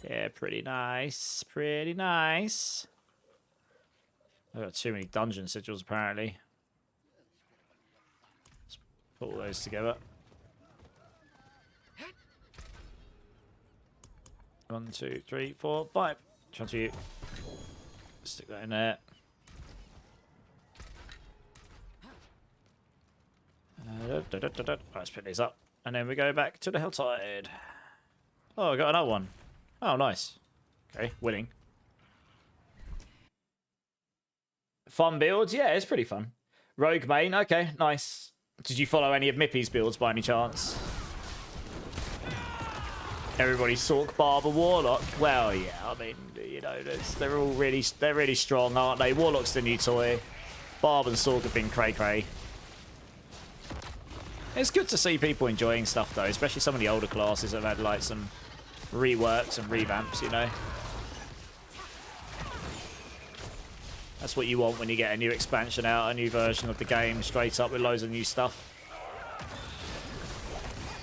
Yeah, pretty nice. Pretty nice. I've got too many dungeon sigils, apparently. Let's put all those together. 1, 2, 3, 4, 5. Transmute. Stick that in there. Let's pick these up. And then we go back to the Helltide. Oh, I got another one. Oh, nice. Okay, winning. Fun builds? Yeah, it's pretty fun. Rogue main? Okay, nice. Did you follow any of Mippy's builds by any chance? Everybody Sork, Barber, Warlock. Well, yeah, I mean, you know, they're really strong, aren't they? Warlock's the new toy. Barber and Sork have been cray-cray. It's good to see people enjoying stuff, though, especially some of the older classes that have had, like, some reworks and revamps, you know. That's what you want when you get a new expansion out, a new version of the game, straight up with loads of new stuff.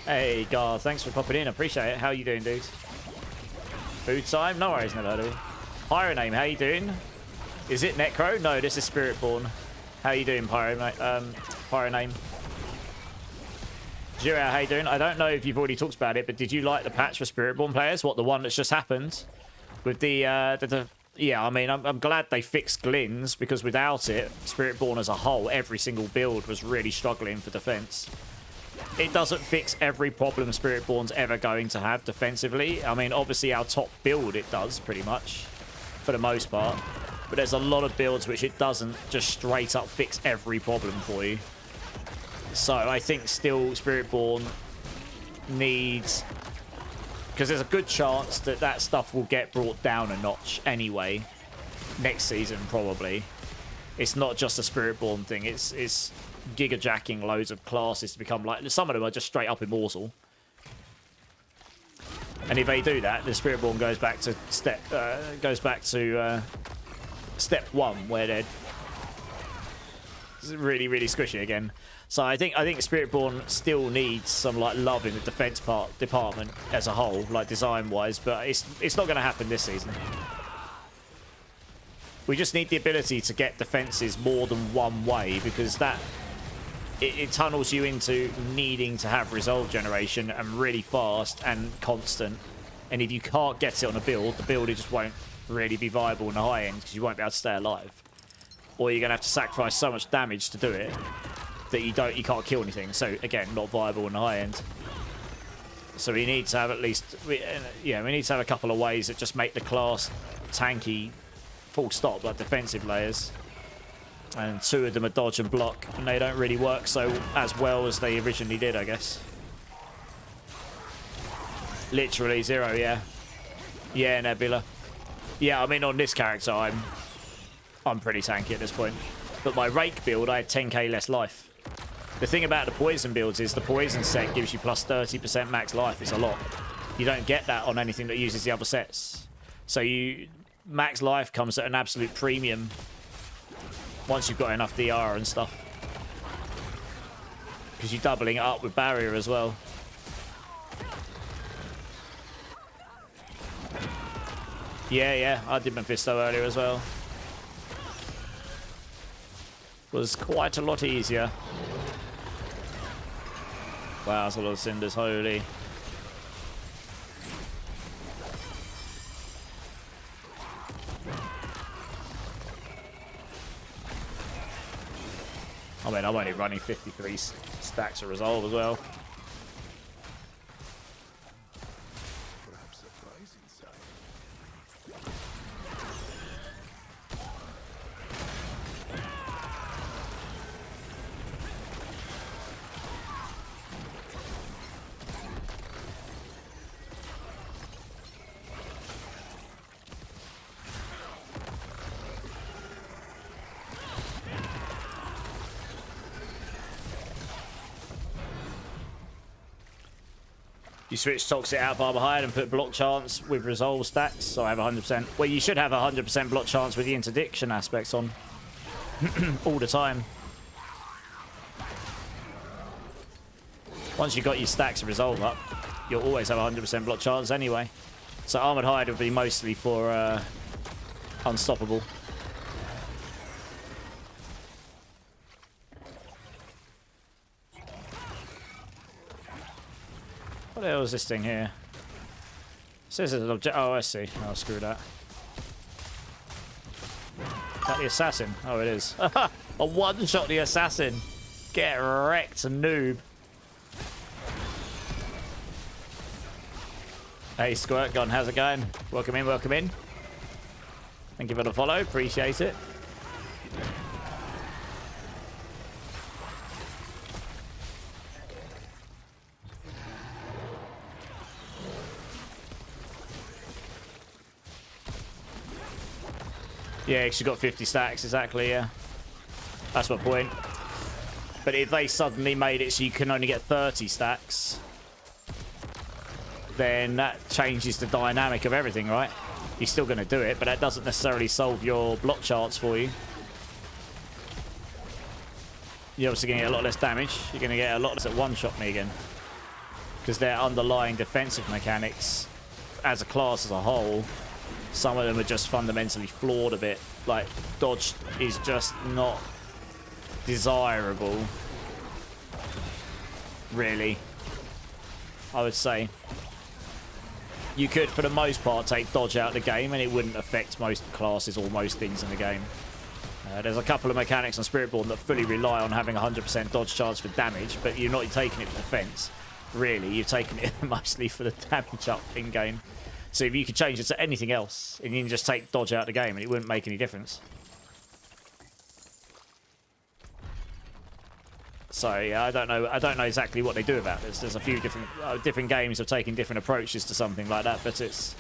Hey, God, thanks for popping in. Appreciate it. How you doing, dude? Food time? No worries, never heard of it. Pyro name, how you doing? Is it Necro? No, this is Spiritborn. How you doing, Pyro name? Jura, how you doing? I don't know if you've already talked about it, but did you like the patch for Spiritborn players? What, the one that's just happened? With the yeah, I mean, I'm glad they fixed Glins, because without it, Spiritborn as a whole, every single build was really struggling for defense. It doesn't fix every problem Spiritborn's ever going to have defensively. I mean, obviously our top build it does, pretty much, for the most part. But there's a lot of builds which it doesn't just straight up fix every problem for you. So I think still Spiritborn needs... because there's a good chance that that stuff will get brought down a notch anyway. Next season, probably. It's not just a Spiritborn thing. It's giga-jacking loads of classes to become like... some of them are just straight up immortal. And if they do that, the Spiritborn goes back to step 1, where they're really, really squishy again. So I think Spiritborn still needs some like love in the defense department as a whole, like design-wise, but it's not going to happen this season. We just need the ability to get defenses more than one way, because that it tunnels you into needing to have resolve generation and really fast and constant. And if you can't get it on a build, the build just won't really be viable in the high end, because you won't be able to stay alive, or you're going to have to sacrifice so much damage to do it that you can't kill anything. So again, not viable in the high end. So we need to have at least, we need to have a couple of ways that just make the class tanky, full stop, like defensive layers. And 2 of them are dodge and block, and they don't really work as well as they originally did, I guess. Literally 0, yeah. Yeah, Nebula. Yeah, I mean, on this character, I'm pretty tanky at this point. But my Rake build, I had 10k less life. The thing about the poison builds is the poison set gives you plus 30% max life. It's a lot. You don't get that on anything that uses the other sets. So max life comes at an absolute premium once you've got enough DR and stuff. Because you're doubling it up with barrier as well. Yeah, I did Mephisto earlier as well. Was quite a lot easier. Wow, that's a lot of cinders, holy. I mean, I'm only running 53 stacks of resolve as well. You switch Toxic out of Armor Hide and put block chance with Resolve stats, so I have 100%. Well, you should have 100% block chance with the interdiction aspects on all the time. Once you've got your stacks of Resolve up, you'll always have 100% block chance anyway. So Armored Hide would be mostly for Unstoppable. What the hell is this thing here? It says it's an object. Oh, I see. Oh, screw that. Is that the assassin? Oh, it is. A one-shot the assassin. Get wrecked, noob. Hey, Squirt Gun, how's it going? Welcome in, welcome in. Thank you for the follow. Appreciate it. Yeah, she's got 50 stacks, exactly, yeah. That's my point. But if they suddenly made it so you can only get 30 stacks, then that changes the dynamic of everything, right? You're still going to do it, but that doesn't necessarily solve your block charts for you. You're obviously going to get a lot less damage. You're going to get a lot less that one-shot me again. Because their underlying defensive mechanics, as a class as a whole, some of them are just fundamentally flawed a bit. Like, dodge is just not desirable, really, I would say. You could, for the most part, take dodge out of the game and it wouldn't affect most classes or most things in the game. There's a couple of mechanics on Spiritborn that fully rely on having 100% dodge chance for damage, but you're not taking it for defense. Really, you're taking it mostly for the damage up in-game. So if you could change it to anything else, and you can just take dodge out of the game, and it wouldn't make any difference. So yeah, I don't know exactly what they do about this. There's a few different games have taken different approaches to something like that, but it's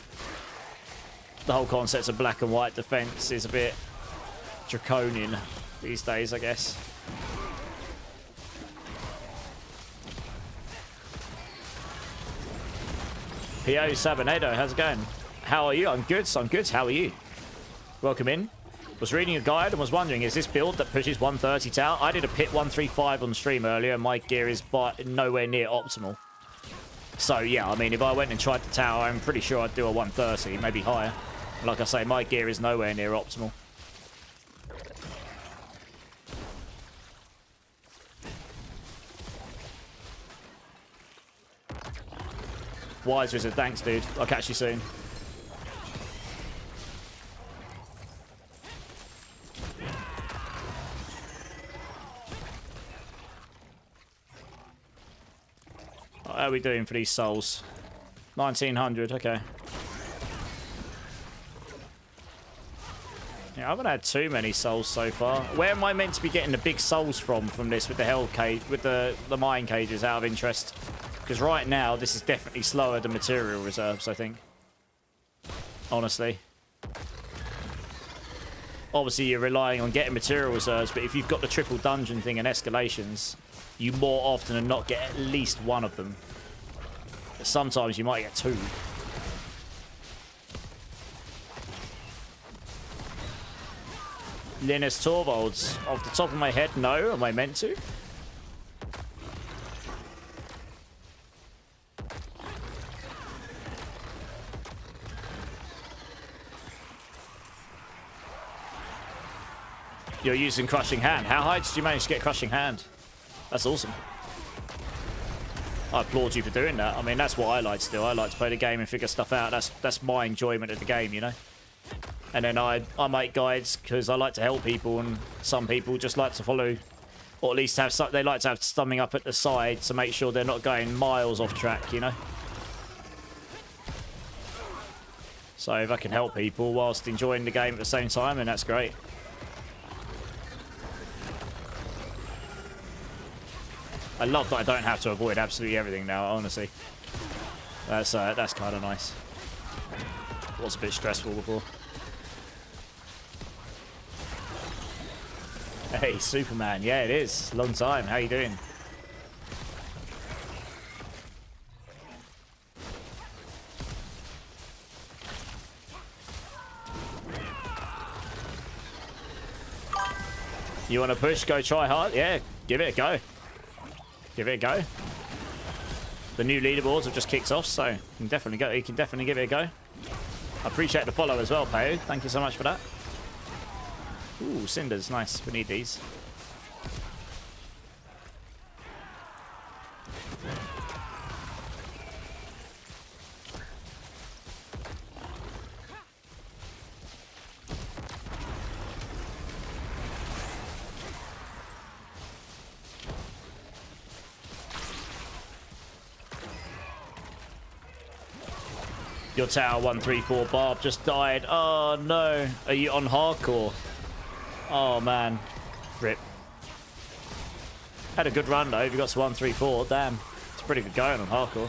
the whole concept of black and white defense is a bit draconian these days, I guess. P.O. Sabonedo, how's it going? How are you? I'm good, so I'm good. How are you? Welcome in. Was reading a guide and was wondering, is this build that pushes 130 tower? I did a pit 135 on stream earlier, and my gear is nowhere near optimal. So yeah, I mean, if I went and tried the tower, I'm pretty sure I'd do a 130, maybe higher. Like I say, my gear is nowhere near optimal. Wise Wizard, thanks, dude. I'll catch you soon. How are we doing for these souls? 1900, okay. Yeah, I haven't had too many souls so far. Where am I meant to be getting the big souls from this with the hell cage, with the mine cages, out of interest? Because right now, this is definitely slower than material reserves, I think. Honestly. Obviously, you're relying on getting material reserves, but if you've got the triple dungeon thing and escalations, you more often than not get at least one of them. But sometimes you might get two. Linus Torvalds. Off the top of my head, no. Am I meant to? You're using Crushing Hand. How high did you manage to get Crushing Hand? That's awesome. I applaud you for doing that. I mean, that's what I like to do. I like to play the game and figure stuff out. That's my enjoyment of the game, you know? And then I make guides because I like to help people, and some people just like to follow, or at least they like to have something up at the side to make sure they're not going miles off track, you know? So if I can help people whilst enjoying the game at the same time, then that's great. I love that I don't have to avoid absolutely everything now, honestly. That's kind of nice. It was a bit stressful before. Hey, Superman. Yeah, it is. Long time. How you doing? You want to push? Go try hard? Yeah, give it a go. Give it a go. The new leaderboards have just kicked off, so you can definitely go. You can definitely give it a go. I appreciate the follow as well, Peo. Thank you so much for that. Ooh, cinders, nice. We need these. Your tower 134 Barb just died. Oh no. Are you on hardcore? Oh man. Rip. Had a good run though. If you got to 134, damn. It's pretty good going on hardcore.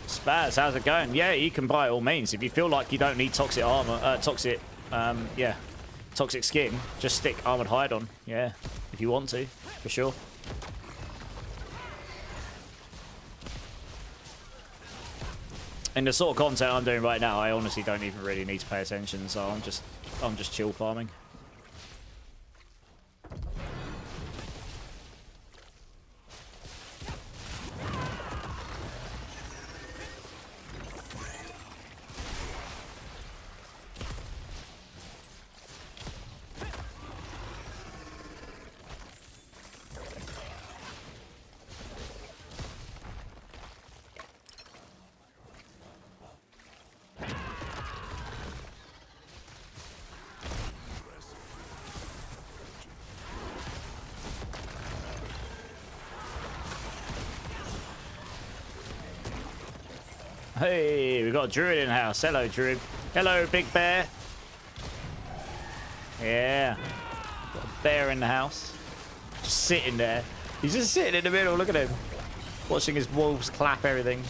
Spaz, how's it going? Yeah, you can by all means. If you feel like you don't need toxic armor, toxic skin, just stick armored hide on. Yeah, if you want to, for sure. In the sort of content I'm doing right now, I honestly don't even really need to pay attention, so I'm just chill farming. Hey, we got a druid in the house. Hello, druid. Hello, big bear. Yeah. Got a bear in the house. Just sitting there. He's just sitting in the middle. Look at him. Watching his wolves clap everything.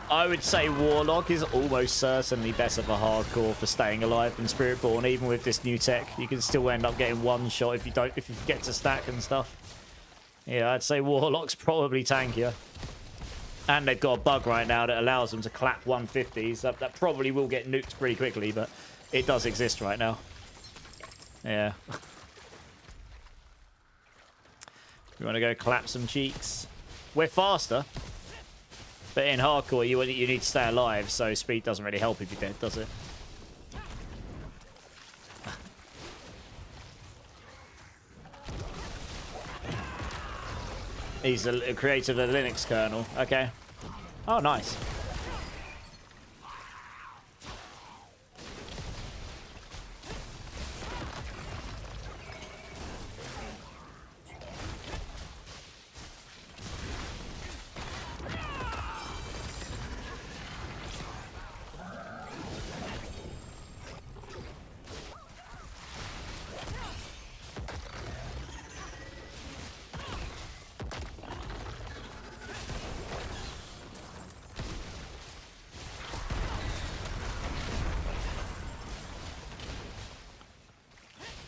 I would say Warlock is almost certainly better for hardcore for staying alive than Spiritborn. Even with this new tech, you can still end up getting one shot if you get to stack and stuff. Yeah, I'd say Warlock's probably tankier. And they've got a bug right now that allows them to clap 150s. That probably will get nuked pretty quickly, but it does exist right now. Yeah. You want to go clap some cheeks? We're faster. But in hardcore, you need to stay alive, so speed doesn't really help if you're dead, does it? He's the creator of the Linux kernel. Okay. Oh, nice.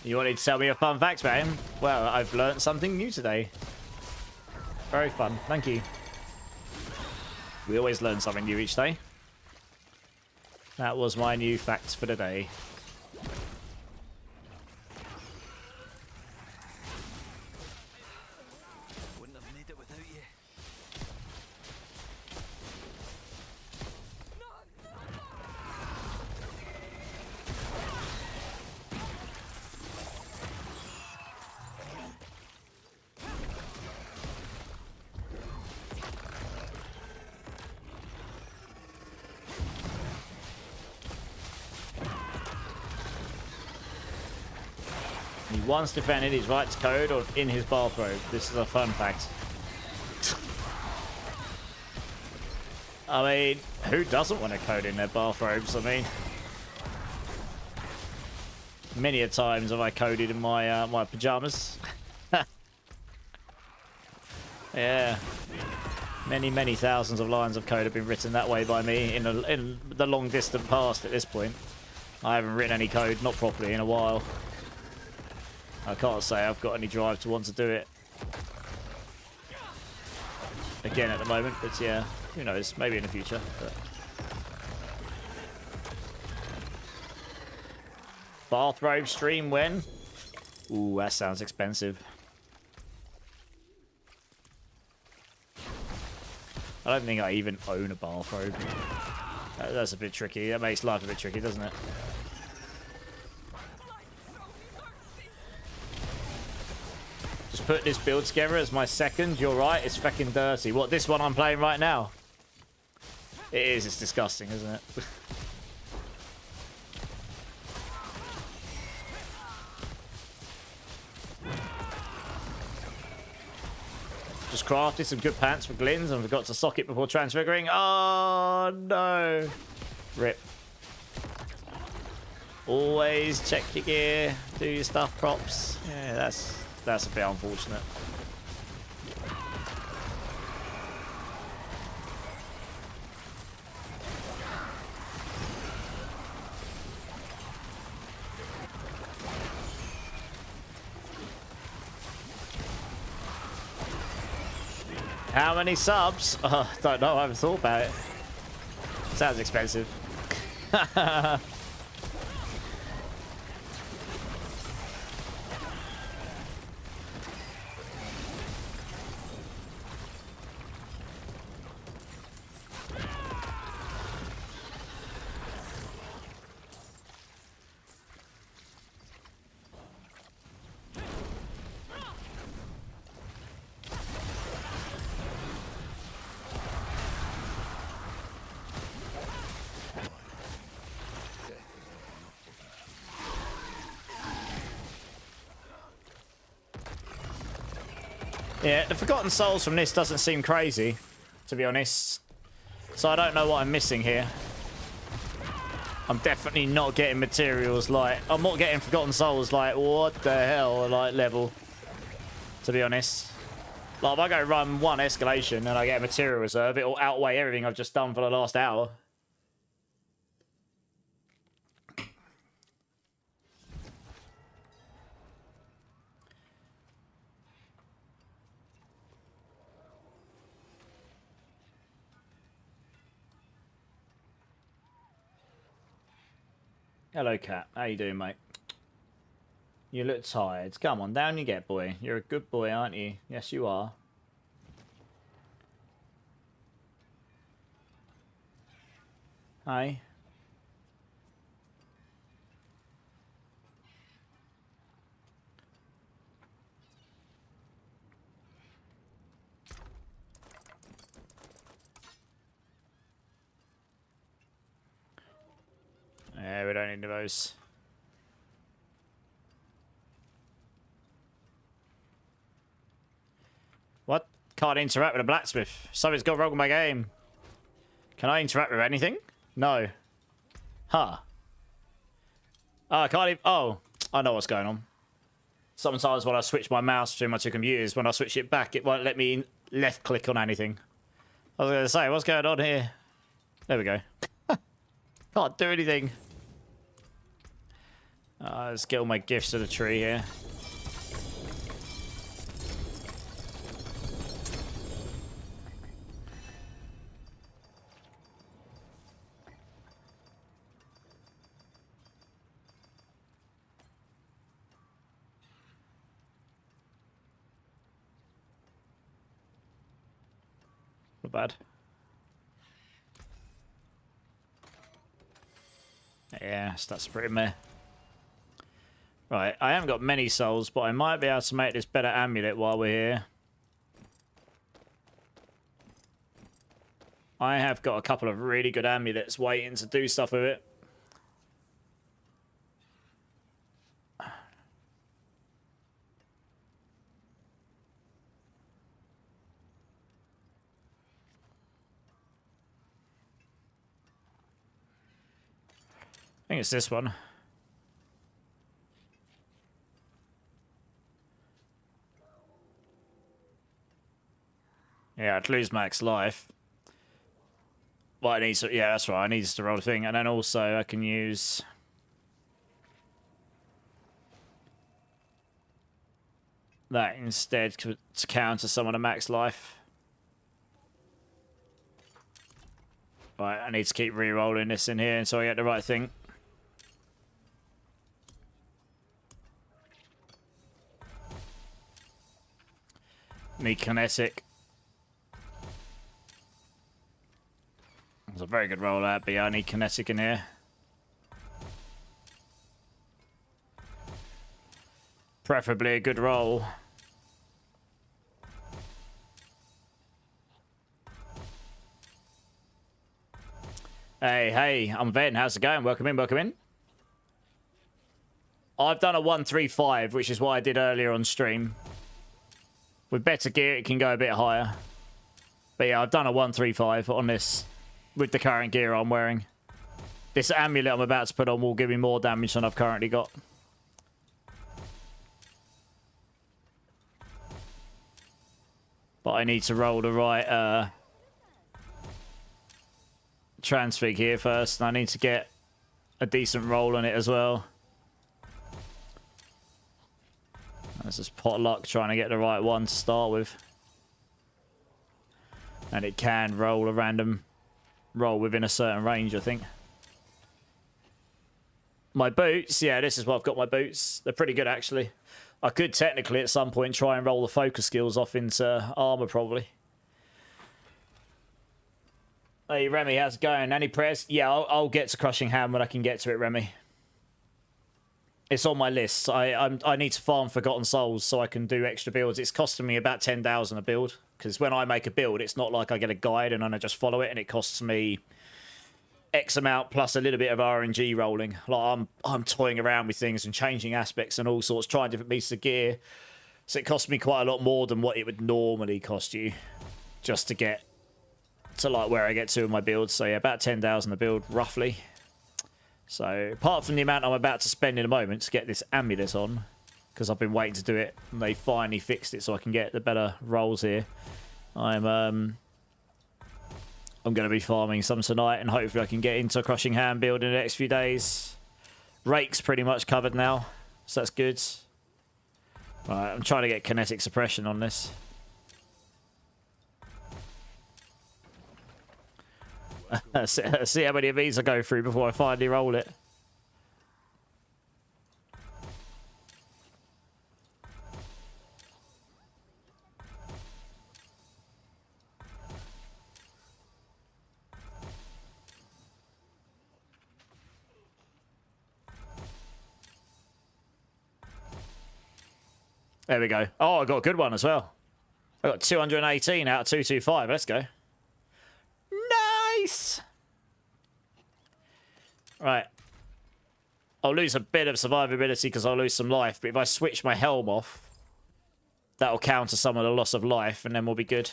You wanted to tell me a fun fact about him? Well, I've learnt something new today. Very fun. Thank you. We always learn something new each day. That was my new fact for the day. Wouldn't have made it without you. He once defended his right to code or in his bathrobe. This is a fun fact. I mean, who doesn't want to code in their bathrobes? I mean, many a times have I coded in my my pajamas. Yeah, many thousands of lines of code have been written that way by me in the long distant past. At this point, I haven't written any code, not properly, in a while. I can't say I've got any drive to want to do it again at the moment, but yeah, who knows, maybe in the future. But... Bathrobe stream when? Ooh, that sounds expensive. I don't think I even own a bathrobe. That's a bit tricky. That makes life a bit tricky, doesn't it? Just put this build together as my second. You're right, it's fucking dirty. What, this one I'm playing right now? It is, it's disgusting, isn't it? Just crafted some good pants for Glins and forgot to sock it before transfiguring. Oh no. Rip. Always check your gear, do your stuff props. Yeah, that's a bit unfortunate. How many subs? Oh, don't know. I haven't thought about it. Sounds expensive. Yeah, the Forgotten Souls from this doesn't seem crazy, to be honest. So I don't know what I'm missing here. I'm definitely not getting materials like... I'm not getting Forgotten Souls like, what the hell, like, level. To be honest. Like, if I go run one escalation and I get a material reserve, it'll outweigh everything I've just done for the last hour. Hello, Cat. How you doing, mate? You look tired. Come on, down you get, boy. You're a good boy, aren't you? Yes, you are. Hi. Yeah, we don't need those. What? Can't interact with a blacksmith. Something's got wrong with my game. Can I interact with anything? No. Huh. Oh, I can't even... Oh, I know what's going on. Sometimes when I switch my mouse between my two computers, when I switch it back, it won't let me left click on anything. I was going to say, what's going on here? There we go. Can't do anything. Let's get all my gifts to the tree here. Not bad. Yeah, that's pretty meh. Right, I haven't got many souls, but I might be able to make this better amulet while we're here. I have got a couple of really good amulets waiting to do stuff with it. I think it's this one. Yeah, I'd lose max life. But I need to, yeah, that's right. I need to roll a thing. And then also I can use that instead to counter some of the max life. Right, I need to keep re-rolling this in here until I get the right thing. Need kinetic. It's a very good roll out, but yeah, I need kinetic in here. Preferably a good roll. Hey, I'm Ven. How's it going? Welcome in, welcome in. I've done a 135, which is what I did earlier on stream. With better gear, it can go a bit higher. But yeah, I've done a 135 on this with the current gear I'm wearing. This amulet I'm about to put on will give me more damage than I've currently got. But I need to roll the right transfig here first, and I need to get a decent roll on it as well. That's just pot luck trying to get the right one to start with. And it can roll a random roll within a certain range, I think. My boots, yeah, this is why I've got my boots. They're pretty good, actually. I could technically at some point try and roll the focus skills off into armor, probably. Hey, Remy, how's it going? Any prayers? Yeah, I'll get to Crushing Hand when I can get to it, Remy. It's on my list. I need to farm Forgotten Souls so I can do extra builds. It's costing me about 10,000 a build. Because when I make a build, it's not like I get a guide and then I just follow it and it costs me X amount plus a little bit of RNG rolling. Like I'm toying around with things and changing aspects and all sorts, trying different pieces of gear. So it costs me quite a lot more than what it would normally cost you just to get to like where I get to in my builds. So yeah, about 10,000 a build roughly. So apart from the amount I'm about to spend in a moment to get this amulet on, because I've been waiting to do it and they finally fixed it so I can get the better rolls here. I'm going to be farming some tonight and hopefully I can get into a Crushing Hand build in the next few days. Rake's pretty much covered now, so that's good. Right, I'm trying to get kinetic suppression on this. See how many of these I go through before I finally roll it. There we go. Oh, I got a good one as well. I got 218 out of 225. Let's go. Nice! Right. I'll lose a bit of survivability because I'll lose some life, but if I switch my helm off, that'll counter some of the loss of life, and then we'll be good.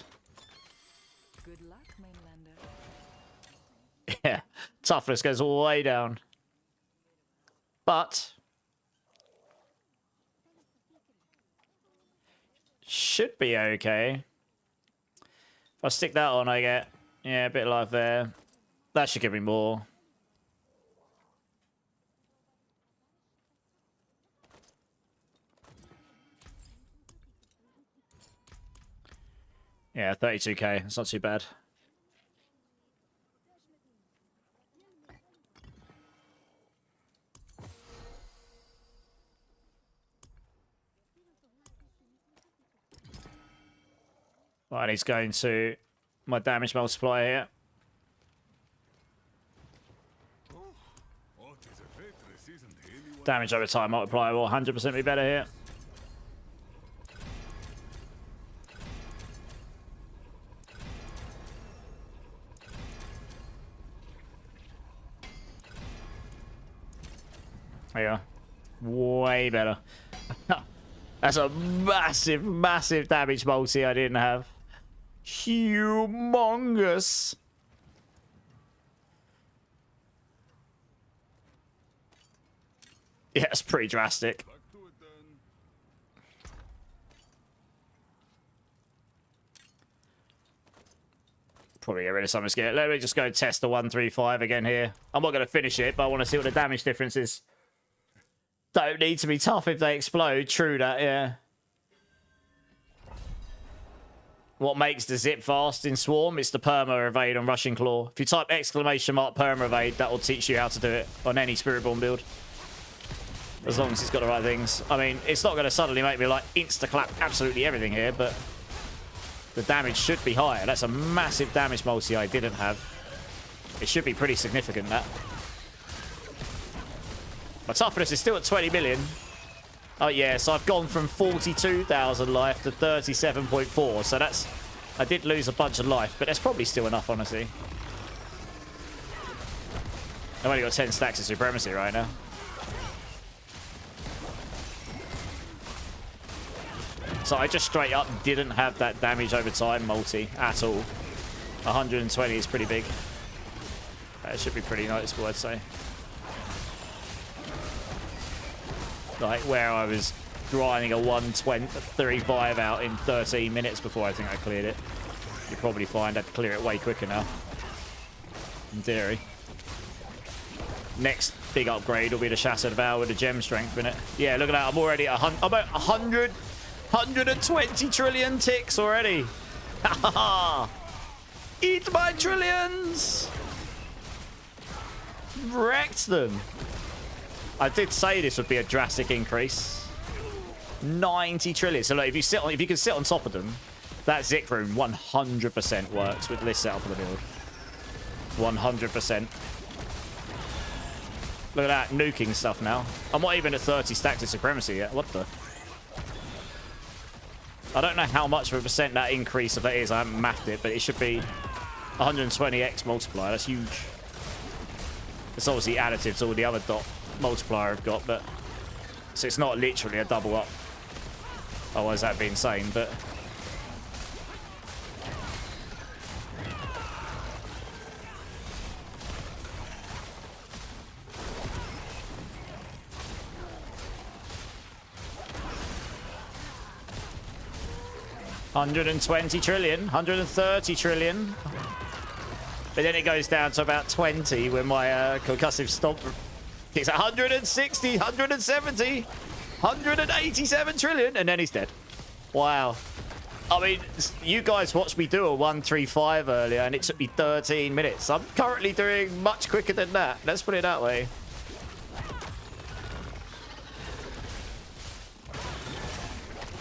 Good luck, mainlander. Yeah. Toughness goes all the way down. But should be okay. If I stick that on, I get, yeah, a bit of life there. That should give me more. Yeah, 32k. It's not too bad. Right, he's going to my damage multiplier here. Damage over time multiplier will 100% be better here. There you go. Way better. That's a massive, massive damage multi I didn't have. Humongous. Yeah, it's pretty drastic. Probably get rid of some scared. Let me just go test the 135 again here. I'm not going to finish it, but I want to see what the damage difference is. Don't need to be tough if they explode. True that, yeah. what makes the zip fast in Swarm is the perma evade on Rushing Claw. If you type exclamation mark perma evade, that will teach you how to do it on any Spiritborn build. As long as it's got the right things. I mean, it's not going to suddenly make me like insta-clap absolutely everything here, but the damage should be higher. That's a massive damage multi I didn't have. It should be pretty significant, that. My toughness is still at 20 million. Oh, yeah, so I've gone from 42,000 life to 37.4. So that's... I did lose a bunch of life, but that's probably still enough, honestly. I've only got 10 stacks of Supremacy right now. So I just straight up didn't have that damage over time multi at all. 120 is pretty big. That should be pretty noticeable, I'd say. Like where I was grinding a 135 out in 13 minutes before I think I cleared it. You'll probably find I'd clear it way quicker now. In theory. Next big upgrade will be the Shattered Vow with the gem strength in it. Yeah, look at that. I'm already at I'm at 120 trillion ticks already. Eat my trillions! Wrecked them. I did say this would be a drastic increase. 90 trillion. So look, if you can sit on top of them, that Zik Rune 100% works with this setup of the build. 100%. Look at that, nuking stuff now. I'm not even at 30 stacks of Supremacy yet. What the? I don't know how much of a percent that increase of that is. I haven't mapped it, but it should be 120x multiplier. That's huge. It's obviously additive to all the other dot multiplier I've got, but so it's not literally a double up. Otherwise that'd be insane, but 120 trillion, 130 trillion. But then it goes down to about 20 when my concussive stomp kicks at 160, 170, 187 trillion, and then he's dead. Wow. I mean, you guys watched me do a 135 earlier, and it took me 13 minutes. I'm currently doing much quicker than that. Let's put it that way.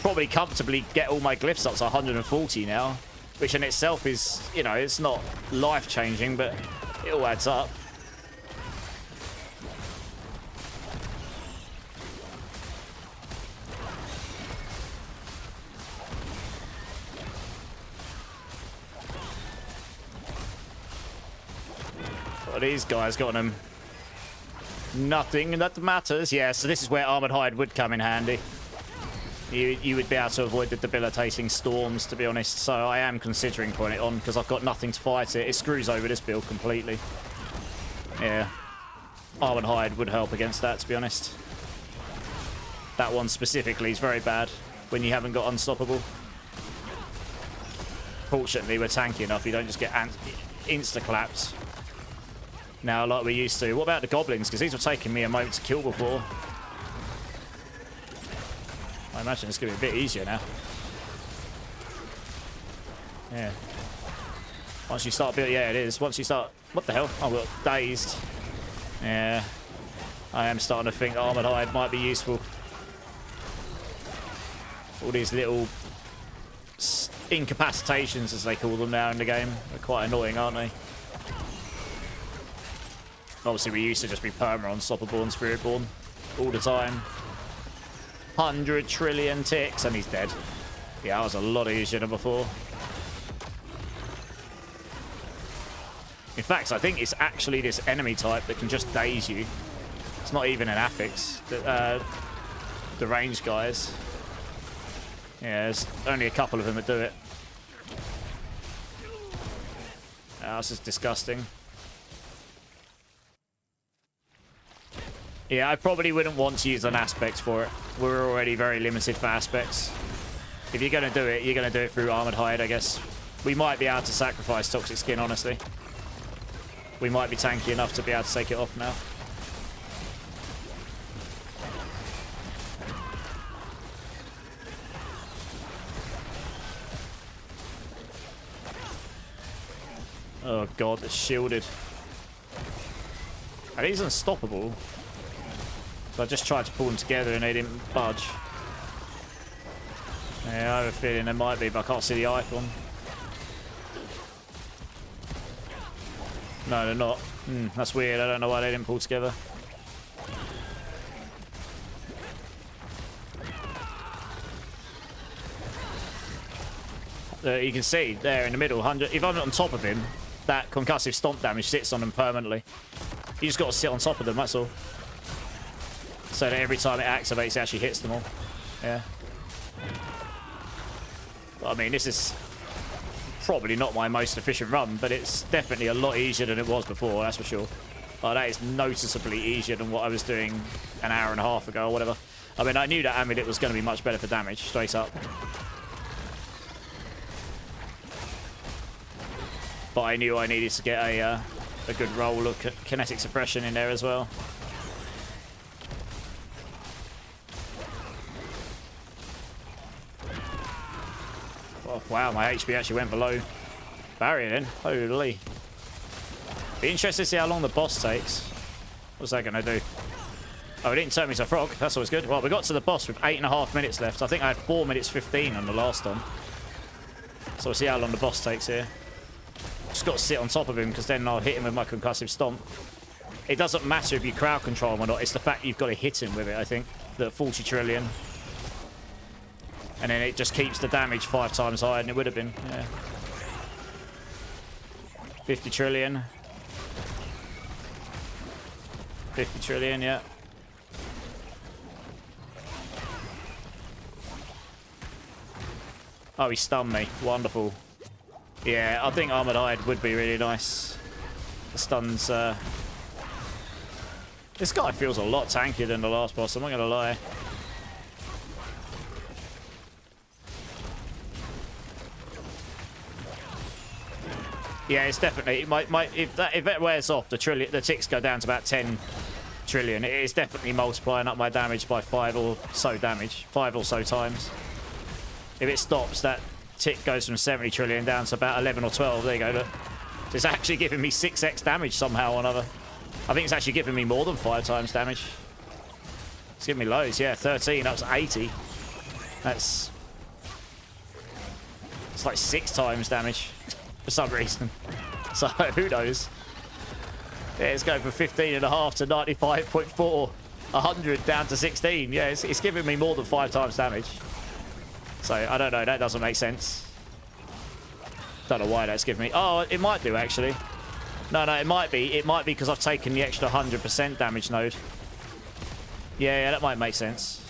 Probably comfortably get all my glyphs up to 140 now, which in itself is, you know, it's not life-changing, but it all adds up. What these guys got on them? Nothing that matters. Yeah, so this is where Armored Hide would come in handy. You would be able to avoid the debilitating storms, to be honest. So I am considering putting it on because I've got nothing to fight it. It screws over this build completely. Yeah. Armored Hide would help against that, to be honest. That one specifically is very bad when you haven't got Unstoppable. Fortunately, we're tanky enough. You don't just get insta-clapped now like we used to. What about the Goblins? Because these were taking me a moment to kill before. I imagine it's going to be a bit easier now. Yeah. Once you start building... Yeah, it is. Once you start... What the hell? Oh, well, dazed. Yeah. I am starting to think Armored Hide might be useful. All these little incapacitations, as they call them now in the game, are quite annoying, aren't they? Obviously, we used to just be perma unstoppable and Spiritborn all the time. 100 trillion ticks, and he's dead. Yeah, that was a lot easier than before. In fact, I think it's actually this enemy type that can just daze you. It's not even an affix. The range guys. Yeah, there's only a couple of them that do it. Oh, this is disgusting. Yeah, I probably wouldn't want to use an aspect for it. We're already very limited for aspects. If you're going to do it, you're going to do it through Armored Hide, I guess. We might be able to sacrifice Toxic Skin, honestly. We might be tanky enough to be able to take it off now. Oh god, it's shielded. And he's unstoppable. So I just tried to pull them together and they didn't budge. Yeah, I have a feeling there might be, but I can't see the icon. No, they're not. That's weird. I don't know why they didn't pull together. You can see there in the middle, 100. If I'm on top of him, that concussive stomp damage sits on them permanently. You just got to sit on top of them, that's all. So that every time it activates, it actually hits them all. Yeah. But, I mean, this is probably not my most efficient run, but it's definitely a lot easier than it was before, that's for sure. That is noticeably easier than what I was doing an hour and a half ago or whatever. I mean, I knew that amulet was going to be much better for damage, straight up. But I knew I needed to get a good roll of kinetic suppression in there as well. Oh, wow, my HP actually went below barrier then. Holy. Be interested to see how long the boss takes. What's that going to do? Oh, it didn't turn me to a frog. That's always good. Well, we got to the boss with 8.5 minutes left. I think I had 4 minutes 15 on the last one. So we'll see how long the boss takes here. Just got to sit on top of him because then I'll hit him with my concussive stomp. It doesn't matter if you crowd control him or not. It's the fact you've got to hit him with it, I think. The 40 trillion. And then it just keeps the damage 5 times higher than it would have been. Yeah. 50 trillion. 50 trillion, yeah. Oh, he stunned me. Wonderful. Yeah, I think Armored Hide would be really nice. The stuns, this guy feels a lot tankier than the last boss, I'm not gonna lie. Yeah, it's definitely, if that wears off, the ticks go down to about 10 trillion. It is definitely multiplying up my damage by 5 or so times. If it stops, that tick goes from 70 trillion down to about 11 or 12. There you go, look. So it's actually giving me 6x damage somehow or another. I think it's actually giving me more than 5 times damage. It's giving me loads, yeah, 13 up to 80. It's like 6 times damage for some reason. So who knows? Yeah, it's going from 15.5 to 95.4. 100 down to 16. Yeah, it's giving me more than 5 times damage. So, I don't know. That doesn't make sense. Don't know why that's giving me... Oh, it might do, actually. No, it might be. It might be because I've taken the extra 100% damage node. Yeah, that might make sense.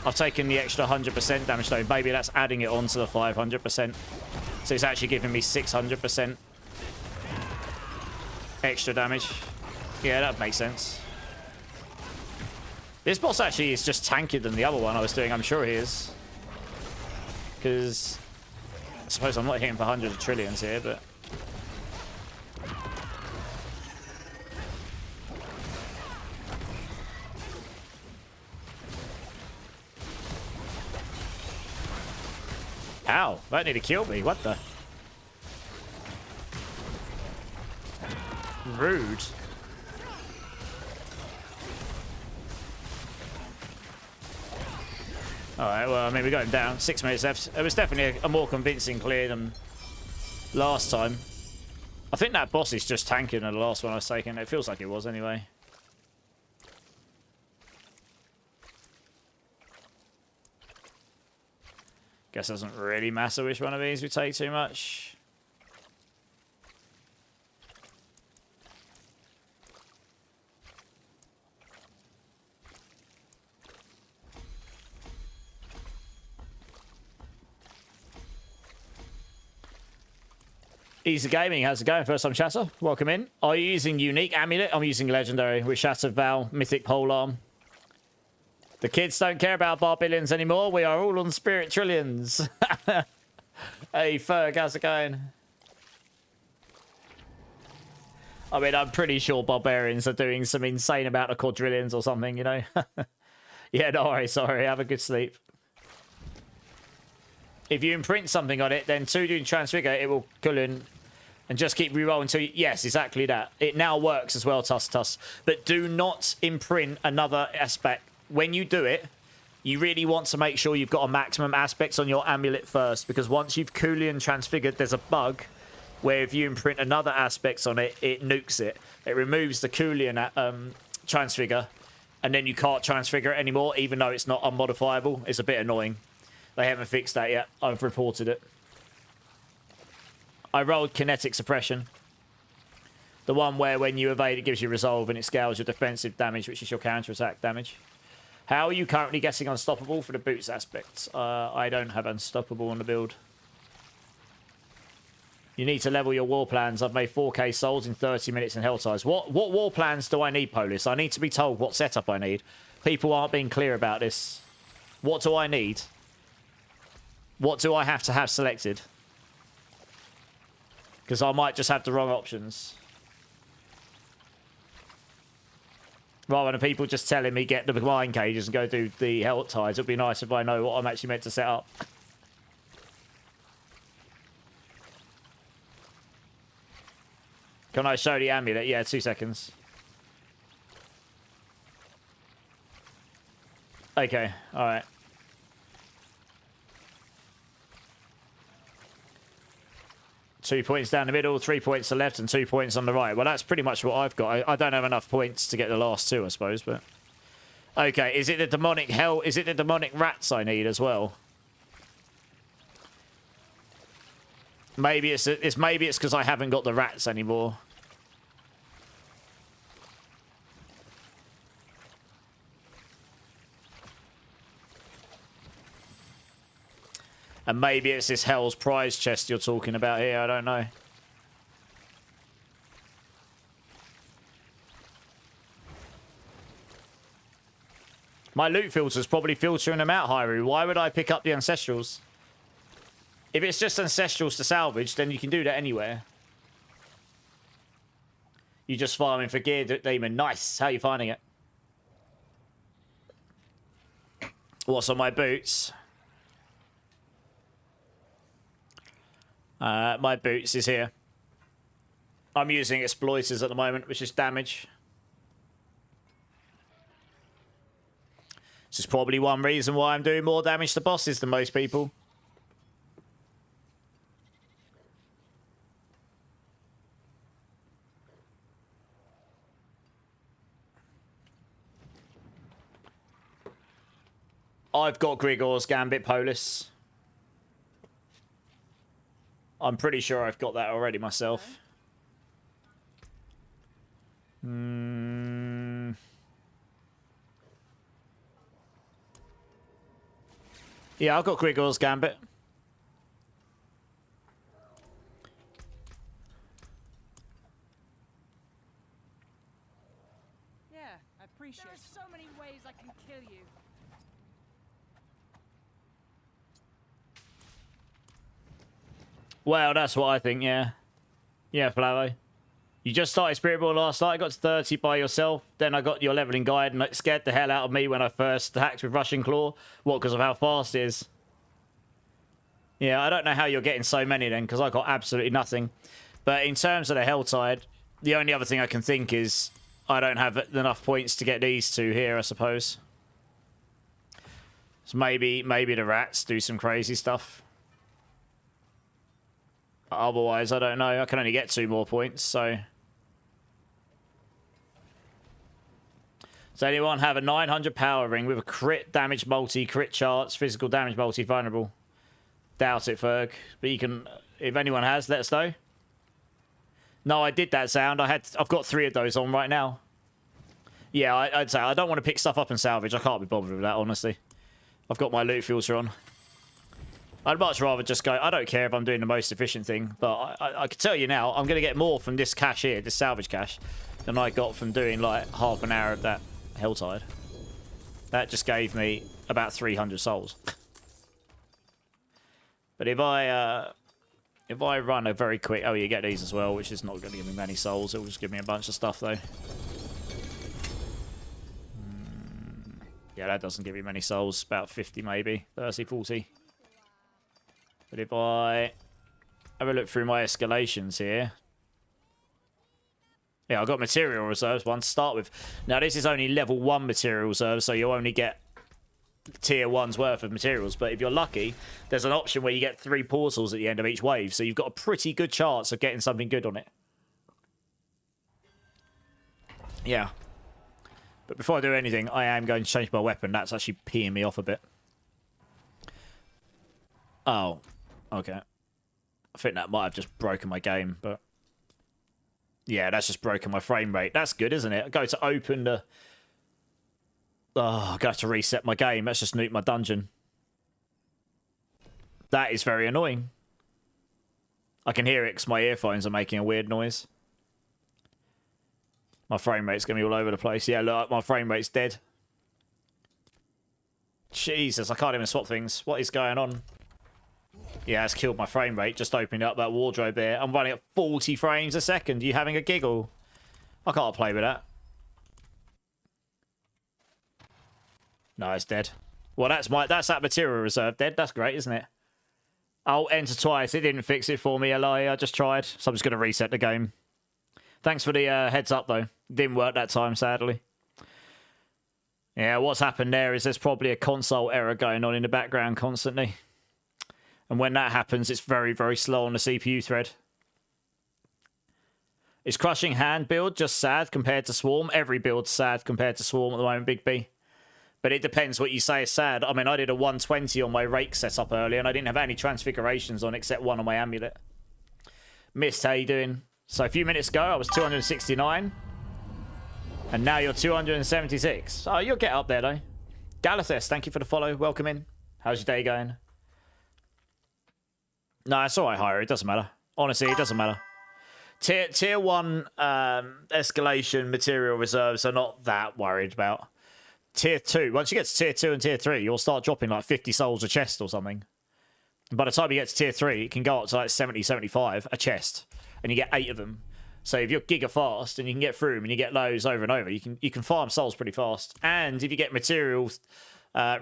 I've taken the extra 100% damage node. Maybe that's adding it on to the 500%. So, it's actually giving me 600% extra damage. Yeah, that makes sense. This boss actually is just tankier than the other one I was doing. I'm sure he is. Because I suppose I'm not hitting for hundreds of trillions here, but... Ow, that nearly killed me. What the? Rude. Alright, well, I mean, we got him down. 6 minutes left. It was definitely a more convincing clear than last time. I think that boss is just tankier than the last one I was taking. It feels like it was anyway. Guess it doesn't really matter which one of these we take too much. Easy Gaming, how's it going? First time chatter, welcome in. Are you using unique amulet? I'm using legendary with Shattered Val, Mythic Polearm. The kids don't care about Barbillions anymore. We are all on Spirit Trillions. Hey Ferg, how's it going? I mean, I'm pretty sure Barbarians are doing some insane amount of quadrillions or something, you know? Yeah, no worries, sorry, have a good sleep. If you imprint something on it, then to do transfigure, it will Cullen And just keep re-rolling until you... Yes, exactly that. It now works as well, Tuss. But do not imprint another aspect. When you do it, you really want to make sure you've got a maximum aspects on your amulet first, because once you've Coolian transfigured, there's a bug where if you imprint another aspects on it, it nukes it. It removes the Coolian transfigure, and then you can't transfigure it anymore, even though it's not unmodifiable. It's a bit annoying. They haven't fixed that yet. I've reported it. I rolled kinetic suppression. The one where when you evade, it gives you resolve and it scales your defensive damage, which is your counter-attack damage. How are you currently getting unstoppable for the boots aspects? I don't have unstoppable on the build. You need to level your war plans. I've made 4k souls in 30 minutes in Helltides. What war plans do I need, Polis? I need to be told what setup I need. People aren't being clear about this. What do I need? What do I have to have selected? Because I might just have the wrong options. Rather than people just telling me get the mine cages and go do the Helltides, it'd be nice if I know what I'm actually meant to set up. Can I show the amulet? Yeah, 2 seconds. Okay, alright. Two points down the middle, 3 points to the left, and 2 points on the right. Well, that's pretty much what I've got. I don't have enough points to get the last two, I suppose, but... Okay, is it the demonic hell? Is it the demonic rats I need as well? Maybe it's because I haven't got the rats anymore. And maybe it's this Hell's Prize chest you're talking about here. I don't know. My loot filter's probably filtering them out, Hyru. Why would I pick up the Ancestrals? If it's just Ancestrals to salvage, then you can do that anywhere. You just farming for gear, Demon. Nice. How are you finding it? What's on my boots? My boots is here. I'm using exploiters at the moment, which is damage. This is probably one reason why I'm doing more damage to bosses than most people. I've got Grigor's Gambit Polis. I'm pretty sure I've got that already myself. Yeah, I've got Grigor's Gambit. Yeah, I appreciate it. There are so many ways I can kill you. Well, that's what I think, yeah. Yeah, Flavo. You just started Spiritborn last night. I got to 30 by yourself. Then I got your leveling guide, and it scared the hell out of me when I first hacked with Rushing Claw. What, because of how fast it is? Yeah, I don't know how you're getting so many then, because I got absolutely nothing. But in terms of the Helltide, the only other thing I can think is I don't have enough points to get these two here, I suppose. So maybe the rats do some crazy stuff. Otherwise, I don't know. I can only get 2 more points, so... Does anyone have a 900 power ring with a crit damage multi, crit charts, physical damage multi, vulnerable? Doubt it, Ferg. But you can... If anyone has, let us know. No, I did that sound. I've got 3 of those on right now. Yeah, I'd say I don't want to pick stuff up and salvage. I can't be bothered with that, honestly. I've got my loot filter on. I'd much rather just go... I don't care if I'm doing the most efficient thing, but I can tell you now, I'm going to get more from this cache here, this salvage cache, than I got from doing, like, half an hour of that Helltide. That just gave me about 300 souls. But if I run a very quick... Oh, you get these as well, which is not going to give me many souls. It'll just give me a bunch of stuff, though. Yeah, that doesn't give you many souls. About 50, maybe. 30, 40. But if I have a look through my escalations here, Yeah, I've got material reserves one to start with. Now, this is only level 1 material reserves, so you'll only get tier 1's worth of materials. But if you're lucky, there's an option where you get 3 portals at the end of each wave, so you've got a pretty good chance of getting something good on it. Yeah. But before I do anything, I am going to change my weapon. That's actually peeing me off a bit. Oh, okay. I think that might have just broken my game, but... Yeah, that's just broken my frame rate. That's good, isn't it? I go to open the... Oh, I'm going to have to reset my game. Let's just nuke my dungeon. That is very annoying. I can hear it because my earphones are making a weird noise. My frame rate's going to be all over the place. Yeah, look, my frame rate's dead. Jesus, I can't even swap things. What is going on? Yeah, it's killed my frame rate. Just opening up that wardrobe there. I'm running at 40 frames a second. You having a giggle? I can't play with that. No, it's dead. Well, that's that material reserve dead. That's great, isn't it? I'll enter twice. It didn't fix it for me, Eli. I just tried. So I'm just going to reset the game. Thanks for the heads up, though. Didn't work that time, sadly. Yeah, what's happened there is there's probably a console error going on in the background constantly. And when that happens, it's very, very slow on the CPU thread. Is Crushing Hand build just sad compared to Swarm? Every build's sad compared to Swarm at the moment, Big B. But it depends what you say is sad. I mean, I did a 120 on my rake setup earlier, and I didn't have any transfigurations on except one on my amulet. Mist, how you doing? So a few minutes ago, I was 269. And now you're 276. Oh, you'll get up there, though. Galathes, thank you for the follow. Welcome in. How's your day going? No, it's alright, Hire. It doesn't matter. Honestly, it doesn't matter. Tier 1 escalation material reserves are not that worried about. Tier 2, once you get to Tier 2 and Tier 3, you'll start dropping like 50 souls a chest or something. And by the time you get to Tier 3, it can go up to like 70, 75 a chest. And you get 8 of them. So if you're giga fast and you can get through them and you get lows over and over, you can farm souls pretty fast. And if you get materials,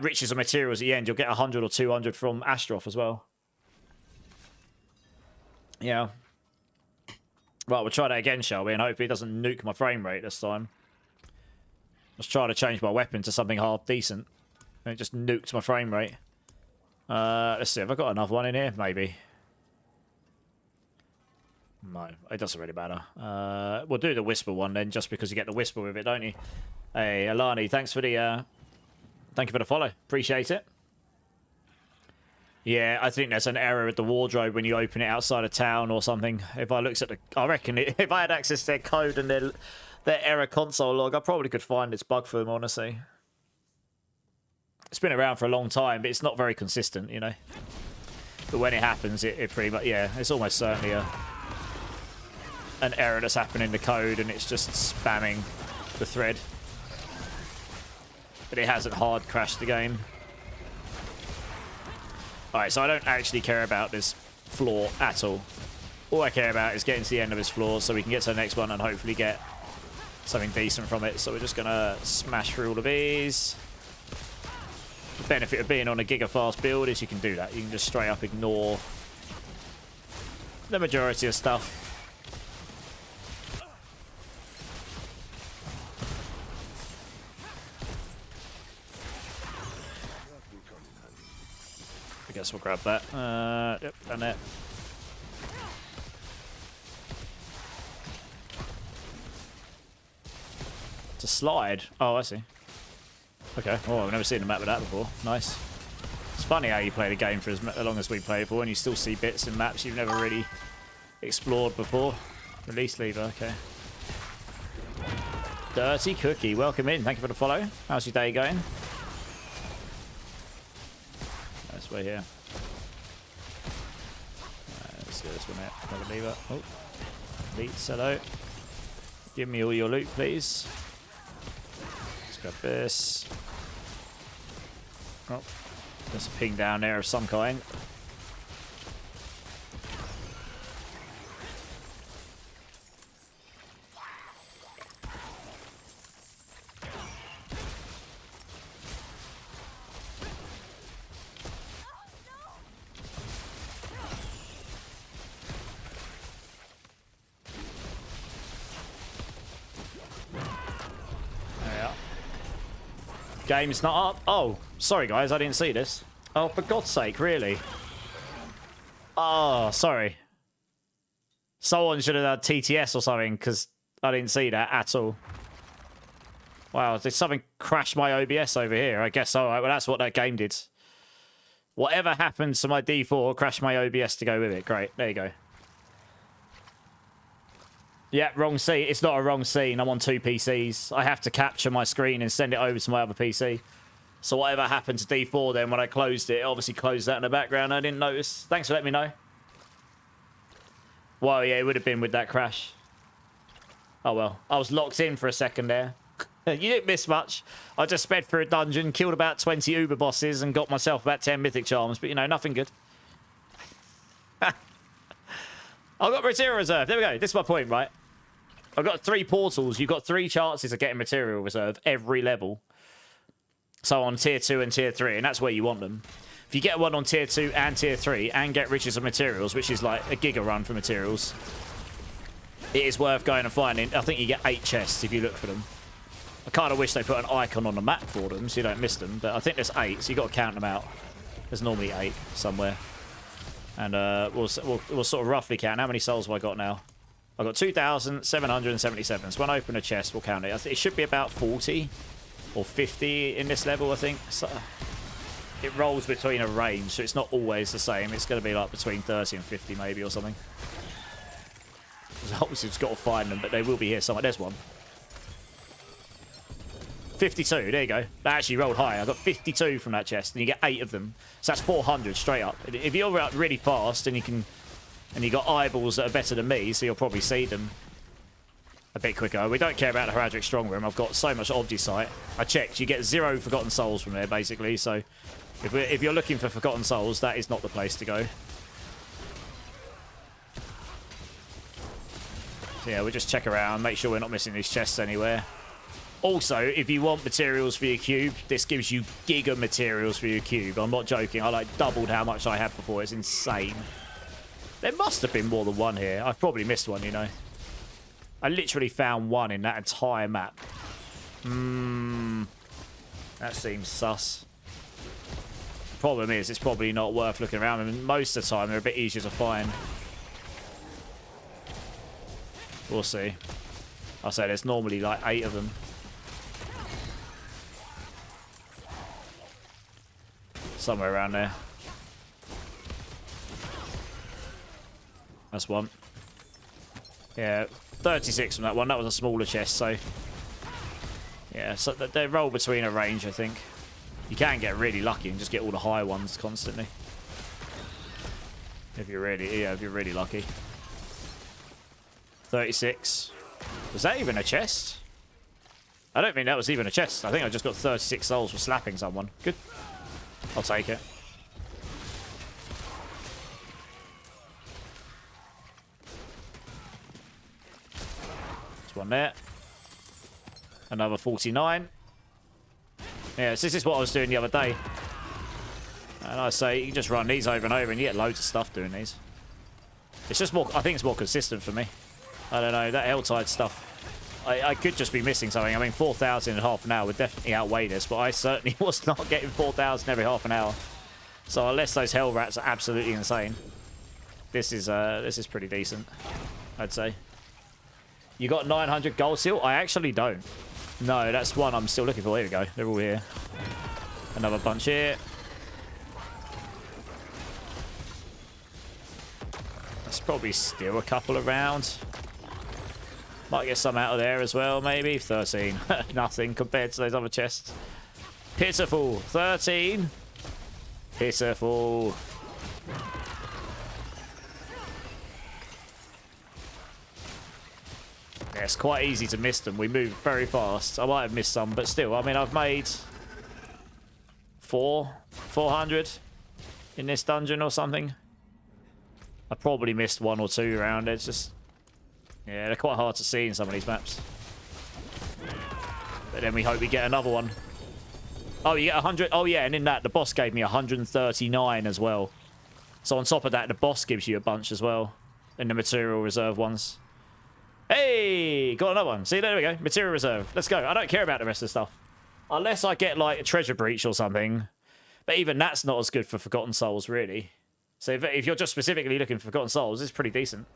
riches of materials at the end, you'll get 100 or 200 from Astroth as well. Yeah. Right, we'll try that again, shall we? And hopefully it doesn't nuke my frame rate this time. Let's try to change my weapon to something half decent. And it just nuked my frame rate. Let's see, have I got another one in here? Maybe. No, it doesn't really matter. We'll do the Whisper one then, just because you get the Whisper with it, don't you? Hey, Alani, thanks for the... thank you for the follow. Appreciate it. Yeah, I think there's an error with the wardrobe when you open it outside of town or something. If I looked at the... I reckon if I had access to their code and their error console log, I probably could find this bug for them, honestly. It's been around for a long time, but it's not very consistent, you know. But when it happens, it pretty much... Yeah, it's almost certainly an error that's happened in the code and it's just spamming the thread. But it hasn't hard crashed the game. Alright, so I don't actually care about this floor at all. All I care about is getting to the end of this floor so we can get to the next one and hopefully get something decent from it. So we're just going to smash through all of these. The benefit of being on a giga-fast build is you can do that. You can just straight up ignore the majority of stuff. I guess we'll grab that. Yep, done it. To slide. Oh, I see. Okay. Oh, I've never seen a map with that before. Nice. It's funny how you play the game for as long as we play it for, and you still see bits and maps you've never really explored before. Release lever. Okay. Dirty Cookie. Welcome in. Thank you for the follow. How's your day going? This way here. Let's do this one out. Another lever. Oh. Leets, hello. Give me all your loot, please. Let's grab this. Oh. There's a ping down there of some kind. Game's not up. Oh, sorry guys, I didn't see this. Oh, for God's sake, really? Oh, sorry. Someone should have done TTS or something, because I didn't see that at all. Wow, did something crash my OBS over here? I guess, alright, well that's what that game did. Whatever happened to my D4 crashed my OBS to go with it. Great, there you go. Yeah, wrong scene. It's not a wrong scene. I'm on 2 PCs. I have to capture my screen and send it over to my other PC. So whatever happened to D4 then when I closed it, obviously closed that in the background. I didn't notice. Thanks for letting me know. Well, yeah, it would have been with that crash. Oh, well. I was locked in for a second there. You didn't miss much. I just sped through a dungeon, killed about 20 Uber bosses, and got myself about 10 mythic charms. But, you know, nothing good. I've got material reserve. There we go. This is my point, right? I've got 3 portals. You've got 3 chances of getting material reserve every level. So on tier 2 and tier 3, and that's where you want them. If you get one on tier 2 and tier 3 and get riches of materials, which is like a giga run for materials, it is worth going and finding. I think you get 8 chests if you look for them. I kind of wish they put an icon on the map for them so you don't miss them, but I think there's 8, so you've got to count them out. There's normally 8 somewhere. And we'll sort of roughly count. How many souls have I got now? I've got 2,777. So when I open a chest, we'll count it. I think it should be about 40 or 50 in this level, I think. So it rolls between a range, so it's not always the same. It's going to be like between 30 and 50 maybe or something. So obviously just got to find them, but they will be here somewhere. There's one. 52, there you go. That actually rolled high. I got 52 from that chest, and you get 8 of them. So that's 400 straight up. If you're up really fast and you got eyeballs that are better than me, so you'll probably see them a bit quicker. We don't care about the Heraldric Strong Room. I've got so much Obdicite. I checked. You get 0 Forgotten Souls from there, basically. So if you're looking for Forgotten Souls, that is not the place to go. So yeah, we'll just check around, make sure we're not missing these chests anywhere. Also, if you want materials for your cube, this gives you giga materials for your cube. I'm not joking. I like doubled how much I had before. It's insane. There must have been more than one here. I've probably missed one, you know. I literally found one in that entire map. That seems sus. Problem is, it's probably not worth looking around. I mean, most of the time, they're a bit easier to find. We'll see. I'll say there's normally like 8 of them. Somewhere around there. That's one. Yeah, 36 from that one. That was a smaller chest, so... Yeah, so they roll between a range, I think. You can get really lucky and just get all the high ones constantly. If you're really lucky. 36. Was that even a chest? I don't think that was even a chest. I think I just got 36 souls for slapping someone. Good. I'll take it. There's one there. Another 49. Yeah, so this is what I was doing the other day. And I say, you can just run these over and over and you get loads of stuff doing these. It's just more, I think it's more consistent for me. I don't know, that Helltide stuff. I could just be missing something. I mean, 4,000 in half an hour would definitely outweigh this, but I certainly was not getting 4,000 every half an hour. So unless those Hell Rats are absolutely insane, this is pretty decent, I'd say. You got 900 gold seal? I actually don't. No, that's one I'm still looking for. Here we go. They're all here. Another bunch here. There's probably still a couple around. Might get some out of there as well, maybe. 13. Nothing compared to those other chests. Pitiful. 13. Pitiful. Yeah, it's quite easy to miss them. We move very fast. I might have missed some, but still, I mean, I've made 400 in this dungeon or something. I probably missed 1 or 2 around. It's just, yeah, they're quite hard to see in some of these maps. But then we hope we get another one. Oh, you get 100. Oh, yeah, and in that, the boss gave me 139 as well. So on top of that, the boss gives you a bunch as well in the material reserve ones. Hey, got another one. See, there we go. Material reserve. Let's go. I don't care about the rest of the stuff. Unless I get like a treasure breach or something. But even that's not as good for Forgotten Souls, really. So if you're just specifically looking for Forgotten Souls, it's pretty decent.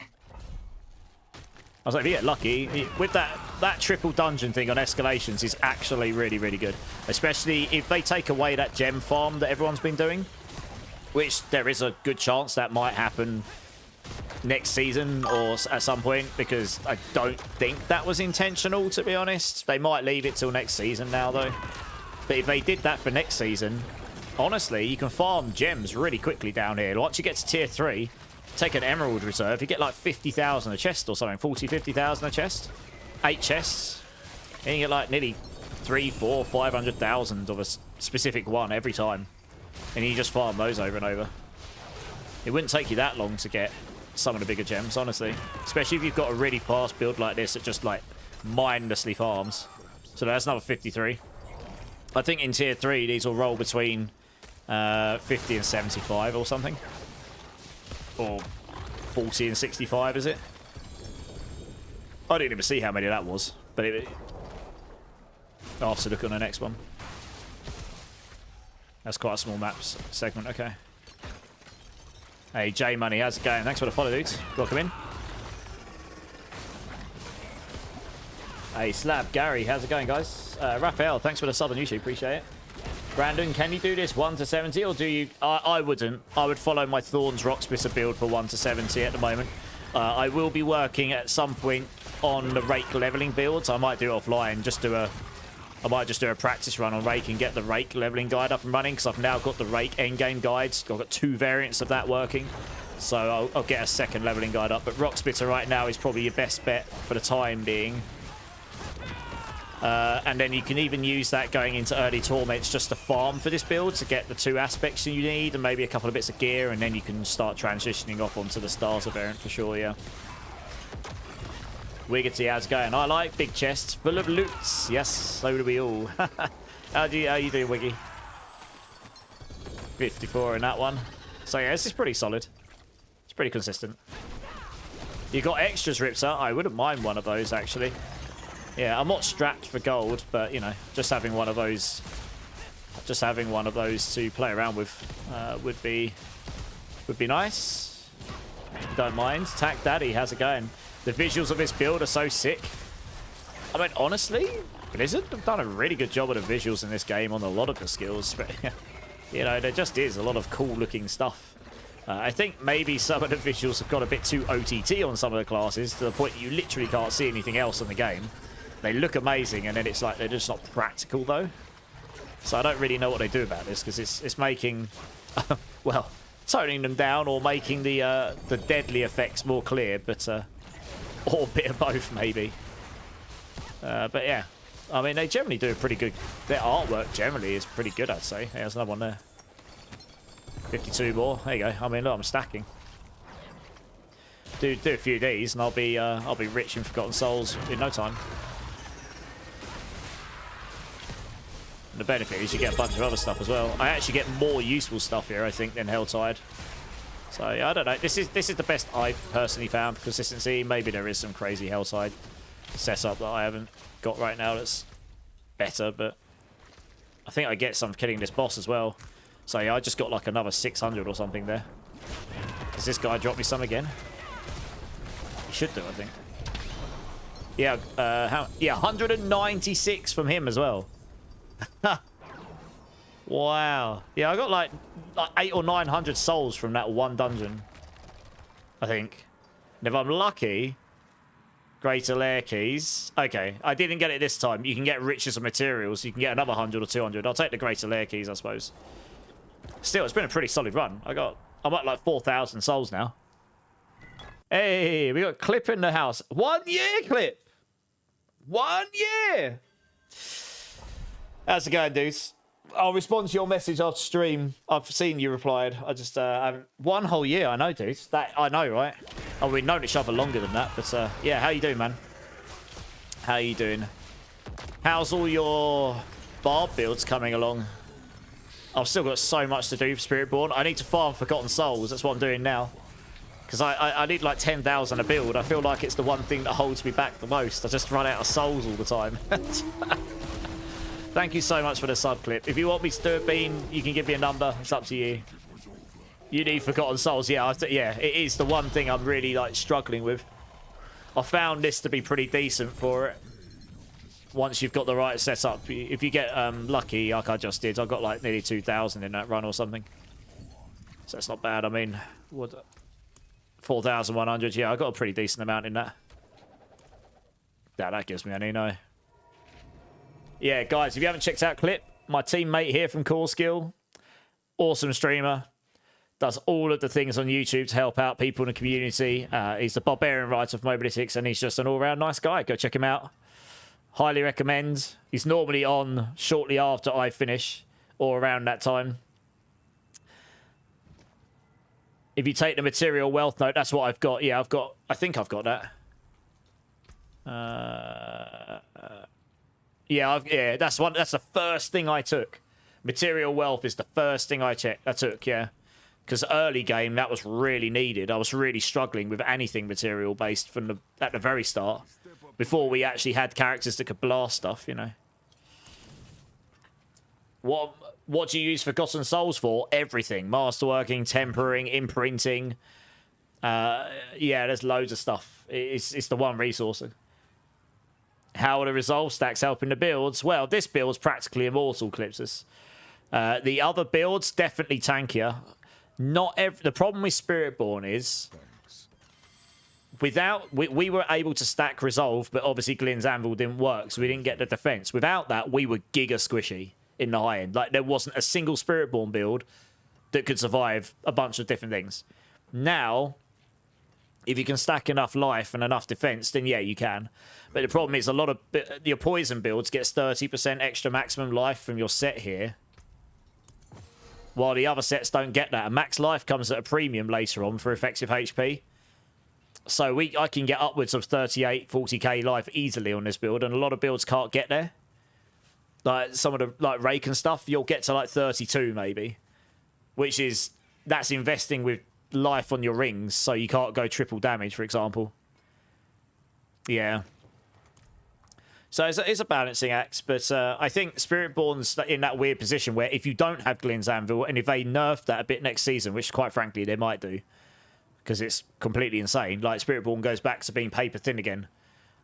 I was like, if you get lucky, with that triple dungeon thing on escalations is actually really, really good. Especially if they take away that gem farm that everyone's been doing. Which there is a good chance that might happen next season or at some point, because I don't think that was intentional, to be honest. They might leave it till next season now, though. But if they did that for next season, honestly, you can farm gems really quickly down here. Once you get to tier 3, take an emerald reserve, you get like 50,000 a chest or something. 40, 50,000 a chest. 8 chests. And you get like nearly 3, 4, 500,000 of a specific one every time. And you just farm those over and over. It wouldn't take you that long to get some of the bigger gems, honestly. Especially if you've got a really fast build like this that just like mindlessly farms. So that's another 53. I think in tier 3 these will roll between 50 and 75 or something. Or 40 and 65, is it? I didn't even see how many that was. But I'll have to look on the next one. That's quite a small map segment, okay. Hey, J Money, how's it going? Thanks for the follow, dudes. Welcome in. Hey, Slab, Gary, how's it going, guys? Raphael, thanks for the sub on YouTube, appreciate it. Brandon, can you do this 1 to 70, or do you... I wouldn't. I would follow my Thorns Rocksplitter build for 1 to 70 at the moment. I will be working at some point on the Rake leveling builds. I might do it offline, I might just do a practice run on Rake and get the Rake leveling guide up and running, because I've now got the Rake endgame guides. I've got 2 variants of that working. So I'll get a second leveling guide up. But Rocksplitter right now is probably your best bet for the time being. And then you can even use that going into early Torments just to farm for this build to get the 2 aspects you need and maybe a couple of bits of gear, and then you can start transitioning off onto the Starter variant for sure, yeah. Wiggity, how's it going? I like big chests full of loots. Yes, so do we all. How you doing, Wiggy? 54 in that one. So yeah, this is pretty solid. It's pretty consistent. You got extras, Ripser. I wouldn't mind one of those, actually. Yeah, I'm not strapped for gold, but you know, just having one of those to play around with would be nice. Don't mind. Tack Daddy, how's it going? The visuals of this build are so sick. I mean, honestly, Blizzard have done a really good job of the visuals in this game on a lot of the skills. But, you know, there just is a lot of cool-looking stuff. I think maybe some of the visuals have got a bit too OTT on some of the classes, to the point that you literally can't see anything else in the game. They look amazing, and then it's like they're just not practical, though. So I don't really know what they do about this, because it's making... well, toning them down or making the deadly effects more clear, but... or a bit of both, maybe. But yeah, I mean, they generally do a pretty good... Their artwork generally is pretty good, I'd say. Yeah, there's another one there. 52 more. There you go. I mean, look, I'm stacking. Do a few of these, and I'll be rich in Forgotten Souls in no time. And the benefit is you get a bunch of other stuff as well. I actually get more useful stuff here, I think, than Helltide. So yeah, I don't know. This is the best I've personally found for consistency. Maybe there is some crazy Helltide setup that I haven't got right now that's better, but I think I get some killing this boss as well. So yeah, I just got like another 600 or something there. Does this guy drop me some again? He should do, I think. Yeah, yeah, 196 from him as well. Wow. Yeah, I got like 800 or 900 souls from that one dungeon, I think. And if I'm lucky, greater lair keys. Okay, I didn't get it this time. You can get riches of materials. You can get another 100 or 200. I'll take the greater lair keys, I suppose. Still, it's been a pretty solid run. I'm at like 4,000 souls now. Hey, we got Clip in the house. 1 year, Clip. 1 year. How's it going, dudes? I'll respond to your message after stream. I've seen you replied. I just haven't... 1 whole year, I know, dude. That I know, right? Oh, we've known each other longer than that, but yeah, how you doing, man? How you doing? How's all your barb builds coming along? I've still got so much to do for Spiritborn. I need to farm Forgotten Souls. That's what I'm doing now. Because I need like 10,000 a build. I feel like it's the one thing that holds me back the most. I just run out of souls all the time. Thank you so much for the sub clip. If you want me to do it, Bean, you can give me a number. It's up to you. You need Forgotten Souls. Yeah, yeah, it is the one thing I'm really like struggling with. I found this to be pretty decent for it. Once you've got the right setup. If you get lucky, like I just did, I got like nearly 2,000 in that run or something. So it's not bad. I mean, what? 4,100. Yeah, I got a pretty decent amount in that. Yeah, that gives me an Eno. Yeah, guys, if you haven't checked out Clip, my teammate here from Core Skill, awesome streamer, does all of the things on YouTube to help out people in the community. He's the barbarian writer for Mobilitics, and he's just an all-round nice guy. Go check him out. Highly recommend. He's normally on shortly after I finish, or around that time. If you take the material wealth note, that's what I've got. Yeah, I think I've got that. Yeah, that's the first thing I took. Material wealth is the first thing I took, yeah. Because early game, that was really needed. I was really struggling with anything material based at the very start. Before we actually had characters that could blast stuff, you know. What do you use Forgotten Souls for? Everything. Masterworking, tempering, imprinting. Yeah, there's loads of stuff. It's the one resource. How are the resolve stacks helping the builds? Well, this build's practically immortal, Clipsus. The other builds, definitely tankier. The problem with Spiritborn is... we were able to stack resolve, but obviously Glyn's Anvil didn't work, so we didn't get the defense. Without that, we were giga squishy in the high end. Like, there wasn't a single Spiritborn build that could survive a bunch of different things. Now, if you can stack enough life and enough defense, then yeah, you can. But the problem is a lot of your poison builds gets 30% extra maximum life from your set here, while the other sets don't get that. And max life comes at a premium later on for effective HP. So I can get upwards of 38, 40k life easily on this build, and a lot of builds can't get there. Like some of the Rake and stuff, you'll get to like 32 maybe, that's investing with life on your rings, so you can't go triple damage, for example. Yeah. So it's a balancing act, but I think Spiritborn's in that weird position where if you don't have Glyn's Anvil, and if they nerf that a bit next season, which quite frankly they might do, because it's completely insane. Like, Spiritborn goes back to being paper thin again.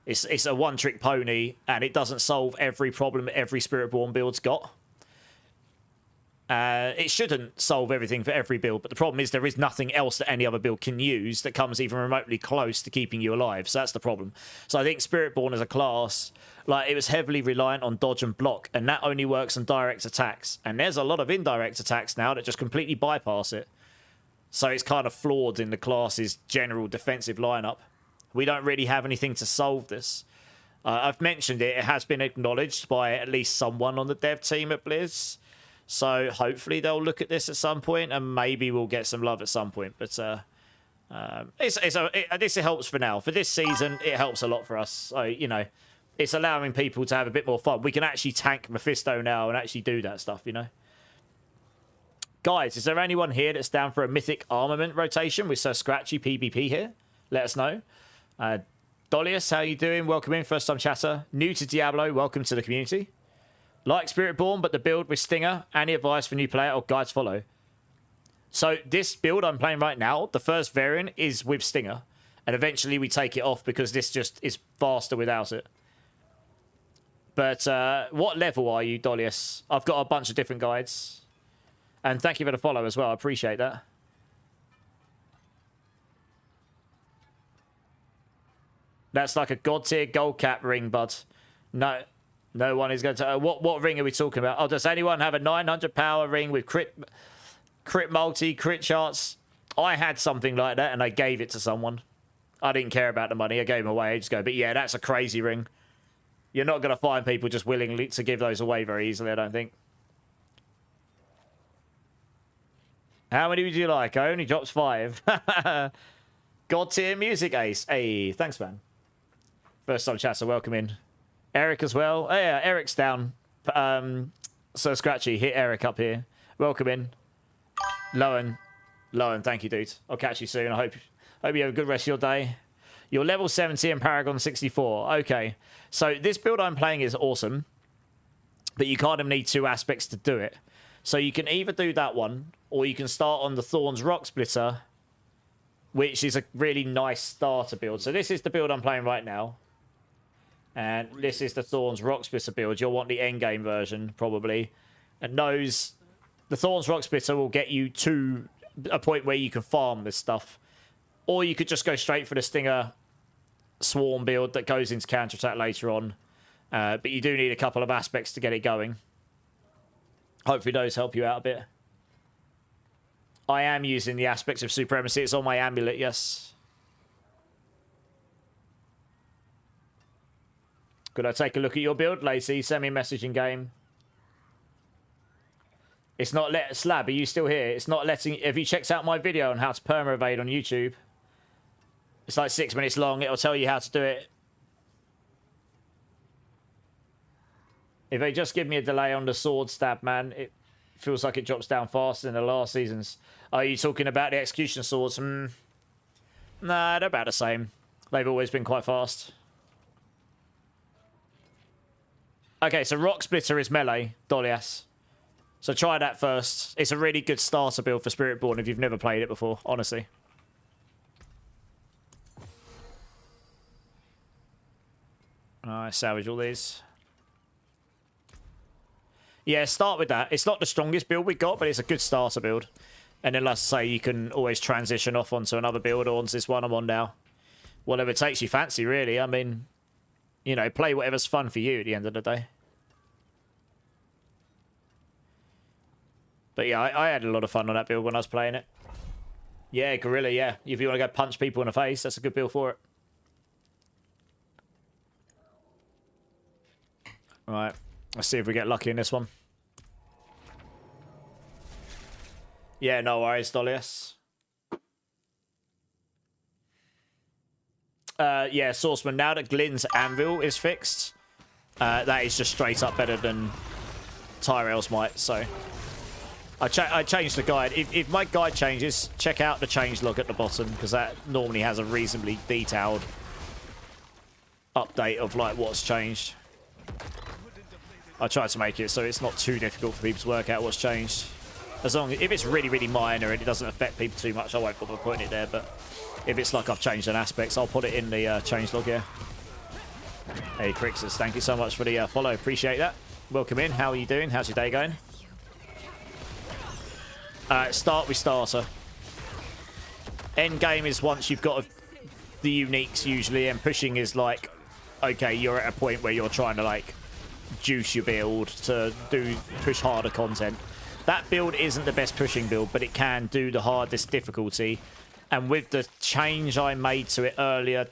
It's a one-trick pony, and it doesn't solve every problem every Spiritborn build's got. It shouldn't solve everything for every build, but the problem is there is nothing else that any other build can use that comes even remotely close to keeping you alive. So that's the problem. So I think Spiritborn as a class, like, it was heavily reliant on dodge and block, and that only works on direct attacks. And there's a lot of indirect attacks now that just completely bypass it. So it's kind of flawed in the class's general defensive lineup. We don't really have anything to solve this. I've mentioned it. It has been acknowledged by at least someone on the dev team at Blizz. So hopefully they'll look at this at some point, and maybe we'll get some love at some point. But this helps for now. For this season, it helps a lot for us. So, you know, it's allowing people to have a bit more fun. We can actually tank Mephisto now and actually do that stuff, you know. Guys, is there anyone here that's down for a mythic armament rotation with Sir Scratchy PvP here? Let us know. Dolius, how you doing? Welcome in, first time chatter. New to Diablo, welcome to the community. Like Spiritborn, but the build with Stinger. Any advice for new player or guides follow? So this build I'm playing right now, the first variant is with Stinger. And eventually we take it off because this just is faster without it. But what level are you, Dolius? I've got a bunch of different guides. And thank you for the follow as well. I appreciate that. That's like a god tier gold cap ring, bud. No one is going to... what ring are we talking about? Oh, does anyone have a 900 power ring with crit multi, crit charts? I had something like that and I gave it to someone. I didn't care about the money. I gave them away ages ago. But yeah, that's a crazy ring. You're not going to find people just willingly to give those away very easily, I don't think. How many would you like? I only dropped 5. God tier music ace. Hey, thanks, man. First time chatter, welcome in. Eric as well. Oh, yeah, Eric's down. So Scratchy, hit Eric up here. Welcome in. Lowen, thank you, dude. I'll catch you soon. I Hope you have a good rest of your day. You're level 70 and Paragon 64. Okay. So this build I'm playing is awesome. But you kind of need 2 aspects to do it. So you can either do that one, or you can start on the Thorns Rock Splitter, which is a really nice starter build. So this is the build I'm playing right now. And this is the Thorns Rock Splitter build. You'll want the endgame version, probably. And those... The Thorns Rock Splitter will get you to a point where you can farm this stuff. Or you could just go straight for the Stinger Swarm build that goes into counterattack later on. But you do need a couple of aspects to get it going. Hopefully those help you out a bit. I am using the aspects of supremacy. It's on my amulet, yes. Could I take a look at your build, Lacey? Send me a message in game. It's not let Slab, are you still here? It's not letting... Have you checked out my video on how to perma evade on YouTube? It's like 6 minutes long. It'll tell you how to do it. If they just give me a delay on the sword stab, man, it feels like it drops down faster than the last seasons. Are you talking about the execution swords? Nah, they're about the same. They've always been quite fast. Okay, so Rock Splitter is melee, Dolias. So try that first. It's a really good starter build for Spiritborn if you've never played it before, honestly. Alright, salvage all these. Yeah, start with that. It's not the strongest build we got, but it's a good starter build. And then, let's say, you can always transition off onto another build or onto this one I'm on now. Whatever takes you fancy, really. I mean, you know, play whatever's fun for you at the end of the day. But yeah, I had a lot of fun on that build when I was playing it. Yeah, Gorilla, yeah. If you want to go punch people in the face, that's a good build for it. Right. Let's see if we get lucky in this one. Yeah, no worries, Dolius. Yeah, Swordsman, now that Glynn's Anvil is fixed, that is just straight up better than Tyrell's Might, so... I changed the guide. If my guide changes, check out the change log at the bottom, because that normally has a reasonably detailed update of like what's changed. I tried to make it so it's not too difficult for people to work out what's changed. As long as, if it's really, really minor and it doesn't affect people too much, I won't bother putting it there, but if it's like I've changed an aspect, I'll put it in the change log here. Hey, Crixus, thank you so much for the follow. Appreciate that. Welcome in. How are you doing? How's your day going? Start with starter. End game is once you've got the uniques usually, and pushing is like, okay, you're at a point where you're trying to like juice your build to push harder content. That build isn't the best pushing build, but it can do the hardest difficulty. And with the change I made to it earlier,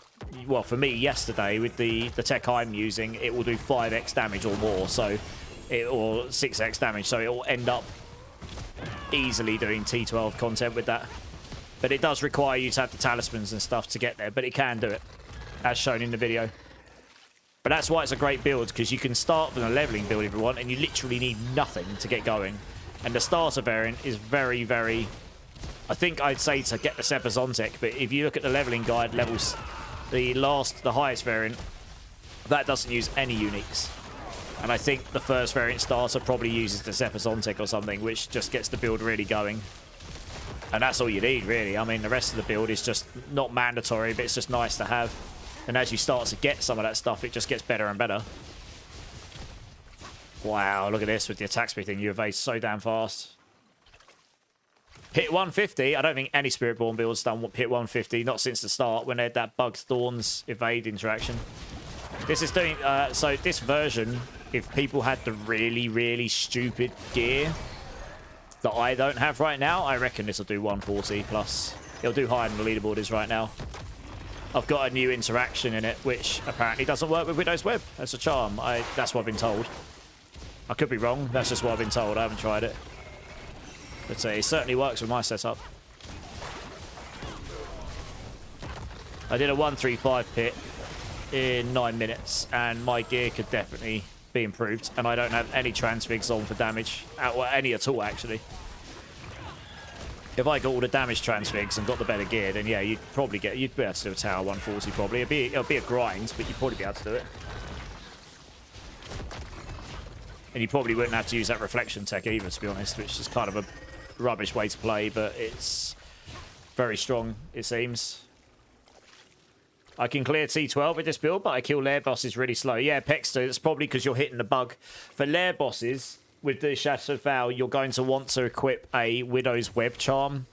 well, for me yesterday, with the tech I'm using, it will do 5x damage or more, so or 6x damage, so it will end up easily doing T12 content with that. But it does require you to have the talismans and stuff to get there, but it can do it, as shown in the video. But that's why it's a great build, because you can start from a leveling build if you want, and you literally need nothing to get going. And the starter variant is very, very... I think I'd say to get the Sepazontic, but if you look at the leveling guide levels, the highest variant, that doesn't use any uniques. And I think the first variant starter probably uses the Sepazontic or something, which just gets the build really going. And that's all you need, really. I mean, the rest of the build is just not mandatory, but it's just nice to have. And as you start to get some of that stuff, it just gets better and better. Wow, look at this with the attack speed thing. You evade so damn fast. Hit 150. I don't think any Spiritborn build's done hit 150, not since the start, when they had that Bugged Thorns evade interaction. This is doing... so this version, if people had the really, really stupid gear that I don't have right now, I reckon this will do 140 plus. It'll do higher than the leaderboard is right now. I've got a new interaction in it, which apparently doesn't work with Widow's Web. That's a charm. That's what I've been told. I could be wrong. That's just what I've been told. I haven't tried it. But it certainly works with my setup. I did a 135 pit in 9 minutes, and my gear could definitely be improved. And I don't have any transfigs on for damage. Well, any at all, actually. If I got all the damage transfigs and got the better gear, then yeah, you'd be able to do a tower 140 probably. It'll be a grind, but you'd probably be able to do it. And you probably wouldn't have to use that reflection tech either, to be honest, which is kind of a rubbish way to play, but it's very strong, it seems. I can clear T12 with this build, but I kill lair bosses really slow. Yeah, Pexter, it's probably because you're hitting the bug. For lair bosses, with the Shattered Vow, you're going to want to equip a Widow's Web charm.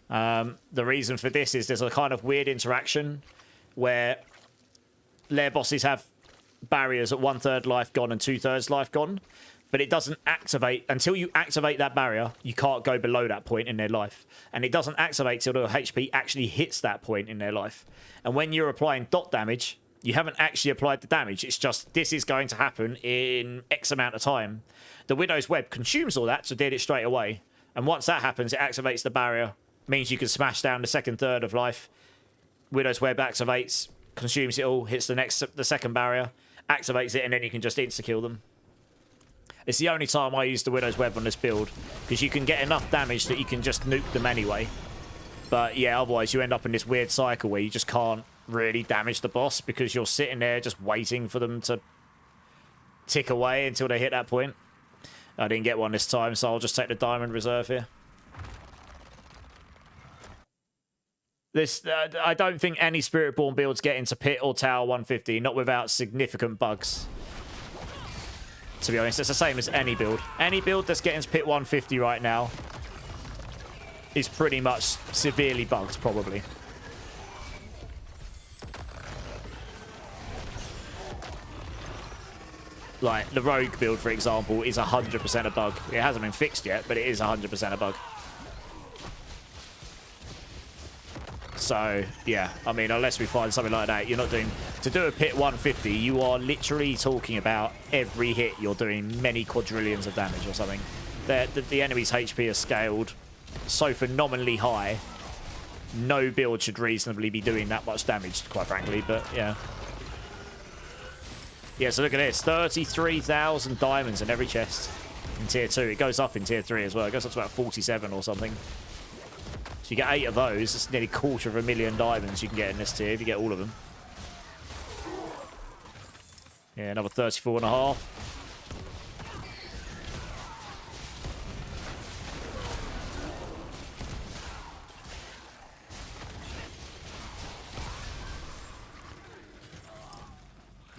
The reason for this is there's a kind of weird interaction where lair bosses have barriers at 1/3 life gone and 2/3 life gone, but it doesn't activate until you activate that barrier. You can't go below that point in their life, and it doesn't activate till the HP actually hits that point in their life. And when you're applying dot damage, you haven't actually applied the damage. It's just, this is going to happen in X amount of time. The Widow's Web consumes all that, so did it straight away. And once that happens, it activates the barrier. Means you can smash down the 2/3 of life. Widow's Web activates, consumes it all, hits the second barrier, activates it, and then you can just insta-kill them. It's the only time I use the Widow's Web on this build, because you can get enough damage that you can just nuke them anyway. But yeah, otherwise you end up in this weird cycle where you just can't really damage the boss because you're sitting there just waiting for them to tick away until they hit that point. I didn't get one this time, so I'll just take the diamond reserve here. I don't think any Spiritborn builds get into Pit or Tower 150, not without significant bugs. To be honest, it's the same as any build. Any build that's getting to Pit 150 right now is pretty much severely bugged, probably. Like, the Rogue build, for example, is 100% a bug. It hasn't been fixed yet, but it is 100% a bug. So, yeah, I mean, unless we find something like that, you're not doing... To do a Pit 150, you are literally talking about every hit you're doing many quadrillions of damage or something. The enemy's HP is scaled so phenomenally high, no build should reasonably be doing that much damage, quite frankly, but yeah. Yeah, so look at this, 33,000 diamonds in every chest in tier 2. It goes up in tier 3 as well. It goes up to about 47 or something. So you get 8 of those. It's nearly 250,000 diamonds you can get in this tier if you get all of them. Yeah, another 34.5.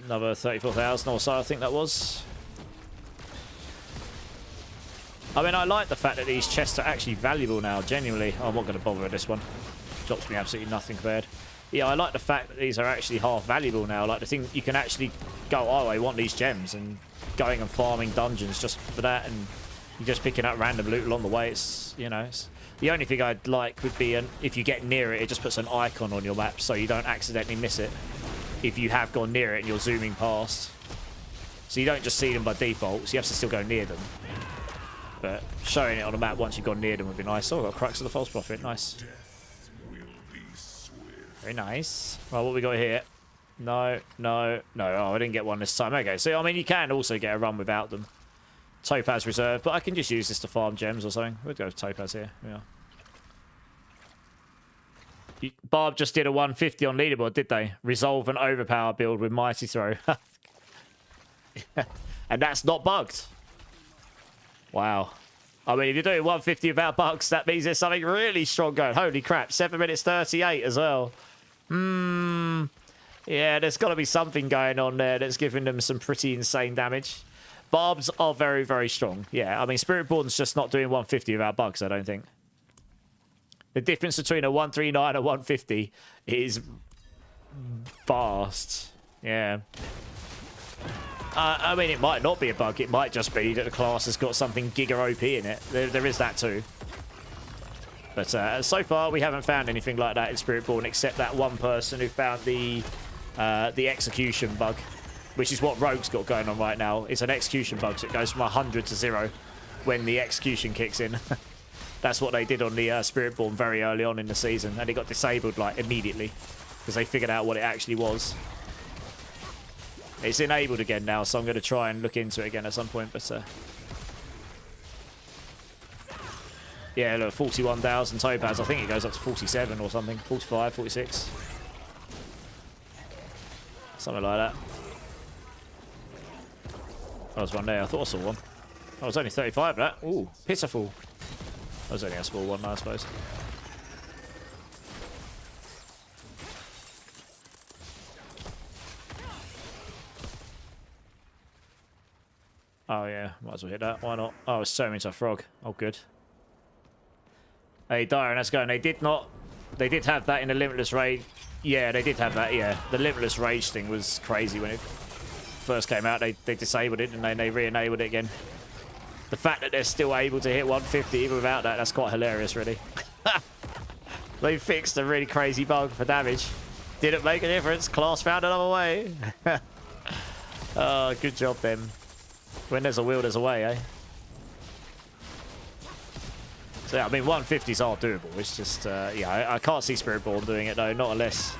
Another 34,000 or so, I think that was. I mean, I like the fact that these chests are actually valuable now, genuinely. Oh, I'm not going to bother with this one. Drops me absolutely nothing compared. Yeah, I like the fact that these are actually half valuable now. Like, the thing, you can actually go, oh, I want these gems, and going and farming dungeons just for that, and you're just picking up random loot along the way. It's, you know, it's, the only thing I'd like would be, if you get near it, it just puts an icon on your map so you don't accidentally miss it if you have gone near it and you're zooming past. So you don't just see them by default, so you have to still go near them. But showing it on the map once you've gone near them would be nice. Oh, I've got Crux of the False Prophet. Nice. Very nice. Right, what we got here? No, no, no. Oh, I didn't get one this time. Okay, so, I mean, you can also get a run without them. Topaz Reserve, but I can just use this to farm gems or something. We'll go with Topaz here. Yeah. Barb just did a 150 on leaderboard, did they? Resolve and overpower build with Mighty Throw. And that's not bugged. Wow. I mean, if you're doing 150 without bugs, that means there's something really strong going. Holy crap, 7 minutes 38 as well. Yeah, there's got to be something going on there that's giving them some pretty insane damage. Barbs are very, very strong. Yeah, I mean, Spiritborn's just not doing 150 without bugs, I don't think. The difference between a 139 and a 150 is vast. Yeah. I mean, it might not be a bug. It might just be that the class has got something giga OP in it. There is that too. But so far, we haven't found anything like that in Spiritborn, except that one person who found the execution bug, which is what Rogue's got going on right now. It's an execution bug, so it goes from 100 to 0 when the execution kicks in. That's what they did on the Spiritborn very early on in the season, and it got disabled like immediately because they figured out what it actually was. It's enabled again now, so I'm going to try and look into it again at some point, but Yeah, look, 41,000 topaz. I think it goes up to 47 or something. 45, 46. Something like that. Oh, there's one there. I thought I saw one. Oh, it's only 35 of that. Ooh, pitiful. That was only a small one, I suppose. Oh, yeah. Might as well hit that. Why not? Oh, it's so into a frog. Oh, good. Hey, Dyron, that's going. They did not... They did have that in the Limitless Rage. Yeah, they did have that, yeah. The Limitless Rage thing was crazy when it first came out. They disabled it and then they re-enabled it again. The fact that they're still able to hit 150 even without that, that's quite hilarious, really. They fixed a really crazy bug for damage. Didn't make a difference. Class found another way. Oh, good job, them. When there's a will, there's a way, eh? So, yeah, I mean, 150s are doable. It's just, yeah, I can't see Spiritborn doing it, though. Not unless,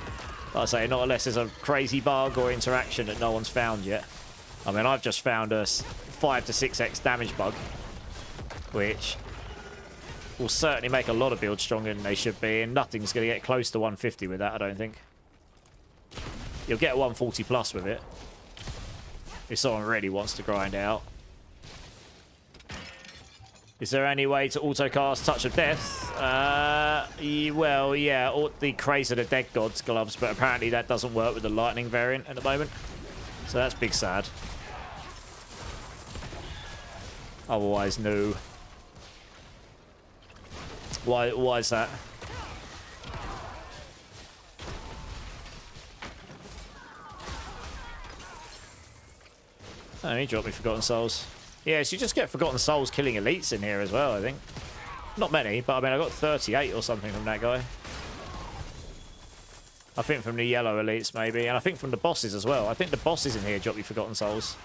like I say, not unless there's a crazy bug or interaction that no one's found yet. I mean, I've just found a 5 to 6x damage bug, which will certainly make a lot of builds stronger than they should be, and nothing's going to get close to 150 with that, I don't think. You'll get 140 plus with it, if someone really wants to grind out. Is there any way to autocast Touch of Death? Well, yeah, or the Craze of the Dead Gods gloves, but apparently that doesn't work with the Lightning variant at the moment. So that's big sad. Otherwise, no. Why is that? Oh, he dropped me Forgotten Souls. Yeah, so you just get Forgotten Souls killing elites in here as well, I think. Not many, but I mean, I got 38 or something from that guy. I think from the yellow elites, maybe. And I think from the bosses as well. I think the bosses in here drop you Forgotten Souls.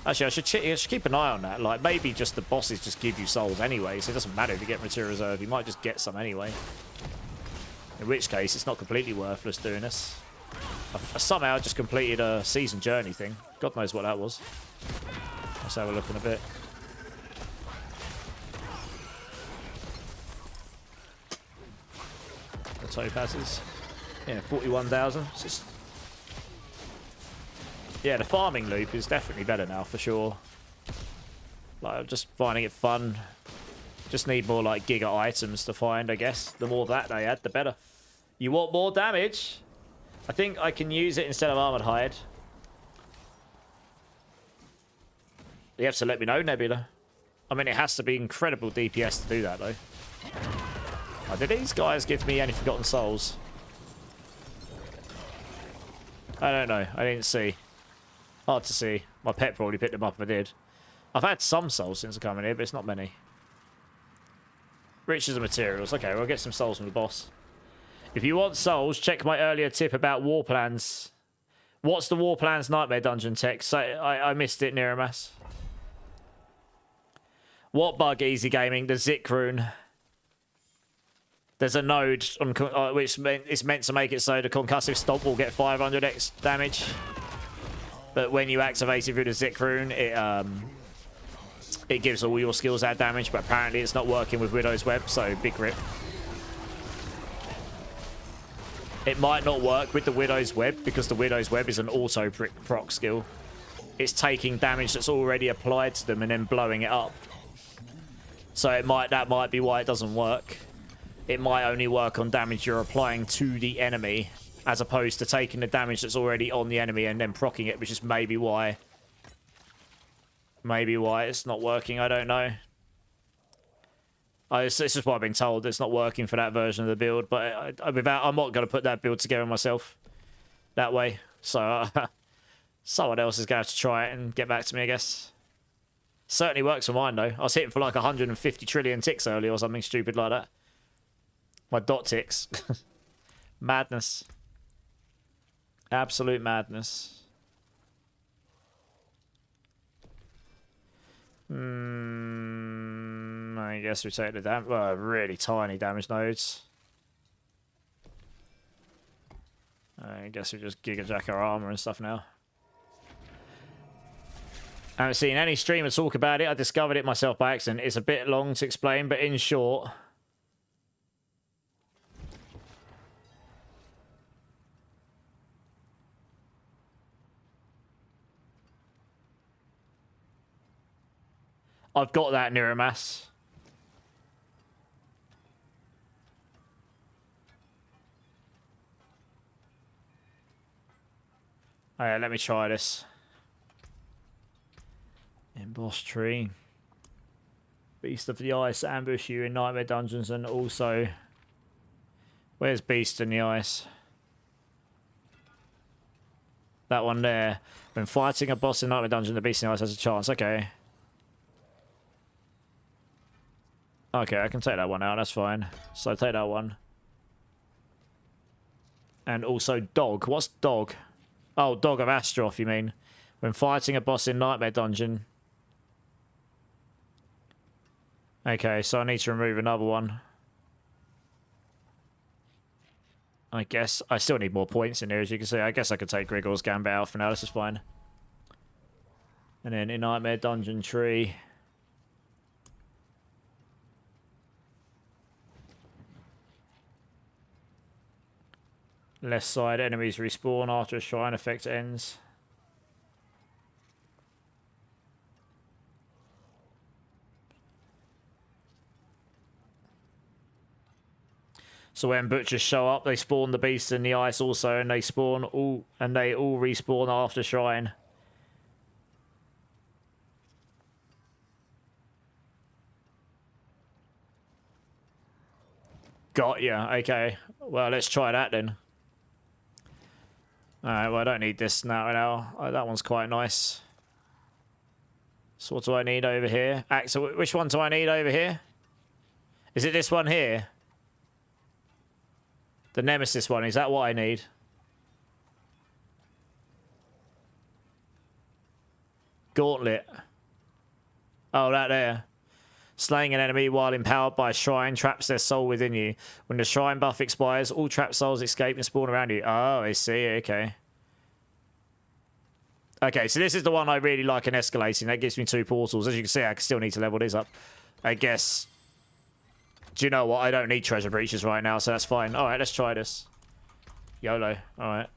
Actually, I should keep an eye on that. Like, maybe just the bosses just give you souls anyway, so it doesn't matter if you get Material Reserve. You might just get some anyway. In which case, it's not completely worthless doing this. I somehow just completed a season journey thing. God knows what that was. Let's have a look in a bit. The topazes. Yeah, 41,000. Yeah, the farming loop is definitely better now, for sure. Like, I'm just finding it fun. Just need more, like, giga items to find, I guess. The more that they add, the better. You want more damage? I think I can use it instead of Armored Hide. You have to let me know, Nebula. I mean, it has to be incredible DPS to do that, though. Oh, did these guys give me any Forgotten Souls? I don't know. I didn't see. Hard to see. My pet probably picked them up if I did. I've had some souls since I come in here, but it's not many. Riches and materials. Okay, we'll get some souls from the boss. If you want souls, check my earlier tip about war plans. What's the war plans nightmare dungeon text? I missed it, Niramas. What bug, Easy Gaming? The Zik rune. There's a node on which is meant to make it so the concussive stomp will get 500x damage. But when you activate it through the Zik rune, it gives all your skills add damage, but apparently it's not working with Widow's Web, so big rip. It might not work with the Widow's Web because the Widow's Web is an auto proc skill. It's taking damage that's already applied to them and then blowing it up. So that might be why it doesn't work. It might only work on damage you're applying to the enemy, as opposed to taking the damage that's already on the enemy and then proccing it, which is maybe why it's not working. I don't know. This is what I've been told. It's not working for that version of the build, but I'm not going to put that build together myself that way. So someone else is going to have to try it and get back to me, I guess. Certainly works for mine, though. I was hitting for like 150 trillion ticks earlier or something stupid like that. My dot ticks. Madness. Absolute madness. I guess we take the damage. Well, really tiny damage nodes. I guess we just gigajack our armor and stuff now. I haven't seen any streamer talk about it. I discovered it myself by accident. It's a bit long to explain, but in short... I've got that Neuromass. Alright, let me try this. Emboss tree. Beast of the Ice ambush you in Nightmare Dungeons and also... Where's Beast in the Ice? That one there. When fighting a boss in Nightmare Dungeon, the Beast in the Ice has a chance. Okay. Okay, I can take that one out. That's fine. So take that one. And also Dog. What's Dog? Oh, Dog of Astroth, you mean. When fighting a boss in Nightmare Dungeon. Okay, so I need to remove another one. I guess. I still need more points in here, as you can see. I guess I could take Grigor's Gambit out for now. This is fine. And then in Nightmare Dungeon tree... Left side, enemies respawn after a shrine effect ends. So when butchers show up, they spawn the beasts in the ice also, and they all respawn after shrine. Got ya. Okay. Well, let's try that then. Alright, well, I don't need this now. Oh, that one's quite nice. So what do I need over here? So which one do I need over here? Is it this one here? The Nemesis one. Is that what I need? Gauntlet. Oh, that there. Slaying an enemy while empowered by a shrine traps their soul within you. When the shrine buff expires, all trapped souls escape and spawn around you. Oh, I see. Okay. Okay, so this is the one I really like in escalating. That gives me 2 portals. As you can see, I still need to level this up. I guess. Do you know what? I don't need treasure breaches right now, so that's fine. Alright, let's try this. YOLO. Alright.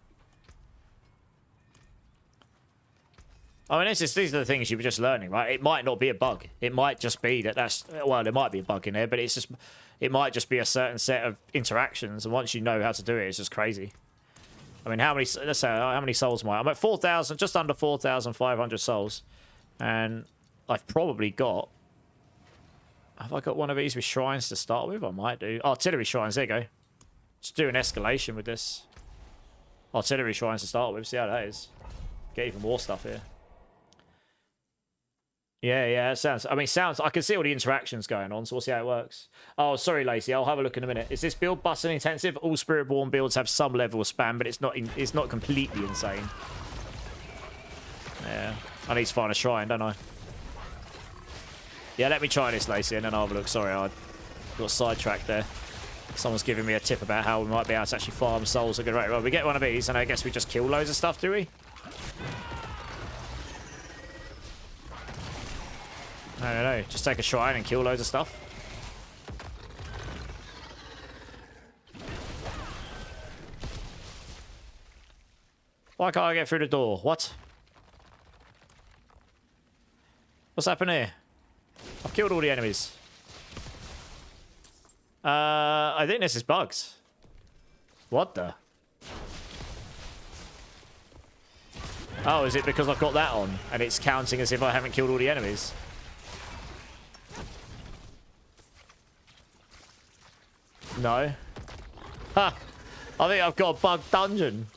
I mean, these are the things you were just learning, right? It might not be a bug. It might just be that well, there might be a bug in there, but it might just be a certain set of interactions, and once you know how to do it, it's just crazy. I mean, let's say, how many souls am I? I'm at 4,000, just under 4,500 souls. And I've probably got... Have I got one of these with shrines to start with? I might do. Artillery shrines, there you go. Just do an escalation with this. Artillery shrines to start with, see how that is. Get even more stuff here. Yeah, it sounds... I mean, I can see all the interactions going on, so we'll see how it works. Oh, sorry, Lacey. I'll have a look in a minute. Is this build button intensive? All Spiritborn builds have some level of spam, but it's not completely insane. Yeah. I need to find a shrine, don't I? Yeah, let me try this, Lacey, and then I'll have a look. Sorry, I got sidetracked there. Someone's giving me a tip about how we might be able to actually farm souls a good rate. Well, we get one of these, and I guess we just kill loads of stuff, do we? I don't know. Just take a shrine and kill loads of stuff. Why can't I get through the door? What? What's happened here? I've killed all the enemies. I think this is bugs. What the? Oh, is it because I've got that on and it's counting as if I haven't killed all the enemies? No. Ha! I think I've got a bugged dungeon.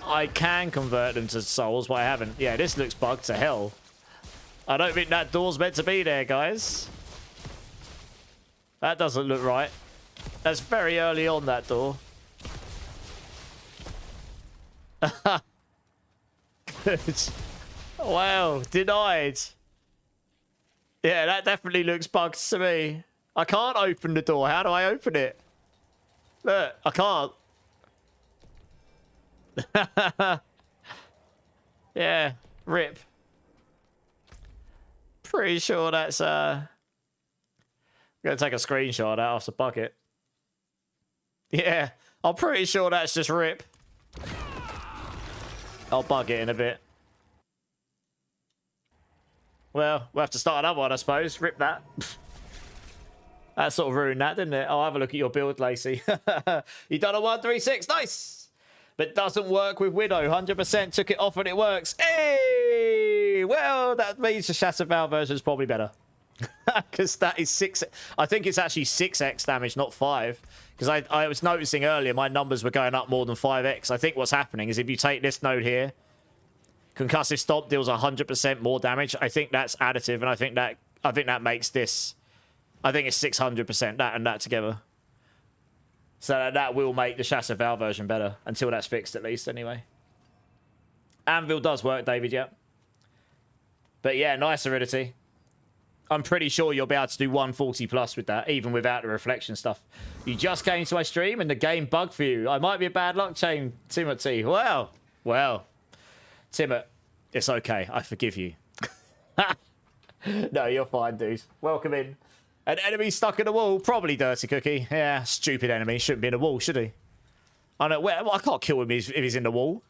I can convert them to souls, but I haven't. Yeah, this looks bugged to hell. I don't think that door's meant to be there, guys. That doesn't look right. That's very early on, that door. Good. Wow, denied. Yeah, that definitely looks bugged to me. I can't open the door. How do I open it? Look, I can't. Yeah. Rip. Pretty sure that's I'm gonna take a screenshot out off the bucket. Yeah, I'm pretty sure that's just rip. I'll bug it in a bit. Well, we'll have to start another one, I suppose. Rip that. That sort of ruined that, didn't it? I'll have a look at your build, Lacey. You done a 136. Nice. But doesn't work with Widow. 100% took it off and it works. Hey! Well, that means the Shattered Valve version is probably better. Because that is 6... I think it's actually 6x damage, not 5. Because I was noticing earlier my numbers were going up more than 5x. I think what's happening is if you take this node here, Concussive Stomp deals 100% more damage. I think that's additive, and I think that makes this... I think it's 600%, that and that together. So that will make the Shattered Valve version better, until that's fixed at least, anyway. Anvil does work, David, yeah. But yeah, nice Aridity. I'm pretty sure you'll be able to do 140 plus with that, even without the reflection stuff. You just came to my stream and the game bugged for you. I might be a bad luck chain, Timothy. Well, Timot, it's okay. I forgive you. No, you're fine, dude. Welcome in. An enemy stuck in the wall. Probably Dirty Cookie. Yeah, stupid enemy. Shouldn't be in the wall, should he? I know. Well, I can't kill him if he's in the wall.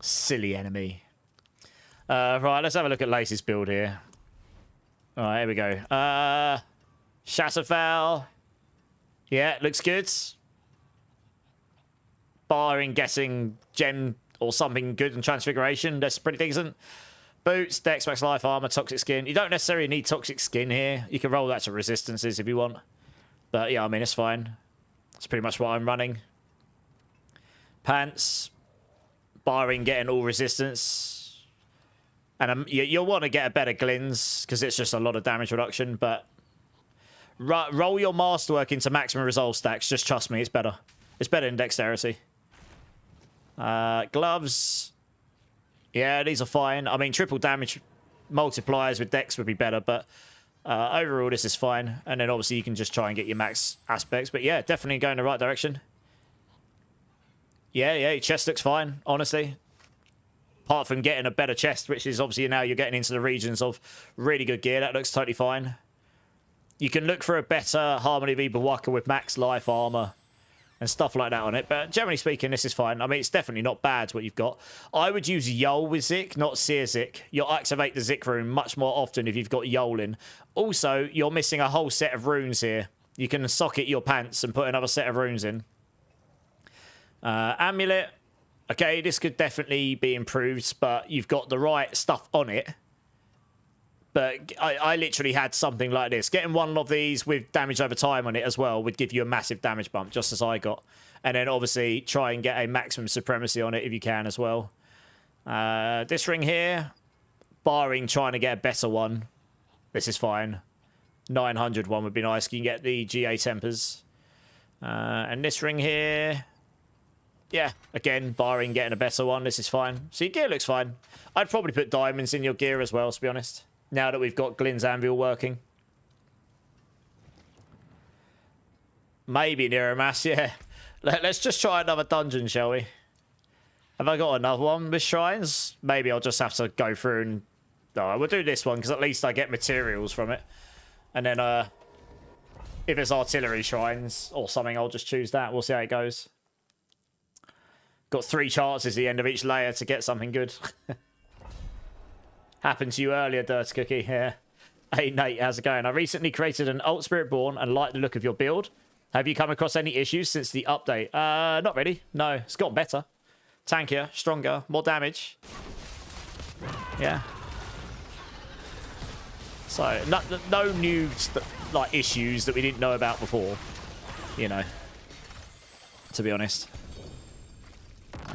Silly enemy. Right, let's have a look at Lace's build here. All right, here we go. Shatterfowl. Yeah, looks good. Barring getting gem or something good in Transfiguration, that's pretty decent. Boots, Dex, Max Life, Armor, Toxic Skin. You don't necessarily need Toxic Skin here. You can roll that to Resistances if you want. But yeah, I mean, it's fine. That's pretty much what I'm running. Pants. Barring getting all Resistance. And you'll want to get a better Glins, because it's just a lot of damage reduction. But roll your Masterwork into maximum resolve stacks. Just trust me, it's better. It's better in Dexterity. Gloves. Yeah, these are fine. I mean, triple damage multipliers with Dex would be better, but overall, this is fine. And then obviously you can just try and get your max aspects. But yeah, definitely going in the right direction. Yeah, your chest looks fine, honestly. Apart from getting a better chest, which is obviously now you're getting into the regions of really good gear. That looks totally fine. You can look for a better Harmony of Ibawaka with max life armor and stuff like that on it. But generally speaking, this is fine. I mean, it's definitely not bad what you've got. I would use Yol with Zik, not Seer Zik. You'll activate the Zik rune much more often if you've got Yol in. Also, you're missing a whole set of runes here. You can socket your pants and put another set of runes in. Amulet. Okay, this could definitely be improved, but you've got the right stuff on it. But I literally had something like this. Getting one of these with damage over time on it as well would give you a massive damage bump, just as I got. And then obviously try and get a maximum supremacy on it if you can as well. This ring here, barring trying to get a better one, this is fine. 900 one would be nice. You can get the GA tempers. And this ring here, yeah, again, barring getting a better one, this is fine. So your gear looks fine. I'd probably put diamonds in your gear as well, to be honest. Now that we've got Glynn's Anvil working. Maybe Neuromass, yeah. Let's just try another dungeon, shall we? Have I got another one with shrines? Maybe I'll just have to go through and... No, we'll do this one, because at least I get materials from it. And then, if it's artillery shrines or something, I'll just choose that. We'll see how it goes. Got 3 chances at the end of each layer to get something good. Happened to you earlier, Dirty Cookie. Yeah. Hey, Nate, how's it going? I recently created an alt Spiritborn and like the look of your build. Have you come across any issues since the update? Not really. No, it's gotten better. Tankier, stronger, more damage. Yeah. So, no new like issues that we didn't know about before. You know. To be honest.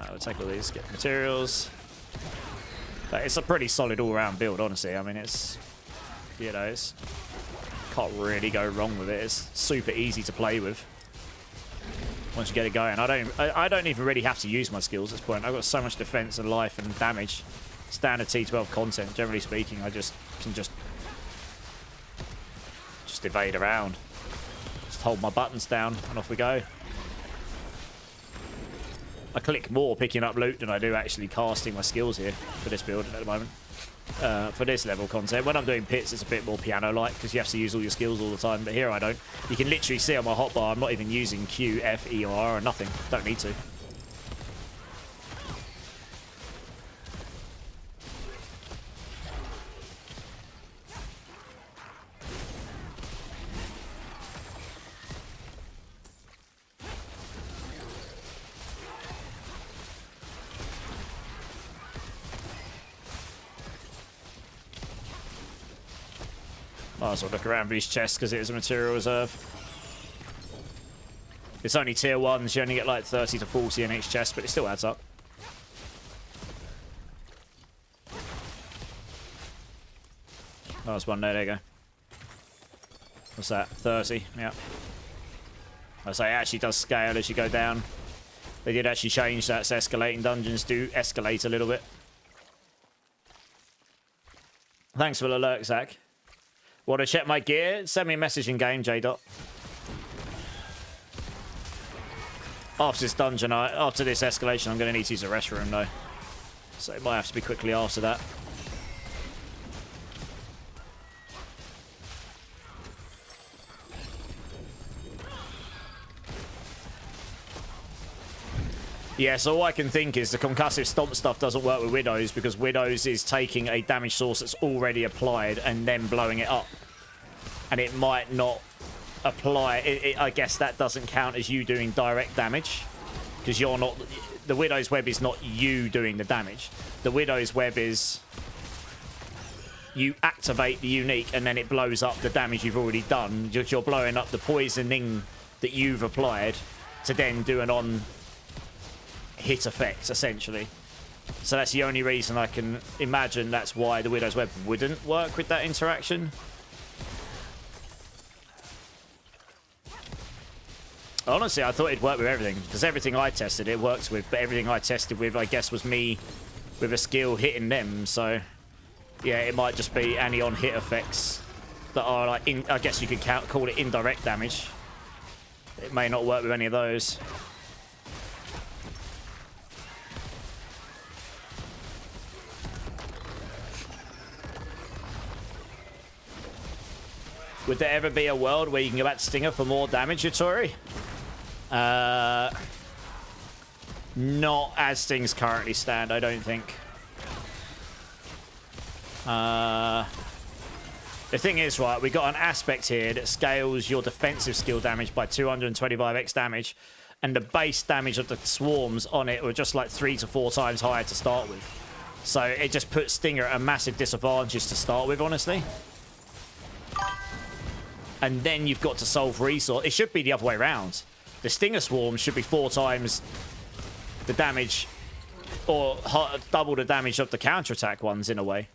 We'll take all these, get materials. But it's a pretty solid all-round build, honestly. I mean, it's, you know, it's can't really go wrong with it. It's super easy to play with once you get it going. I don't even really have to use my skills at this point. I've got so much defense and life and damage. Standard T12 content, generally speaking. I just can just evade around. Just hold my buttons down and off we go. I click more picking up loot than I do actually casting my skills here for this build at the moment. For this level content. When I'm doing pits, it's a bit more piano-like because you have to use all your skills all the time, but here I don't. You can literally see on my hotbar, I'm not even using Q, F, E, or R, or nothing. Don't need to. Might as well look around for his chest because it is a material reserve. It's only tier 1, so you only get like 30 to 40 in each chest, but it still adds up. Oh, there's one there, there you go. What's that? 30, yeah. I say it actually does scale as you go down. They did actually change that, so escalating dungeons do escalate a little bit. Thanks for the alert, Zach. Want to check my gear? Send me a message in game, J-Dot. After this dungeon, after this escalation, I'm going to need to use a restroom though. So it might have to be quickly after that. Yeah, so all I can think is the concussive stomp stuff doesn't work with Widows because Widows is taking a damage source that's already applied and then blowing it up. And it might not apply. I guess that doesn't count as you doing direct damage because you're not... The Widow's Web is not you doing the damage. The Widow's Web is... You activate the unique and then it blows up the damage you've already done. You're blowing up the poisoning that you've applied to then do an on... hit effect, essentially. So that's the only reason I can imagine that's why the Widow's Web wouldn't work with that interaction. Honestly, I thought it'd work with everything, because everything I tested it works with, but everything I tested with, I guess, was me with a skill hitting them, so... Yeah, it might just be any on-hit effects that are, like, I guess you could call it indirect damage. It may not work with any of those. Would there ever be a world where you can go back to Stinger for more damage, Yatori? Not as things currently stand, I don't think. The thing is, right, we got an aspect here that scales your defensive skill damage by 225x damage, and the base damage of the swarms on it were just like 3 to 4 times higher to start with. So it just puts Stinger at a massive disadvantage to start with, honestly. And then you've got to solve resource. It should be the other way around. The Stinger Swarm should be 4 times the damage, or double the damage of the counterattack ones in a way.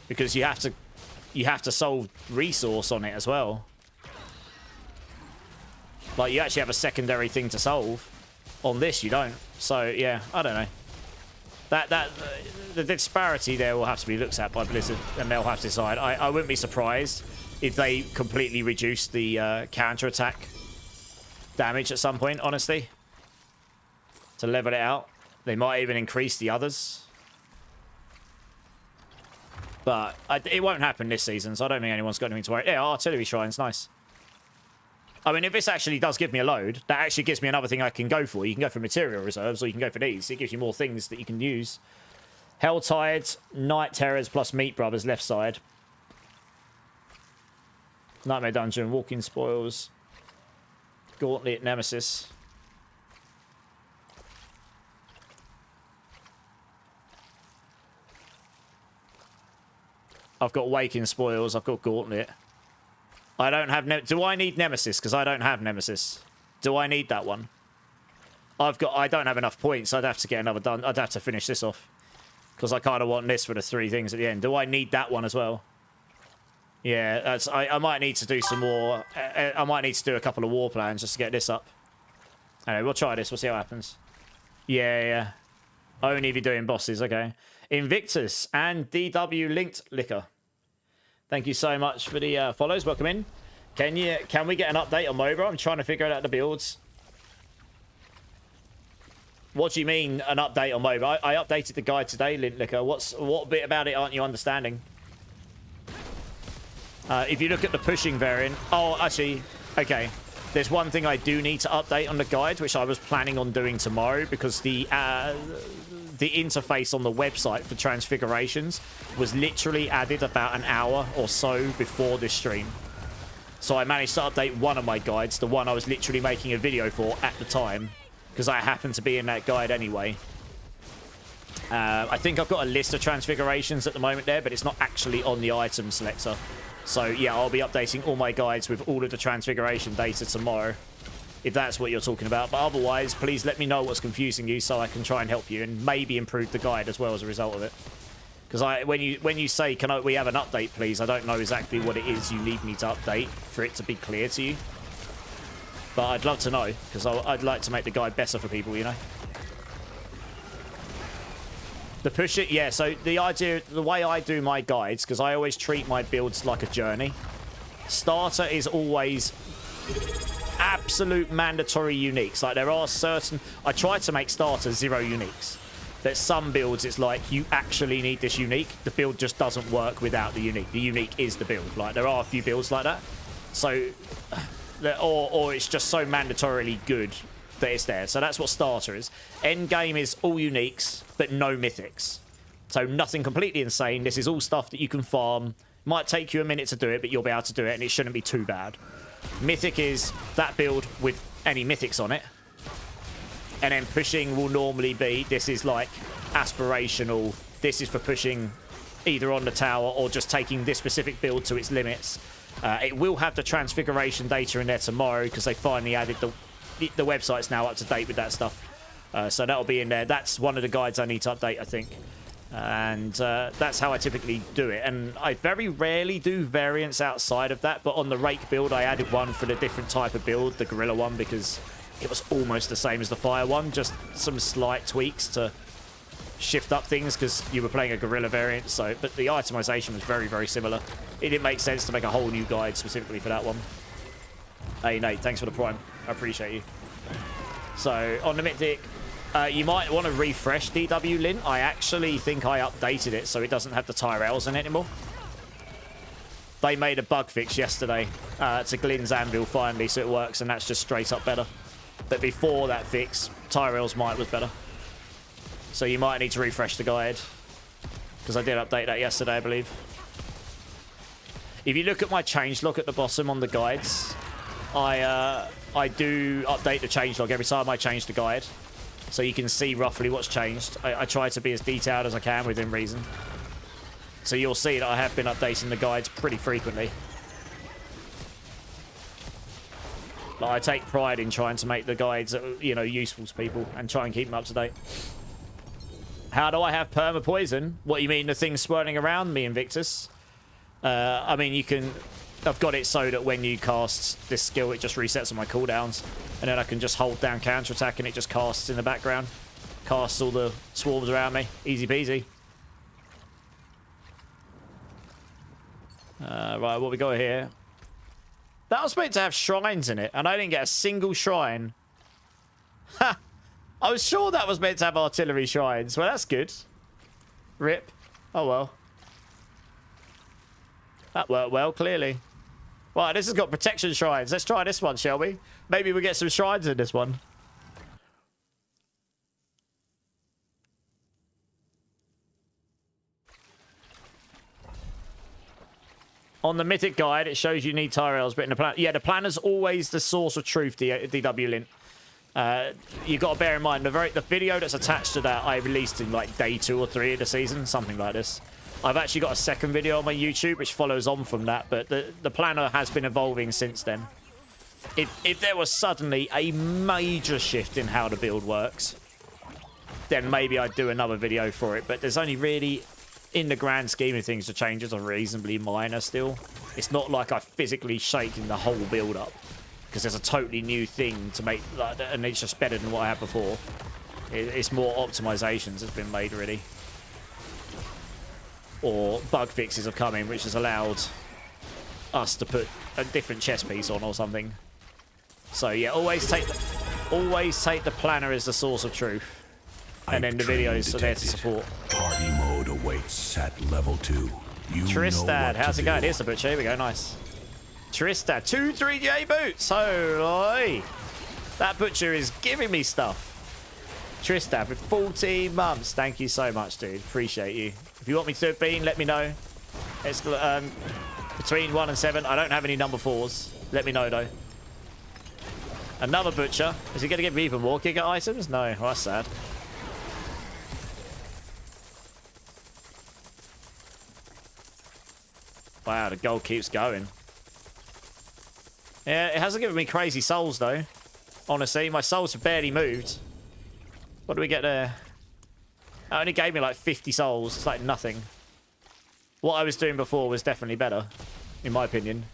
Because you have to solve resource on it as well. Like, you actually have a secondary thing to solve. On this, you don't. So, yeah, I don't know. The disparity there will have to be looked at by Blizzard, and they'll have to decide. I wouldn't be surprised if they completely reduce the counter-attack damage at some point, honestly. To level it out. They might even increase the others. But it won't happen this season, so I don't think anyone's got anything to worry. Yeah, artillery shrines, nice. I mean, if this actually does give me a load, that actually gives me another thing I can go for. You can go for material reserves, or you can go for these. It gives you more things that you can use. Helltides, Night Terrors plus Meat Brothers left side. Nightmare Dungeon, Walking Spoils. Gauntlet, Nemesis. I've got Waking Spoils, I've got Gauntlet. I don't have... Do I need Nemesis? Because I don't have Nemesis. Do I need that one? I don't have enough points. I'd have to get another done. I'd have to finish this off. Because I kind of want this for the 3 things at the end. Do I need that one as well? Yeah, I might need to do some more. I might need to do a couple of war plans just to get this up. Anyway, we'll try this. We'll see what happens. Yeah. Only if you're doing bosses. Okay. Invictus and DW Linked Liquor. Thank you so much for the follows. Welcome in. Can we get an update on MOBA? I'm trying to figure out the builds. What do you mean an update on mobile? I updated the guide today, Lintlicker. What bit about it aren't you understanding? If you look at the pushing variant... Oh, actually, okay. There's one thing I do need to update on the guide, which I was planning on doing tomorrow, because the interface on the website for transfigurations was literally added about an hour or so before this stream. So I managed to update one of my guides, the one I was literally making a video for at the time, because I happened to be in that guide anyway. I think I've got a list of transfigurations at the moment there, but it's not actually on the item selector. So yeah, I'll be updating all my guides with all of the transfiguration data tomorrow, if that's what you're talking about. But otherwise, please let me know what's confusing you so I can try and help you and maybe improve the guide as well as a result of it. Because when you say, we have an update, please, I don't know exactly what it is you need me to update for it to be clear to you. But I'd love to know, because I'd like to make the guide better for people, you know? The push it, yeah, so the way I do my guides, because I always treat my builds like a journey. Starter is always absolute mandatory uniques. Like, there are certain... I try to make starter 0 uniques. There's some builds, it's like, you actually need this unique. The build just doesn't work without the unique. The unique is the build. Like, there are a few builds like that. So, or it's just so mandatorily good that it's there. So that's what starter is. End game is all uniques, but no mythics. So nothing completely insane. This is all stuff that you can farm. Might take you a minute to do it, but you'll be able to do it, and it shouldn't be too bad. Mythic is that build with any mythics on it. And then pushing will normally be, this is like aspirational. This is for pushing either on the tower or just taking this specific build to its limits. It will have the transfiguration data in there tomorrow, because they finally added the website's now up to date with that stuff. So that'll be in there. That's one of the guides I need to update, I think. And that's how I typically do it. And I very rarely do variants outside of that, but on the rake build I added one for the different type of build, the gorilla one, because it was almost the same as the fire one, just some slight tweaks to shift up things because you were playing a gorilla variant. So, but the itemization was very, very similar. It didn't make sense to make a whole new guide specifically for that one. Hey Nate, thanks for the prime. I appreciate you. So on the mythic, you might want to refresh DW Lint. I actually think I updated it so it doesn't have the Tyrells in it anymore. They made a bug fix yesterday to Glyn's Anvil finally, so it works, and that's just straight up better. But before that fix, Tyrell's Might was better. So you might need to refresh the guide, because I did update that yesterday, I believe. If you look at my changelog at the bottom on the guides, I do update the changelog every time I change the guide, so you can see roughly what's changed. I try to be as detailed as I can within reason. So you'll see that I have been updating the guides pretty frequently. Like, I take pride in trying to make the guides, you know, useful to people and try and keep them up to date. How do I have perma poison? What, you mean the thing swirling around me, Invictus? I mean, you can... I've got it so that when you cast this skill, it just resets on my cooldowns. And then I can just hold down counterattack and it just casts in the background. Casts all the swarms around me. Easy peasy. Right, what we got here? That was meant to have shrines in it, and I didn't get a single shrine. Ha! I was sure that was meant to have artillery shrines. Well, that's good. Rip. Oh, well. That worked well, clearly. Right, this has got protection shrines. Let's try this one, shall we? Maybe we get some shrines in this one. On the mythic guide, it shows you need Tyrells, but in the plan, yeah, the planner's always the source of truth. DW Lint. You've got to bear in mind the video that's attached to that I released in like day 2 or 3 of the season, something like this. I've actually got a second video on my YouTube which follows on from that, but the planner has been evolving since then. If there was suddenly a major shift in how the build works, then maybe I'd do another video for it. But there's only really, in the grand scheme of things, the changes are reasonably minor still. It's not like I've physically shaken the whole build up, because there's a totally new thing to make, and it's just better than what I had before. It's more optimizations that's been made really, or bug fixes have come in which has allowed us to put a different chess piece on or something. So yeah, always take Always take the planner as the source of truth. And then the videos are there to support. Party mode awaits at level 2. You know Tristad, what how's to it going? do. Here's the butcher. Here we go. Nice. Tristad, 2 3J boots. Holy. That butcher is giving me stuff. Tristad with 14 months. Thank you so much, dude. Appreciate you. If you want me to do a bean, let me know. It's between 1 and 7. I don't have any number 4s. Let me know, though. Another butcher. Is he going to give me even more Giga items? No. Oh, that's sad. Wow, the gold keeps going. Yeah, it hasn't given me crazy souls, though. Honestly, my souls have barely moved. What do we get there? It only gave me like 50 souls. It's like nothing. What I was doing before was definitely better, in my opinion.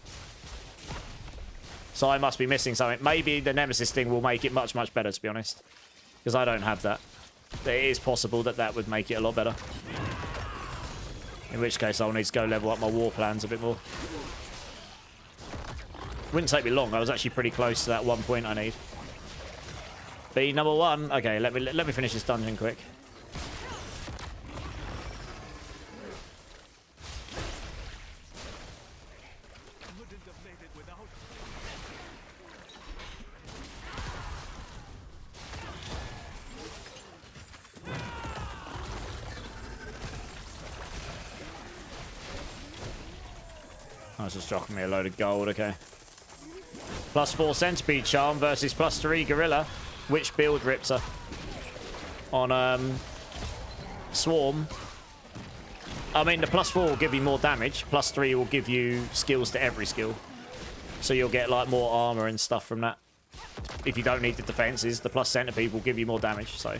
So I must be missing something. Maybe the Nemesis thing will make it much, much better, to be honest. Because I don't have that. It is possible that that would make it a lot better. In which case I'll need to go level up my war plans a bit more. Wouldn't take me long. I was actually pretty close to that 1 point I need. B number 1. Okay, let me finish this dungeon quick. I was just dropping me a load of gold, okay. +4 Centipede Charm versus +3 Gorilla. Which build rips her? On Swarm. I mean, the +4 will give you more damage. +3 will give you skills to every skill. So you'll get like more armor and stuff from that. If you don't need the defenses, the + Centipede will give you more damage, so.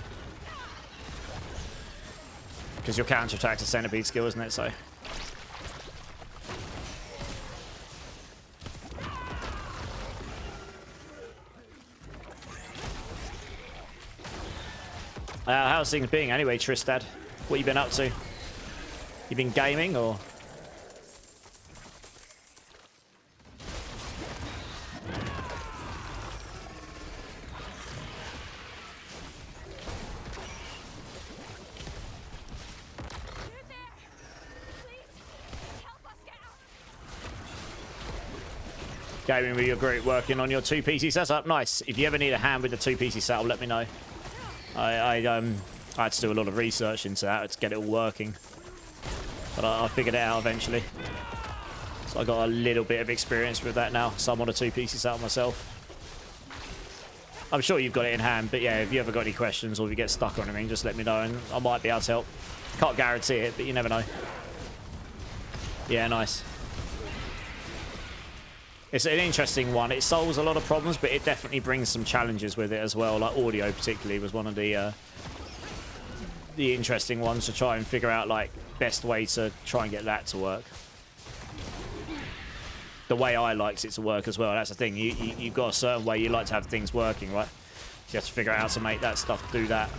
Because your counter-attack's a Centipede skill, isn't it? So. How's things being anyway, Tristad? What you been up to? You been gaming or? Gaming with your group, working on your 2-PC setup. Nice. If you ever need a hand with the 2-PC setup, let me know. I had to do a lot of research into that to get it all working, but I figured it out eventually. So I got a little bit of experience with that now. So I'm on a 2-PC setup myself. I'm sure you've got it in hand, but yeah, if you ever got any questions or if you get stuck on anything, just let me know and I might be able to help. Can't guarantee it, but you never know. Yeah, nice. It's an interesting one. It solves a lot of problems, but it definitely brings some challenges with it as well. Like audio particularly was one of the interesting ones to try and figure out like best way to try and get that to work. The way I liked it to work as well. That's the thing. You've got a certain way you like to have things working, right? So you have to figure out how to make that stuff do that.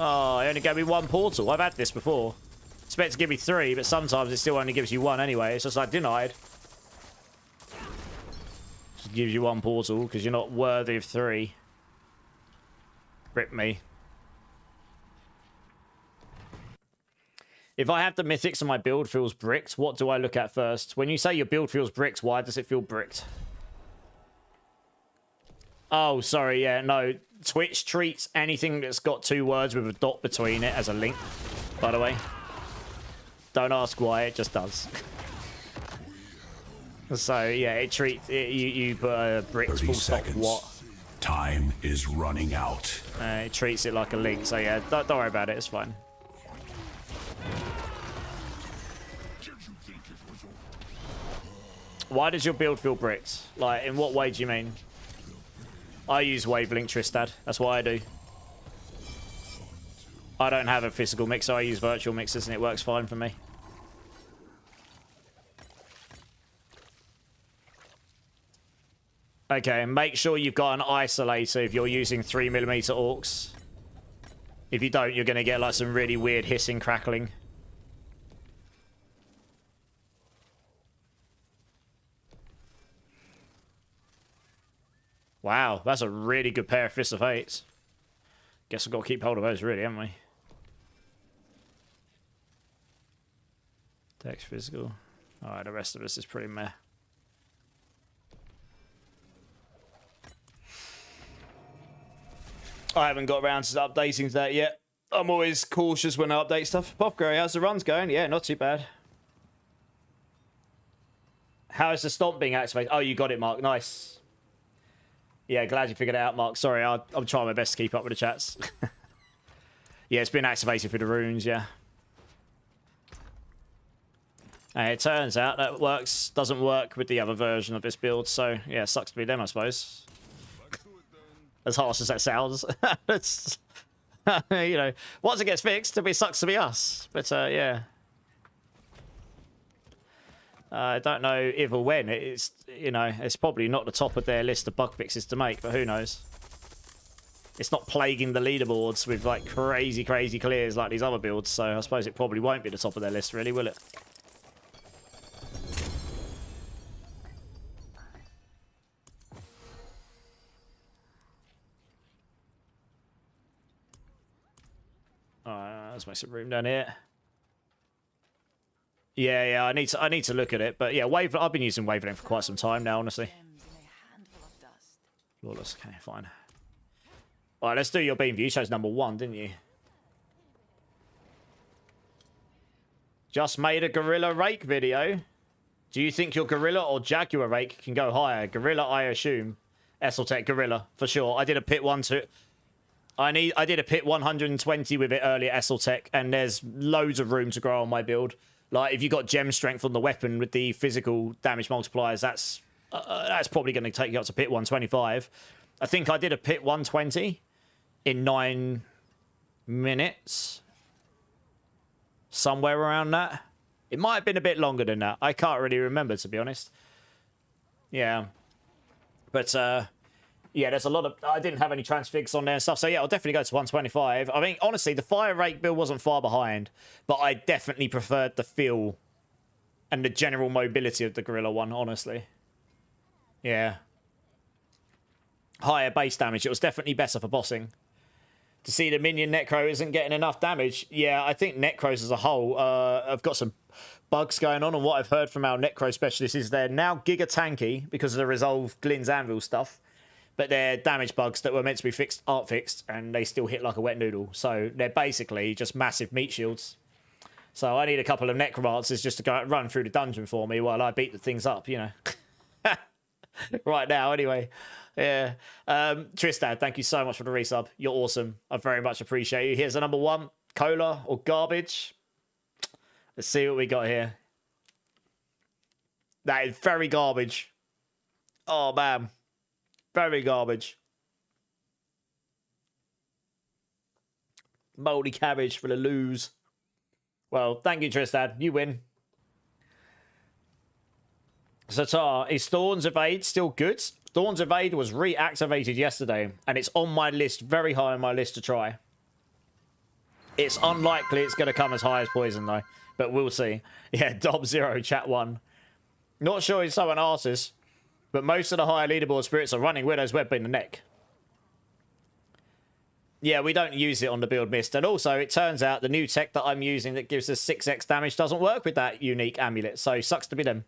Oh, it only gave me 1 portal. I've had this before. It's meant to give me 3, but sometimes it still only gives you 1 anyway. It's just like denied. Just gives you 1 portal because you're not worthy of 3. Rip me. If I have the mythics and my build feels bricked, what do I look at first? When you say your build feels bricked, why does it feel bricked? Oh, sorry, yeah, no. Twitch treats anything that's got 2 words with a dot between it as a link, by the way. Don't ask why, it just does. So, yeah, it treats... You put a brick full stop what? Time is running out. It treats it like a link, so yeah, don't worry about it, it's fine. Why does your build feel bricked? Like, in what way do you mean? I use Wavelink Tristad. That's what I do. I don't have a physical mixer. I use virtual mixers and it works fine for me. Okay, make sure you've got an isolator if you're using 3mm orcs. If you don't, you're going to get like some really weird hissing, crackling. Wow, that's a really good pair of Fists of Hates. Guess we've got to keep hold of those, really, haven't we? Dex physical. Alright, the rest of us is pretty meh. I haven't got around to updating that yet. I'm always cautious when I update stuff. Popgray, how's the runs going? Yeah, not too bad. How is the stomp being activated? Oh, you got it, Mark. Nice. Yeah, glad you figured it out, Mark. Sorry, I'm trying my best to keep up with the chats. Yeah, it's been activated for the runes, yeah. And it turns out that doesn't work with the other version of this build, so yeah, sucks to be them, I suppose. As harsh as that sounds. It's, you know, once it gets fixed, it sucks to be us. But yeah. I don't know if or when. It's, you know, it's probably not the top of their list of bug fixes to make, but who knows? It's not plaguing the leaderboards with like crazy clears like these other builds, so I suppose it probably won't be the top of their list, really, will it? Alright, let's make some room down here. Yeah, I need to look at it, but yeah, I've been using Wavelength for quite some time now, honestly. Flawless, okay, fine. Alright, let's do your beam view. You chose number 1, didn't you? Just made a Gorilla Rake video. Do you think your Gorilla or Jaguar Rake can go higher? Gorilla, I assume. Esseltech Gorilla, for sure. I did a pit 1 to... I did a pit 120 with it earlier, Esseltech, and there's loads of room to grow on my build. Like, if you got gem strength on the weapon with the physical damage multipliers, that's probably going to take you up to pit 125. I think I did a pit 120 in 9 minutes. Somewhere around that. It might have been a bit longer than that. I can't really remember, to be honest. Yeah. But, yeah, there's a lot of... I didn't have any transfigs on there and stuff, so yeah, I'll definitely go to 125. I mean, honestly, the Fire Rake build wasn't far behind, but I definitely preferred the feel and the general mobility of the Gorilla one, honestly. Yeah. Higher base damage. It was definitely better for bossing. To see the minion Necro isn't getting enough damage. Yeah, I think Necros as a whole have got some bugs going on, and what I've heard from our Necro specialists is they're now giga tanky because of the Resolve Glynn's Anvil stuff. But their damage bugs that were meant to be fixed aren't fixed, and they still hit like a wet noodle. So they're basically just massive meat shields. So I need a couple of Necromancers just to go run through the dungeon for me while I beat the things up, you know. Right now, anyway. Yeah. Tristad, thank you so much for the resub. You're awesome. I very much appreciate you. Here's the number 1. Cola or garbage. Let's see what we got here. That is very garbage. Oh, man. Very garbage. Moldy cabbage for the lose. Well, thank you, Tristad. You win. Zatar, is Thorns Evade still good? Thorns Evade was reactivated yesterday, and it's on my list, very high on my list to try. It's unlikely it's going to come as high as Poison, though, but we'll see. Yeah, Dob0, chat 1. Not sure if someone asks, but most of the higher leaderboard spirits are running Widow's Web in the neck. Yeah, we don't use it on the build mist. And also, it turns out the new tech that I'm using that gives us 6x damage doesn't work with that unique amulet. So, sucks to be them.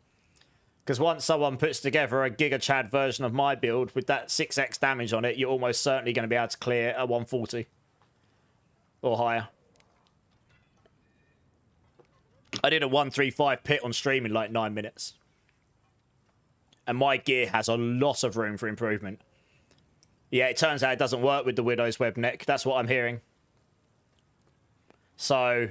Because once someone puts together a Giga Chad version of my build with that 6x damage on it, you're almost certainly going to be able to clear at 140. Or higher. I did a 135 pit on stream in like 9 minutes. And my gear has a lot of room for improvement. Yeah, it turns out it doesn't work with the Widow's Web neck. That's what I'm hearing. So,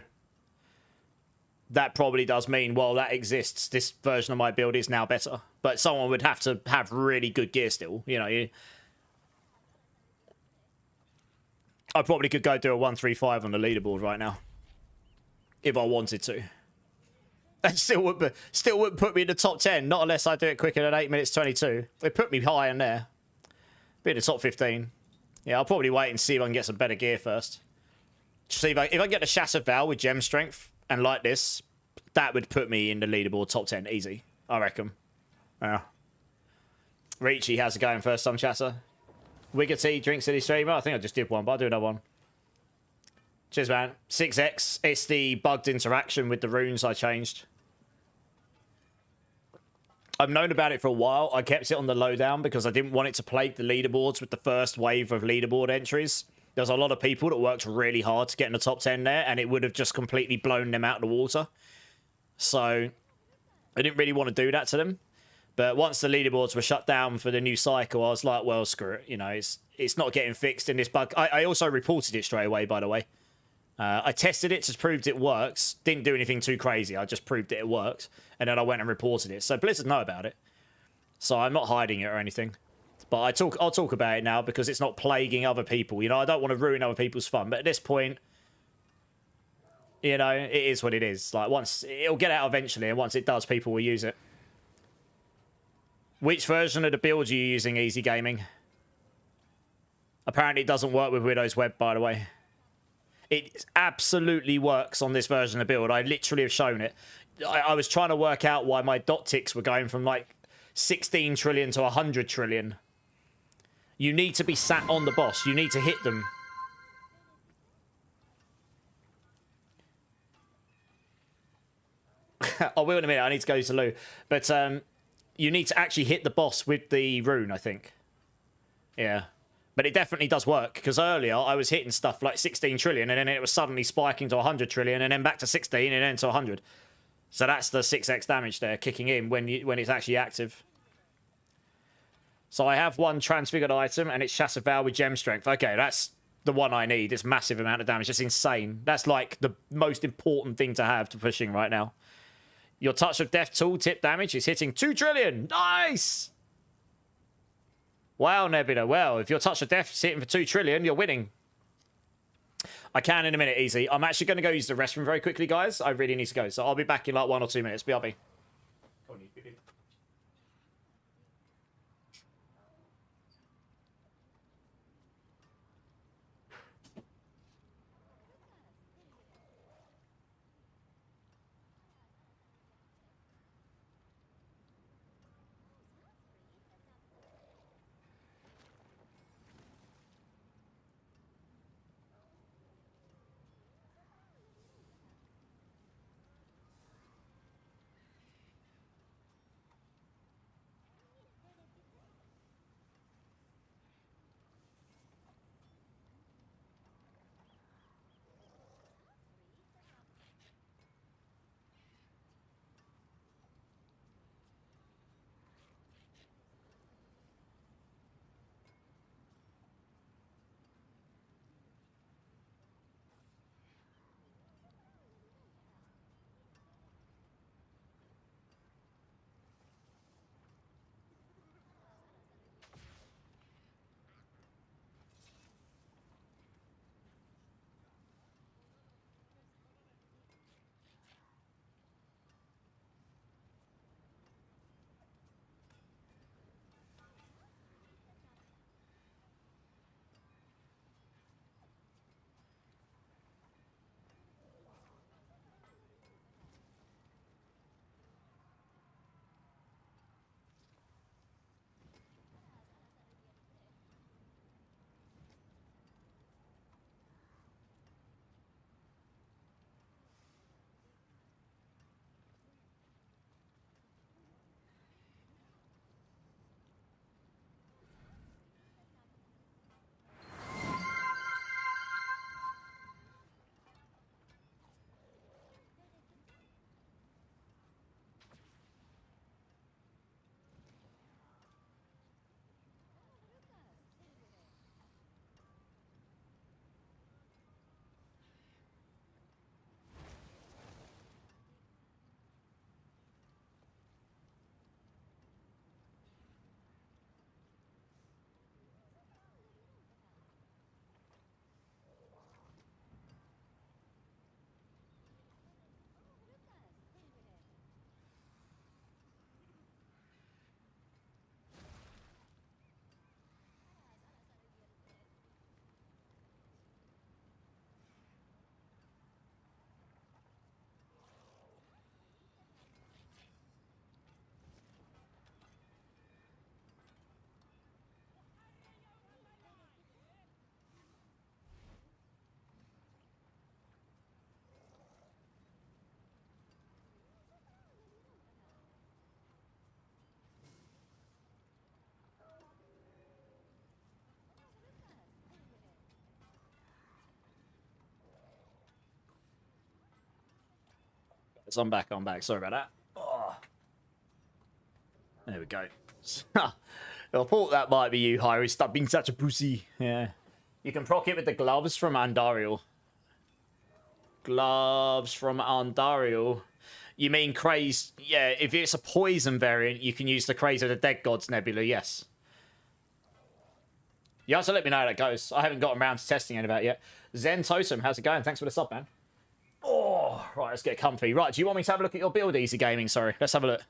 that probably does mean, while that exists, this version of my build is now better. But someone would have to have really good gear still. You know, I probably could go do a 135 on the leaderboard right now. If I wanted to. That still wouldn't put me in the top 10, not unless I do it quicker than 8 minutes 22. It put me high in there. Be in the top 15. Yeah, I'll probably wait and see if I can get some better gear first. See if I get the Shatter Val with gem strength and like this, that would put me in the leaderboard top 10 easy, I reckon. Yeah. Richie, how's it going first time chatter? Wiggity, Drink City Streamer. I think I just did one, but I'll do another one. Cheers, man. 6x. It's the bugged interaction with the runes I changed. I've known about it for a while. I kept it on the lowdown because I didn't want it to plague the leaderboards with the first wave of leaderboard entries. There's a lot of people that worked really hard to get in the top 10 there, and it would have just completely blown them out of the water. So I didn't really want to do that to them. But once the leaderboards were shut down for the new cycle, I was like, well, screw it. You know, it's not getting fixed in this bug. I also reported it straight away, by the way. I tested it to prove it works. Didn't do anything too crazy. I just proved it works. And then I went and reported it. So Blizzard know about it. So I'm not hiding it or anything. But I'll talk about it now because it's not plaguing other people. You know, I don't want to ruin other people's fun. But at this point, you know, it is what it is. Like, once it'll get out eventually. And once it does, people will use it. Which version of the build are you using, Easy Gaming? Apparently it doesn't work with Widow's Web, by the way. It absolutely works on this version of the build. I literally have shown it. I was trying to work out why my dot ticks were going from like 16 trillion to 100 trillion. You need to be sat on the boss. You need to hit them. I will in a minute. I need to go to Lou. But you need to actually hit the boss with the rune, I think. Yeah. But it definitely does work, because earlier I was hitting stuff like 16 trillion, and then it was suddenly spiking to 100 trillion, and then back to 16, and then to 100. So that's the 6x damage there, kicking in when it's actually active. So I have one transfigured item, and it's Chassaval with gem strength. Okay, that's the one I need. It's massive amount of damage. It's insane. That's like the most important thing to have to pushing right now. Your Touch of Death tooltip damage is hitting 2 trillion. Nice! Wow, Nebula. Well, if your Touch of Death is hitting for 2 trillion, you're winning. I can in a minute, Easy. I'm actually going to go use the restroom very quickly, guys. I really need to go. So I'll be back in like 1 or 2 minutes. BRB. So I'm back. Sorry about that. Oh. There we go. I thought that might be you, Hyrie. Stop being such a pussy. Yeah. You can proc it with the gloves from Andariel. Gloves from Andariel. You mean Craze? Yeah, if it's a poison variant, you can use the Craze of the Dead Gods Nebula, yes. You have to let me know how that goes. I haven't gotten around to testing any of that yet. Zen Totem, how's it going? Thanks for the sub, man. Oh, right, let's get comfy. Right, do you want me to have a look at your build, Easy Gaming? Sorry, let's have a look.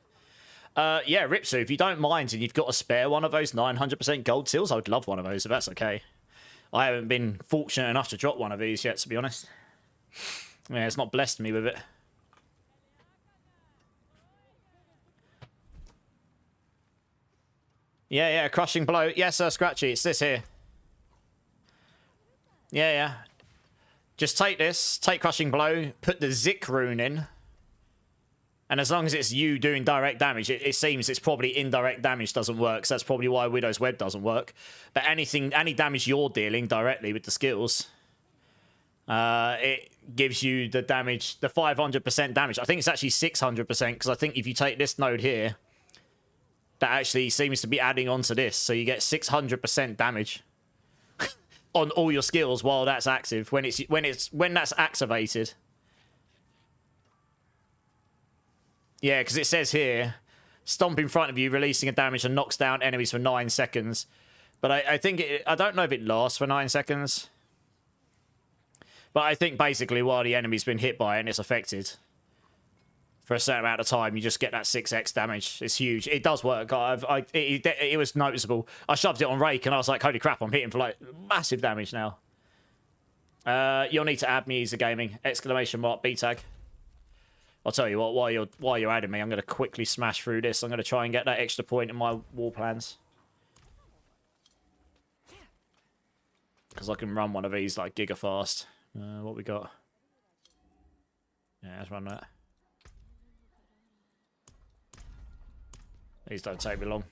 Yeah, Ripsu, if you don't mind and you've got a spare one of those 900% gold seals, I would love one of those if that's okay. I haven't been fortunate enough to drop one of these yet, to be honest. Yeah, it's not blessed me with it. Yeah, Crushing Blow. Yes, sir, Scratchy, it's this here. Yeah. Just take this, take Crushing Blow, put the Zik rune in. And as long as it's you doing direct damage, it seems it's probably indirect damage doesn't work. So that's probably why Widow's Web doesn't work. But any damage you're dealing directly with the skills, it gives you the damage, the 500% damage. I think it's actually 600% because I think if you take this node here, that actually seems to be adding on to this. So you get 600% damage on all your skills while that's active. When that's activated. Yeah, because it says here, stomp in front of you, releasing a damage and knocks down enemies for 9 seconds. But I think I don't know if it lasts for 9 seconds. But I think basically while the enemy's been hit by it and it's affected, for a certain amount of time, you just get that 6x damage. It's huge. It does work. It was noticeable. I shoved it on Rake and I was like, holy crap, I'm hitting for like massive damage now. You'll need to add me Easy Gaming. !B tag. I'll tell you what, while you're adding me, I'm going to quickly smash through this. I'm going to try and get that extra point in my war plans. Because I can run one of these like giga fast. What we got? Yeah, let's run that. These don't take me long.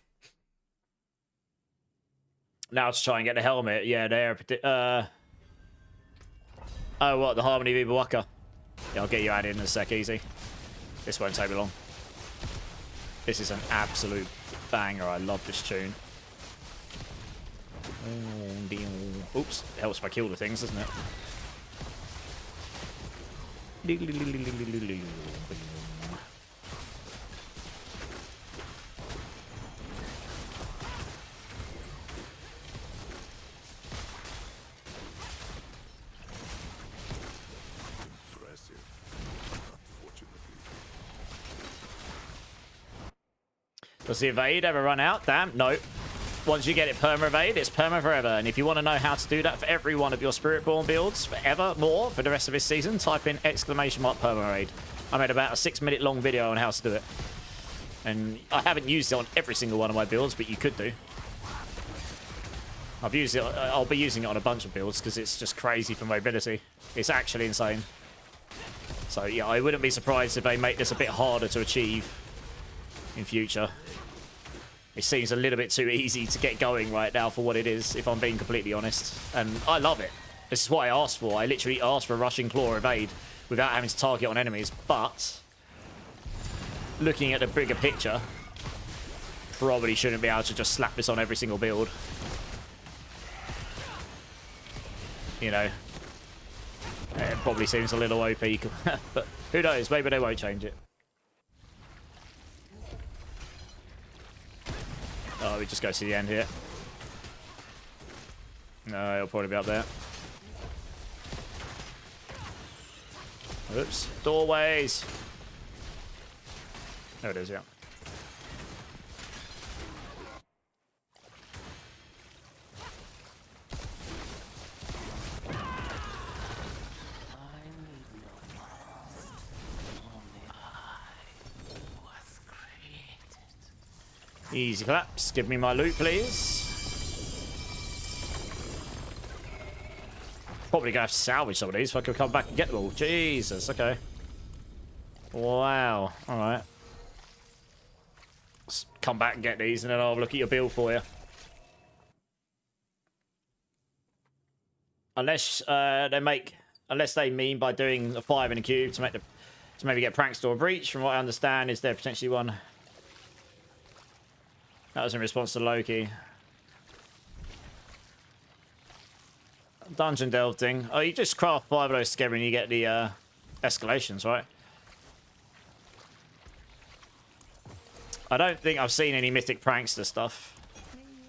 Now to try and get the helmet. Yeah, there. Oh, what? The Harmony Viva Waka. Yeah, I'll get you added in a sec, Easy. This won't take me long. This is an absolute banger. I love this tune. Oops. It helps if I kill the things, doesn't it? Does the evade ever run out? Damn, no. Once you get it perma-evade, it's perma forever. And if you want to know how to do that for every one of your Spiritborn builds forever more for the rest of this season, type in !perma-evade. I made about a 6-minute long video on how to do it. And I haven't used it on every single one of my builds, but you could do. I've used it. I'll be using it on a bunch of builds because it's just crazy for mobility. It's actually insane. So yeah, I wouldn't be surprised if they make this a bit harder to achieve in future. It seems a little bit too easy to get going right now for what it is, if I'm being completely honest. And I love it. This is what I asked for. I literally asked for a Rushing Claw evade without having to target on enemies. But looking at the bigger picture, probably shouldn't be able to just slap this on every single build. You know, it probably seems a little OP, but who knows? Maybe they won't change it. Oh, we just go to the end here. No, it'll probably be up there. Oops. Doorways. There it is, yeah. Easy claps. Give me my loot, please. Probably gonna have to salvage some of these if I can come back and get them all. Jesus, okay. Wow. Alright. Let's come back and get these and then I'll look at your build for you. Unless they mean by doing a 5 in a cube to make the So maybe get Prankster or Breach. From what I understand, is there potentially one? That was in response to Loki. Dungeon delve thing. Oh, you just craft 5 of those together and you get the escalations, right? I don't think I've seen any Mythic Prankster stuff.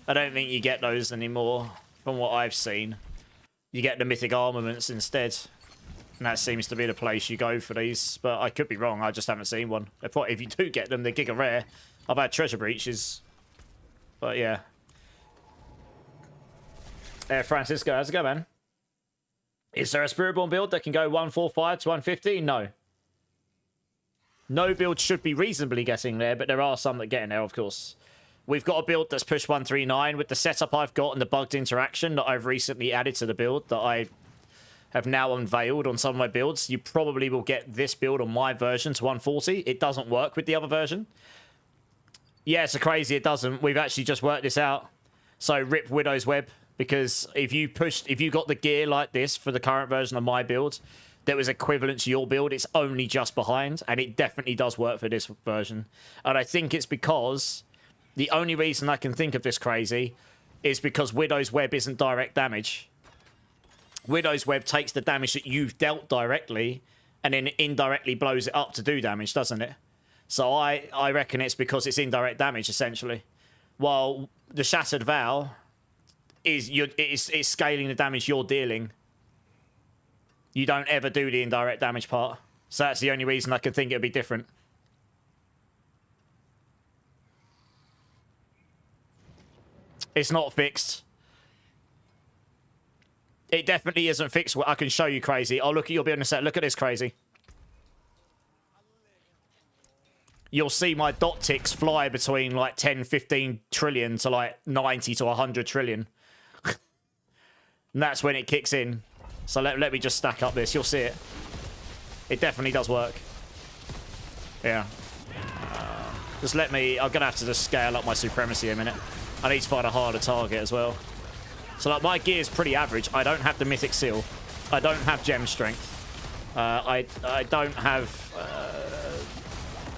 I don't think you get those anymore, from what I've seen. You get the Mythic Armaments instead. And that seems to be the place you go for these. But I could be wrong, I just haven't seen one. If you do get them, they're Giga Rare. I've had Treasure Breaches. But yeah. Francisco, how's it going, man? Is there a Spiritborn build that can go 145 to 150? No. No build should be reasonably getting there, but there are some that get in there, of course. We've got a build that's pushed 139 with the setup I've got and the bugged interaction that I've recently added to the build that I have now unveiled on some of my builds. You probably will get this build on my version to 140. It doesn't work with the other version. Yeah, it's crazy it doesn't. We've actually just worked this out. So rip Widow's Web, because if you got the gear like this for the current version of my build that was equivalent to your build, it's only just behind, and it definitely does work for this version. And I think it's because the only reason I can think of this crazy is because Widow's Web isn't direct damage. Widow's Web takes the damage that you've dealt directly and then indirectly blows it up to do damage, doesn't it? So I reckon it's because it's indirect damage, essentially. While the Shattered Vow it's scaling the damage you're dealing. You don't ever do the indirect damage part. So that's the only reason I can think it would be different. It's not fixed. It definitely isn't fixed. I can show you crazy. I'll look at your build in a sec. Look at this crazy. You'll see my dot ticks fly between like 10, 15 trillion to like 90 to 100 trillion. And that's when it kicks in. So let me just stack up this. You'll see it. It definitely does work. Yeah. Just let me... I'm going to have to just scale up my supremacy in a minute. I need to find a harder target as well. So like my gear is pretty average. I don't have the Mythic Seal. I don't have Gem Strength. I don't have...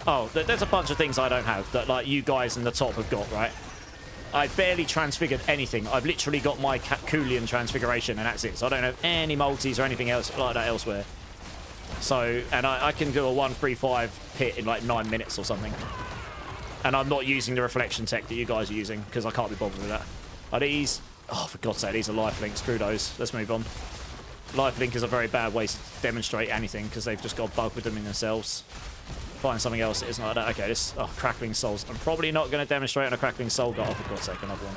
Oh, there's a bunch of things I don't have that like you guys in the top have got, right? I barely transfigured anything. I've literally got my Kulian transfiguration and that's it. So I don't have any multis or anything else like that elsewhere. So, and I can do a 135 pit in like 9 minutes or something. And I'm not using the reflection tech that you guys are using because I can't be bothered with that. Are these... Oh, for God's sake, these are lifelink. Screw those. Let's move on. Lifelink is a very bad way to demonstrate anything because they've just got a bug with them in themselves. Find something else that isn't like that. Okay, this... Oh, Crackling Souls. I'm probably not going to demonstrate on a Crackling Soul. Oh, for God's sake, another one.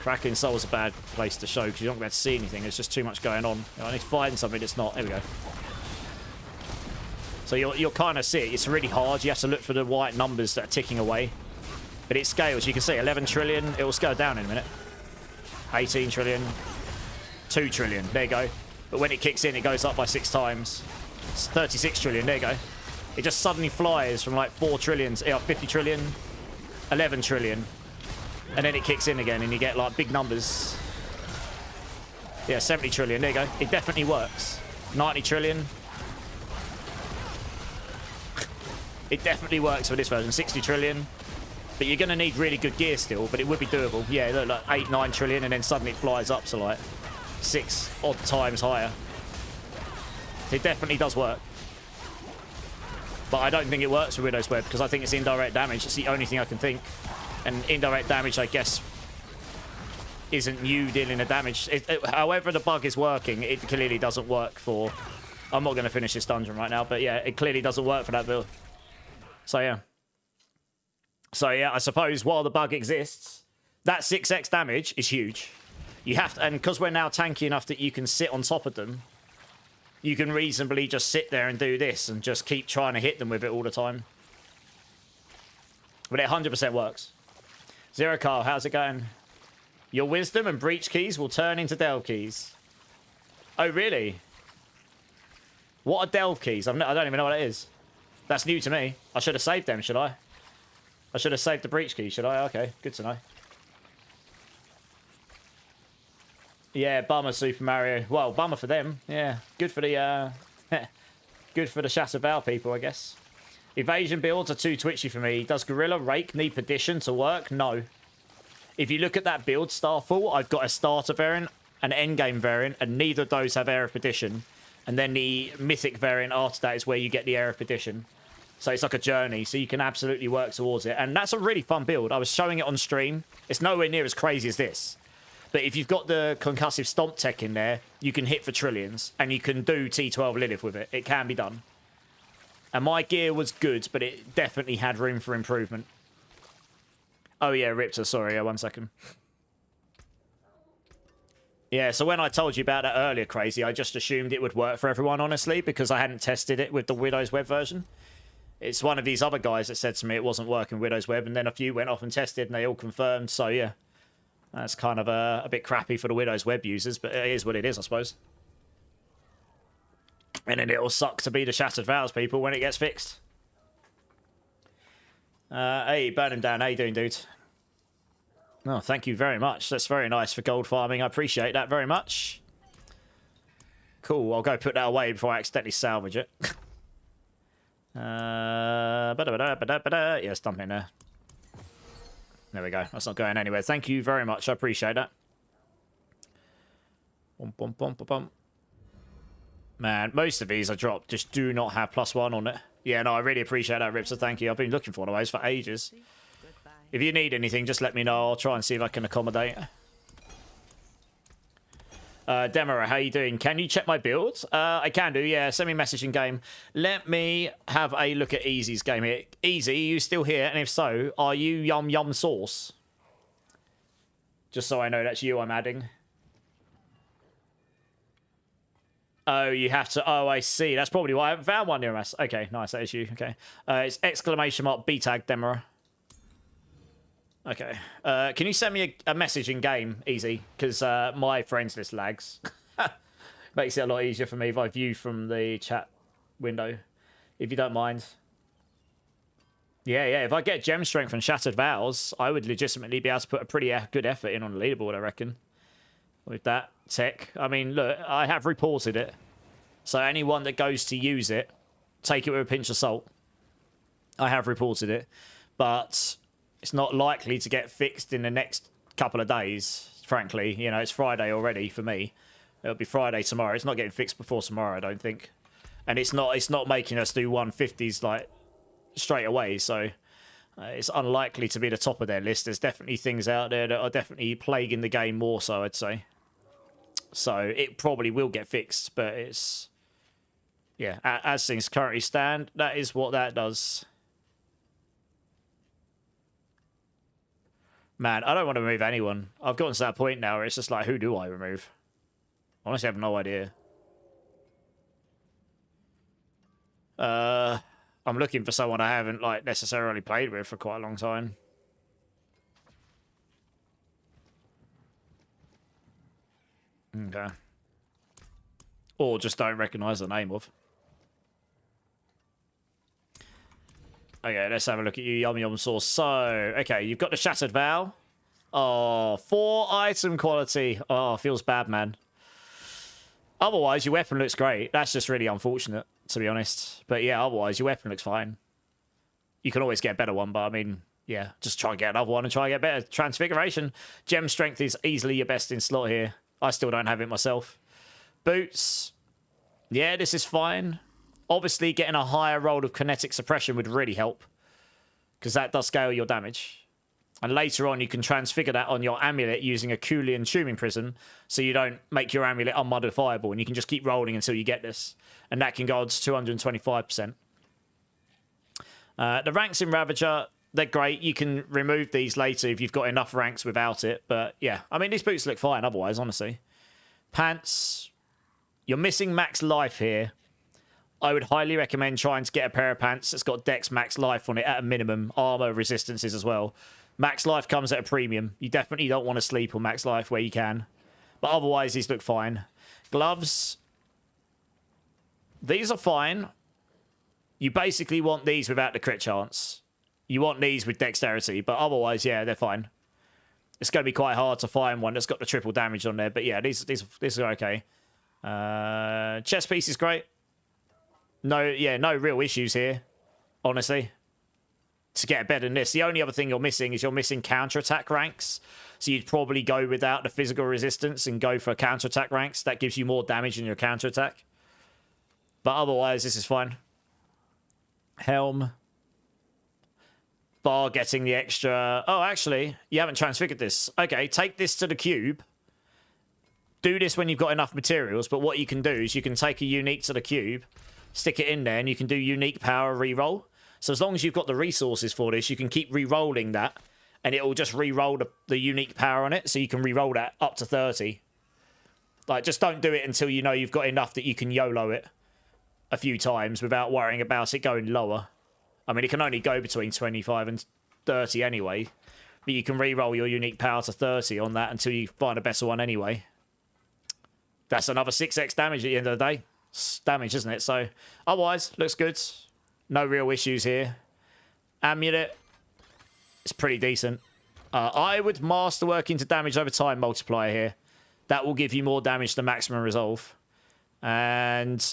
Crackling Soul is a bad place to show because you're not going to see anything. There's just too much going on. You know, I need to find something that's not... There we go. So you'll kind of see it. It's really hard. You have to look for the white numbers that are ticking away. But it scales. You can see 11 trillion. It will scale down in a minute. 18 trillion. 2 trillion. There you go. But when it kicks in, it goes up by 6 times. It's 36 trillion. There you go. It just suddenly flies from like 4 trillion to 50 trillion. 11 trillion. And then it kicks in again and you get like big numbers. Yeah, 70 trillion. There you go. It definitely works. 90 trillion. It definitely works for this version. 60 trillion. But you're going to need really good gear still, but it would be doable. Yeah, look, like 8, 9 trillion, and then suddenly it flies up to like 6 odd times higher. It definitely does work. But I don't think it works for Widow's Web, because I think it's indirect damage. It's the only thing I can think. And indirect damage, I guess, isn't you dealing the damage. However the bug is working, it clearly doesn't work for... I'm not going to finish this dungeon right now, but yeah, it clearly doesn't work for that build. So yeah. So yeah, I suppose while the bug exists, that 6x damage is huge. You have to, and because we're now tanky enough that you can sit on top of them, you can reasonably just sit there and do this and just keep trying to hit them with it all the time. But it 100% works. Zero Carl, how's it going? Your wisdom and breach keys will turn into delve keys. Oh, really? What are delve keys? I don't even know what it is. That's new to me. I should have saved them, should I? I should have saved the breach key, should I? Okay, good to know. Yeah, bummer Super Mario. Well, bummer for them. Yeah, good for the Good for the Shattered Vow people, I guess. Evasion builds are too twitchy for me. Does Gorilla Rake need Perdition to work? No. If you look at that build, Starfall, I've got a starter variant, an endgame variant, and neither of those have Air of Perdition. And then the mythic variant after that is where you get the Air of Perdition. So it's like a journey, so you can absolutely work towards it. And that's a really fun build. I was showing it on stream. It's nowhere near as crazy as this. But if you've got the concussive stomp tech in there, you can hit for trillions. And you can do T12 Lilith with it. It can be done. And my gear was good, but it definitely had room for improvement. Oh yeah, Riptor, sorry, 1 second. Yeah, so when I told you about that earlier, Crazy, I just assumed it would work for everyone, honestly, because I hadn't tested it with the Widow's Web version. It's one of these other guys that said to me it wasn't working Widow's Web, and then a few went off and tested, and they all confirmed, so yeah. That's kind of a bit crappy for the Widow's Web users, but it is what it is, I suppose. And then it'll suck to be the Shattered Vows people when it gets fixed. Hey, burn him down. How you doing, dude? Oh, thank you very much. That's very nice for gold farming. I appreciate that very much. Cool. I'll go put that away before I accidentally salvage it. Yeah, it's dumping there. There we go. That's not going anywhere. Thank you very much. I appreciate that. Bum, bum, bum, bum, bum. Man, most of these I dropped just do not have +1 on it. Yeah, no, I really appreciate that, Rip, so thank you. I've been looking for one of those for ages. If you need anything, just let me know. I'll try and see if I can accommodate. Demera, how you doing? Can you check my builds? I can do, yeah. Send me a message in game. Let me have a look at Easy's game here. Easy, are you still here? And if so, are you Yum Yum Sauce? Just so I know that's you I'm adding. Oh, you have to... Oh, I see. That's probably why I haven't found one near us. Okay, nice. That is you. Okay. It's exclamation mark B-tag Demera. Okay. Can you send me a message in game, Easy? Because my friends list lags. Makes it a lot easier for me if I view from the chat window. If you don't mind. Yeah. If I get gem strength and shattered vows, I would legitimately be able to put a pretty good effort in on the leaderboard, I reckon. With that tech. I mean, look, I have reported it. So anyone that goes to use it, take it with a pinch of salt. I have reported it. But... it's not likely to get fixed in the next couple of days, frankly. You know, it's Friday already for me. It'll be Friday tomorrow. It's not getting fixed before tomorrow, I don't think. And it's not making us do 150s, like, straight away. So it's unlikely to be the top of their list. There's definitely things out there that are definitely plaguing the game more so, I'd say. So it probably will get fixed, but it's... yeah, as things currently stand, that is what that does. Man, I don't want to remove anyone. I've gotten to that point now where it's just like, who do I remove? Honestly, I have no idea. I'm looking for someone I haven't, like, necessarily played with for quite a long time. Okay. Or just don't recognise the name of. Okay, let's have a look at you, Yum Yum Sauce. So, okay, you've got the Shattered Vow. Oh, 4 item quality. Oh, feels bad, man. Otherwise, your weapon looks great. That's just really unfortunate, to be honest. But yeah, otherwise, your weapon looks fine. You can always get a better one, but I mean, yeah, just try and get another one and try and get better. Transfiguration. Gem Strength is easily your best in slot here. I still don't have it myself. Boots. Yeah, this is fine. Obviously, getting a higher roll of kinetic suppression would really help. Because that does scale your damage. And later on, you can transfigure that on your amulet using a Kulian Tuning Prism. So you don't make your amulet unmodifiable. And you can just keep rolling until you get this. And that can go on to 225%. The ranks in Ravager, they're great. You can remove these later if you've got enough ranks without it. But yeah, I mean, these boots look fine otherwise, honestly. Pants. You're missing max life here. I would highly recommend trying to get a pair of pants that's got Dex max life on it at a minimum. Armor resistances as well. Max life comes at a premium. You definitely don't want to sleep on max life where you can. But otherwise, these look fine. Gloves. These are fine. You basically want these without the crit chance. You want these with dexterity. But otherwise, yeah, they're fine. It's going to be quite hard to find one that's got the triple damage on there. But yeah, these are okay. Chest piece is great. No, yeah, no real issues here, honestly. To get better than this. The only other thing you're missing is you're missing counterattack ranks. So you'd probably go without the physical resistance and go for counterattack ranks. That gives you more damage in your counterattack. But otherwise, this is fine. Helm. Bar getting the extra... Oh, actually, you haven't transfigured this. Okay, take this to the cube. Do this when you've got enough materials. But what you can do is you can take a unique to the cube, stick it in there, and you can do unique power reroll. So as long as you've got the resources for this, you can keep re-rolling that, and it will just re-roll the unique power on it, so you can re-roll that up to 30. Like, just don't do it until you know you've got enough that you can YOLO it a few times without worrying about it going lower. I mean, it can only go between 25 and 30 anyway, but you can re-roll your unique power to 30 on that until you find a better one anyway. That's another 6x damage at the end of the day. It's damage, isn't it? So, otherwise, looks good. No real issues here. Amulet. It's pretty decent. I would masterwork into damage over time multiplier here. That will give you more damage than maximum resolve. And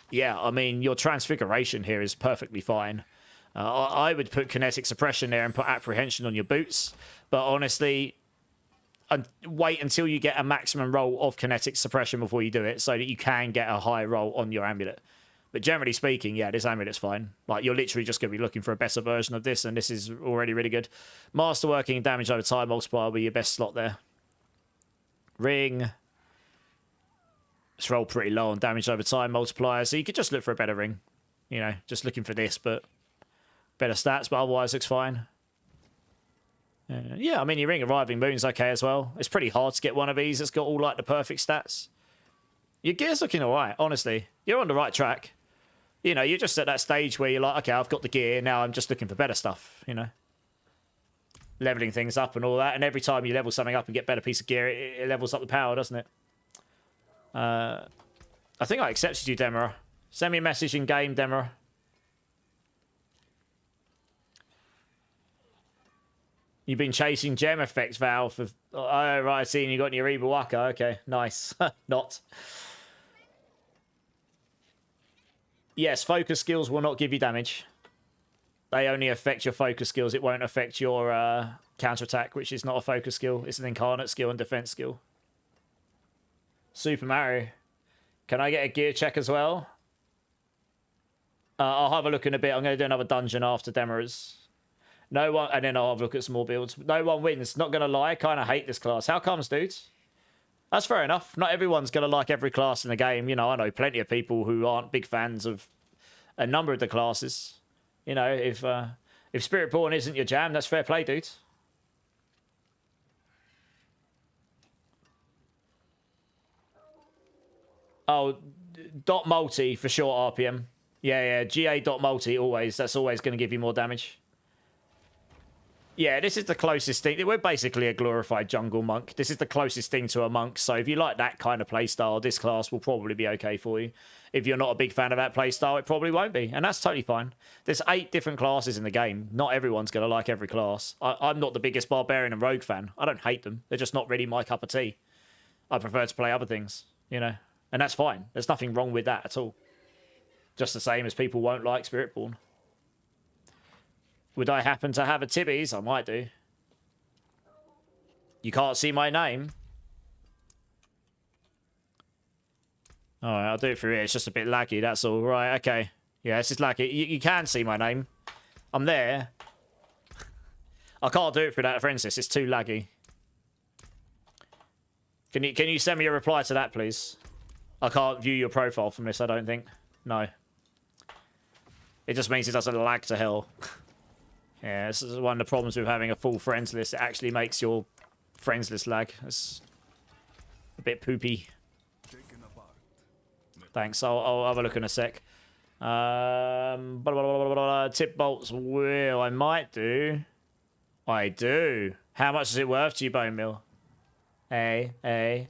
yeah, I mean, your transfiguration here is perfectly fine. I would put kinetic suppression there and put apprehension on your boots. But honestly, wait until you get a maximum roll of kinetic suppression before you do it so that you can get a high roll on your amulet. But generally speaking, yeah, this amulet's fine. Like, you're literally just going to be looking for a better version of this, and this is already really good. Masterworking and damage over time multiplier will be your best slot there. Ring. It's rolled pretty low on damage over time multiplier, so you could just look for a better ring. You know, just looking for this, but better stats, but otherwise looks fine. Yeah, I mean, your Ring of Riving Moon's okay as well. It's pretty hard to get one of these that's got all, like, the perfect stats. Your gear's looking alright, honestly. You're on the right track. You know, you're just at that stage where you're like, okay, I've got the gear, now I'm just looking for better stuff, you know. Leveling things up and all that, and every time you level something up and get a better piece of gear, it levels up the power, doesn't it? I think I accepted you, Demera. Send me a message in game, Demera. You've been chasing gem effects, Val, for... Oh, right, I see, and you got your Ibawaka. Okay, nice. Not. Yes, focus skills will not give you damage. They only affect your focus skills. It won't affect your counterattack, which is not a focus skill. It's an incarnate skill and defense skill. Super Mario. Can I get a gear check as well? I'll have a look in a bit. I'm going to do another dungeon after Demera's. No one... And then I'll have a look at some more builds. No one wins. Not going to lie. I kind of hate this class. How comes, dudes? That's fair enough. Not everyone's going to like every class in the game. You know, I know plenty of people who aren't big fans of a number of the classes. You know, if Spiritborn isn't your jam, that's fair play, dude. Oh, dot multi for short RPM. Yeah, GA dot multi always. That's always going to give you more damage. Yeah, this is the closest thing. We're basically a glorified jungle monk. This is the closest thing to a monk. So if you like that kind of playstyle, this class will probably be okay for you. If you're not a big fan of that playstyle, it probably won't be. And that's totally fine. There's 8 different classes in the game. Not everyone's going to like every class. I'm not the biggest barbarian and rogue fan. I don't hate them. They're just not really my cup of tea. I prefer to play other things, you know. And that's fine. There's nothing wrong with that at all. Just the same as people won't like Spiritborn. Would I happen to have a Tibbies? I might do. You can't see my name. Alright, I'll do it through here. It's just a bit laggy, that's all. Right, okay. Yeah, it's just laggy. You can see my name. I'm there. I can't do it through that, for instance. It's too laggy. Can you send me a reply to that, please? I can't view your profile from this, I don't think. No. It just means it doesn't lag to hell. Yeah, this is one of the problems with having a full friends list. It actually makes your friends list lag. It's a bit poopy. Thanks, I'll have a look in a sec. Tip bolts will. I might do. I do. How much is it worth to you, Bone Mill? Hey.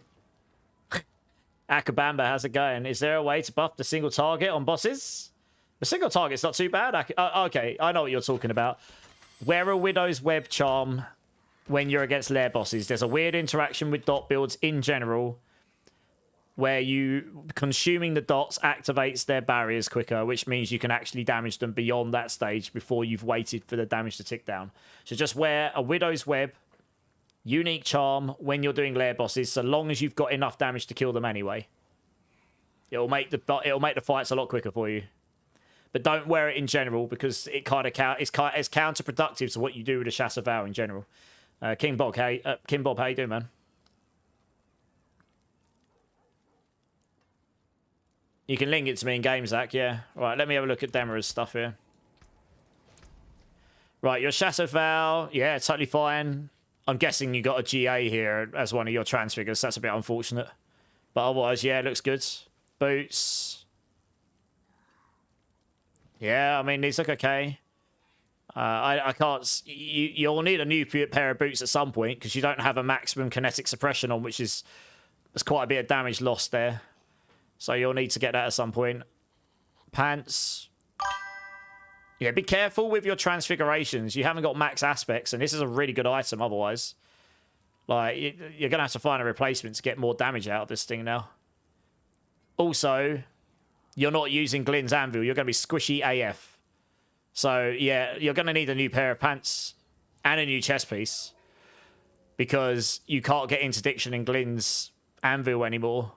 Akabamba, how's it going? Is there a way to buff the single target on bosses? The single target's not too bad. Okay, I know what you're talking about. Wear a Widow's Web charm when you're against lair bosses. There's a weird interaction with dot builds in general. where you consuming the dots activates their barriers quicker, which means you can actually damage them beyond that stage before you've waited for the damage to tick down. So just wear a Widow's Web, unique charm when you're doing lair bosses, so long as you've got enough damage to kill them anyway. It'll make the fights a lot quicker for you. But don't wear it in general because it kind of it's counterproductive to what you do with the Shasta Vow in general. King Bob, how you doing, man? You can link it to me in game, Zach, yeah. Right, let me have a look at Demara's stuff here. Right, your Shasta Vow, yeah, totally fine. I'm guessing you got a GA here as one of your transfigures. That's a bit unfortunate. But otherwise, yeah, it looks good. Boots. Yeah, I mean, these look okay. I can't... You'll need a new pair of boots at some point because you don't have a maximum kinetic suppression on, which is... There's quite a bit of damage lost there. So you'll need to get that at some point. Pants. Yeah, be careful with your transfigurations. You haven't got max aspects, and this is a really good item otherwise. Like, you're going to have to find a replacement to get more damage out of this thing now. Also... You're not using Glyn's Anvil. You're going to be squishy AF. So, yeah, you're going to need a new pair of pants and a new chest piece because you can't get interdiction in Glyn's Anvil anymore,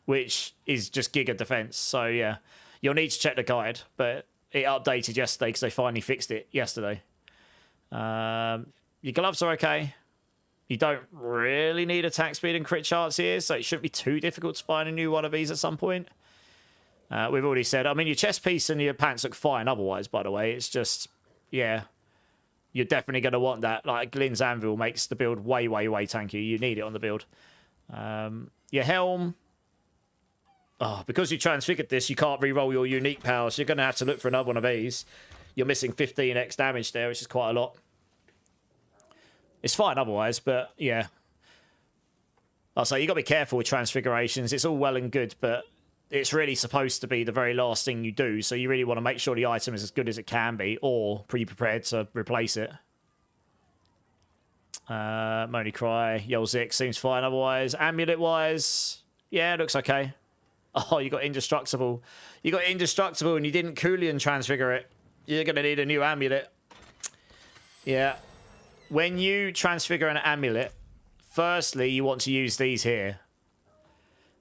which is just Giga defense. So, yeah, you'll need to check the guide, but it updated yesterday because they finally fixed it yesterday. Your gloves are okay. You don't really need attack speed and crit charts here, so it shouldn't be too difficult to find a new one of these at some point. We've already said, I mean, your chest piece and your pants look fine otherwise, by the way. It's just, yeah, you're definitely going to want that. Like, Glyn's Anvil makes the build way, way, way tanky. You need it on the build. Your helm. Oh, because you transfigured this, you can't re-roll your unique powers. So you're going to have to look for another one of these. You're missing 15x damage there, which is quite a lot. It's fine otherwise, but, yeah. I'll say, you got to be careful with transfigurations. It's all well and good, but... It's really supposed to be the very last thing you do, so you really want to make sure the item is as good as it can be, or pre-prepared to replace it. Moni Cry, Yolzik seems fine otherwise. Amulet-wise, yeah, it looks okay. Oh, you got Indestructible. You got Indestructible and you didn't Coolian transfigure it. You're going to need a new amulet. Yeah. When you transfigure an amulet, firstly, you want to use these here.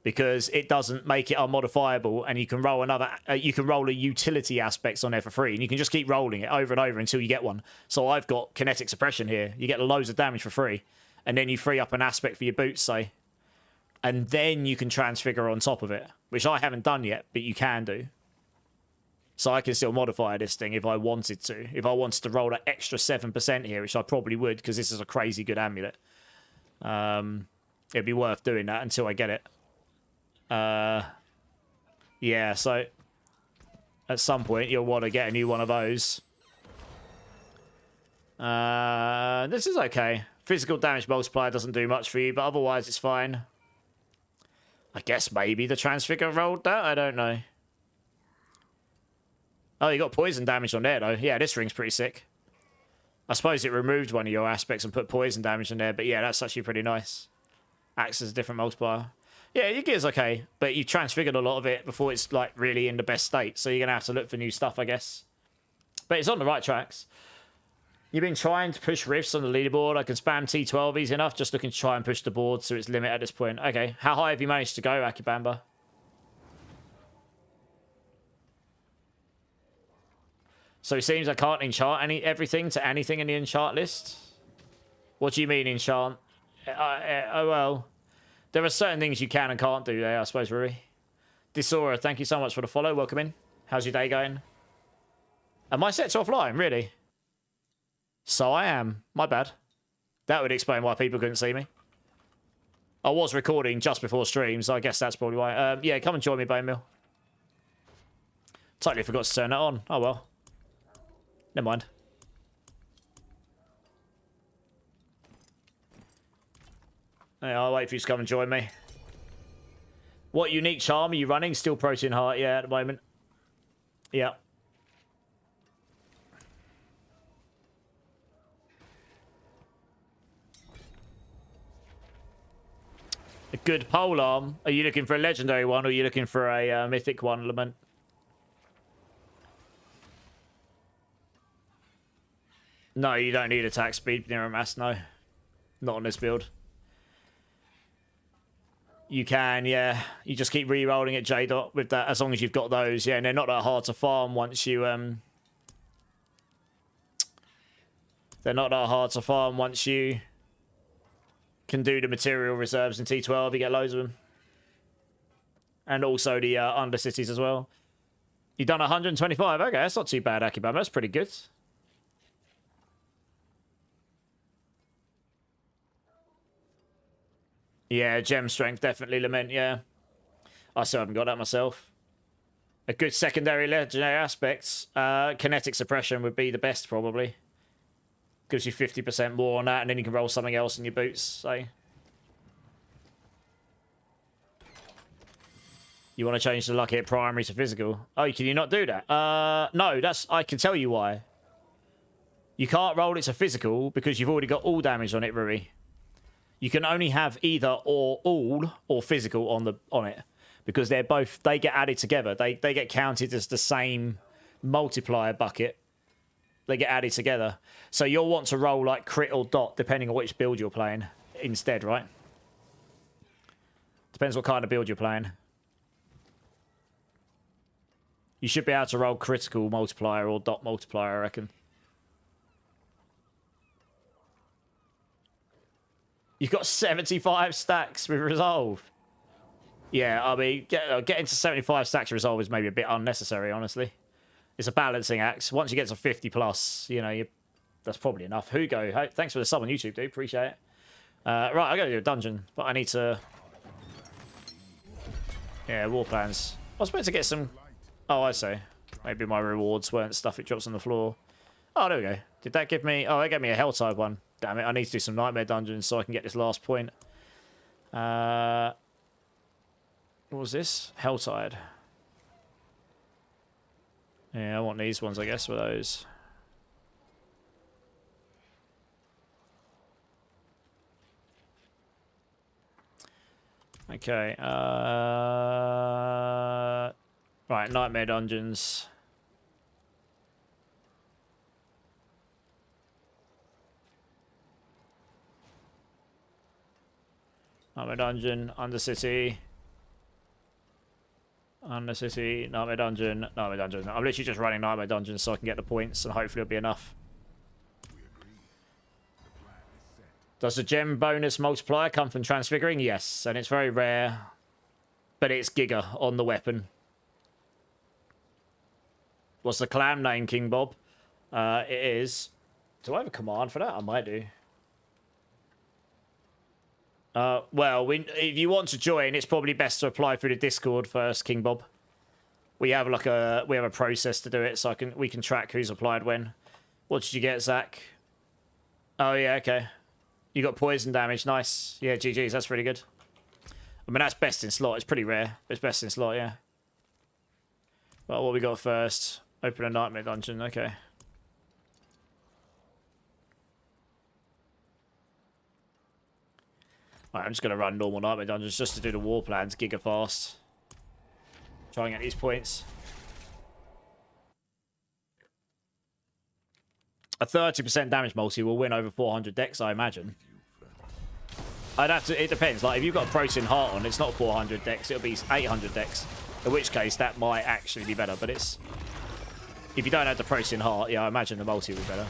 Because it doesn't make it unmodifiable, and you can roll you can roll a utility aspects on there for free, and you can just keep rolling it over and over until you get one. So I've got kinetic suppression here. You get loads of damage for free, and then you free up an aspect for your boots, say, and then you can transfigure on top of it, which I haven't done yet, but you can do. So I can still modify this thing if I wanted to. If I wanted to roll that extra 7% here, which I probably would, because this is a crazy good amulet. It'd be worth doing that until I get it. Yeah, so at some point you'll want to get a new one of those. This is okay. Physical damage multiplier doesn't do much for you, but otherwise it's fine. I guess maybe the transfigure rolled that, I don't know. Oh, you got poison damage on there though. Yeah, this ring's pretty sick. I suppose it removed one of your aspects and put poison damage on there, but yeah, that's actually pretty nice. Acts as a different multiplier. Yeah, your gear's okay, but you transfigured a lot of it before it's, like, really in the best state, so you're going to have to look for new stuff, I guess. But it's on the right tracks. You've been trying to push rifts on the leaderboard. I can spam T12 easy enough, just looking to try and push the board to its limit at this point. Okay, how high have you managed to go, Akibamba? So it seems I can't enchant everything to anything in the enchant list? What do you mean enchant? Oh, well... There are certain things you can and can't do there, I suppose, Rui. Disora, thank you so much for the follow. Welcome in. How's your day going? Am I set to offline? Really? So I am. My bad. That would explain why people couldn't see me. I was recording just before stream, so I guess that's probably why. Yeah, come and join me, Bone Mill. Totally forgot to turn that on. Oh, well. Never mind. Yeah, I'll wait for you to come and join me. What unique charm are you running? Still Protein Heart, yeah, at the moment. Yeah. A good pole arm. Are you looking for a legendary one or are you looking for a mythic one, Lament? No, you don't need attack speed near a mass, no. Not on this build. You can, yeah. You just keep re-rolling at J-Dot with that, as long as you've got those, yeah, and they're not that hard to farm once you, They're not that hard to farm once you can do the material reserves in T12, you get loads of them. And also the Undercities as well. You've done 125, okay, that's not too bad, Akibam, that's pretty good. Yeah, gem strength, definitely, Lament, yeah. I still haven't got that myself. A good secondary legendary aspects. Kinetic suppression would be the best, probably. Gives you 50% more on that, and then you can roll something else in your boots, say. You want to change the luck hit primary to physical? Oh, can you not do that? No, I can tell you why. You can't roll it to physical because you've already got all damage on it, Rui. You can only have either or all or physical on it because they get added together. They get counted as the same multiplier bucket. They get added together. So you'll want to roll like crit or dot depending on which build you're playing instead, right? Depends what kind of build you're playing. You should be able to roll critical multiplier or dot multiplier, I reckon. You've got 75 stacks with Resolve. Yeah, I mean, getting to 75 stacks of Resolve is maybe a bit unnecessary, honestly. It's a balancing act. Once you get to 50 plus, you know, that's probably enough. Hugo, hey, thanks for the sub on YouTube, dude. Appreciate it. Right, I got to do a dungeon, but I need to... Yeah, war plans. I was supposed to get some... Oh, I see. Maybe my rewards weren't stuff it drops on the floor. Oh, there we go. Did that give me... Oh, that gave me a Hell type one. Damn it, I need to do some Nightmare dungeons so I can get this last point. What was this? Helltide. Yeah, I want these ones, I guess, for those. Okay. Right, Nightmare dungeons. Nightmare dungeon, Undercity. Undercity, Nightmare dungeon, Nightmare dungeon. I'm literally just running Nightmare dungeons so I can get the points and hopefully it'll be enough. Does the gem bonus multiplier come from transfiguring? Yes, and it's very rare. But it's Giga on the weapon. What's the clan name, King Bob? It is... Do I have a command for that? I might do. Well, if you want to join, it's probably best to apply through the Discord first, King Bob. We have like a process to do it, so we can track who's applied when. What did you get, Zach? Oh yeah, okay. You got poison damage, nice. Yeah, GG's, that's really good. I mean, that's best in slot. It's pretty rare. It's best in slot, yeah. Well, what we got first? Open a Nightmare dungeon, okay. Right, I'm just going to run normal Nightmare dungeons just to do the war plans, giga fast. Try and get these points. A 30% damage multi will win over 400 decks, I imagine. I'd have to, it depends. Like, if you've got a Protean Heart on, it's not 400 decks, it'll be 800 decks. In which case, that might actually be better, but it's... If you don't have the Protean Heart, yeah, I imagine the multi will be better.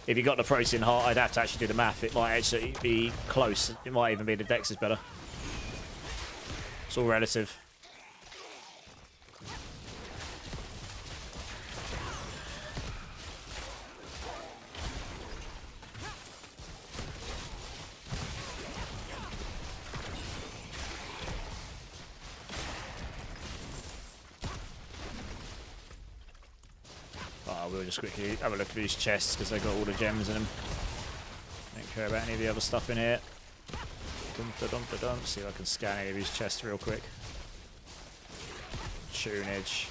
If you got the Protean Heart, I'd have to actually do the math. It might actually be close. It might even be the dex is better. It's all relative. We'll just quickly have a look at these chests because they've got all the gems in them. Don't care about any of the other stuff in here. See if I can scan any of these chests real quick. Tunage.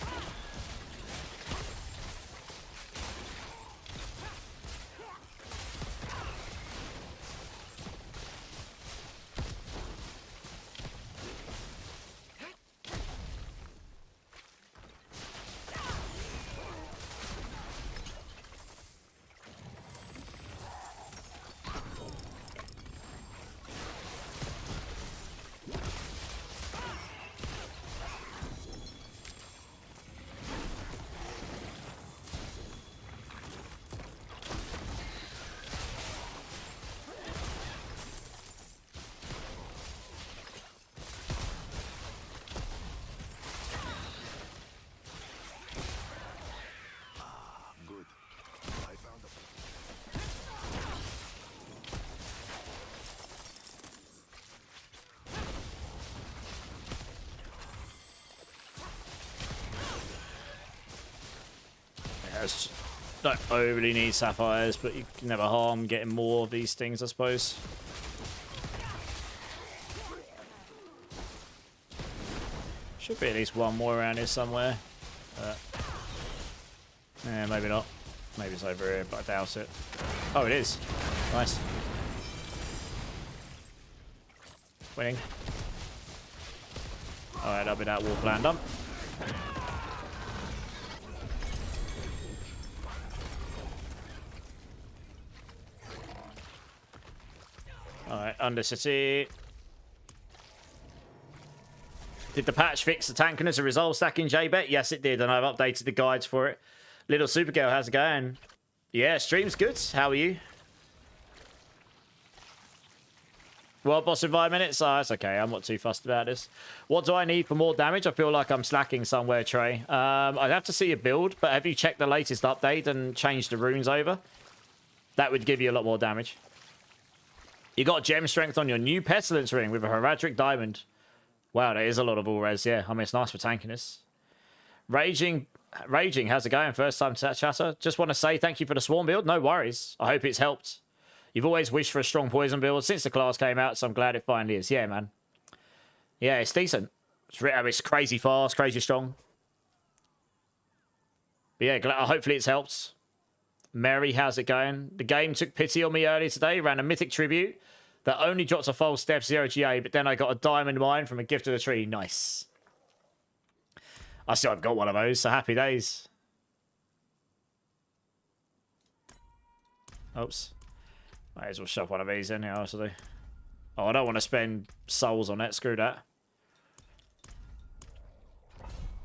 don't overly need sapphires, but you can never harm getting more of these things, I suppose. Should be at least one more around here somewhere. Yeah, maybe not. Maybe it's over here, but I doubt it. Oh, it is. Nice. Winning. Alright, that'll be that wall plan done. Alright, Undercity. Did the patch fix the tankiness and resolve stacking, JBet? Yes, it did, and I've updated the guides for it. Little Supergirl, how's it going? Yeah, stream's good. How are you? Well, boss in 5 minutes? Oh, that's okay. I'm not too fussed about this. What do I need for more damage? I feel like I'm slacking somewhere, Trey. I'd have to see a build, but have you checked the latest update and changed the runes over? That would give you a lot more damage. You got gem strength on your new Pestilence ring with a Heraldric Diamond. Wow, that is a lot of all res, yeah. I mean, it's nice for tankiness. Raging, how's it going? First time chatter. Just want to say thank you for the swarm build. No worries. I hope it's helped. You've always wished for a strong poison build since the class came out, so I'm glad it finally is. Yeah, man. Yeah, it's decent. It's crazy fast, crazy strong. But yeah, hopefully it's helped. Mary, how's it going? The game took pity on me earlier today. Ran a mythic tribute that only dropped a false step 0 GA, but then I got a diamond mine from a gift of the tree. Nice. I still haven't got one of those, so happy days. Oops. Might as well shove one of these in here, honestly. Oh, I don't want to spend souls on it. Screw that.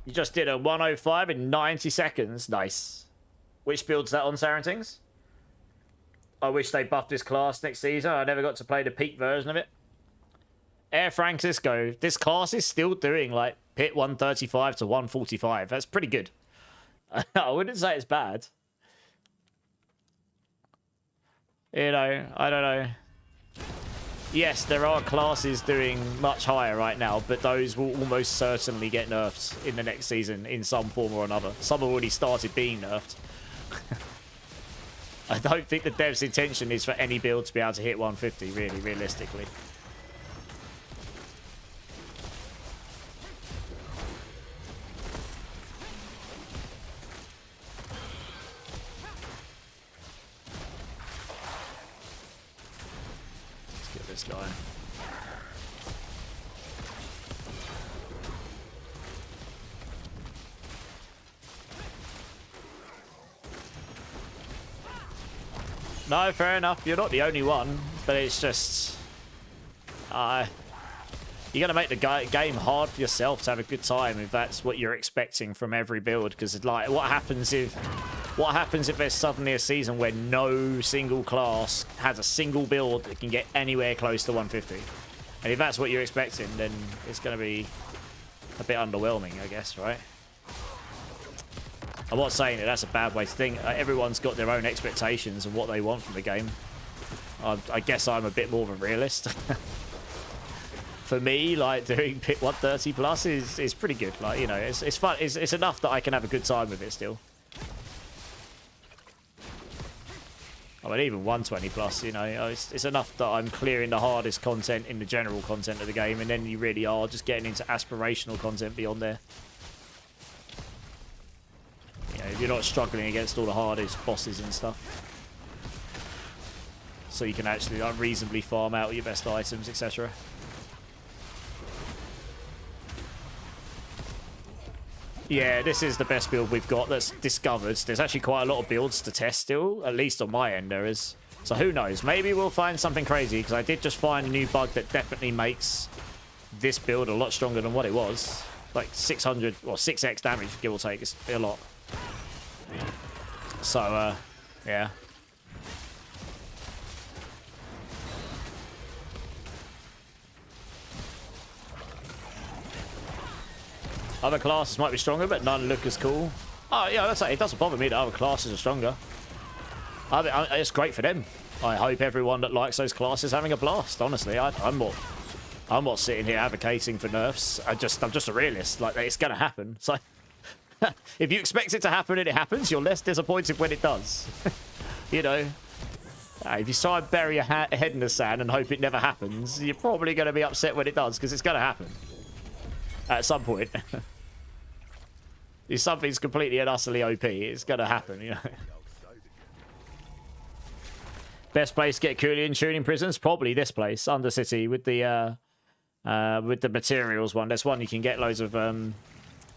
You just did a 105 in 90 seconds. Nice. Which build's that on, Sarantings? I wish they buffed this class next season. I never got to play the peak version of it. Air Francisco. This class is still doing, like, pit 135 to 145. That's pretty good. I wouldn't say it's bad. You know, I don't know. Yes, there are classes doing much higher right now, but those will almost certainly get nerfed in the next season in some form or another. Some have already started being nerfed. I don't think the dev's intention is for any build to be able to hit 150, really, realistically. This guy. No, fair enough. You're not the only one, but it's just... you got to make the game hard for yourself to have a good time if that's what you're expecting from every build. Because, like, what happens if there's suddenly a season where no single class has a single build that can get anywhere close to 150? And if that's what you're expecting, then it's going to be a bit underwhelming, I guess, right? I'm not saying that that's a bad way to think. Everyone's got their own expectations of what they want from the game. I guess I'm a bit more of a realist. For me, like, doing pit 130 plus is pretty good. Like, you know, it's fun. It's enough that I can have a good time with it still. I mean, even 120 plus, you know, it's enough that I'm clearing the hardest content in the general content of the game, and then you really are just getting into aspirational content beyond there. You know, you're not struggling against all the hardest bosses and stuff. So you can actually, like, reasonably farm out your best items, etc. Yeah, this is the best build we've got that's discovered. There's actually quite a lot of builds to test still, at least on my end there is. So who knows? Maybe we'll find something crazy, because I did just find a new bug that definitely makes this build a lot stronger than what it was. Like 600 or 6x damage, give or take. It's a lot. So, yeah. Other classes might be stronger, but none look as cool. Oh, yeah, that's like, it doesn't bother me that other classes are stronger. It's great for them. I hope everyone that likes those classes is having a blast, honestly. I'm not sitting here advocating for nerfs. I'm just a realist. Like, it's going to happen. So If you expect it to happen and it happens, you're less disappointed when it does. You know, if you try and bury your head in the sand and hope it never happens, you're probably going to be upset when it does, because it's going to happen at some point. If something's completely and utterly OP, it's going to happen, you know. Best place to get Coolian tuning prisons? Probably this place, Undercity, with the materials one. There's one you can get loads of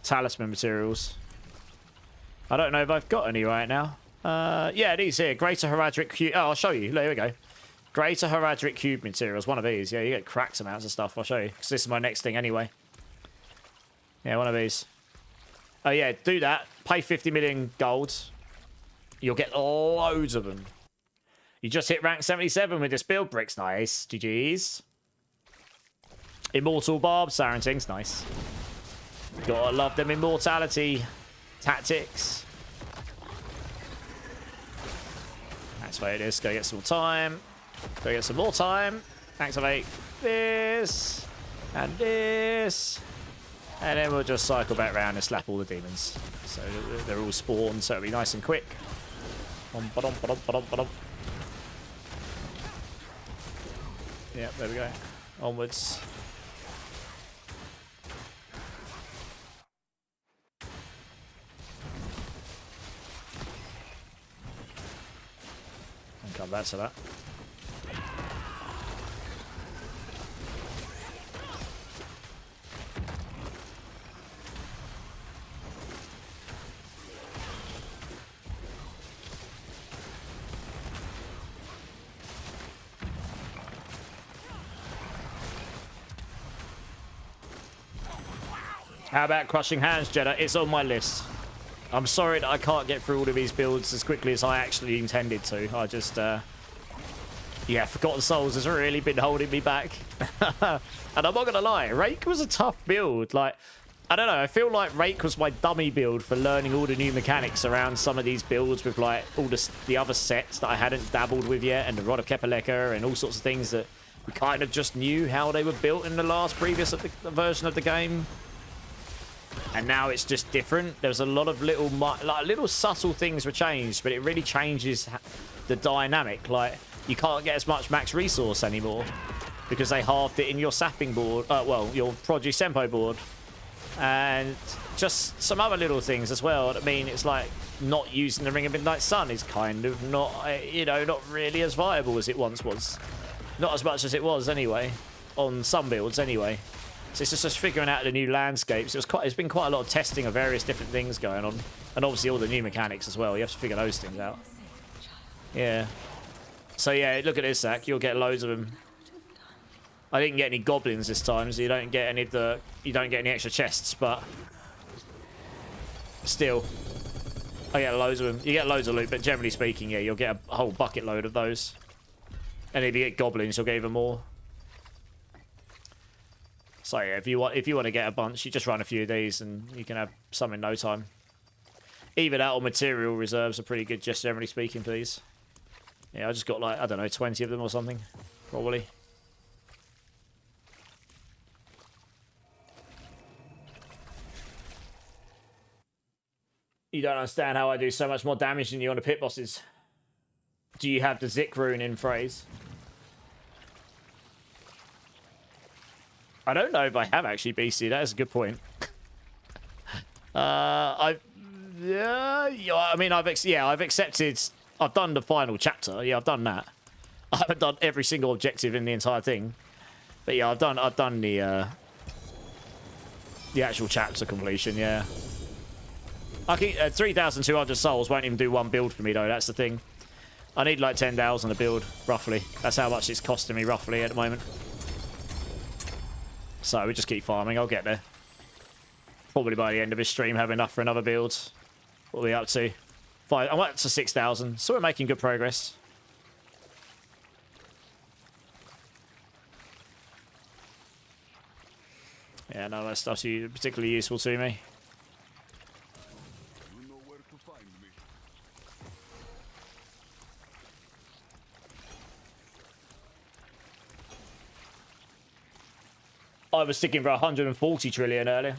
talisman materials. I don't know if I've got any right now. Yeah, these here. Greater Heradric Cube. Oh, I'll show you. There we go. Greater Heradric Cube materials. One of these. Yeah, you get cracks amounts of stuff. I'll show you. Because this is my next thing anyway. Yeah, one of these. Oh, yeah, do that. Pay 50 million gold. You'll get loads of them. You just hit rank 77 with this build. Bricks, nice. GG's. Immortal Barb. Sarenting's nice. Gotta love them immortality tactics. That's where it is. Go get some more time. Go get some more time. Activate this. And this. And then we'll just cycle back around and slap all the demons. So they're all spawned, so it'll be nice and quick. Yeah, there we go. Onwards. And come back to that. How about Crushing Hands, Jeddah? It's on my list. I'm sorry that I can't get through all of these builds as quickly as I actually intended to. I just, yeah, Forgotten Souls has really been holding me back. And I'm not going to lie, Rake was a tough build. Like, I don't know, I feel like Rake was my dummy build for learning all the new mechanics around some of these builds with, like, all the other sets that I hadn't dabbled with yet, and the Rod of Kepaleka and all sorts of things that we kind of just knew how they were built in the last previous version of the game. And now it's just different. There's a lot of little subtle things were changed, but it really changes the dynamic. Like, you can't get as much max resource anymore because they halved it in your sapping board. Well, your Produce Sempo board. And just some other little things as well. I mean, it's like not using the Ring of Midnight Sun is kind of not, you know, not really as viable as it once was. Not as much as it was anyway, on some builds anyway. So it's just figuring out the new landscapes. It's been quite a lot of testing of various different things going on. And obviously all the new mechanics as well. You have to figure those things out. Yeah. So yeah, look at this, Zach. You'll get loads of them. I didn't get any goblins this time, so you don't get any extra chests, but still. I get loads of them. You get loads of loot, but generally speaking, yeah, you'll get a whole bucket load of those. And if you get goblins, you'll get even more. So yeah, if you want to get a bunch, you just run a few of these and you can have some in no time. Either that or material reserves are pretty good, just generally speaking, please. Yeah, I just got like, I don't know, 20 of them or something, probably. You don't understand how I do so much more damage than you on the pit bosses. Do you have the Zik rune in phrase? I don't know if I have actually, BC. That is a good point. I mean, I've accepted. I've done the final chapter. Yeah, I've done that. I haven't done every single objective in the entire thing, but yeah, I've done the actual chapter completion. Yeah, I can 3,200 souls won't even do one build for me though. That's the thing. I need like 10,000 a build roughly. That's how much it's costing me roughly at the moment. So we just keep farming. I'll get there. Probably by the end of this stream, have enough for another build. What are we up to? I'm up to 6,000. So we're making good progress. Yeah, none of that stuff's particularly useful to me. You know where to find me. I was sticking for 140 trillion earlier.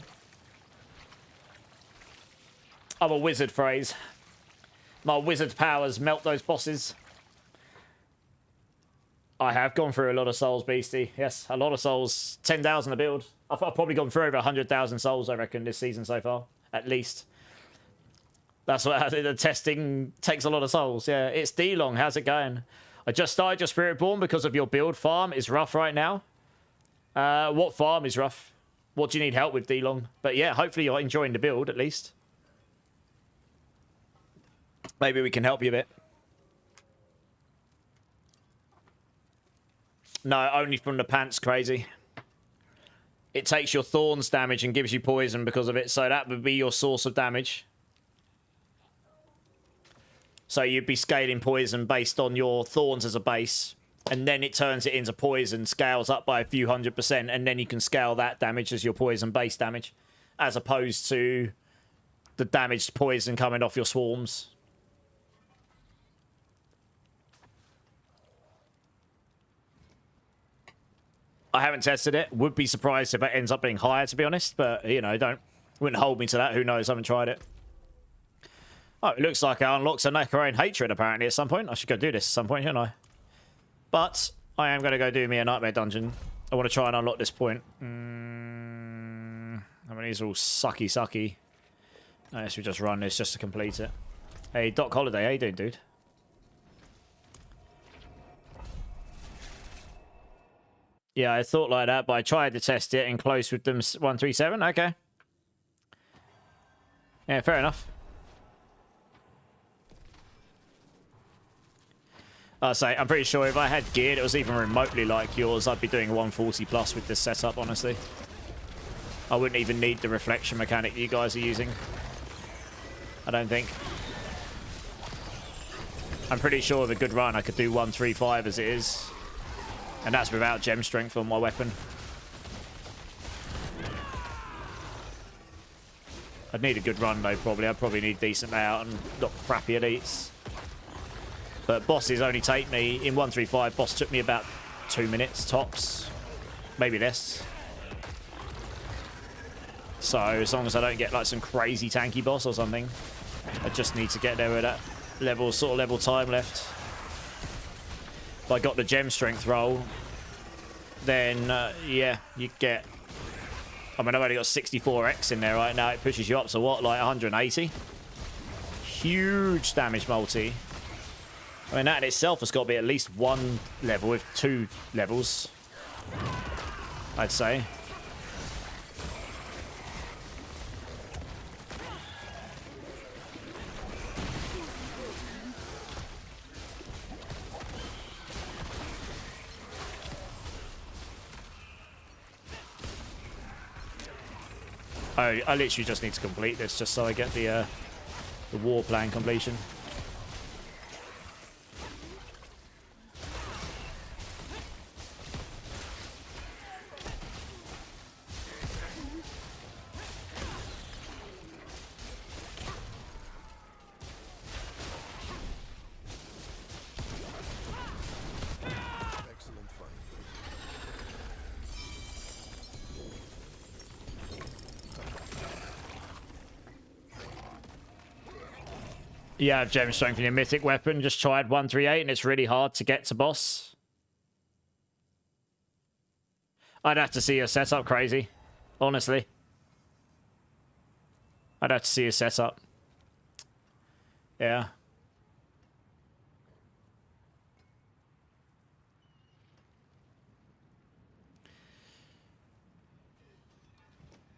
I'm a wizard phrase. My wizard powers melt those bosses. I have gone through a lot of souls, Beastie. Yes, a lot of souls. 10,000 to build. I've probably gone through over 100,000 souls, I reckon, this season so far. At least. That's what the testing takes a lot of souls. Yeah, it's D-Long. How's it going? I just started your Spiritborn because of your build. Farm is rough right now. What farm is rough? What do you need help with, D-Long? But yeah, hopefully you're enjoying the build, at least. Maybe we can help you a bit. No, only from the pants, crazy. It takes your thorns damage and gives you poison because of it, so that would be your source of damage. So you'd be scaling poison based on your thorns as a base, and then it turns it into poison, scales up by a few 100%, and then you can scale that damage as your poison base damage, as opposed to the damaged poison coming off your swarms. I haven't tested it. Would be surprised if it ends up being higher, to be honest. But, you know, wouldn't hold me to that. Who knows? I haven't tried it. Oh, it looks like it unlocks a Necroane Hatred, apparently, at some point. I should go do this at some point, shouldn't I? But I am going to go do me a Nightmare Dungeon. I want to try and unlock this point. I mean, these are all sucky. I guess we just run this just to complete it. Hey, Doc Holiday, how you doing, dude? Yeah, I thought like that, but I tried to test it in close with them 137. Okay. Yeah, fair enough. I'll say, I'm pretty sure if I had gear that was even remotely like yours, I'd be doing 140 plus with this setup, honestly. I wouldn't even need the reflection mechanic you guys are using. I don't think. I'm pretty sure with a good run I could do 135 as it is. And that's without gem strength on my weapon. I'd need a good run though, probably. I'd probably need decent layout and not crappy elites. But bosses only take me, in 135, boss took me about 2 minutes tops. Maybe less. So as long as I don't get like some crazy tanky boss or something, I just need to get there with that sort of level time left. If I got the gem strength roll, then yeah, you get... I mean, I've only got 64x in there right now. It pushes you up to what, like 180? Huge damage multi. I mean, that in itself has got to be at least one level, if 2 levels, I'd say. I literally just need to complete this just so I get the war plan completion. Yeah, gem strength in your mythic weapon. Just tried 138 and it's really hard to get to boss. I'd have to see your setup, crazy. Honestly. I'd have to see your setup. Yeah.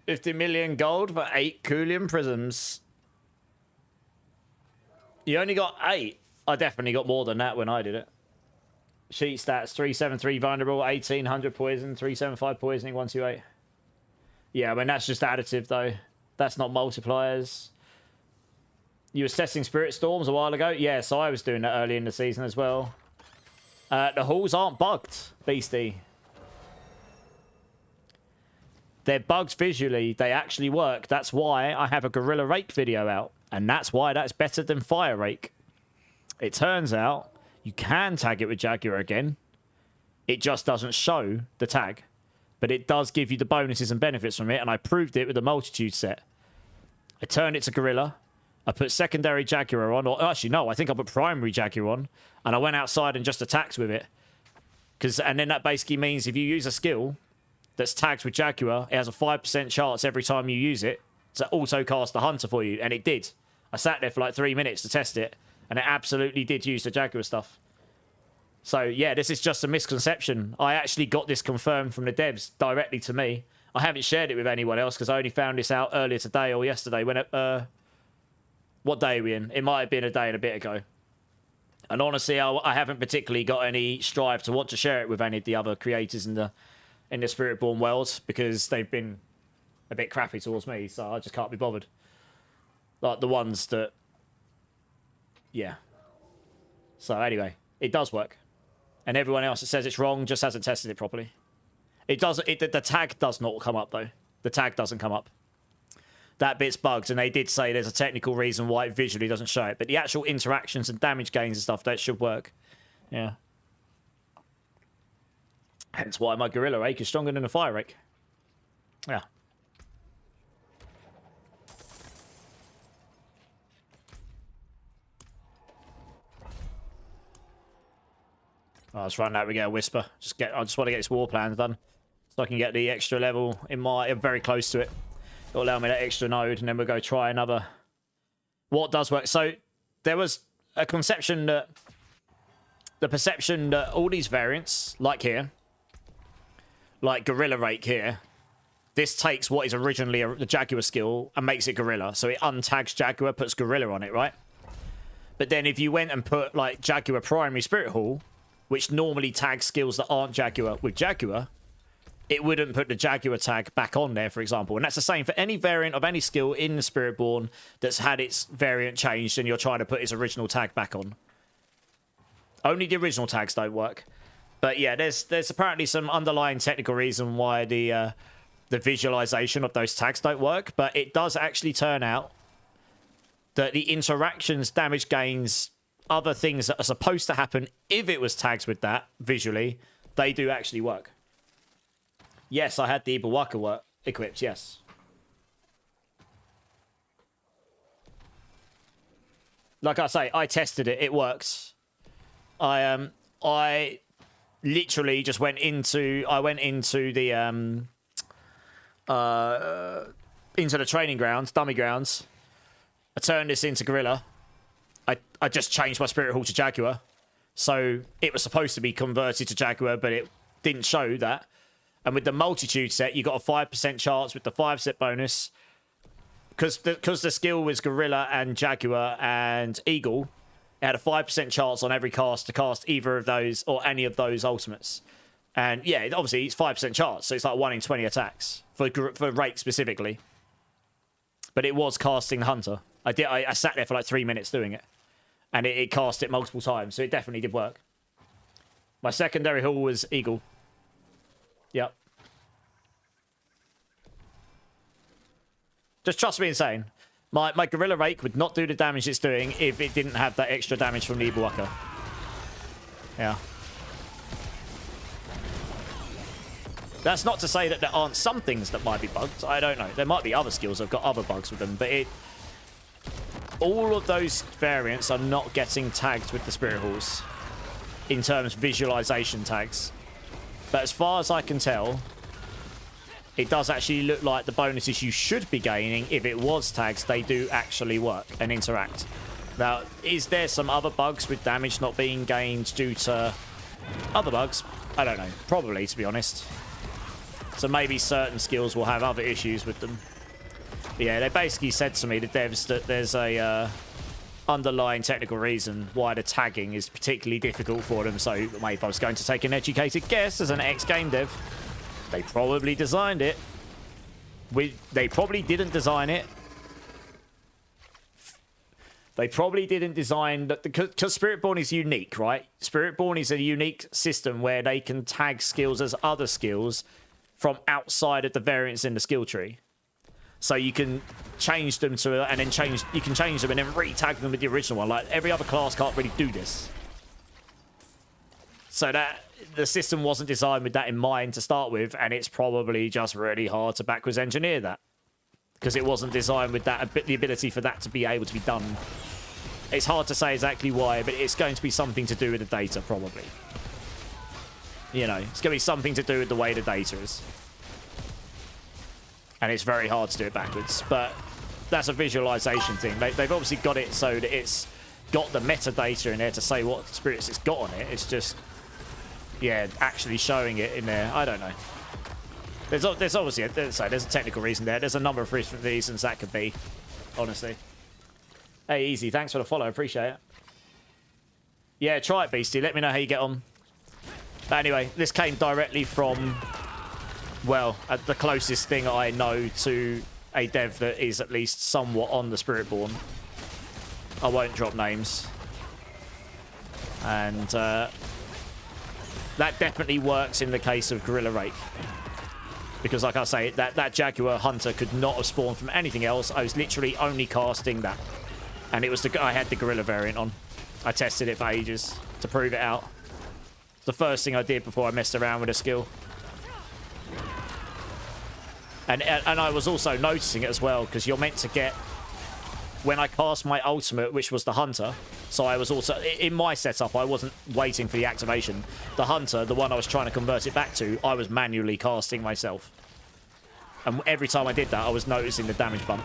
$50 million gold for 8 Coolium prisms. You only got 8. I definitely got more than that when I did it. Sheet stats, 373 vulnerable, 1800 poison, 375 poisoning, 128. Yeah, I mean, that's just additive, though. That's not multipliers. You were testing Spirit Storms a while ago? Yeah, so I was doing that early in the season as well. The halls aren't bugged, Beastie. They're bugged visually. They actually work. That's why I have a Gorilla Rake video out. And that's why that's better than Fire Rake. It turns out you can tag it with Jaguar again. It just doesn't show the tag. But it does give you the bonuses and benefits from it. And I proved it with the Multitude set. I turned it to Gorilla. I put secondary Jaguar on, or actually no, I think I put primary Jaguar on, and I went outside and just attacked with it. And then that basically means if you use a skill that's tagged with Jaguar, it has a 5% chance every time you use it to auto-cast the Hunter for you, and it did. I sat there for like 3 minutes to test it, and it absolutely did use the Jaguar stuff. So yeah, this is just a misconception. I actually got this confirmed from the devs directly to me. I haven't shared it with anyone else because I only found this out earlier today or yesterday when it, what day are we in? It might have been a day and a bit ago. And honestly, I haven't particularly got any strive to want to share it with any of the other creators in the Spiritborn world because they've been a bit crappy towards me, so I just can't be bothered. Like the ones that, yeah. So anyway, it does work, and everyone else that says it's wrong just hasn't tested it properly. It doesn't. The tag does not come up though. The tag doesn't come up. That bit's bugged, and they did say there's a technical reason why it visually doesn't show it, but the actual interactions and damage gains and stuff, that should work. Yeah. Hence why my Gorilla Rake is stronger than a Fire Rake. Yeah. Oh, let's run that. We get a Whisper. I just want to get this war plan done, so I can get the extra level in my. Very close to it. It'll allow me that extra node, and then we'll go try another. What does work? So there was a conception that the perception that all these variants, like here, like Gorilla Rake here, this takes what is originally the Jaguar skill and makes it Gorilla. So it untags Jaguar, puts Gorilla on it, right? But then if you went and put like Jaguar Primary Spirit Hall, which normally tags skills that aren't Jaguar with Jaguar, it wouldn't put the Jaguar tag back on there, for example. And that's the same for any variant of any skill in the Spiritborn that's had its variant changed and you're trying to put its original tag back on. Only the original tags don't work. But yeah, there's apparently some underlying technical reason why the visualization of those tags don't work. But it does actually turn out that the interactions, damage gains, other things that are supposed to happen if it was tagged with that visually, they do actually work. Yes, I had the Ibawaka equipped, yes. Like I say, I tested it. It works. I literally just went into the training grounds, dummy grounds. I turned this into Gorilla. I just changed my Spirit Hall to Jaguar. So it was supposed to be converted to Jaguar, but it didn't show that. And with the multitude set, you got a 5% chance with the 5-set bonus. Because the skill was Gorilla and Jaguar and Eagle, it had a 5% chance on every cast to cast either of those or any of those ultimates. And yeah, obviously it's 5% chance, so it's like 1 in 20 attacks for Rake specifically. But it was casting Hunter. I sat there for like 3 minutes doing it. And it cast it multiple times, so it definitely did work. My secondary hull was Eagle. Yep. Just trust me in saying, my Gorilla Rake would not do the damage it's doing if it didn't have that extra damage from the Ibawaka. Yeah. That's not to say that there aren't some things that might be bugged. I don't know. There might be other skills that have got other bugs with them, but all of those variants are not getting tagged with the Spirit Halls in terms of visualization tags. But as far as I can tell, it does actually look like the bonuses you should be gaining, if it was tags, they do actually work and interact. Now, is there some other bugs with damage not being gained due to other bugs? I don't know. Probably, to be honest. So maybe certain skills will have other issues with them. But yeah, they basically said to me, the devs, that there's a underlying technical reason why the tagging is particularly difficult for them. So if I was going to take an educated guess as an ex-game dev, they probably designed it. They probably didn't design it. They probably didn't design that, because Spiritborn is unique, right? Spiritborn is a unique system where they can tag skills as other skills from outside of the variants in the skill tree. So you can change them to, and then you can change them and then re-tag them with the original one. Like, every other class can't really do this. So that the system wasn't designed with that in mind to start with, and it's probably just really hard to backwards engineer that. because it wasn't designed with that the ability for that to be able to be done. It's hard to say exactly why, but it's going to be something to do with the data, probably. You know, it's going to be something to do with the way the data is. And it's very hard to do it backwards, but that's a visualization thing. They've obviously got it so that it's got the metadata in there to say what spirits it's got on it. It's just, yeah, actually showing it in there. I don't know. There's obviously, there's a technical reason there. There's a number of different reasons that could be, honestly. Hey, Easy, thanks for the follow. Appreciate it. Yeah, try it, Beastie. Let me know how you get on. But anyway, this came directly from, well, the closest thing I know to a dev that is at least somewhat on the Spiritborn. I won't drop names. And that definitely works in the case of Gorilla Rake. Because like I say, that Jaguar Hunter could not have spawned from anything else. I was literally only casting that. And it was I had the Gorilla variant on. I tested it for ages to prove it out. It's the first thing I did before I messed around with a skill. And I was also noticing it as well, because you're meant to get, when I cast my ultimate, which was the Hunter, so I was also, in my setup, I wasn't waiting for the activation. The Hunter, the one I was trying to convert it back to, I was manually casting myself. And every time I did that, I was noticing the damage bump.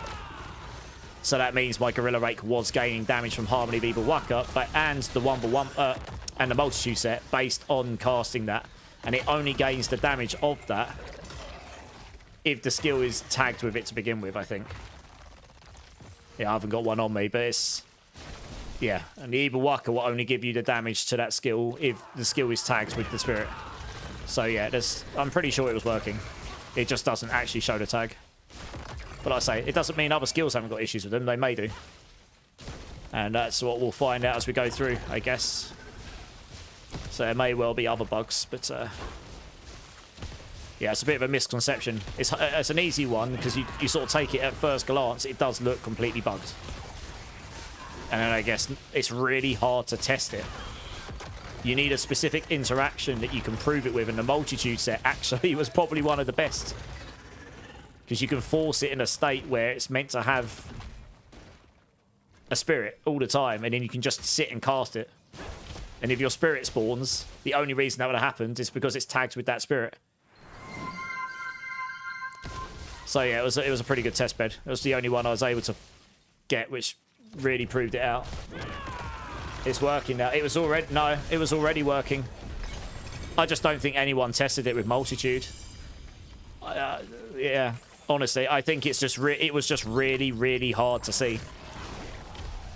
So that means my Gorilla Rake was gaining damage from Harmony Beeble Waka, and the Wumble and the Multitude set based on casting that. And it only gains the damage of that if the skill is tagged with it to begin with, I think. Yeah, I haven't got one on me, but it's... Yeah, and the Evil Waka will only give you the damage to that skill if the skill is tagged with the spirit. So yeah, I'm pretty sure it was working. It just doesn't actually show the tag. But like I say, it doesn't mean other skills haven't got issues with them. They may do. And that's what we'll find out as we go through, I guess. So there may well be other bugs, but... yeah, it's a bit of a misconception. It's an easy one, because you sort of take it at first glance. It does look completely bugged. And then I guess it's really hard to test it. You need a specific interaction that you can prove it with, and the Multitude set actually was probably one of the best. Because you can force it in a state where it's meant to have a spirit all the time, and then you can just sit and cast it. And if your spirit spawns, the only reason that would have happened is because it's tagged with that spirit. So yeah, it was a pretty good test bed. It was the only one I was able to get, which really proved it out. It's working now. It was already working. I just don't think anyone tested it with Multitude. Yeah, honestly, I think it's just it was just really, really hard to see.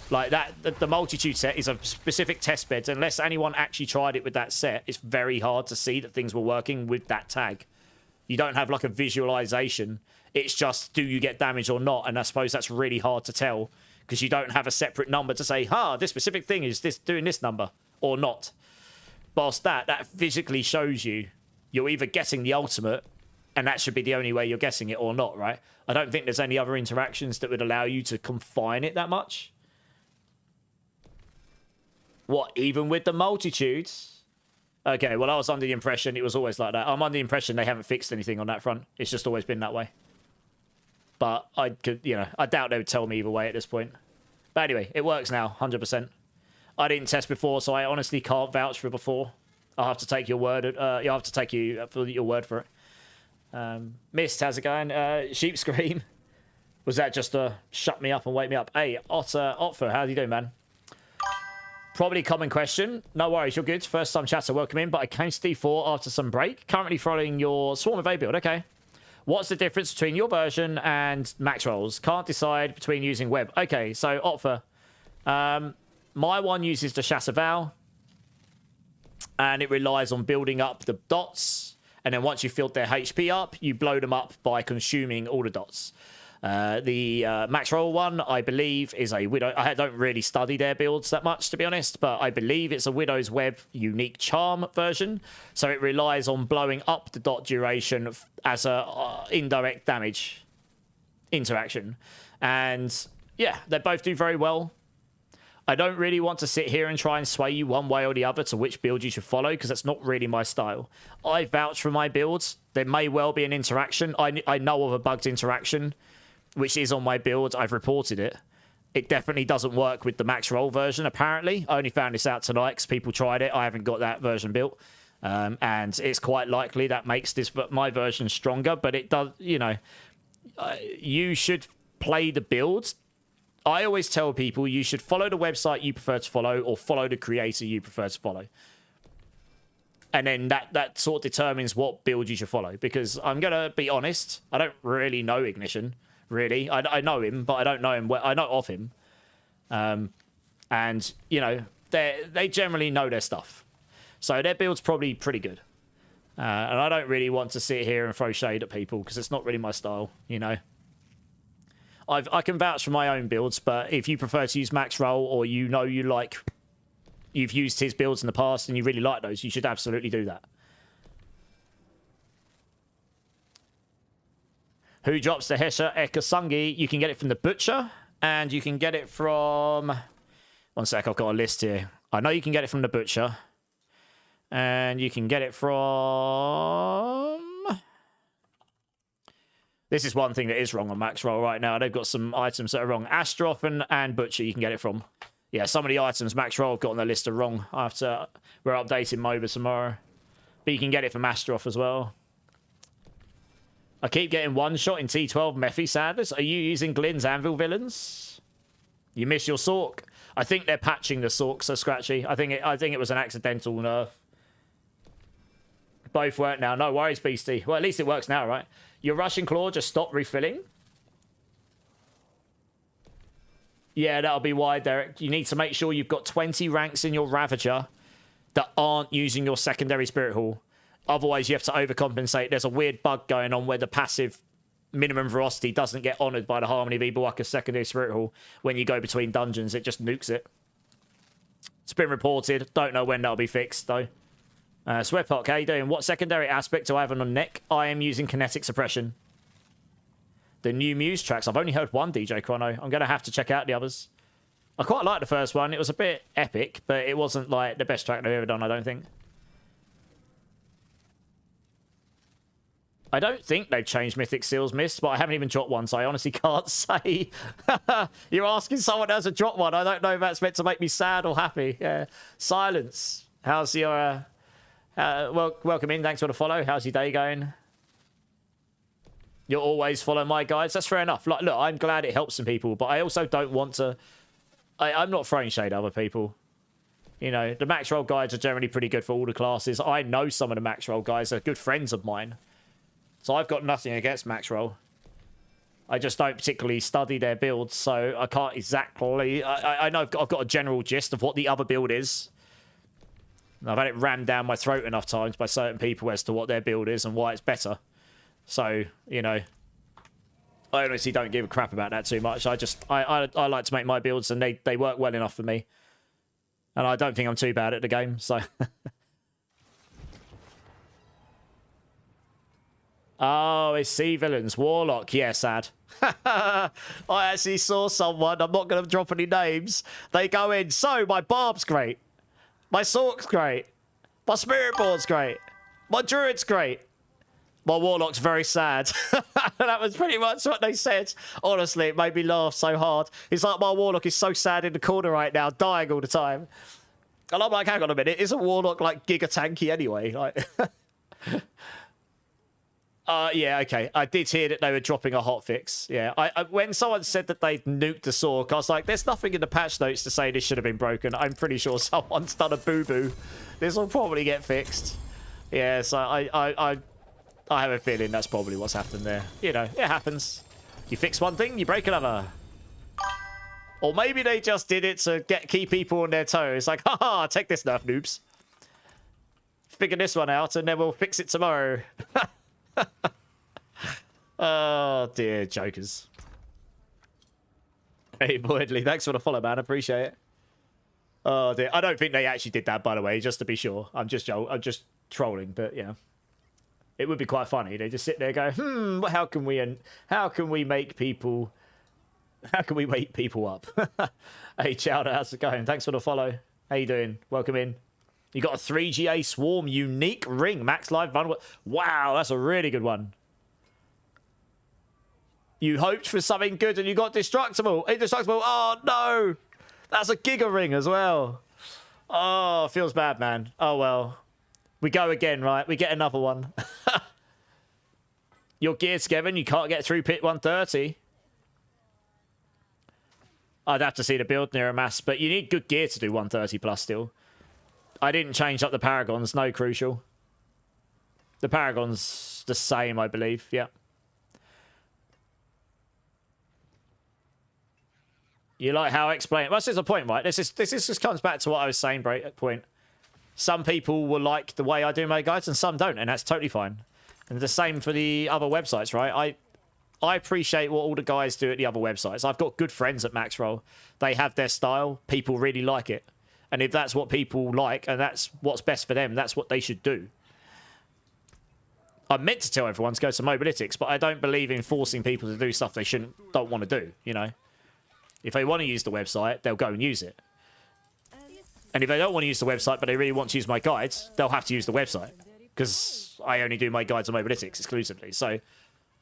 Like that, the Multitude set is a specific test bed. Unless anyone actually tried it with that set, it's very hard to see that things were working with that tag. You don't have like a visualization. It's just, do you get damage or not? And I suppose that's really hard to tell, because you don't have a separate number to say, this specific thing is doing this number or not. Whilst that physically shows you're either getting the ultimate, and that should be the only way you're getting it, or not, right? I don't think there's any other interactions that would allow you to confine it that much. What, even with the Multitudes? Okay, well, I was under the impression it was always like that. I'm under the impression they haven't fixed anything on that front. It's just always been that way. But I doubt they would tell me either way at this point. But anyway, it works now, 100%. I didn't test before, so I honestly can't vouch for before. I'll have to take your word. You'll have to take your word for it. Mist, how's it going? Sheep Scream. Was that just to shut me up and wake me up? Hey, Otfer, how you doing, man? Probably a common question. No worries, you're good. First time chatter, welcome in. But I came to D4 after some break. Currently following your Swarm Evade build. Okay. What's the difference between your version and max rolls? Can't decide between using web. Okay, so Otfer. My one uses the Chassaval. And it relies on building up the dots. And then once you've filled their HP up, you blow them up by consuming all the dots. The max roll one, I believe, is a Widow. I don't really study their builds that much, to be honest, but I believe it's a Widow's Web unique charm version. So it relies on blowing up the dot duration as a indirect damage interaction. And yeah, they both do very well. I don't really want to sit here and try and sway you one way or the other to which build you should follow, because that's not really my style. I vouch for my builds. There may well be an interaction. I know of a bugged interaction which is on my build. I've reported it. It definitely doesn't work with the max roll version, apparently. I only found this out tonight because people tried it. I haven't got that version built. And it's quite likely that makes my version stronger, but it does, you know, you should play the build. I always tell people you should follow the website you prefer to follow or follow the creator you prefer to follow. And then that sort of determines what build you should follow. Because I'm going to be honest, I don't really know Ignition. Really, I know him, but I don't know him well. I know of him, and you know they generally know their stuff, so their build's probably pretty good. And I don't really want to sit here and throw shade at people because it's not really my style. You know, I can vouch for my own builds, but if you prefer to use max roll or you know you've used his builds in the past and you really like those, you should absolutely do that. Who drops the Hesha Ekasungi? You can get it from the Butcher, and you can get it from... One sec, I've got a list here. I know you can get it from the Butcher, and you can get it from... This is one thing that is wrong on Max Roll right now. They've got some items that are wrong. Astroth and Butcher you can get it from. Yeah, some of the items Max Roll have got on their list are wrong. We're updating MOBA tomorrow. But you can get it from Astroth as well. I keep getting one shot in T12 Mephi Sadness. Are you using Glynn's Anvil villains? You miss your Sork. I think they're patching the Sork so scratchy. I think it was an accidental nerf. Both work now. No worries, Beastie. Well, at least it works now, right? Your Russian Claw just stopped refilling. Yeah, that'll be why, Derek. You need to make sure you've got 20 ranks in your Ravager that aren't using your secondary Spirit Hall. Otherwise, you have to overcompensate. There's a weird bug going on where the passive minimum velocity doesn't get honoured by the Harmony of Ibawaka's secondary Spirit Hall when you go between dungeons. It just nukes it. It's been reported. Don't know when that'll be fixed, though. Sweatpot, how you doing? What secondary aspect do I have on neck? I am using kinetic suppression. The new Muse tracks. I've only heard one, DJ Chrono. I'm going to have to check out the others. I quite liked the first one. It was a bit epic, but it wasn't like the best track they've ever done, I don't think. I don't think they've changed Mythic Seals Mist, but I haven't even dropped one, so I honestly can't say. You're asking someone else to drop one. I don't know if that's meant to make me sad or happy. Yeah. Silence. How's your... welcome in. Thanks for the follow. How's your day going? You'll always follow my guides. That's fair enough. Like, look, I'm glad it helps some people, but I also don't want to... I'm not throwing shade at other people. You know, the max roll guides are generally pretty good for all the classes. I know some of the max roll guys are good friends of mine. So I've got nothing against max roll. I just don't particularly study their builds, so I can't exactly... I know I've got a general gist of what the other build is. I've had it rammed down my throat enough times by certain people as to what their build is and why it's better. So, you know, I honestly don't give a crap about that too much. I like to make my builds and they work well enough for me. And I don't think I'm too bad at the game, so... Oh, it's Sea Villains. Warlock. Yeah, sad. I actually saw someone, I'm not going to drop any names. They go in, so my Barb's great. My Sork's great. My Spiritborn's great. My Druid's great. My Warlock's very sad. That was pretty much what they said. Honestly, it made me laugh so hard. It's like my Warlock is so sad in the corner right now, dying all the time. And I'm like, hang on a minute, isn't Warlock like giga tanky anyway? Like... yeah, okay. I did hear that they were dropping a hotfix. Yeah, when someone said that they nuked the Sork, I was like, there's nothing in the patch notes to say this should have been broken. I'm pretty sure someone's done a boo-boo. This will probably get fixed. Yeah, so I have a feeling that's probably what's happened there. You know, it happens. You fix one thing, you break another. Or maybe they just did it to keep people on their toes. Like, haha, take this nerf, noobs. Figure this one out, and then we'll fix it tomorrow. Oh dear, jokers. Hey Boydley, thanks for the follow, man. Appreciate it. Oh dear, I don't think they actually did that, by the way, just to be sure. I'm just trolling, but yeah, it would be quite funny. They just sit there and go, how can we make people wake people up? Hey Chowder, how's it going? Thanks for the follow. How you doing? Welcome in. You got a 3GA Swarm unique ring. Max Live vulnerable. Wow, that's a really good one. You hoped for something good and you got destructible. Indestructible. Oh, no. That's a Giga Ring as well. Oh, feels bad, man. Oh, well. We go again, right? We get another one. You're geared, Kevin. You can't get through pit 130. I'd have to see the build near a mass, but you need good gear to do 130 plus still. I didn't change up the Paragons. No crucial. The Paragon's the same, I believe. Yeah. You like how I explain? Well, this is the point, right? This just comes back to what I was saying, point. Some people will like the way I do my guides and some don't, and that's totally fine. And the same for the other websites, right? I appreciate what all the guys do at the other websites. I've got good friends at Maxroll. They have their style. People really like it. And if that's what people like and that's what's best for them, that's what they should do. I'm meant to tell everyone to go to Mobalytics, but I don't believe in forcing people to do stuff they don't want to do, you know? If they want to use the website, they'll go and use it. And if they don't want to use the website, but they really want to use my guides, they'll have to use the website. Because I only do my guides on Mobalytics exclusively. So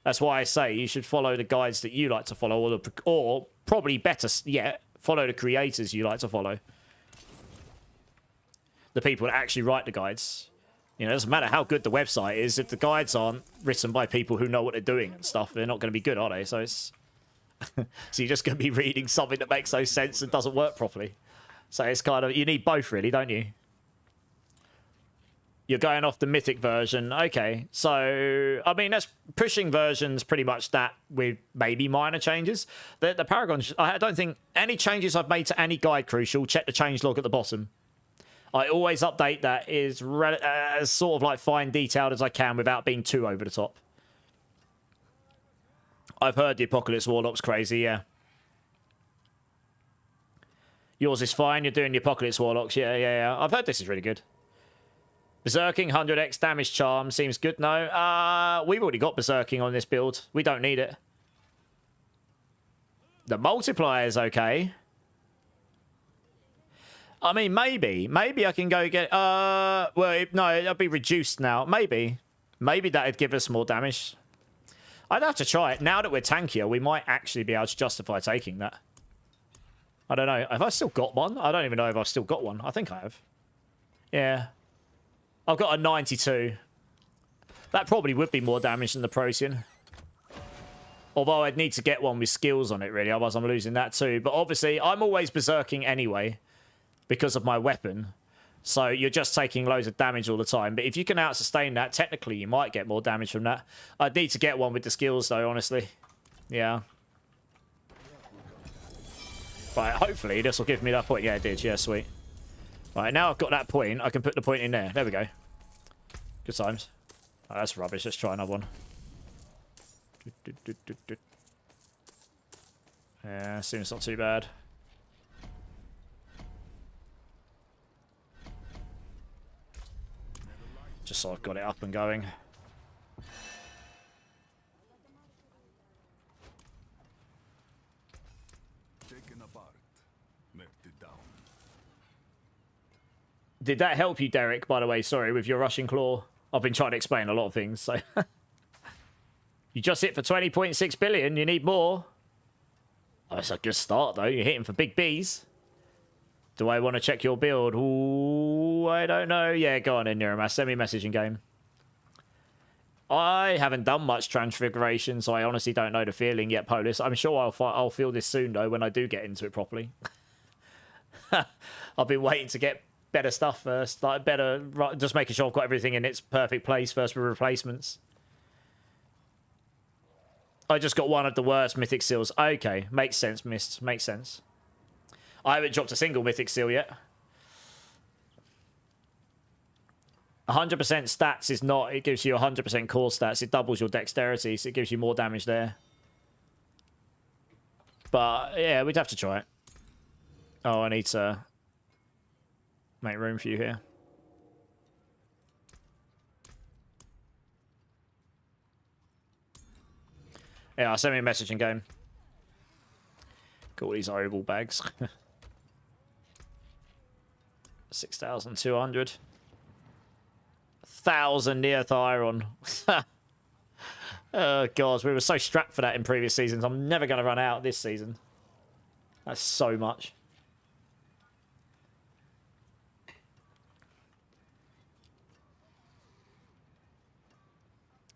that's why I say you should follow the guides that you like to follow, or probably better yet, follow the creators you like to follow. The people that actually write the guides. You know, it doesn't matter how good the website is, if the guides aren't written by people who know what they're doing and stuff, they're not going to be good, are they? So it's... so you're just going to be reading something that makes no sense and doesn't work properly. So it's kind of... You need both, really, don't you? You're going off the Mythic version. Okay, so... I mean, that's pushing versions pretty much that with maybe minor changes. The Paragon... I don't think... Any changes I've made to any guide crucial, check the change log at the bottom. I always update that as sort of like fine detailed as I can without being too over the top. I've heard the Apocalypse Warlock's crazy, yeah. Yours is fine. You're doing the Apocalypse Warlocks. Yeah. I've heard this is really good. Berserking, 100x damage charm. Seems good, no? We've already got Berserking on this build. We don't need it. The multiplier is okay. I mean, maybe. Maybe I can go get... well, no, it'll be reduced now. Maybe. Maybe that'd give us more damage. I'd have to try it. Now that we're tankier, we might actually be able to justify taking that. I don't know. Have I still got one? I don't even know if I've still got one. I think I have. Yeah. I've got a 92. That probably would be more damage than the Protean. Although I'd need to get one with skills on it, really. Otherwise, I'm losing that too. But obviously, I'm always berserking anyway because of my weapon. So you're just taking loads of damage all the time. But if you can out-sustain that, technically you might get more damage from that. I'd need to get one with the skills, though, honestly. Yeah. Right, hopefully this will give me that point. Yeah, it did. Yeah, sweet. Right, now I've got that point, I can put the point in there. There we go. Good times. Oh, that's rubbish. Let's try another one. Yeah, seems not too bad. Just so I've got it up and going. Taken apart, melted down. Did that help you, Derek, by the way? Sorry, with your Rushing Claw? I've been trying to explain a lot of things, so... You just hit for 20.6 billion, you need more. Oh, that's a good start, though. You're hitting for big Bs. Do I want to check your build? Ooh, I don't know. Yeah, go on in, Neuromass. Send me a message in game. I haven't done much Transfiguration, so I honestly don't know the feeling yet, Polis. I'm sure I'll feel this soon, though, when I do get into it properly. I've been waiting to get better stuff first. Like, better... Just making sure I've got everything in its perfect place first with replacements. I just got one of the worst Mythic Seals. Okay, makes sense, Mist. Makes sense. I haven't dropped a single Mythic Seal yet. 100% stats is not... It gives you 100% core stats. It doubles your dexterity, so it gives you more damage there. But, yeah, we'd have to try it. Oh, I need to make room for you here. Yeah, send me a message in game. Got all these horrible bags. 6,200. 1,000 Neothyron. Oh, God. We were so strapped for that in previous seasons. I'm never going to run out this season. That's so much.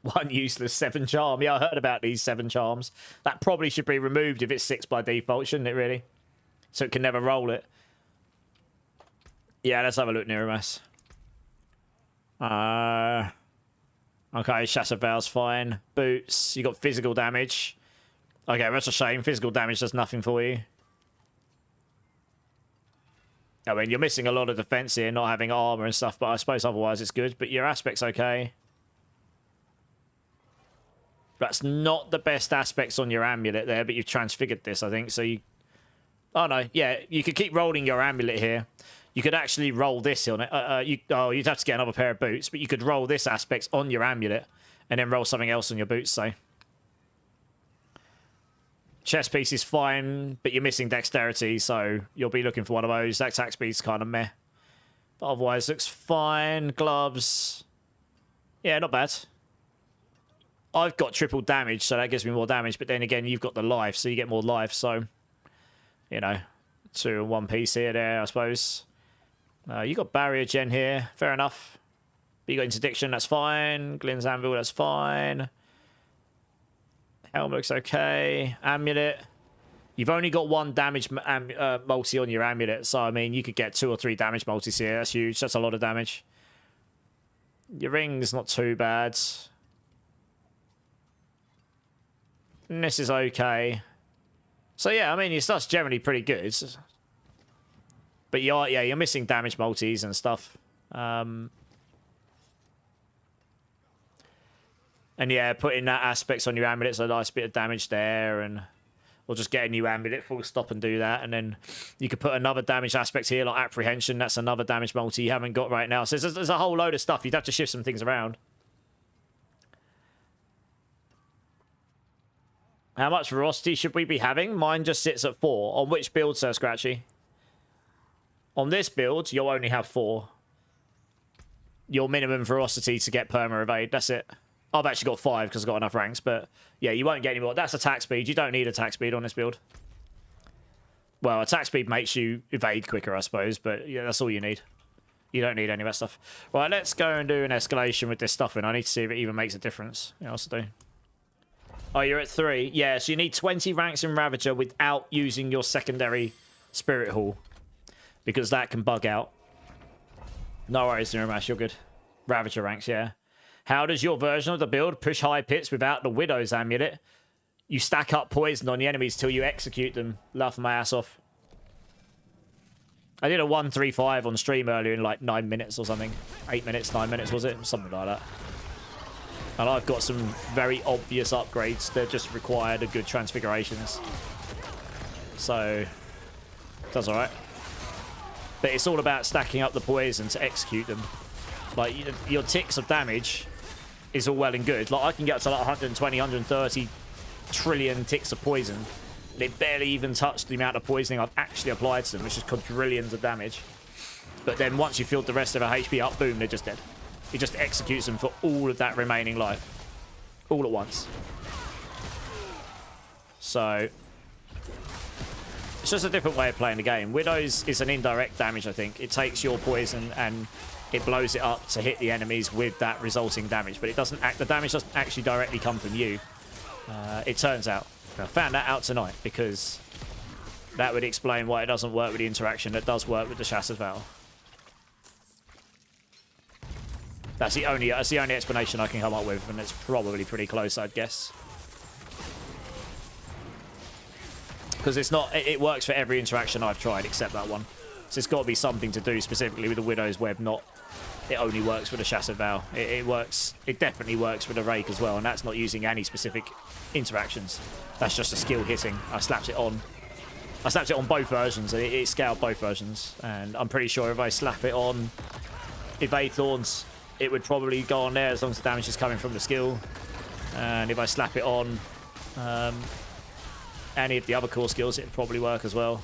One useless 7 charm. Yeah, I heard about these 7 charms. That probably should be removed if it's 6 by default, shouldn't it, really? So it can never roll it. Yeah, let's have a look, Niramas. Okay, Shatter Val's fine. Boots, you got physical damage. Okay, that's a shame. Physical damage does nothing for you. I mean, you're missing a lot of defense here, not having armor and stuff, but I suppose otherwise it's good. But your aspect's okay. That's not the best aspects on your amulet there, but you've transfigured this, I think. So you... Oh, no. Yeah, you could keep rolling your amulet here. You could actually roll this on it. You'd have to get another pair of boots, but you could roll this aspect on your amulet and then roll something else on your boots, say. Chest piece is fine, but you're missing dexterity, so you'll be looking for one of those. That attack speed's kind of meh. But otherwise, looks fine. Gloves. Yeah, not bad. I've got triple damage, so that gives me more damage, but then again, you've got the life, so you get more life, so... You know, 2 and 1 piece here, there, I suppose. You got barrier gen here, fair enough. But you got interdiction, that's fine. Glenn's anvil, that's fine. Helmet looks okay. Amulet. You've only got 1 damage multi on your amulet, so I mean, you could get 2 or 3 damage multis here. That's huge. That's a lot of damage. Your ring's not too bad. And this is okay. So yeah, I mean, your stuff's generally pretty good. But you're missing damage multis and stuff. And yeah, putting that aspects on your amulet's a nice bit of damage there, and or just get a new amulet, full stop and do that, and then you could put another damage aspect here, like apprehension. That's another damage multi you haven't got right now. So there's a whole load of stuff. You'd have to shift some things around. How much ferocity should we be having? Mine just sits at 4. On which build, Sir Scratchy? On this build, you'll only have 4. Your minimum ferocity to get perma evade. That's it. I've actually got 5 because I've got enough ranks, but yeah, you won't get any more. That's attack speed. You don't need attack speed on this build. Well, attack speed makes you evade quicker, I suppose, but yeah, that's all you need. You don't need any of that stuff. Right, let's go and do an escalation with this stuff, and I need to see if it even makes a difference. Yeah, else to do. Oh, you're at 3. Yeah, so you need 20 ranks in Ravager without using your secondary Spirit Hall, because that can bug out. No worries, Niramash, you're good. Ravager ranks, yeah. How does your version of the build push high pits without the Widow's Amulet? You stack up poison on the enemies till you execute them. Laughing my ass off. I did a 1-3-5 on stream earlier in like 9 minutes or something. 8 minutes, 9 minutes, was it? Something like that. And I've got some very obvious upgrades that just require the good transfigurations. So, that's alright. But it's all about stacking up the poison to execute them. Like, your ticks of damage is all well and good. Like, I can get up to like 120, 130 trillion ticks of poison. They barely even touch the amount of poisoning I've actually applied to them, which is quadrillions of damage. But then once you filled the rest of their HP up, boom, they're just dead. It just executes them for all of that remaining life. All at once. So, it's just a different way of playing the game. Widow's is an indirect damage, I think. It takes your poison and it blows it up to hit the enemies with that resulting damage. But it doesn't the damage doesn't actually directly come from you. It turns out. I found that out tonight because that would explain why it doesn't work with the interaction that does work with the Shattered Vow. That's the only explanation I can come up with, and it's probably pretty close, I'd guess. Because it's not, it works for every interaction I've tried except that one. So it's got to be something to do specifically with the Widow's Web, not it only works with the Shattered Vow. It definitely works with the Rake as well, and that's not using any specific interactions. That's just a skill hitting. I slapped it on both versions. It scaled both versions, and I'm pretty sure if I slap it on Evade Thorns, it would probably go on there as long as the damage is coming from the skill. And if I slap it on any of the other core skills, it would probably work as well.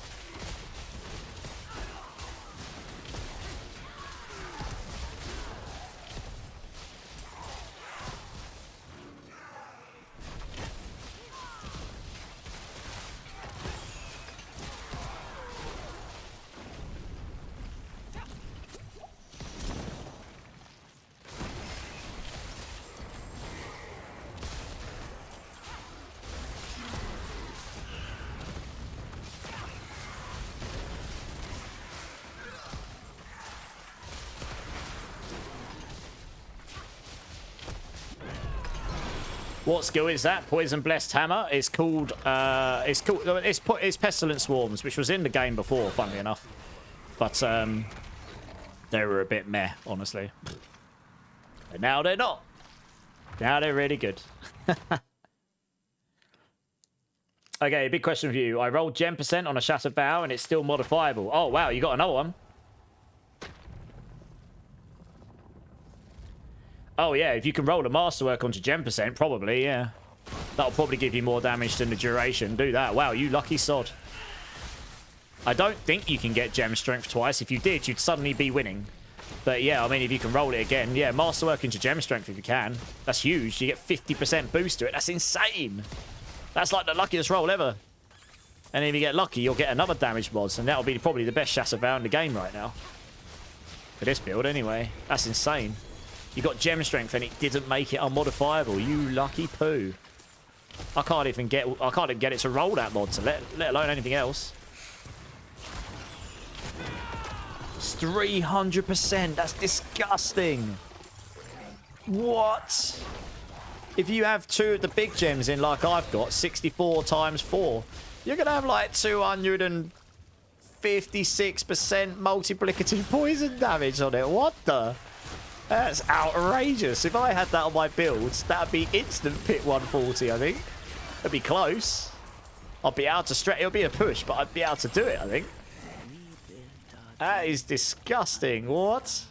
What skill is that? Poison Blessed Hammer. It's called it's Pestilent Swarms, which was in the game before, funnily enough. But they were a bit meh, honestly. And now they're not. Now they're really good. Okay, big question for you. I rolled gem % on a Shattered Vow and it's still modifiable. Oh wow, you got another one. Oh yeah, if you can roll a Masterwork onto gem %, probably, yeah. That'll probably give you more damage than the duration. Do that. Wow, you lucky sod. I don't think you can get gem strength twice. If you did, you'd suddenly be winning. But yeah, I mean, if you can roll it again, yeah, Masterwork into gem strength if you can. That's huge. You get 50% boost to it. That's insane. That's like the luckiest roll ever. And if you get lucky, you'll get another damage mods, and that'll be probably the best Shattered Vow in the game right now. For this build, anyway. That's insane. You got gem strength, and it didn't make it unmodifiable. You lucky poo. I can't even get it to roll that mod, so let alone anything else. It's 300%. That's disgusting. What? If you have 2 of the big gems in, like I've got, 64 times 4, you're gonna have like 256% multiplicative poison damage on it. What the? That's outrageous. If I had that on my builds, that'd be instant pit 140, I think. It'd be close. I'd be able to stretch. It'll be a push, but I'd be able to do it, I think. That is disgusting. What?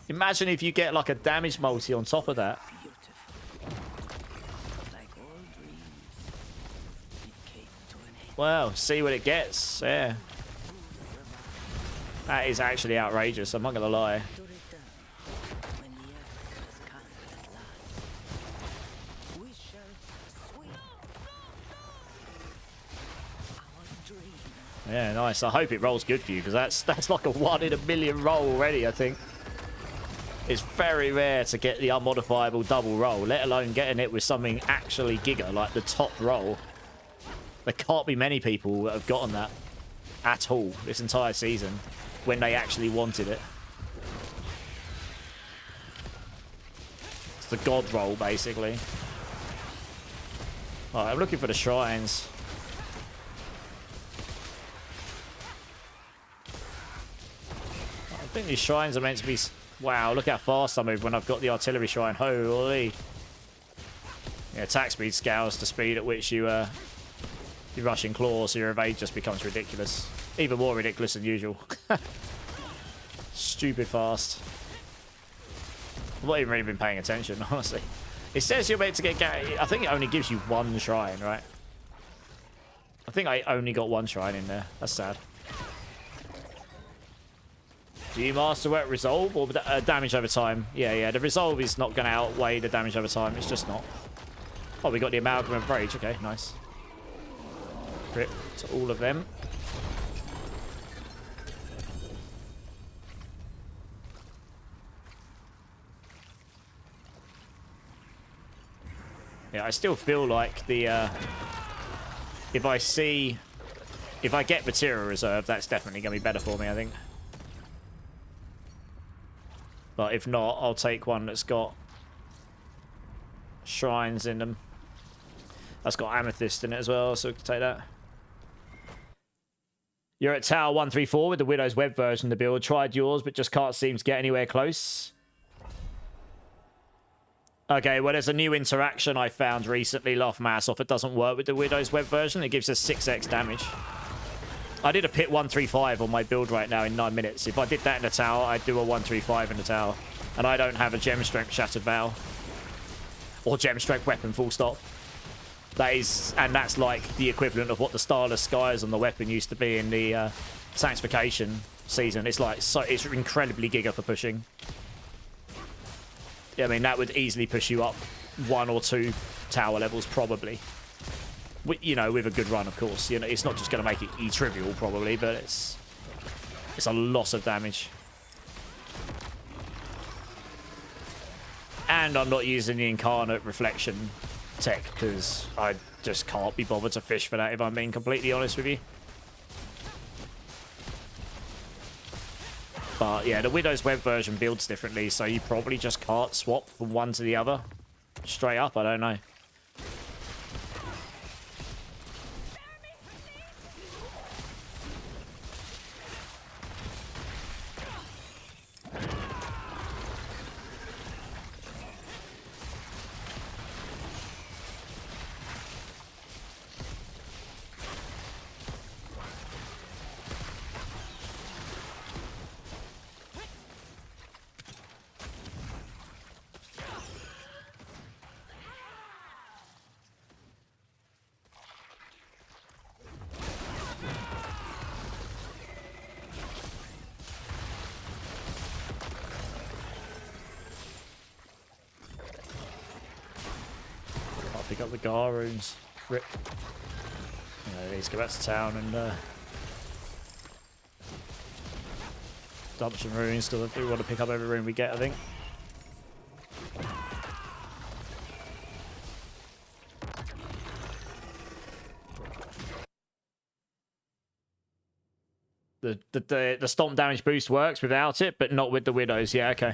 Imagine if you get like a damage multi on top of that. Wow, see what it gets. Yeah. That is actually outrageous, I'm not gonna lie. Yeah, nice. I hope it rolls good for you, because that's like a 1 in a million roll already, I think. It's very rare to get the unmodifiable double roll, let alone getting it with something actually giga, like the top roll. There can't be many people that have gotten that at all this entire season when they actually wanted it. It's the god roll, basically. Alright, I'm looking for the shrines. I think these shrines are meant to be... Wow, look how fast I move when I've got the artillery shrine. Holy. Yeah, attack speed scales the speed at which you rush in claw, so your evade just becomes ridiculous. Even more ridiculous than usual. Stupid fast. I've not even really been paying attention, honestly. It says you're meant to get... I think it only gives you 1 shrine, right? I think I only got 1 shrine in there. That's sad. Do you Masterwork Resolve or damage over time? Yeah, the Resolve is not going to outweigh the damage over time. It's just not. Oh, we got the Amalgam of Rage. Okay, nice. Rip to all of them. Yeah, I still feel like the... if I get Material Reserve, that's definitely going to be better for me, I think. But if not, I'll take one that's got shrines in them. That's got Amethyst in it as well, so we can take that. You're at Tower 134 with the Widow's Web version of the build. Tried yours, but just can't seem to get anywhere close. Okay, well, there's a new interaction I found recently, Lothmasoff. It doesn't work with the Widow's Web version. It gives us 6x damage. I did a pit 135 on my build right now in 9 minutes. If I did that in the tower, I'd do a 135 in the tower. And I don't have a gem strength Shattered Vow. Or gem strength weapon, full stop. And that's like the equivalent of what the Starless Skies on the weapon used to be in the Sanctification season. It's like, so it's incredibly giga for pushing. I mean, that would easily push you up 1 or 2 tower levels, probably. You know, with a good run, of course. You know, it's not just going to make it e-trivial, probably, but it's a lot of damage. And I'm not using the Incarnate Reflection tech, because I just can't be bothered to fish for that, if I'm being completely honest with you. But yeah, the Widow's Web version builds differently, so you probably just can't swap from one to the other. Straight up, I don't know. pick up the Gar runes. Rip. Let's go back to town and dump some runes. Still, we want to pick up every rune we get, I think. The stomp damage boost works without it, but not with the Widows. Yeah, okay.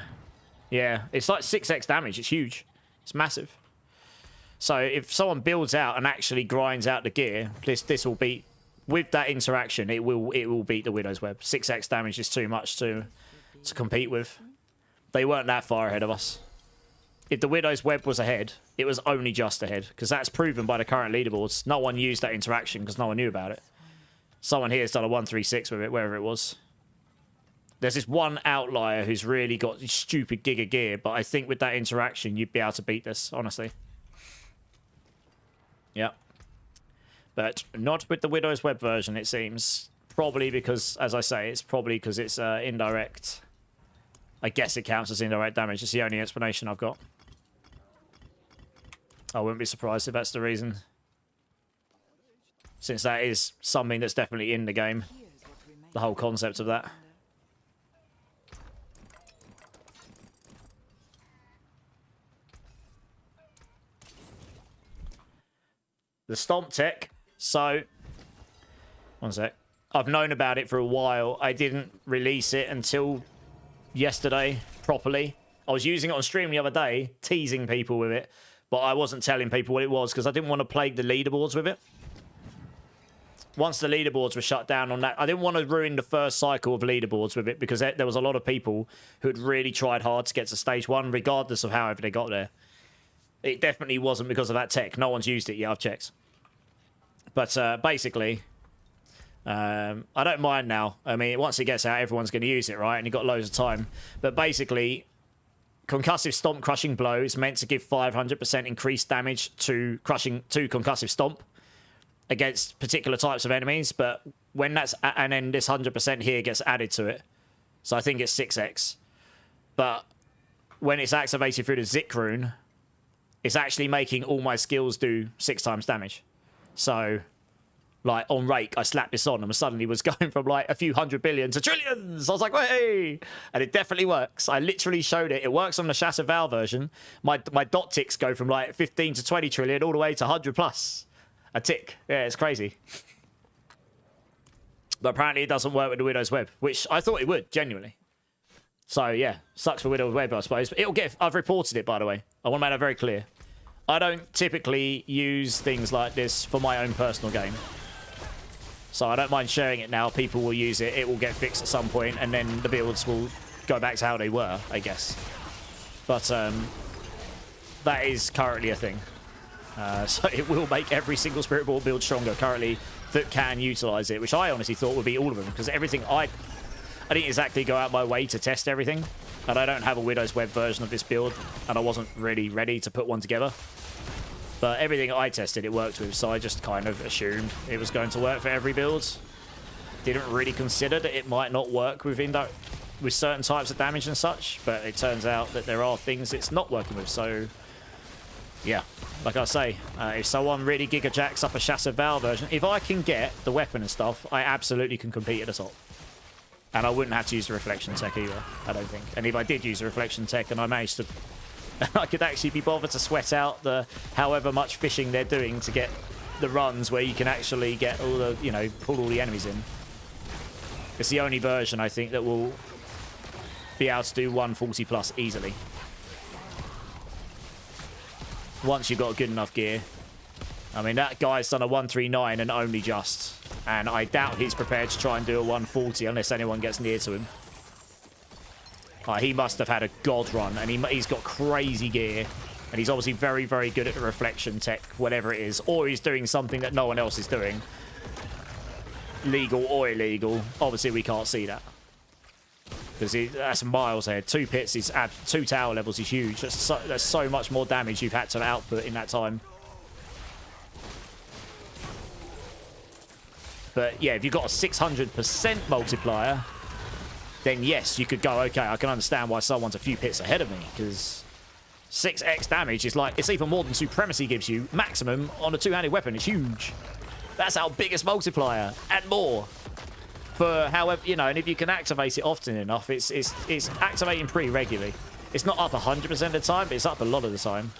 Yeah, it's like 6x damage. It's huge. It's massive. So if someone builds out and actually grinds out the gear, this will beat, with that interaction, it will beat the Widow's Web. 6x damage is too much to compete with. They weren't that far ahead of us. If the Widow's Web was ahead, it was only just ahead, because that's proven by the current leaderboards. No one used that interaction because no one knew about it. Someone here has done a 136 with it, wherever it was. There's this one outlier who's really got stupid Giga gear, but I think with that interaction, you'd be able to beat this, honestly. Yeah. But not with the Widow's Web version, it seems. Probably because, as I say, it's probably because it's indirect. I guess it counts as indirect damage. It's the only explanation I've got. I wouldn't be surprised if that's the reason. Since that is something that's definitely in the game. The whole concept of that. The Stomp tech. So, one sec. I've known about it for a while. I didn't release it until yesterday properly. I was using it on stream the other day, teasing people with it. But I wasn't telling people what it was because I didn't want to plague the leaderboards with it. Once the leaderboards were shut down on that, I didn't want to ruin the first cycle of leaderboards with it because there was a lot of people who had really tried hard to get to stage 1, regardless of however they got there. It definitely wasn't because of that tech. No one's used it yet, I've checked. But basically, I don't mind now. I mean, once it gets out, everyone's going to use it, right? And you've got loads of time. But basically, Concussive Stomp Crushing Blow is meant to give 500% increased damage to Concussive Stomp against particular types of enemies, but when that's, and then this 100% here gets added to it. So I think it's 6x. But when it's activated through the Zik rune, it's actually making all my skills do 6 times damage. So, like, on Rake, I slapped this on and suddenly was going from, like, a few 100 billion to trillions. I was like, hey! And it definitely works. I literally showed it. It works on the Shatter Val version. My dot ticks go from, like, 15 to 20 trillion all the way to 100 plus. A tick. Yeah, it's crazy. But apparently it doesn't work with the Widow's Web, which I thought it would, genuinely. So, yeah, sucks for Widow's Web, I suppose. But it'll get... I've reported it, by the way. I want to make that very clear. I don't typically use things like this for my own personal game. So I don't mind sharing it now. People will use it. It will get fixed at some point, and then the builds will go back to how they were, I guess. But that is currently a thing. So it will make every single Spiritborn build stronger currently that can utilize it, which I honestly thought would be all of them, because everything I didn't exactly go out my way to test everything, and I don't have a Widow's Web version of this build, and I wasn't really ready to put one together. But everything I tested it worked with, so I just kind of assumed it was going to work for every build. Didn't really consider that it might not work with certain types of damage and such, but it turns out that there are things it's not working with, so yeah. Like I say, if someone really Giga Jacks up a Shatter Val version, if I can get the weapon and stuff, I absolutely can compete at the top. And I wouldn't have to use the Reflection Tech either, I don't think. And if I did use the Reflection Tech and I managed to... I could actually be bothered to sweat out the however much fishing they're doing to get the runs where you can actually get all the, you know, pull all the enemies in. It's the only version, I think, that will be able to do 140 plus easily. Once you've got good enough gear. I mean, that guy's done a 139 and only just. And I doubt he's prepared to try and do a 140 unless anyone gets near to him. He must have had a god run, and he's got crazy gear. And he's obviously very, very good at the reflection tech, whatever it is. Or he's doing something that no one else is doing. Legal or illegal. Obviously, we can't see that. Because that's miles ahead. 2 pits is at 2 tower levels is huge. That's so much more damage you've had to output in that time. But yeah, if you've got a 600% multiplier, then yes, you could go, okay, I can understand why someone's a few pits ahead of me, because 6x damage is like, it's even more than Supremacy gives you maximum on a two-handed weapon. It's huge. That's our biggest multiplier and more. For however, you know, and if you can activate it often enough, it's activating pretty regularly. It's not up 100% of the time, but it's up a lot of the time.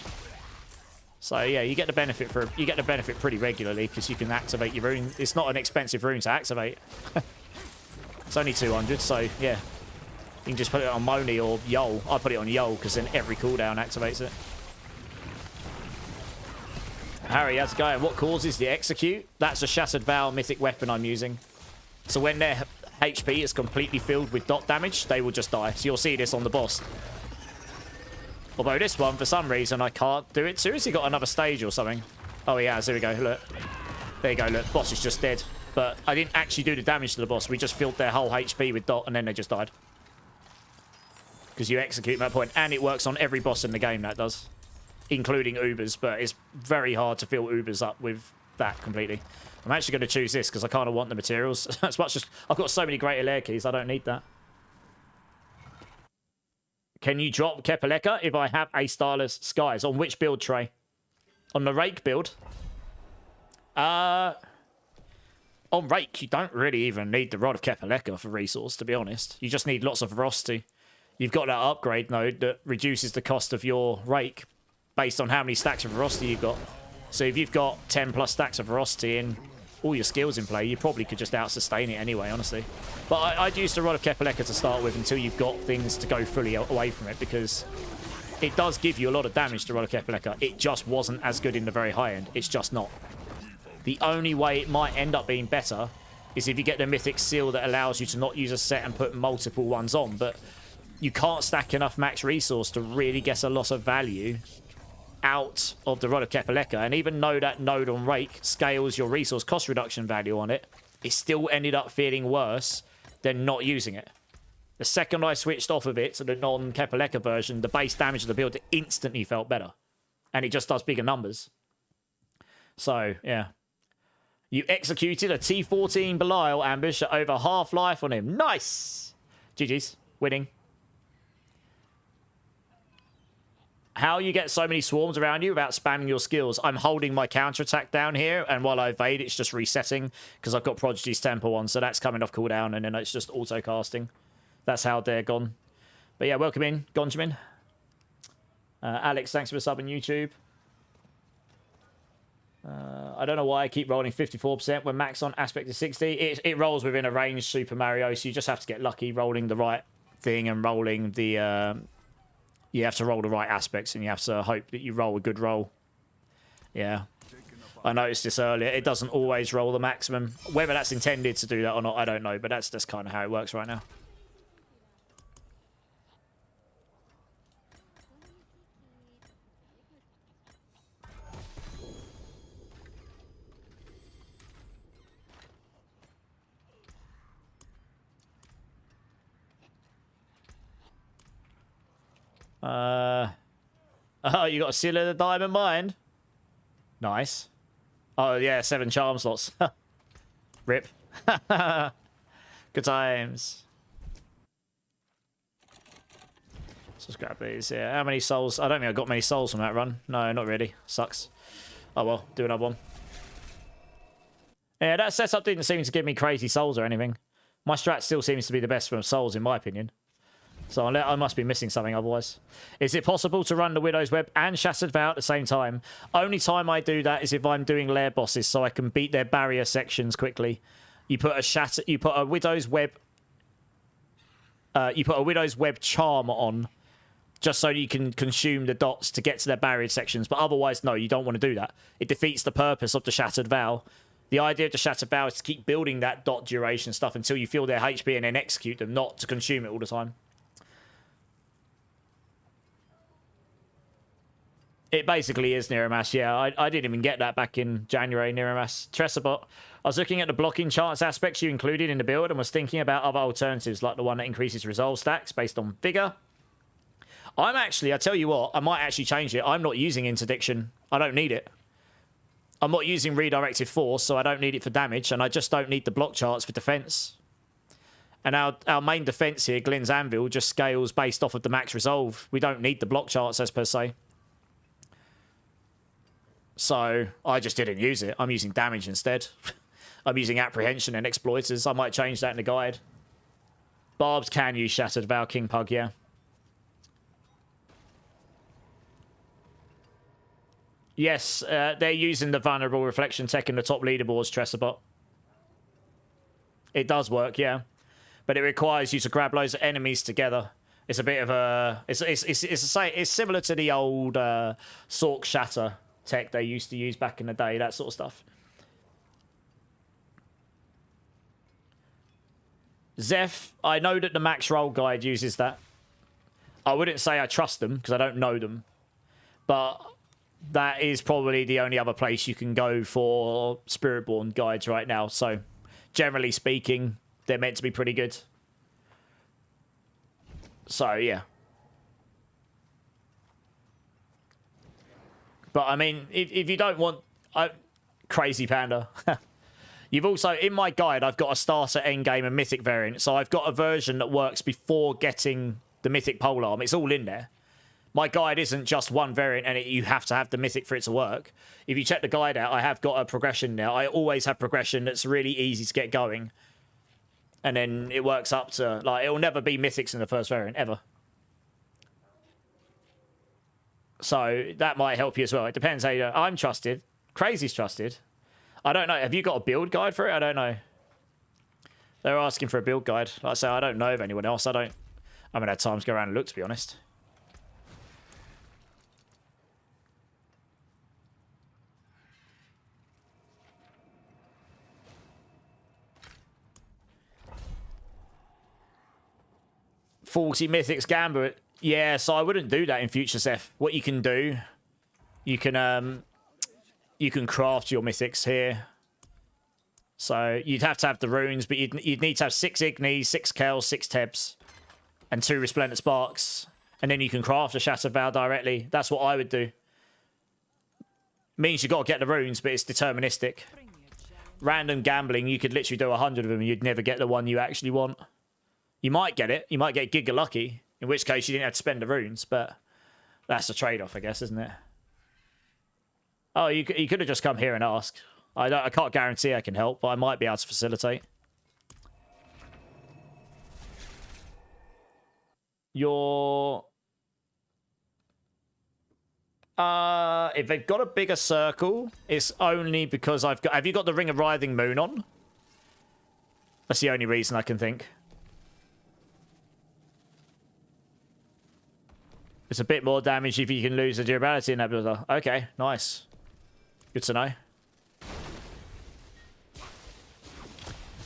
So yeah, you get the benefit pretty regularly because you can activate your rune. It's not an expensive rune to activate. It's only 200, so yeah. You can just put it on Moni or Yol. I put it on Yol because then every cooldown activates it. Harry, how's it going? What causes the execute? That's a Shattered Vow mythic weapon I'm using. So when their HP is completely filled with dot damage, they will just die. So you'll see this on the boss. Although this one, for some reason, I can't do it. Seriously, got another stage or something. Oh, he has. Here we go. Look. There you go. Look, boss is just dead. But I didn't actually do the damage to the boss. We just filled their whole HP with dot, and then they just died. Because you execute that point, and it works on every boss in the game, that does. Including Ubers, but it's very hard to fill Ubers up with that completely. I'm actually going to choose this because I kind of want the materials. As much as I've got so many great lair keys, I don't need that. Can you drop Kepaleka if I have a Starless Skies? On which build tray? On the Rake build? On Rake, you don't really even need the Rod of Kepaleka for resource, to be honest. You just need lots of Ferocity. You've got that upgrade node that reduces the cost of your Rake based on how many stacks of Ferocity you've got. So if you've got 10 plus stacks of Ferocity in all your skills in play, you probably could just out-sustain it anyway, honestly. But I'd use the Rod of Kepaleka to start with until you've got things to go fully away from it, because it does give you a lot of damage to Rod of Kepaleka. It just wasn't as good in the very high end. It's just not. The only way it might end up being better is if you get the Mythic Seal that allows you to not use a set and put multiple ones on, but you can't stack enough max resource to really get a lot of value out of the Rod of Kepaleka. And even though that node on Rake scales your resource cost reduction value on it, it still ended up feeling worse than not using it. The second I switched off of it to the non-Kepaleka version, the base damage of the build instantly felt better. And it just does bigger numbers. So, yeah. You executed a T14 Belial ambush at over half-life on him. Nice! GG's. Winning. How you get so many swarms around you without spamming your skills? I'm holding my counterattack down here, and while I evade, it's just resetting because I've got Prodigy's Temple on, so that's coming off cooldown, and then it's just auto-casting. That's how they're gone. But yeah, welcome in, Gonjamin. Alex, thanks for the sub on YouTube. I don't know why I keep rolling 54% when max on aspect is 60. It rolls within a range, Super Mario, so you just have to get lucky rolling the right thing and rolling the... you have to roll the right aspects, and you have to hope that you roll a good roll. Yeah. I noticed this earlier. It doesn't always roll the maximum. Whether that's intended to do that or not, I don't know, but that's just kind of how it works right now. Oh, you got a Seal of the Diamond Mine? Nice. Oh, yeah, 7 charm slots. Rip. Good times. Let's just grab these here. How many souls? I don't think I got many souls from that run. No, not really. Sucks. Oh, well, do another one. Yeah, that setup didn't seem to give me crazy souls or anything. My strat still seems to be the best for souls, in my opinion. So I must be missing something otherwise. Is it possible to run the Widow's Web and Shattered Vow at the same time? Only time I do that is if I'm doing lair bosses, so I can beat their barrier sections quickly. You put a Widow's Web charm on, just so you can consume the dots to get to their barrier sections. But otherwise, no, you don't want to do that. It defeats the purpose of the Shattered Vow. The idea of the Shattered Vow is to keep building that dot duration stuff until you feel their HP and then execute them, not to consume it all the time. It basically is Niramas, yeah. I didn't even get that back in January, Niramas. Tresabot. I was looking at the blocking chance aspects you included in the build and was thinking about other alternatives, like the one that increases resolve stacks based on vigor. I tell you what, I might actually change it. I'm not using Interdiction. I don't need it. I'm not using Redirected Force, so I don't need it for damage, and I just don't need the block charts for defense. And our main defense here, Glenn's Anvil, just scales based off of the max resolve. We don't need the block charts as per se. So I just didn't use it. I'm using damage instead. I'm using apprehension and exploiters. I might change that in the guide. Barbs can use Shattered Vow, King Pug, yeah. Yes, they're using the vulnerable reflection tech in the top leaderboards, Tresserbot. It does work, yeah. But it requires you to grab loads of enemies together. It's a bit of a... It's similar to the old Sork Shatter tech they used to use back in the day, that sort of stuff. Zeph, I know that the Max Roll guide uses that. I wouldn't say I trust them, because I don't know them. But that is probably the only other place you can go for Spiritborn guides right now. So, generally speaking, they're meant to be pretty good. So, yeah. But, I mean, if you don't want... Crazy Panda. You've also... In my guide, I've got a starter, endgame, and mythic variant. So, I've got a version that works before getting the mythic polearm. It's all in there. My guide isn't just one variant and you have to have the mythic for it to work. If you check the guide out, I have got a progression now. I always have progression that's really easy to get going. And then it works up to... Like, it'll never be mythics in the first variant, ever. So, that might help you as well. It depends how you... I'm trusted. Crazy's trusted. I don't know. Have you got a build guide for it? I don't know. They're asking for a build guide. Like I say, I don't know of anyone else. I haven't had time to go around and look, to be honest. $40 mythics Gambit. Yeah, so I wouldn't do that in future, Seth. What you can do, you can craft your mythics here. So you'd have to have the runes, but you'd need to have 6 Ignis, 6 Kells, 6 Tebs, and 2 Resplendent Sparks. And then you can craft a Shattered Vow directly. That's what I would do. Means you've got to get the runes, but it's deterministic. Random gambling, you could literally do 100 of them and you'd never get the one you actually want. You might get it. You might get Giga Lucky, in which case you didn't have to spend the runes, but that's a trade-off, I guess, isn't it? Oh, you could have just come here and asked. I can't guarantee I can help, but I might be able to facilitate. If they've got a bigger circle, it's only because I've got... Have you got the Ring of Writhing Moon on? That's the only reason I can think. It's a bit more damage if you can lose the durability in that builder. Okay, nice. Good to know.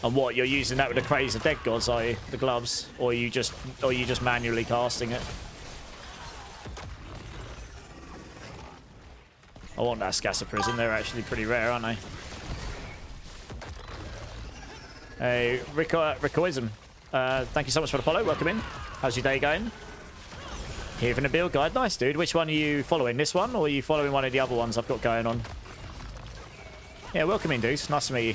And what, you're using that with the Craze of Dead Gods, are you? The gloves? Or are you just manually casting it? I want that Scassa Prison. They're actually pretty rare, aren't they? Hey, Ricoism. Thank you so much for the follow. Welcome in. How's your day going? Here for the build guide. Nice, dude. Which one are you following? This one? Or are you following one of the other ones I've got going on? Yeah, welcome in, dudes. Nice to meet you.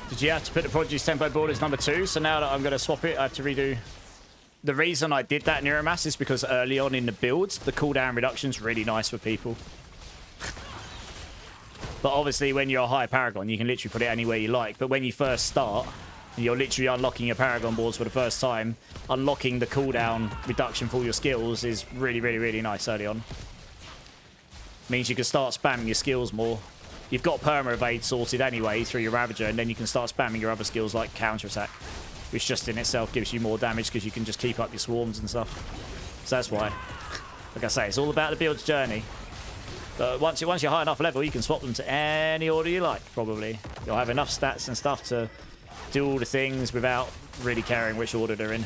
Did you have to put the produce tempo board as number 2? So now that I'm going to swap it, I have to redo. The reason I did that Neuromass is because early on in the builds, the cooldown reduction is really nice for people. But obviously, when you're a high Paragon, you can literally put it anywhere you like. But when you first start, and you're literally unlocking your Paragon boards for the first time, unlocking the cooldown reduction for all your skills is really, really, really nice early on. Means you can start spamming your skills more. You've got Perma Evade sorted anyway through your Ravager, and then you can start spamming your other skills like Counter Attack, which just in itself gives you more damage because you can just keep up your swarms and stuff. So that's why. Like I say, it's all about the build's journey. But once you're high enough level, you can swap them to any order you like, probably. You'll have enough stats and stuff to do all the things without really caring which order they're in.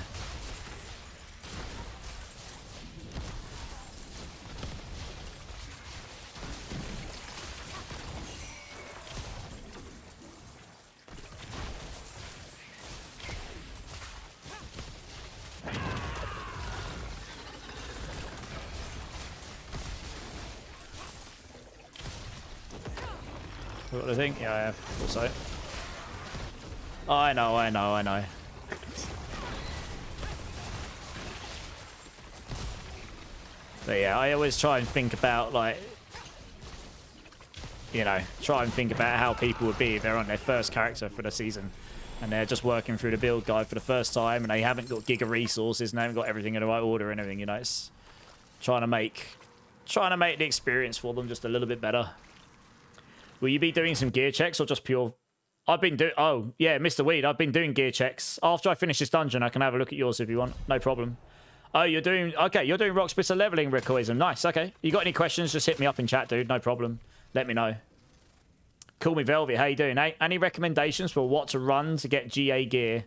What do I think? Yeah, I have. Also. I know. But yeah, I always try and think about, like, you know, try and think about how people would be if they're on their first character for the season and they're just working through the build guide for the first time and they haven't got giga resources and they haven't got everything in the right order and everything, you know. It's trying to make the experience for them just a little bit better. Will you be doing some gear checks or just pure... I've been doing... Oh, yeah, Mr. Weed, I've been doing gear checks. After I finish this dungeon, I can have a look at yours if you want. No problem. Oh, you're doing... Okay, you're doing Rock Splitter leveling, Rickoism. Nice, okay. You got any questions, just hit me up in chat, dude. No problem. Let me know. Call me Velvet. How you doing? Any recommendations for what to run to get GA gear?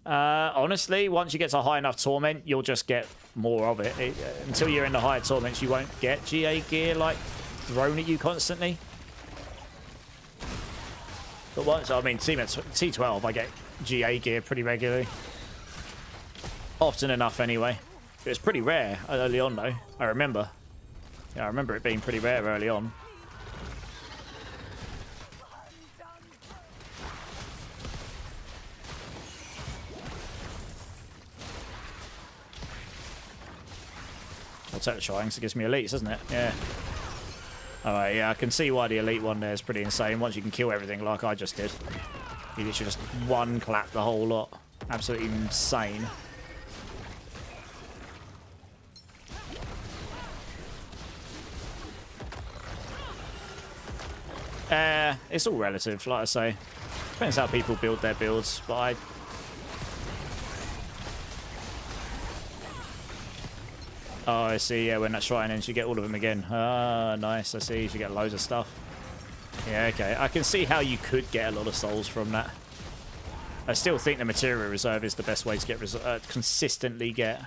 Honestly, once you get to high enough Torment, you'll just get more of it. Until you're in the higher Torments, you won't get GA gear, like, thrown at you constantly. But once, I mean, T12, I get GA gear pretty regularly. Often enough, anyway. It was pretty rare early on, though. I remember. Yeah, I remember it being pretty rare early on. I'll take the trying, so it gives me elites, doesn't it? Yeah. Alright, yeah, I can see why the elite one there is pretty insane. Once you can kill everything like I just did. You literally just one clap the whole lot. Absolutely insane. It's all relative, like I say. Depends how people build their builds, but Oh, I see, yeah, when that shrine ends, you get all of them again. Ah, nice, I see, you get loads of stuff. Yeah, okay. I can see how you could get a lot of souls from that. I still think the material reserve is the best way to get consistently get...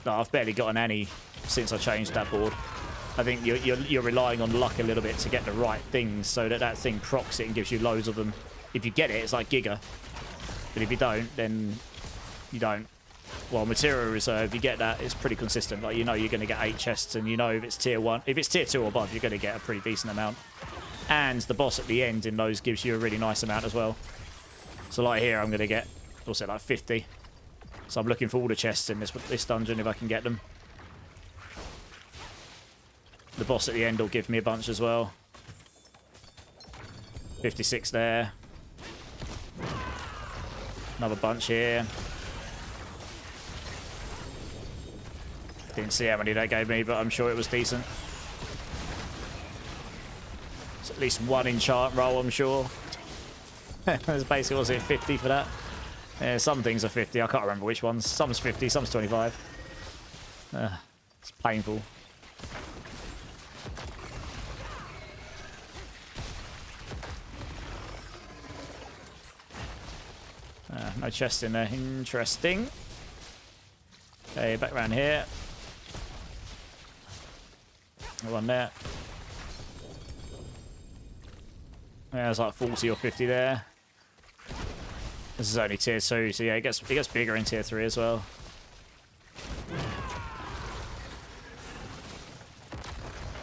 No, I've barely gotten any since I changed that board. I think you're relying on luck a little bit to get the right things so that that thing procs it and gives you loads of them. If you get it, it's like Giga. But if you don't, then you don't. Well, material reserve, you get that, it's pretty consistent. Like, you know you're going to get 8 chests, and you know if it's tier 1, if it's tier 2 or above, you're going to get a pretty decent amount. And the boss at the end in those gives you a really nice amount as well. So like here, I'm going to get, what's it, like 50. So I'm looking for all the chests in this dungeon if I can get them. The boss at the end will give me a bunch as well. 56 there. Another bunch here. Didn't see how many that gave me, but I'm sure it was decent. It's at least one enchant roll, I'm sure. That's basically, was it 50 for that? Yeah, some things are 50. I can't remember which ones. Some's 50, some's 25. It's painful. No chest in there. Interesting. Okay, back around here. One there. Yeah, there's like 40 or 50 there. This is only tier 2, so yeah, it gets bigger in tier 3 as well.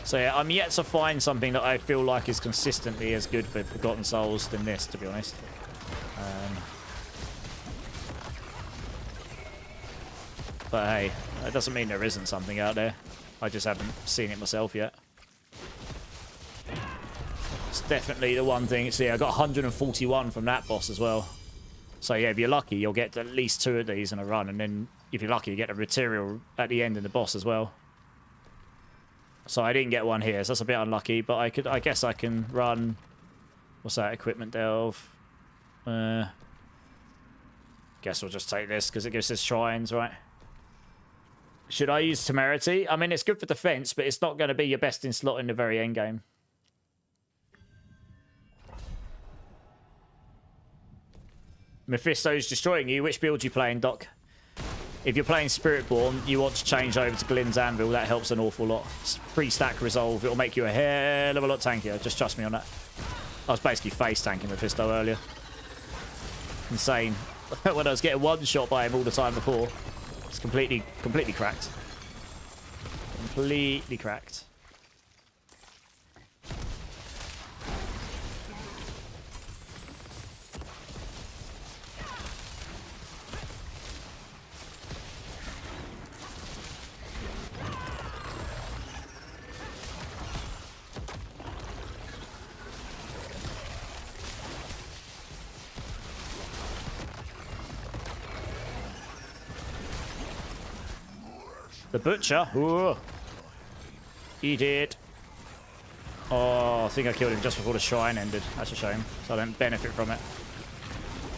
So yeah, I'm yet to find something that I feel like is consistently as good for Forgotten Souls than this, to be honest. But hey, that doesn't mean there isn't something out there. I just haven't seen it myself yet. It's definitely the one thing. See, I got 141 from that boss as well. So yeah, if you're lucky, you'll get at least 2 of these in a run, and then if you're lucky, you get a material at the end in the boss as well. So I didn't get one here, so that's a bit unlucky, but I guess I can run, what's that, equipment delve. Guess we'll just take this because it gives us shrines, right? Should I use Temerity? I mean, it's good for defense, but it's not going to be your best in slot in the very end game. Mephisto's destroying you. Which build you playing, Doc? If you're playing Spiritborn, you want to change over to Glynn's Anvil. That helps an awful lot. It's 3-stack resolve. It'll make you a hell of a lot tankier. Just trust me on that. I was basically face tanking Mephisto earlier. Insane. When I was getting one shot by him all the time before. It's completely cracked. Completely cracked. The butcher. Ooh. Eat it. Oh, I think I killed him just before the shrine ended. That's a shame. So I don't benefit from it.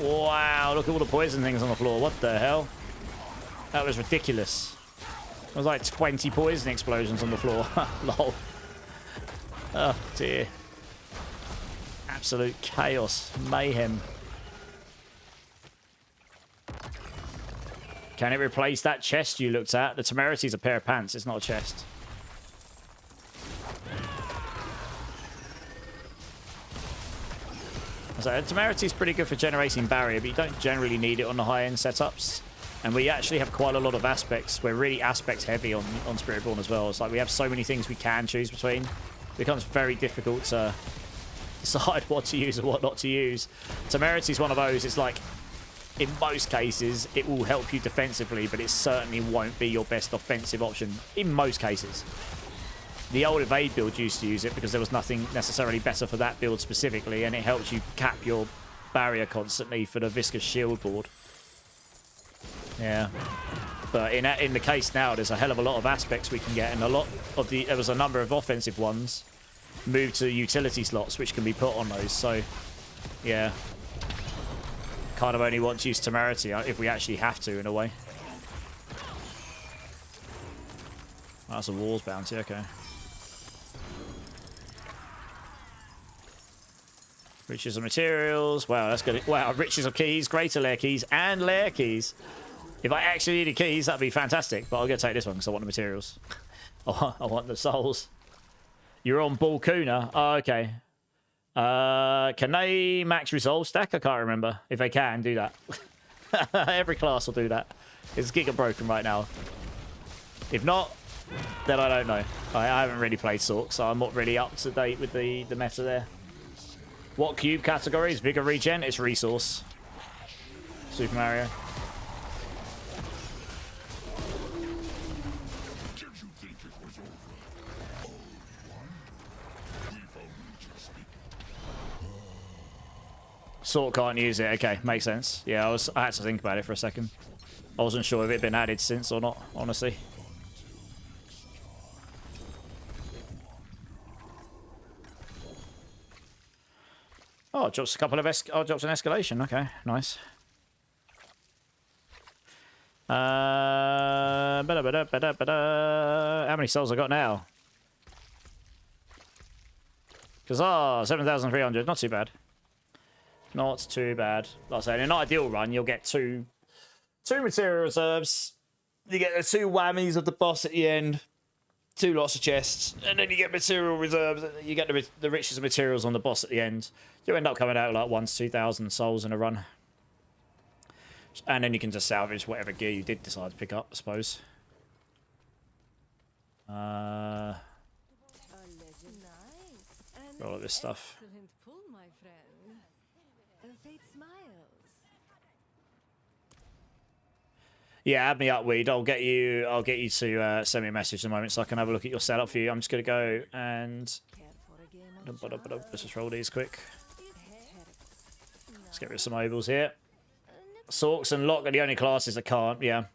Wow, look at all the poison things on the floor. What the hell? That was ridiculous. There was like 20 poison explosions on the floor. Lol. Oh, dear. Absolute chaos. Mayhem. Can it replace that chest you looked at? The Temerity is a pair of pants. It's not a chest. So the Temerity is pretty good for generating barrier, but you don't generally need it on the high-end setups. And we actually have quite a lot of aspects. We're really aspect heavy on Spiritborn as well. It's like we have so many things we can choose between. It becomes very difficult to decide what to use and what not to use. Temerity is one of those. It's like, in most cases, it will help you defensively, but it certainly won't be your best offensive option in most cases. The old Evade build used to use it because there was nothing necessarily better for that build specifically, and it helps you cap your barrier constantly for the Viscous Shield board. Yeah. But in the case now, there's a hell of a lot of aspects we can get, and there was a number of offensive ones moved to utility slots, which can be put on those, so yeah. Kind of only want to use Temerity if we actually have to, in a way. That's a Wars bounty, okay. Riches of materials. Wow, that's good. Wow, riches of keys, greater lair keys, and lair keys. If I actually needed keys, that'd be fantastic. But I'm going to take this one because I want the materials. I want the souls. You're on Balkuna. Oh, okay. Can they max resolve stack? I can't remember. If they can, do that. Every class will do that. It's giga broken right now. If not, then I don't know. I haven't really played Sork, so I'm not really up to date with the meta there. What cube categories? Vigor regen? It's resource. Super Mario. Sort can't use it. Okay, makes sense. Yeah, I had to think about it for a second. I wasn't sure if it had been added since or not, honestly. Oh, it drops a couple of drops an escalation. Okay, nice. How many souls I got now? Because 7,300. Not too bad. Not too bad. Like I say, in an ideal run, you'll get two material reserves. You get the 2 whammies of the boss at the end. 2 lots of chests. And then you get material reserves. You get the riches of materials on the boss at the end. You end up coming out with like 1 to 2,000 souls in a run. And then you can just salvage whatever gear you did decide to pick up, I suppose. All of this stuff. Excellent pull, my friend. Fate smiles. Yeah, add me up, Weed. I'll get you to send me a message in a moment so I can have a look at your setup for you. I'm just gonna go and Care for a game of let's just roll these quick. Let's get rid of some ovals here. Sorks and Lock are the only classes that can't. Yeah.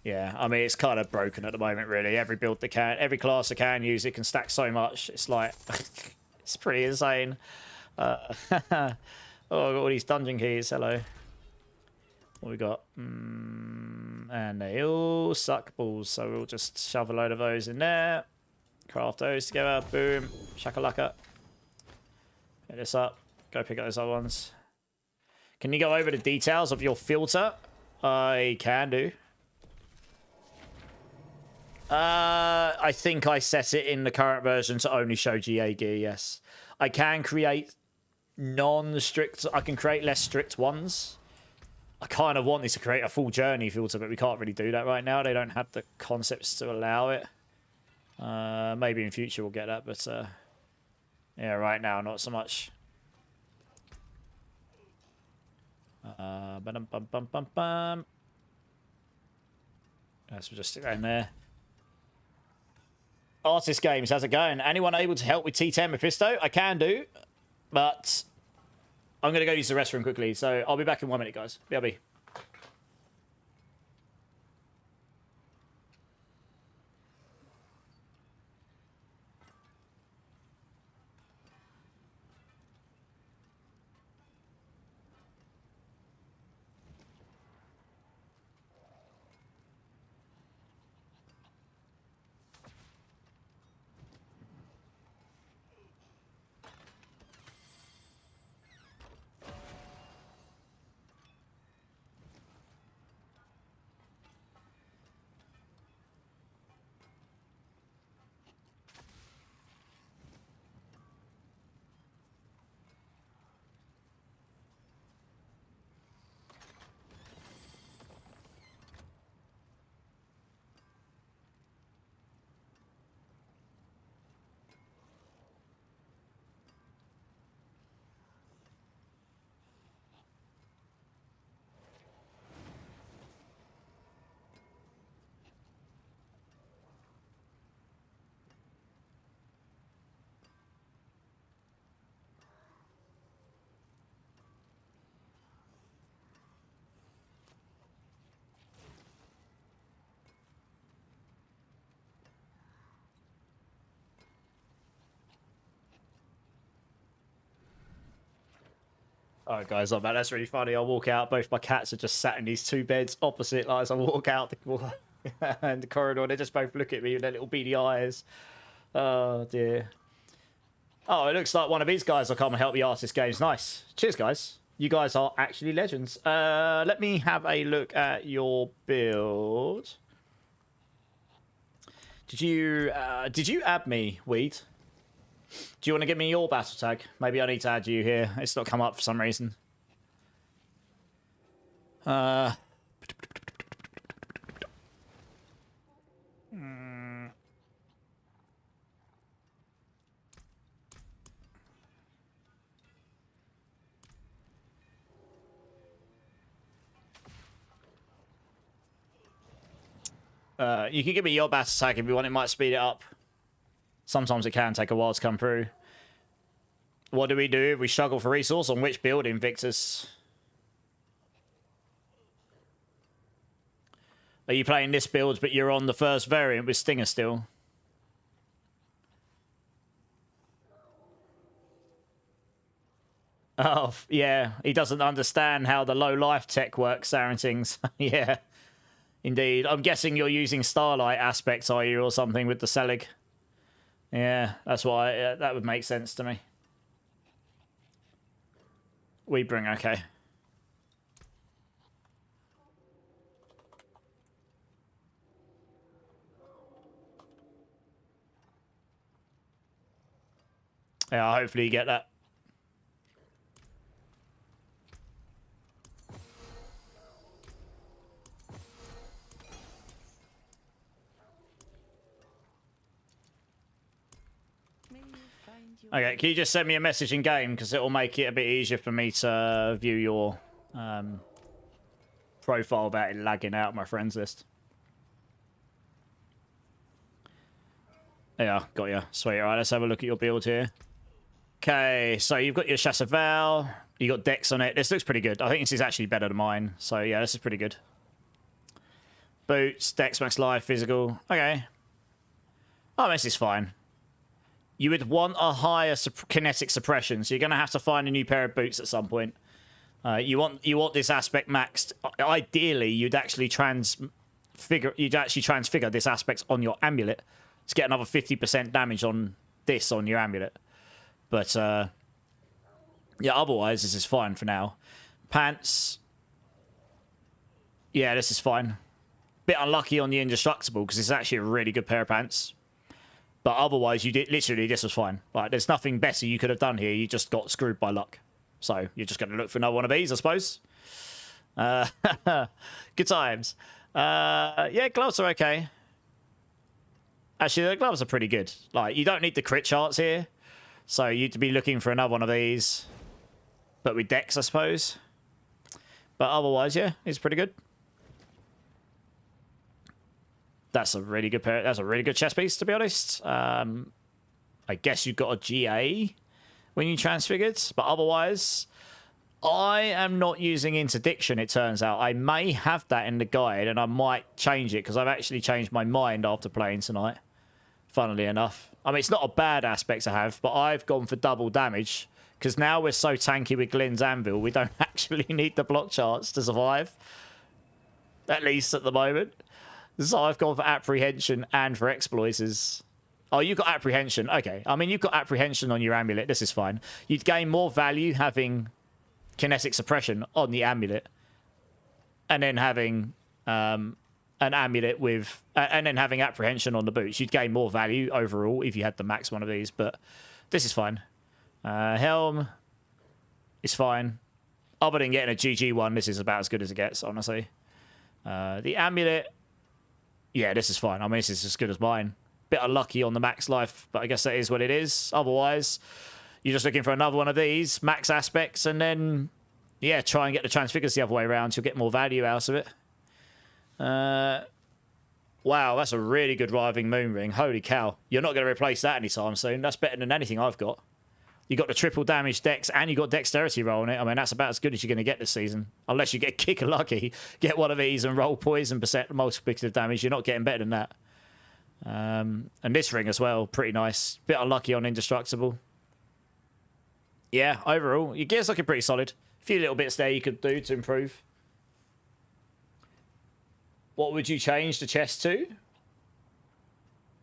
Yeah, I mean, it's kind of broken at the moment, really. Every build that can, every class that can use it can stack so much. It's like, it's pretty insane. Oh, I got all these dungeon keys. Hello. What we got? And they all suck balls, so we'll just shove a load of those in there. Craft those together. Boom. Shakalaka. Pick this up. Go pick up those other ones. Can you go over the details of your filter? I can do. I think I set it in the current version to only show GA gear, yes. I can create non-strict... I can create less strict ones. I kind of want this to create a full journey filter, but we can't really do that right now. They don't have the concepts to allow it. Maybe in future we'll get that, but... yeah, right now, not so much. Ba-dum-bum-bum-bum-bum. Let's just stick that in there. Artist Games, how's it going? Anyone able to help with T10 Mephisto? I can do, but I'm going to go use the restroom quickly, so I'll be back in 1 minute, guys. BRB. Alright guys, I'm back. That's really funny. I'll walk out. Both my cats are just sat in these two beds opposite. Like, as I walk out the corridor, they just both look at me with their little beady eyes. Oh dear. Oh, it looks like one of these guys will come and help the Artist Games. Nice. Cheers, guys. You guys are actually legends. Let me have a look at your build. Did you add me, Weed? Do you want to give me your battle tag? Maybe I need to add you here. It's not come up for some reason. You can give me your battle tag if you want. It might speed it up. Sometimes it can take a while to come through. What do we do if we struggle for resource? On which build, Invictus? Are you playing this build, but you're on the first variant with Stinger still? Oh, yeah. He doesn't understand how the low life tech works, Sarantings. Yeah, indeed. I'm guessing you're using Starlight aspects, are you, or something with the Selig? Yeah, that's why that would make sense to me. We bring, okay. Yeah, hopefully you get that. Okay, can you just send me a message in game because it will make it a bit easier for me to view your profile without it lagging out my friends list. Yeah, got you. Sweet. All right, let's have a look at your build here. Okay, so you've got your Chassaval. You got Dex on it. This looks pretty good. I think this is actually better than mine. So yeah, this is pretty good. Boots, Dex, Max Life, Physical. Okay. Oh, this is fine. You would want a higher kinetic suppression, so you're going to have to find a new pair of boots at some point. You want this aspect maxed. Ideally, you'd actually transfigure this aspect on your amulet to get another 50% damage on this on your amulet. But yeah, otherwise this is fine for now. Pants. Yeah, this is fine. Bit unlucky on the indestructible because it's actually a really good pair of pants. But otherwise, you did literally this was fine. Like, there's nothing better you could have done here. You just got screwed by luck. So you're just going to look for another one of these, I suppose. Good times. Yeah, gloves are okay. Actually, the gloves are pretty good. Like, you don't need the crit charts here. So you'd be looking for another one of these. But with Dex, I suppose. But otherwise, yeah, it's pretty good. That's a really good pair. That's a really good chest piece, to be honest. I guess you've got a GA when you transfigured. But otherwise, I am not using interdiction, it turns out. I may have that in the guide, and I might change it, because I've actually changed my mind after playing tonight. Funnily enough. I mean, it's not a bad aspect to have, but I've gone for double damage because now we're so tanky with Glenn's Anvil, we don't actually need the block charts to survive. At least at the moment. So I've gone for apprehension and for exploiters. Oh, you've got apprehension. Okay. I mean, you've got apprehension on your amulet. This is fine. You'd gain more value having kinetic suppression on the amulet and then having an amulet with and then having apprehension on the boots. You'd gain more value overall if you had the max one of these, but this is fine. Helm is fine. Other than getting a GG one, this is about as good as it gets, honestly. The amulet, yeah, this is fine. I mean, this is as good as mine. Bit unlucky on the max life, but I guess that is what it is. Otherwise, you're just looking for another one of these max aspects, and then yeah, try and get the transfigures the other way around. You'll get more value out of it. Wow, that's a really good Riving Moon Ring. Holy cow. You're not going to replace that anytime soon. That's better than anything I've got. You got the triple damage dex and you got dexterity roll on it. I mean, that's about as good as you're going to get this season. Unless you get kicker lucky, get one of these and roll poison percent multiplicative damage. You're not getting better than that. And this ring as well, pretty nice. Bit unlucky on indestructible. Yeah, overall, your gear's looking pretty solid. A few little bits there you could do to improve. What would you change the chest to?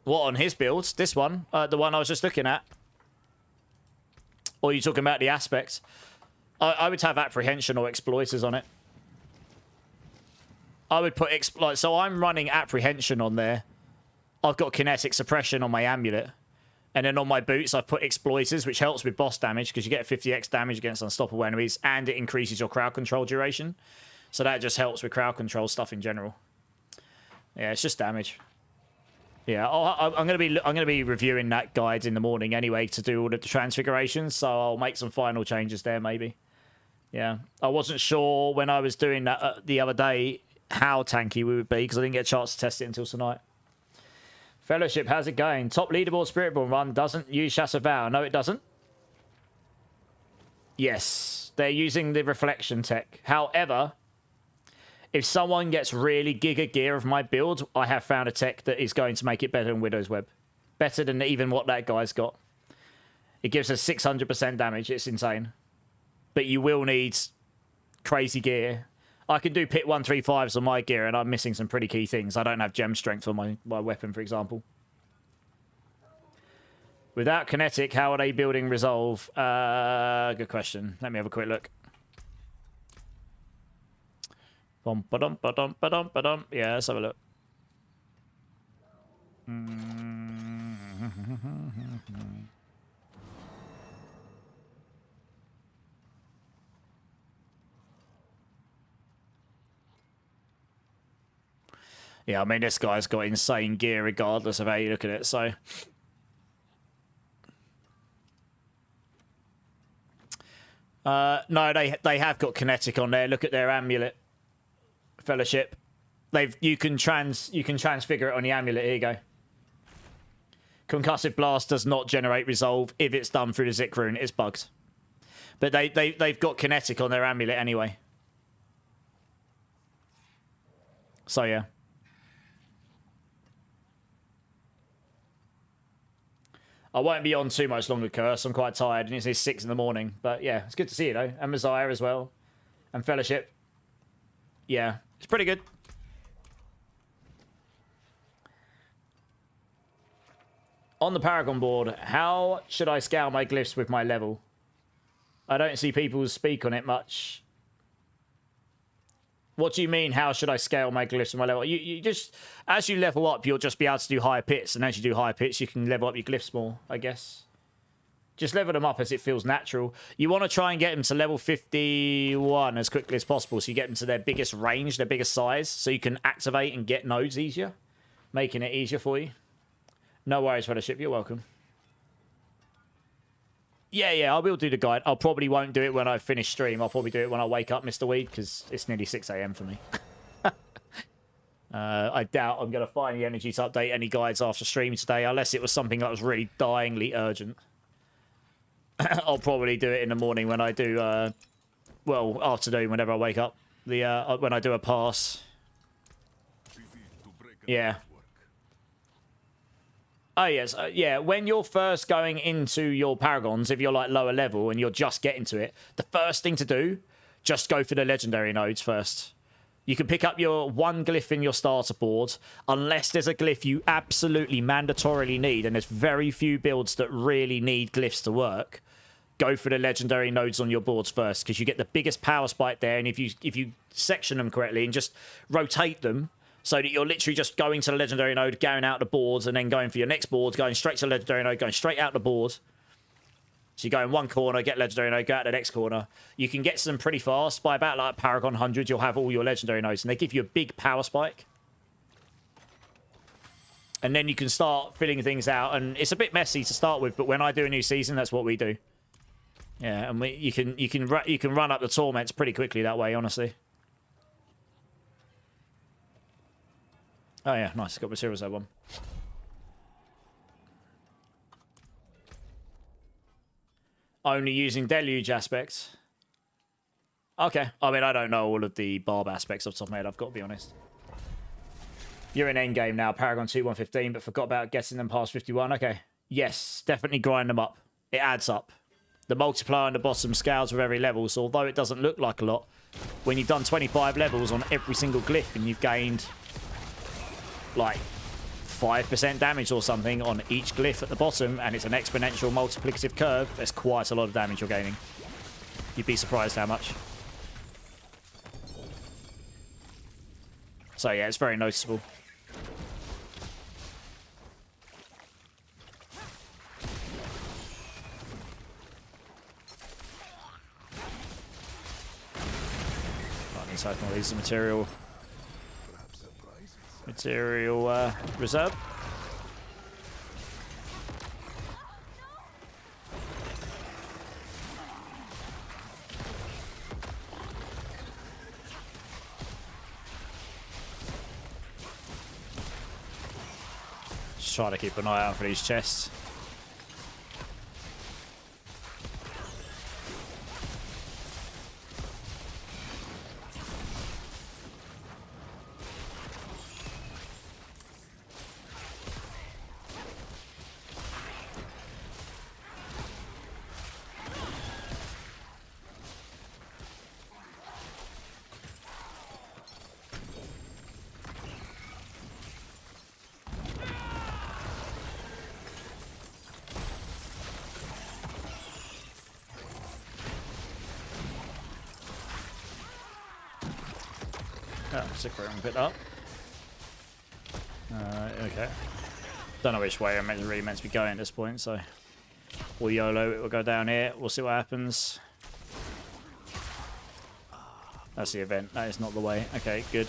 What, on his build? This one? The one I was just looking at? Or are you talking about the aspect? I would have apprehension or exploiters on it. I would put... so I'm running apprehension on there. I've got kinetic suppression on my amulet. And then on my boots, I've put exploiters, which helps with boss damage, because you get 50x damage against unstoppable enemies, and it increases your crowd control duration. So that just helps with crowd control stuff in general. Yeah, it's just damage. Yeah, I'm gonna be reviewing that guide in the morning anyway to do all of the transfigurations, so I'll make some final changes there maybe. Yeah, I wasn't sure when I was doing that the other day how tanky we would be because I didn't get a chance to test it until tonight. Fellowship, how's it going? Top leaderboard Spiritborn run doesn't use Chassaval. No, it doesn't. Yes, they're using the reflection tech. However, if someone gets really giga gear of my build, I have found a tech that is going to make it better than Widow's Web. Better than even what that guy's got. It gives us 600% damage. It's insane. But you will need crazy gear. I can do pit 135s on my gear, and I'm missing some pretty key things. I don't have gem strength on my weapon, for example. Without kinetic, how are they building resolve? Good question. Let me have a quick look. Bum, ba-dum, ba-dum, ba-dum, ba-dum. Yeah, let's have a look. Yeah, I mean, this guy's got insane gear regardless of how you look at it, so... No, they have got kinetic on there. Look at their amulet. Fellowship. You can transfigure it on the amulet. Here you go. Concussive Blast does not generate resolve if it's done through the Zik rune. It's bugged. But they've got kinetic on their amulet anyway. So yeah. I won't be on too much longer, Curse. I'm quite tired, and it's 6 in the morning. But yeah, it's good to see you though. And Messiah as well. And Fellowship. Yeah, it's pretty good. On the Paragon board, how should I scale my glyphs with my level? I don't see people speak on it much. What do you mean, how should I scale my glyphs with my level? You just, as you level up, you'll just be able to do higher pits. And as you do higher pits, you can level up your glyphs more, I guess. Just level them up as it feels natural. You want to try and get them to level 51 as quickly as possible. So you get them to their biggest range, their biggest size. So you can activate and get nodes easier. Making it easier for you. No worries, Fellowship. You're welcome. Yeah, I will do the guide. I probably won't do it when I finish stream. I'll probably do it when I wake up, Mr. Weed, because it's nearly 6 a.m. for me. I doubt I'm going to find the energy to update any guides after stream today, unless it was something that was really dyingly urgent. I'll probably do it in the morning when I do, well, afternoon, whenever I wake up. When I do a pass. Yeah. Oh, yes. Yeah, when you're first going into your Paragons, if you're like lower level and you're just getting to it, the first thing to do, just go for the legendary nodes first. You can pick up your one glyph in your starter board, unless there's a glyph you absolutely mandatorily need, and there's very few builds that really need glyphs to work. Go for the legendary nodes on your boards first, because you get the biggest power spike there, and if you section them correctly and just rotate them, so that you're literally just going to the legendary node, going out the boards, and then going for your next board, going straight to the legendary node, going straight out the board. So you go in one corner, get legendary node, go out the next corner. You can get to them pretty fast. By about like Paragon 100, you'll have all your legendary nodes, and they give you a big power spike. And then you can start filling things out, and it's a bit messy to start with, but when I do a new season, that's what we do. Yeah, and you can run up the torments pretty quickly that way, honestly. Oh yeah, nice. Got materials that one. Only using deluge aspects. Okay. I mean, I don't know all of the barb aspects off the top of my head, I've got to be honest. You're in endgame now, Paragon 2, 115, but forgot about getting them past 51. Okay. Yes, definitely grind them up. It adds up. The multiplier on the bottom scales with every level, so although it doesn't look like a lot, when you've done 25 levels on every single glyph and you've gained like 5% damage or something on each glyph at the bottom, and it's an exponential multiplicative curve, there's quite a lot of damage you're gaining. You'd be surprised how much. So yeah, it's very noticeable. Right, inside one of these material reserve. Just try to keep an eye out for these chests. Sick room, pick up. Okay. Don't know which way I'm really meant to be going at this point, so we'll YOLO it. We'll go down here. We'll see what happens. That's the event. That is not the way. Okay, good.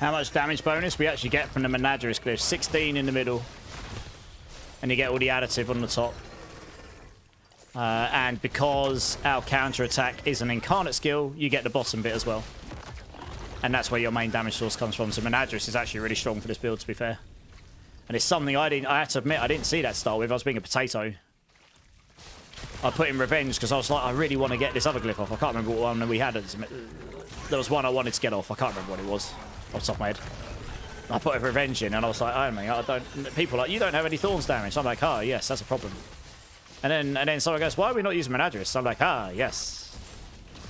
How much damage bonus we actually get from the Menagerie Glyph? 16 in the middle. And you get all the additive on the top. And because our counter attack is an incarnate skill, you get the bottom bit as well. And that's where your main damage source comes from. So Menagerie is actually really strong for this build, to be fair. And it's something I have to admit, I didn't see that start with. I was being a potato. I put in Revenge because I was like, I really want to get this other glyph off. I can't remember what one we had. There was one I wanted to get off. I can't remember what it was off the top of my head. I put a Revenge in and I was like, oh, man, I don't... People are like, you don't have any thorns damage. I'm like, oh, yes, that's a problem. And then someone goes, why are we not using Menagerist? I'm like, ah, yes.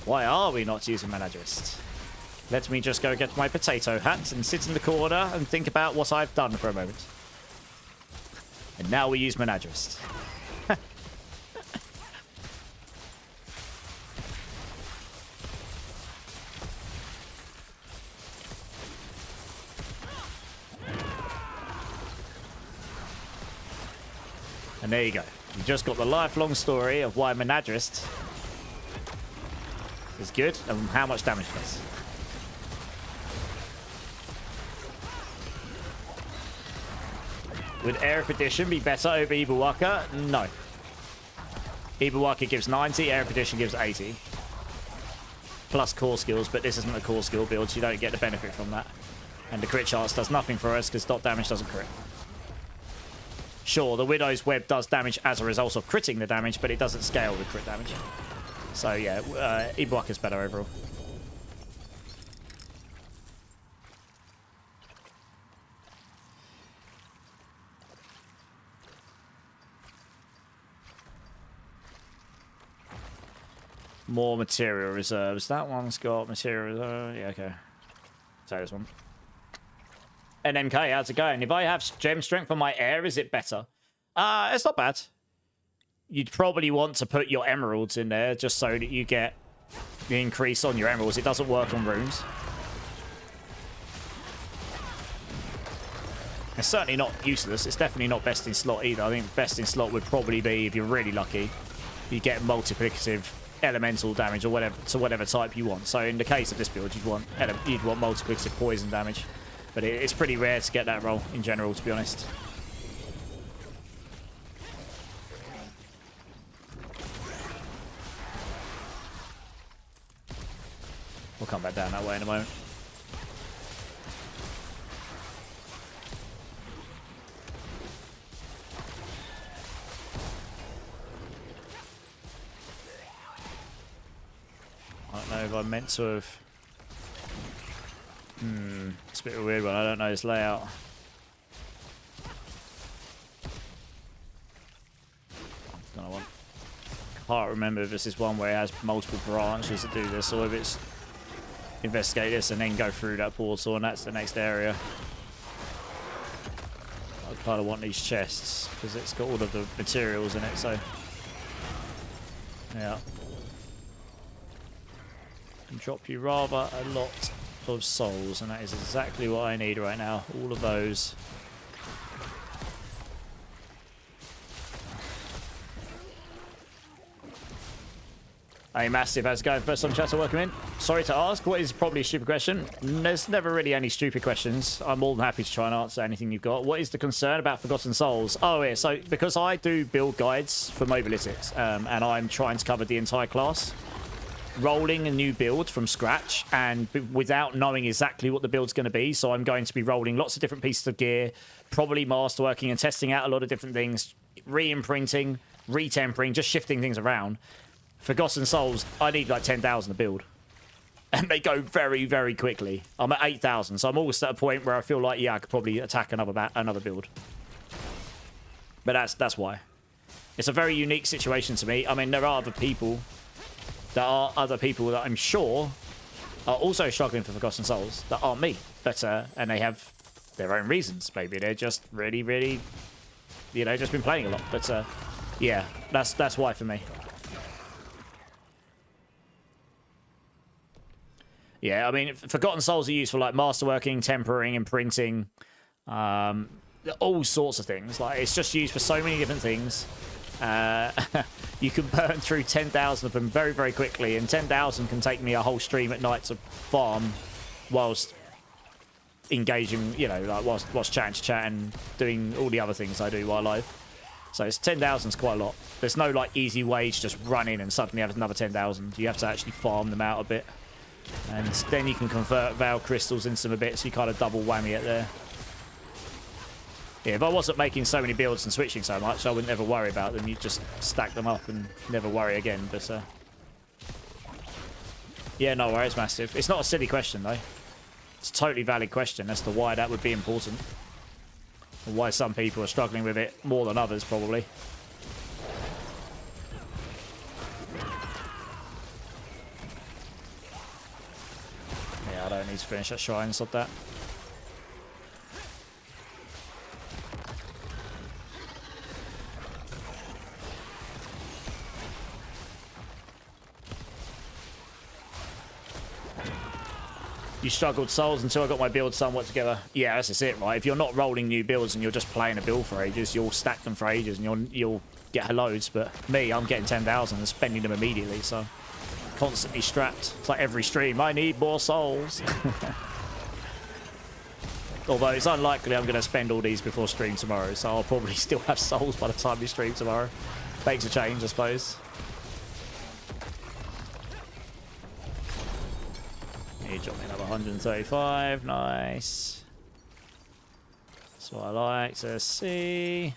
Why are we not using Menagerist? Let me just go get my potato hat and sit in the corner and think about what I've done for a moment. And now we use Menagerist. And there you go. You just got the lifelong story of why Menagerist is good and how much damage it does. Would Air Perdition be better over Ibuwaka? No. Ibuwaka gives 90, Air Perdition gives 80. Plus core skills, but this isn't a core skill build, so you don't get the benefit from that. And the crit chance does nothing for us because dot damage doesn't crit. Sure, the Widow's Web does damage as a result of critting the damage, but it doesn't scale with crit damage. So yeah, Ibuwaka's better overall. More material reserves. That one's got material reserve. Yeah, okay. So this one. NMK, how's it going? If I have gem strength on my air, is it better? It's not bad. You'd probably want to put your emeralds in there just so that you get the increase on your emeralds. It doesn't work on runes. It's certainly not useless. It's definitely not best in slot either. I think best in slot would probably be, if you're really lucky, you get multiplicative elemental damage or whatever to whatever type you want. So in the case of this build, you'd want multiplicative poison damage. But it's pretty rare to get that roll in general, to be honest. We'll come back down that way in a moment. I don't know if I meant to have... it's a bit of a weird one. I don't know this layout. Don't know what. Can't remember if this is one where it has multiple branches to do this, or if it's investigate this and then go through that portal, and that's the next area. I kind of want these chests because it's got all of the materials in it. So yeah, can drop you rather a lot of souls, and that is exactly what I need right now. All of those. Hey, Massive, how's it going? First time chatter, welcome in. Sorry to ask, what is probably a stupid question? There's never really any stupid questions. I'm more than happy to try and answer anything you've got. What is the concern about Forgotten Souls? Oh, yeah, so because I do build guides for Mobalytics, and I'm trying to cover the entire class, rolling a new build from scratch and without knowing exactly what the build's going to be. So I'm going to be rolling lots of different pieces of gear, probably masterworking and testing out a lot of different things, re-imprinting, re-tempering, just shifting things around. Forgotten Souls, I need like 10,000 to build. And they go very, very quickly. I'm at 8,000, so I'm almost at a point where I feel like, yeah, I could probably attack another build. But that's why. It's a very unique situation to me. I mean, there are other people that I'm sure are also struggling for Forgotten Souls that aren't me. But, and they have their own reasons. Maybe they're just really, really, you know, just been playing a lot. But, yeah, that's why for me. Yeah, I mean, Forgotten Souls are used for like masterworking, tempering, imprinting, all sorts of things. Like, it's just used for so many different things. You can burn through 10,000 of them very, very quickly, and 10,000 can take me a whole stream at night to farm whilst engaging, you know, like whilst chatting to chat and doing all the other things I do while live. So it's 10,000 is quite a lot. There's no like easy way to just run in and suddenly have another 10,000. You have to actually farm them out a bit. And then you can convert Veil Crystals into them a bit, so you kind of double whammy it there. Yeah, if I wasn't making so many builds and switching so much, I wouldn't ever worry about them. You'd just stack them up and never worry again. But yeah, no worries, massive. It's not a silly question, though. It's a totally valid question as to why that would be important. And why some people are struggling with it more than others, probably. Yeah, I don't need to finish that shrine, stop that. You struggled souls until I got my build somewhat together. Yeah, that's just it, right? If you're not rolling new builds and you're just playing a build for ages, you'll stack them for ages and you'll get loads. But me, I'm getting 10,000 and spending them immediately, so constantly strapped. It's like every stream, I need more souls. Although it's unlikely I'm going to spend all these before stream tomorrow, so I'll probably still have souls by the time we stream tomorrow. Makes a change, I suppose. You drop me another 135, nice. That's what I like to see.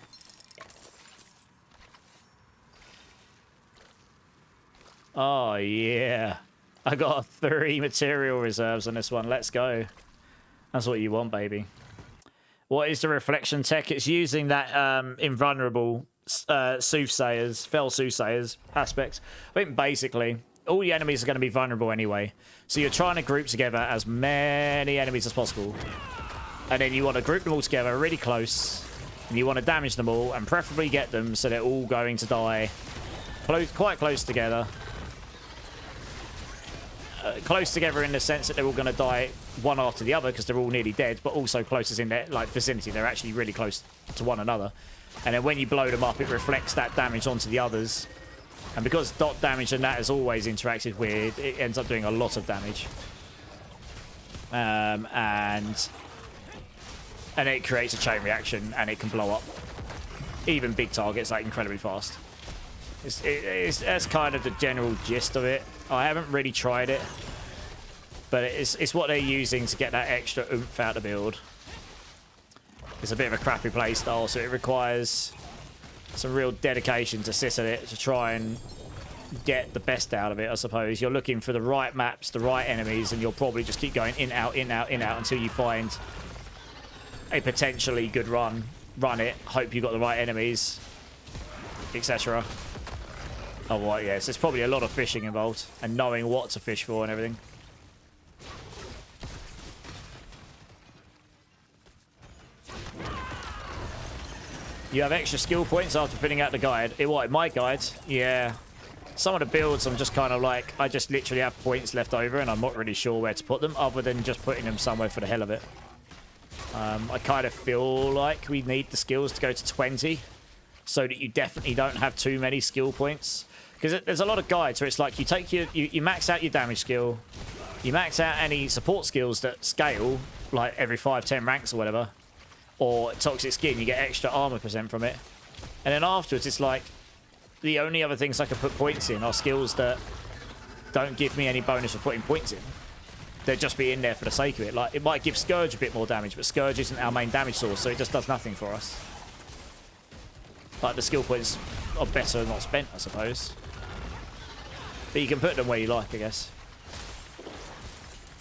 Oh yeah, I got 3 material reserves on this one, let's go. That's what you want, baby. What is the reflection tech? It's using that invulnerable soothsayers, fell soothsayers aspect. I think basically all the enemies are going to be vulnerable anyway. So you're trying to group together as many enemies as possible. And then you want to group them all together really close. And you want to damage them all and preferably get them so they're all going to die quite close together. Close together in the sense that they're all going to die one after the other because they're all nearly dead, but also close as in their like vicinity. They're actually really close to one another. And then when you blow them up, it reflects that damage onto the others. And because dot damage and that is always interacted with, it ends up doing a lot of damage. And it creates a chain reaction and it can blow up even big targets like incredibly fast. That's kind of the general gist of it. I haven't really tried it, but it's what they're using to get that extra oomph out of the build. It's a bit of a crappy playstyle, so it requires some real dedication to sit at it to try and get the best out of it, I suppose. You're looking for the right maps, the right enemies, and you'll probably just keep going in, out, in, out, in, out until you find a potentially good run. Run it, hope you got the right enemies, etc. Oh, well, yes, there's probably a lot of fishing involved and knowing what to fish for and everything. You have extra skill points after filling out the guide. What, my guide? Yeah. Some of the builds, I'm just kind of like, I just literally have points left over and I'm not really sure where to put them other than just putting them somewhere for the hell of it. I kind of feel like we need the skills to go to 20 so that you definitely don't have too many skill points. Because there's a lot of guides where it's like you take you max out your damage skill, you max out any support skills that scale, like every 5-10 ranks or whatever, or toxic skin, you get extra armor % from it. And then afterwards, it's like, the only other things I can put points in are skills that don't give me any bonus for putting points in. They'll just be in there for the sake of it. Like, it might give Scourge a bit more damage, but Scourge isn't our main damage source, so it just does nothing for us. Like, the skill points are better not spent, I suppose. But you can put them where you like, I guess.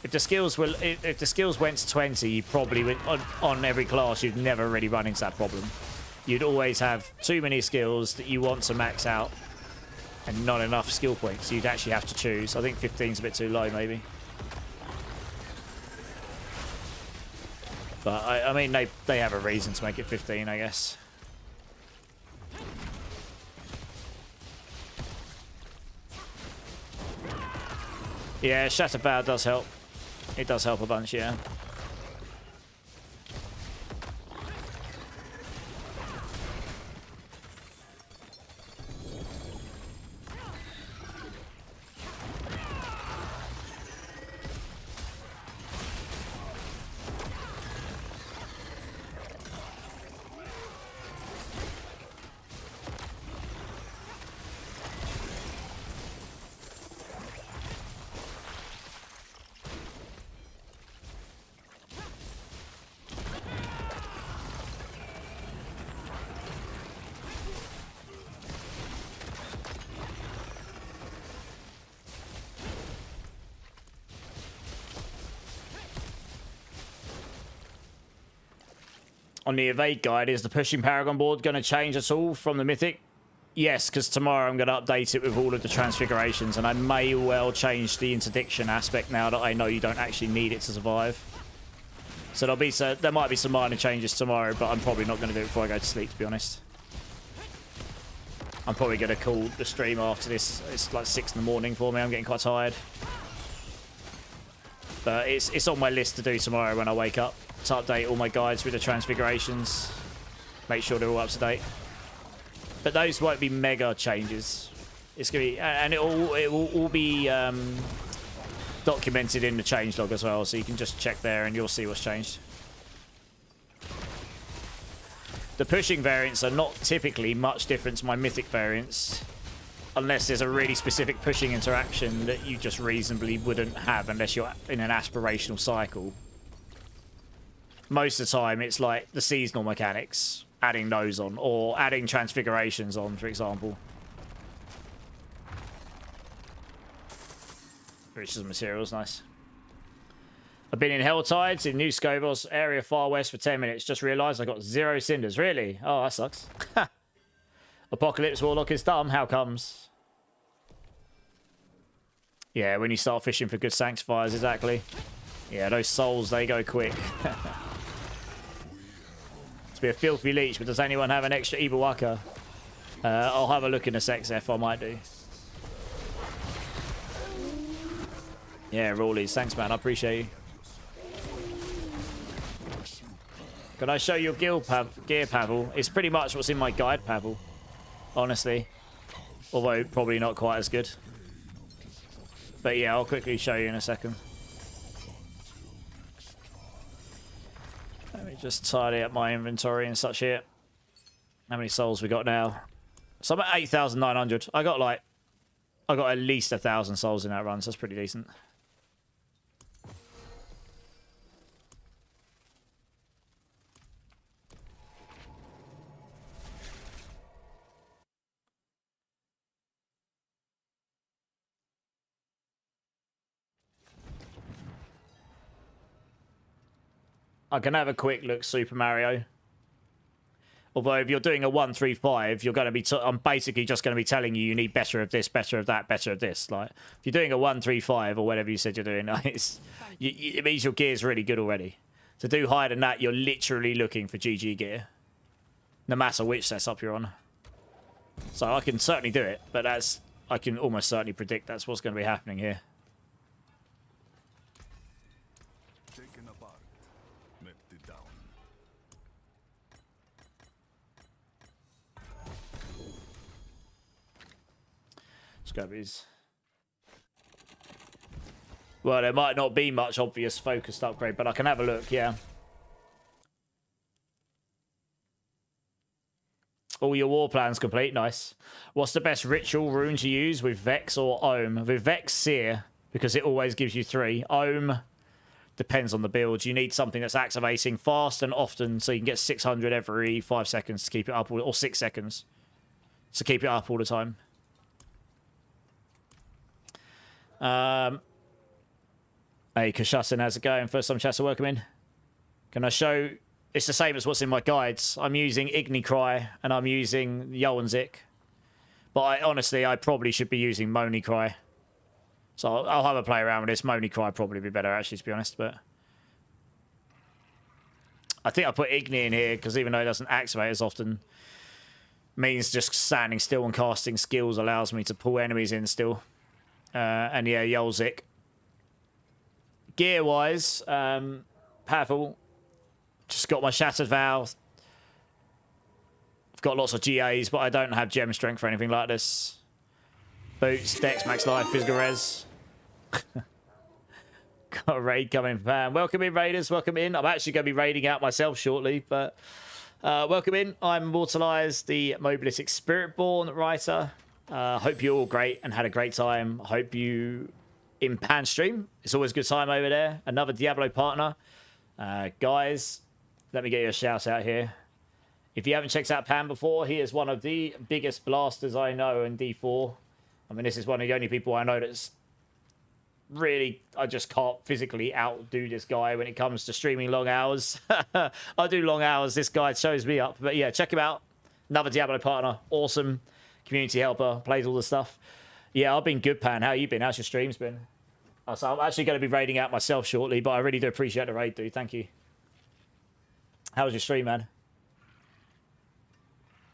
If the skills went to 20, you probably would, on every class, you'd never really run into that problem. You'd always have too many skills that you want to max out and not enough skill points. You'd actually have to choose. I think 15's a bit too low, maybe. But, I mean, they have a reason to make it 15, I guess. Yeah, Shattered Vow does help. It does help a bunch, yeah. On the Evade guide, is the pushing Paragon board going to change at all from the Mythic? Yes, because tomorrow I'm going to update it with all of the transfigurations, and I may well change the interdiction aspect now that I know you don't actually need it to survive. So there might be some minor changes tomorrow, but I'm probably not going to do it before I go to sleep, to be honest. I'm probably going to call the stream after this. It's like 6 in the morning for me. I'm getting quite tired. But it's on my list to do tomorrow when I wake up. To update all my guides with the transfigurations. Make sure they're all up to date. But those won't be mega changes. It's going to be... And it will all be documented in the changelog as well. So you can just check there and you'll see what's changed. The pushing variants are not typically much different to my mythic variants, unless there's a really specific pushing interaction that you just reasonably wouldn't have unless you're in an aspirational cycle. Most of the time, it's like the seasonal mechanics, adding those on, or adding transfigurations on, for example. Riches of materials, nice. I've been in Helltides in New Scoville's area far west for 10 minutes. Just realised I got 0 cinders. Really? Oh, that sucks. Apocalypse Warlock is dumb. How comes? Yeah, when you start fishing for good sanctifiers, exactly. Yeah, those souls, they go quick. It's be a filthy leech, but does anyone have an extra Ibawaka? I'll have a look in a sec, Zeph. I might do. Yeah, Rawleys. Thanks, man. I appreciate you. Can I show you your gear, Pavel? It's pretty much what's in my guide, Pavel. Honestly. Although, probably not quite as good. But yeah, I'll quickly show you in a second. Let me just tidy up my inventory and such here. How many souls we got now? So I'm at 8,900. I got at least 1,000 souls in that run, so that's pretty decent. I can have a quick look, Super Mario. Although if you're doing a 1-3-5, you're going to be... I'm basically just going to be telling you need better of this, better of that, better of this. Like, if you're doing a 1-3-5 or whatever you said you're doing, it means your gear's really good already. To do higher than that, you're literally looking for GG gear. No matter which setup you're on. So I can certainly do it, but I can almost certainly predict that's what's going to be happening here. Scabbies. Well, there might not be much obvious focused upgrade, but I can have a look, yeah. All your war plans complete, nice. What's the best ritual rune to use with Vex or Ohm? With Vex, Seer, because it always gives you 3. Ohm depends on the build. You need something that's activating fast and often, so you can get 600 every 5 seconds to keep it up, or 6 seconds to keep it up all the time. Hey, Kashasin, how's it going? First time chatter, welcome in. Can I show... It's the same as what's in my guides. I'm using Ignicry and I'm using Yoanzik. But honestly, I probably should be using Monicry. So I'll have a play around with this. Monicry probably be better, actually, to be honest. But I think I put Igni in here because even though it doesn't activate as often, means just standing still and casting skills allows me to pull enemies in still. And yeah, Yolzik. Gear-wise, Pavel, just got my Shattered Vow. I've got lots of GAs, but I don't have gem strength or anything like this. Boots, Dex, Max Life, Physical Res. Got a raid coming in for Pam. Welcome in, Raiders. Welcome in. I'm actually going to be raiding out myself shortly, but welcome in. I'm Immortalize, the Mobilistic Spiritborn writer. Hope you're all great and had a great time. Hope you in Pan stream. It's always a good time over there. Another Diablo partner. Guys, let me get you a shout out here. If you haven't checked out Pan before, he is one of the biggest blasters I know in D4. I mean, this is one of the only people I know that's really, I just can't physically outdo this guy when it comes to streaming long hours. I do long hours. This guy shows me up. But yeah, check him out. Another Diablo partner. Awesome community helper. Plays all the stuff. Yeah, I've been good, Pan. How you been? How's your streams been? So I'm actually going to be raiding out myself shortly, but I really do appreciate the raid, dude. Thank you. How was your stream, man?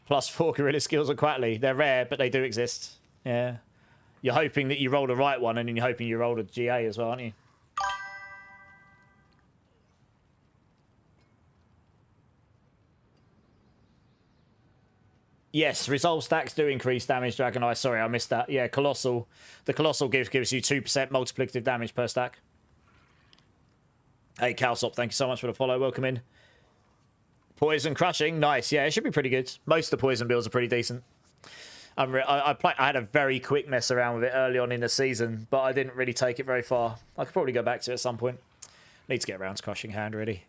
+4 gorilla skills are Quatley. They're rare, but they do exist. Yeah. You're hoping that you roll the right one, and then you're hoping you roll a GA as well, aren't you? Yes, resolve stacks do increase damage, Dragon Eye. Sorry, I missed that. Yeah, Colossal. The Colossal gives you 2% multiplicative damage per stack. Hey, Calsop, thank you so much for the follow. Welcome in. Poison Crushing. Nice. Yeah, it should be pretty good. Most of the poison builds are pretty decent. I had a very quick mess around with it early on in the season, but I didn't really take it very far. I could probably go back to it at some point. Need to get around to Crushing Hand, really.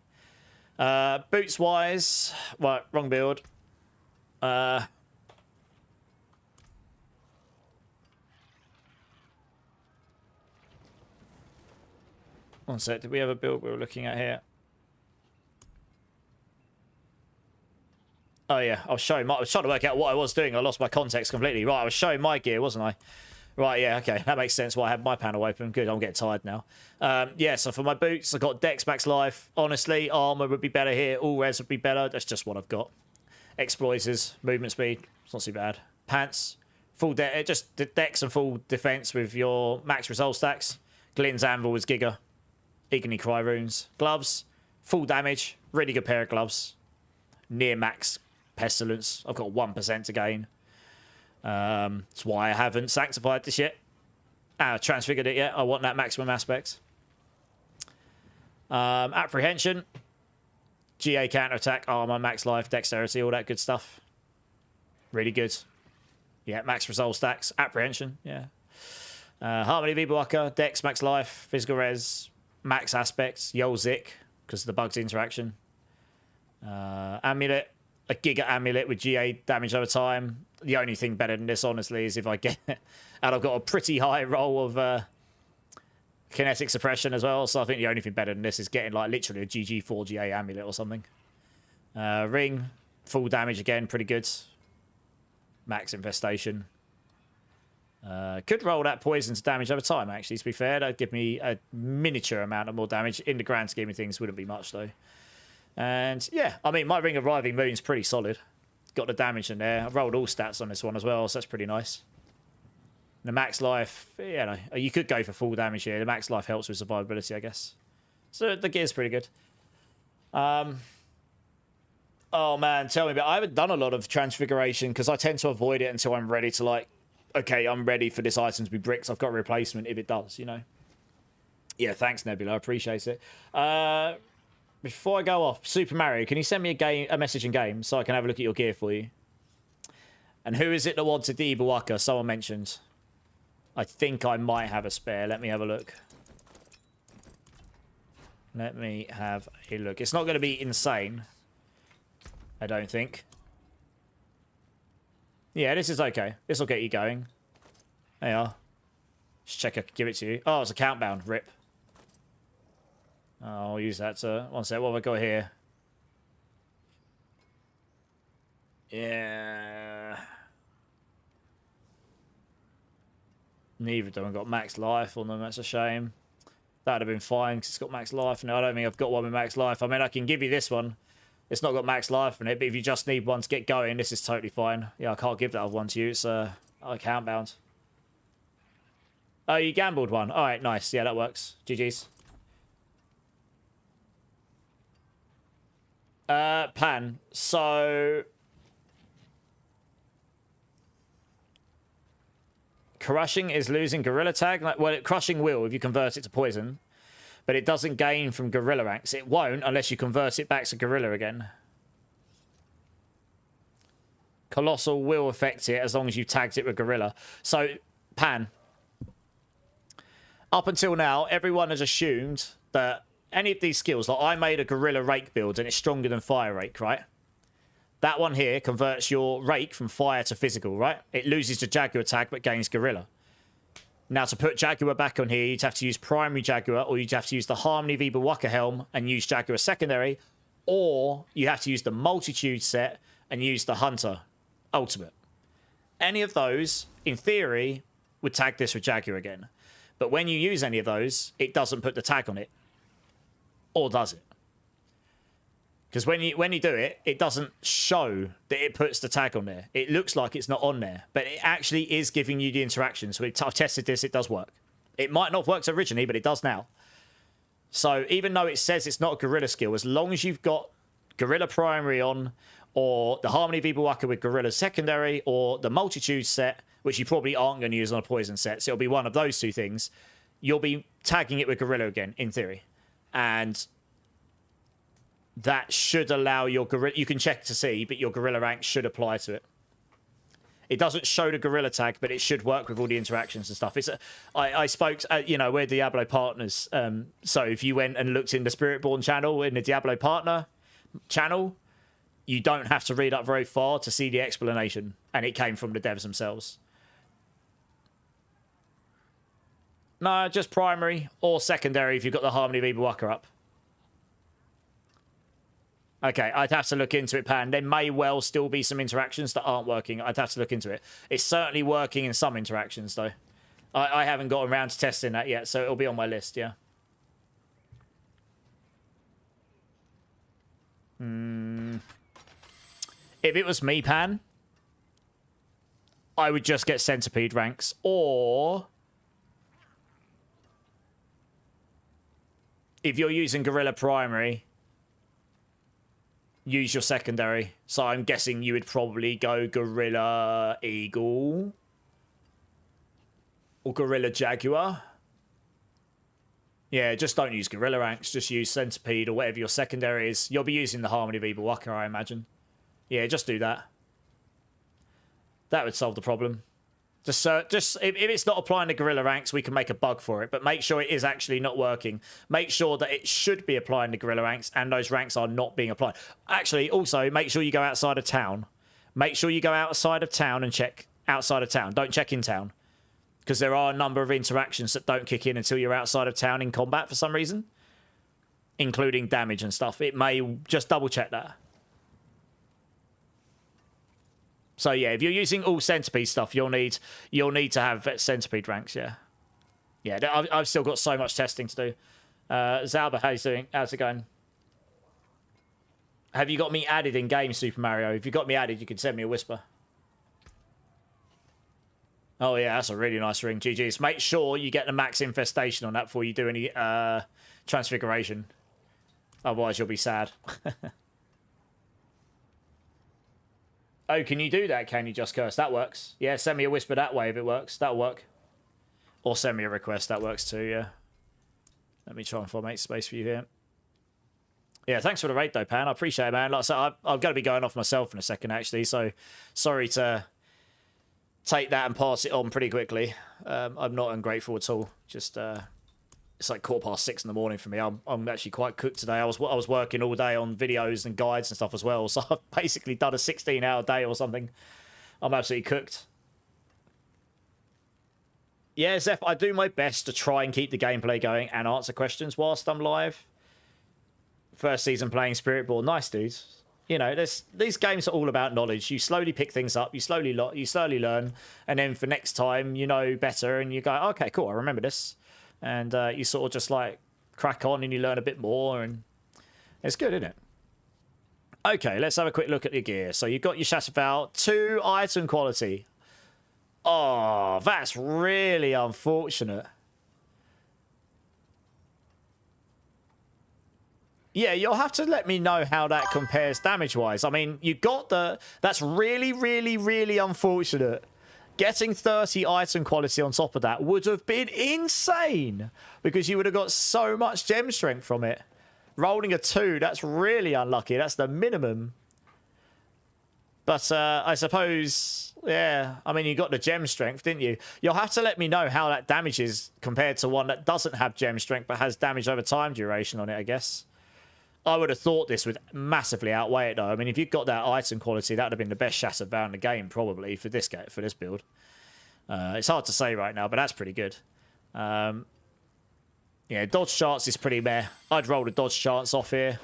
Boots-wise... Right, wrong build. One sec, did we have a build we were looking at here? Oh yeah, I was trying to work out what I was doing. I lost my context completely. Right, I was showing my gear, wasn't I? Right, yeah, okay. That makes sense why I had my panel open. Good, I'm getting tired now. Yeah, so for my boots, I've got Dex Max Life. Honestly, armor would be better here. All res would be better. That's just what I've got. Exploiters, movement speed. It's not too bad. Pants, full just Dex and full defense with your max resolve stacks. Glynn's Anvil is Giga. Igni Cry runes. Gloves, full damage. Really good pair of gloves. Near max Pestilence. I've got 1% to gain. That's why I haven't sanctified this yet. Transfigured it yet. I want that maximum aspect. Apprehension. GA counterattack, armor, max life, dexterity, all that good stuff. Really good. Yeah, max resolve stacks. Apprehension, yeah. Harmony Vibawaka, dex, max life, physical res, max aspects, Yolzik, because of the bugs interaction. Amulet, a Giga Amulet with GA damage over time. The only thing better than this, honestly, is if I get... and I've got a pretty high roll of kinetic suppression as well, so I think the only thing better than this is getting, like, literally a GG4 GA Amulet or something. Ring, full damage again, pretty good. Max infestation. Could roll that poison's damage over time, actually, to be fair. That'd give me a miniature amount of more damage. In the grand scheme of things, wouldn't be much, though. And, yeah, I mean, my Ring of Writhing Moon's pretty solid. Got the damage in there. I've rolled all stats on this one as well, so that's pretty nice. The max life, you know, you could go for full damage here. The max life helps with survivability, I guess. So the gear's pretty good. Oh, man, tell me about it. I haven't done a lot of Transfiguration because I tend to avoid it until I'm ready to, like, okay, I'm ready for this item to be bricks. I've got a replacement if it does, you know. Yeah, thanks, Nebula. I appreciate it. Before I go off, Super Mario, can you send me a message in game so I can have a look at your gear for you? And who is it that wants a Dibawaka? Someone mentioned. I think I might have a spare. Let me have a look. Let me have a look. It's not going to be insane. I don't think. Yeah, this is okay. This will get you going. There you are. Just check I can give it to you. Oh, it's a countbound. Rip. I'll use that to... One sec. What have I got here? Yeah. Neither of them have got max life on them. That's a shame. That would have been fine because it's got max life. No, I don't think I've got one with max life. I mean, I can give you this one. It's not got max life in it, but if you just need one to get going, this is totally fine. Yeah, I can't give that one to you. It's countbound. Oh, you gambled one. All right, nice. Yeah, that works. GG's. Pan. So... Crushing is losing Gorilla Tag. Well, Crushing will if you convert it to Poison. But it doesn't gain from Gorilla ranks. It won't unless you convert it back to Gorilla again. Colossal will affect it as long as you tagged it with Gorilla. So, Pan. Up until now, everyone has assumed that any of these skills, like I made a Gorilla Rake build and it's stronger than Fire Rake, right? That one here converts your Rake from Fire to Physical, right? It loses the Jaguar tag but gains Gorilla. Now, to put Jaguar back on here, you'd have to use primary Jaguar, or you'd have to use the Harmony Viva Waka helm and use Jaguar secondary, or you have to use the Multitude set and use the Hunter ultimate. Any of those, in theory, would tag this with Jaguar again. But when you use any of those, it doesn't put the tag on it. Or does it? Because when you do it, it doesn't show that it puts the tag on there. It looks like it's not on there, but it actually is giving you the interaction. So I've tested this, it does work. It might not have worked originally, but it does now. So even though it says it's not a Gorilla skill, as long as you've got Gorilla Primary on, or the Harmony Viva Waka with Gorilla Secondary, or the Multitude set, which you probably aren't going to use on a Poison set, so it'll be one of those two things, you'll be tagging it with Gorilla again, in theory. And that should allow your Gorilla... You can check to see, but your Gorilla rank should apply to it. It doesn't show the Gorilla tag, but it should work with all the interactions and stuff. I spoke... you know, we're Diablo partners. So if you went and looked in the Spiritborn channel, in the Diablo partner channel, you don't have to read up very far to see the explanation. And it came from the devs themselves. No, just primary or secondary if you've got the Harmony Viva Waka up. Okay, I'd have to look into it, Pan. There may well still be some interactions that aren't working. I'd have to look into it. It's certainly working in some interactions, though. I haven't gotten around to testing that yet, so it'll be on my list, yeah. If it was me, Pan, I would just get Centipede ranks, or... if you're using Gorilla Primary... use your secondary. So I'm guessing you would probably go Gorilla Eagle. Or Gorilla Jaguar. Yeah, just don't use Gorilla ranks. Just use Centipede or whatever your secondary is. You'll be using the Harmony Viva Waka, I imagine. Yeah, just do that. That would solve the problem. Just if it's not applying the Gorilla ranks, we can make a bug for it. But make sure it is actually not working. Make sure that it should be applying the Gorilla ranks, and those ranks are not being applied. Actually, also, make sure you go outside of town. Make sure you go outside of town and check outside of town. Don't check in town. Because there are a number of interactions that don't kick in until you're outside of town in combat for some reason. Including damage and stuff. It may just double check that. So yeah, if you're using all Centipede stuff, you'll need to have Centipede ranks, yeah. Yeah, I've still got so much testing to do. Zalba, how you doing? How's it going? Have you got me added in game, Super Mario? If you got me added, you can send me a whisper. Oh yeah, that's a really nice ring. GG's. Make sure you get the max infestation on that before you do any transfiguration. Otherwise, you'll be sad. Oh, can you do that? Can you just curse? That works. Yeah, send me a whisper that way if it works. That'll work. Or send me a request. That works too, yeah. Let me try and formate space for you here. Yeah, thanks for the raid though, Pan. I appreciate it, man. Like I said, I'm going to be going off myself in a second, actually. So, sorry to take that and pass it on pretty quickly. I'm not ungrateful at all. Just, it's like 6:15 in the morning for me. I'm actually quite cooked today. I was working all day on videos and guides and stuff as well. So I've basically done a 16-hour day or something. I'm absolutely cooked. Yeah, Zeph, I do my best to try and keep the gameplay going and answer questions whilst I'm live. First season playing Spiritborn. Nice, dudes. You know, these games are all about knowledge. You slowly pick things up, you slowly learn, and then for next time you know better, and you go, okay, cool, I remember this, and you sort of just like crack on and you learn a bit more, and it's good, isn't it? Okay, let's have a quick look at your gear. So you've got your Shatterval, 2 item quality. Oh, that's really unfortunate. Yeah, you'll have to let me know how that compares damage-wise. I mean, you got the... That's really, really, really unfortunate. Getting 30 item quality on top of that would have been insane, because you would have got so much gem strength from it. Rolling a 2, that's really unlucky. That's the minimum. But I suppose, yeah, I mean, you got the gem strength, didn't you? You'll have to let me know how that damage is compared to one that doesn't have gem strength but has damage over time duration on it, I guess. I would have thought this would massively outweigh it, though. I mean, if you'd got that item quality, that would have been the best Shatterval in the game, probably, for this build. It's hard to say right now, but that's pretty good. Yeah, dodge chance is pretty meh. I'd roll the dodge chance off here.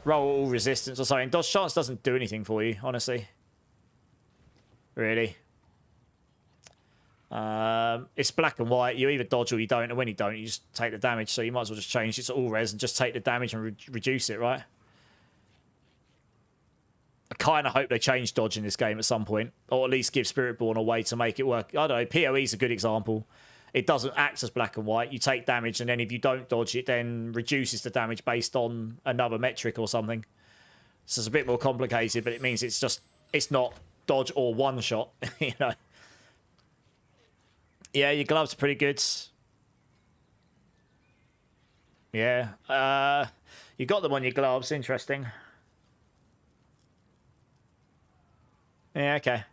Roll all resistance or something. Dodge chance doesn't do anything for you, honestly. Really. It's black and white. You either dodge or you don't, and when you don't, you just take the damage. So you might as well just change it to all res and just take the damage and reduce it, right? I kind of hope they change dodge in this game at some point, or at least give Spiritborn a way to make it work. I don't know. PoE is a good example. It doesn't act as black and white. You take damage, and then if you don't dodge, it then reduces the damage based on another metric or something. So it's a bit more complicated, but it means it's not dodge or one shot, you know. Yeah, your gloves are pretty good. Yeah. You got them on your gloves. Interesting. Yeah, okay.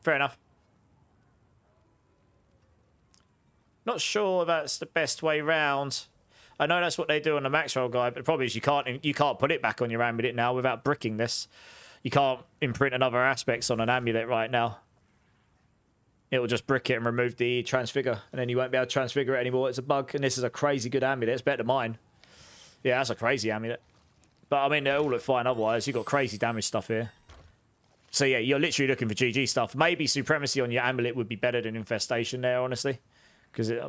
Fair enough. Not sure that's the best way round. I know that's what they do on the max roll guide, but the problem is you can't put it back on your amulet now without bricking this. You can't imprint another aspects on an amulet right now. It will just brick it and remove the transfigure, and then you won't be able to transfigure it anymore. It's a bug, and this is a crazy good amulet. It's better than mine. Yeah, that's a crazy amulet. But I mean, they all look fine otherwise. You've got crazy damage stuff here. So yeah, you're literally looking for GG stuff. Maybe Supremacy on your amulet would be better than Infestation there, honestly.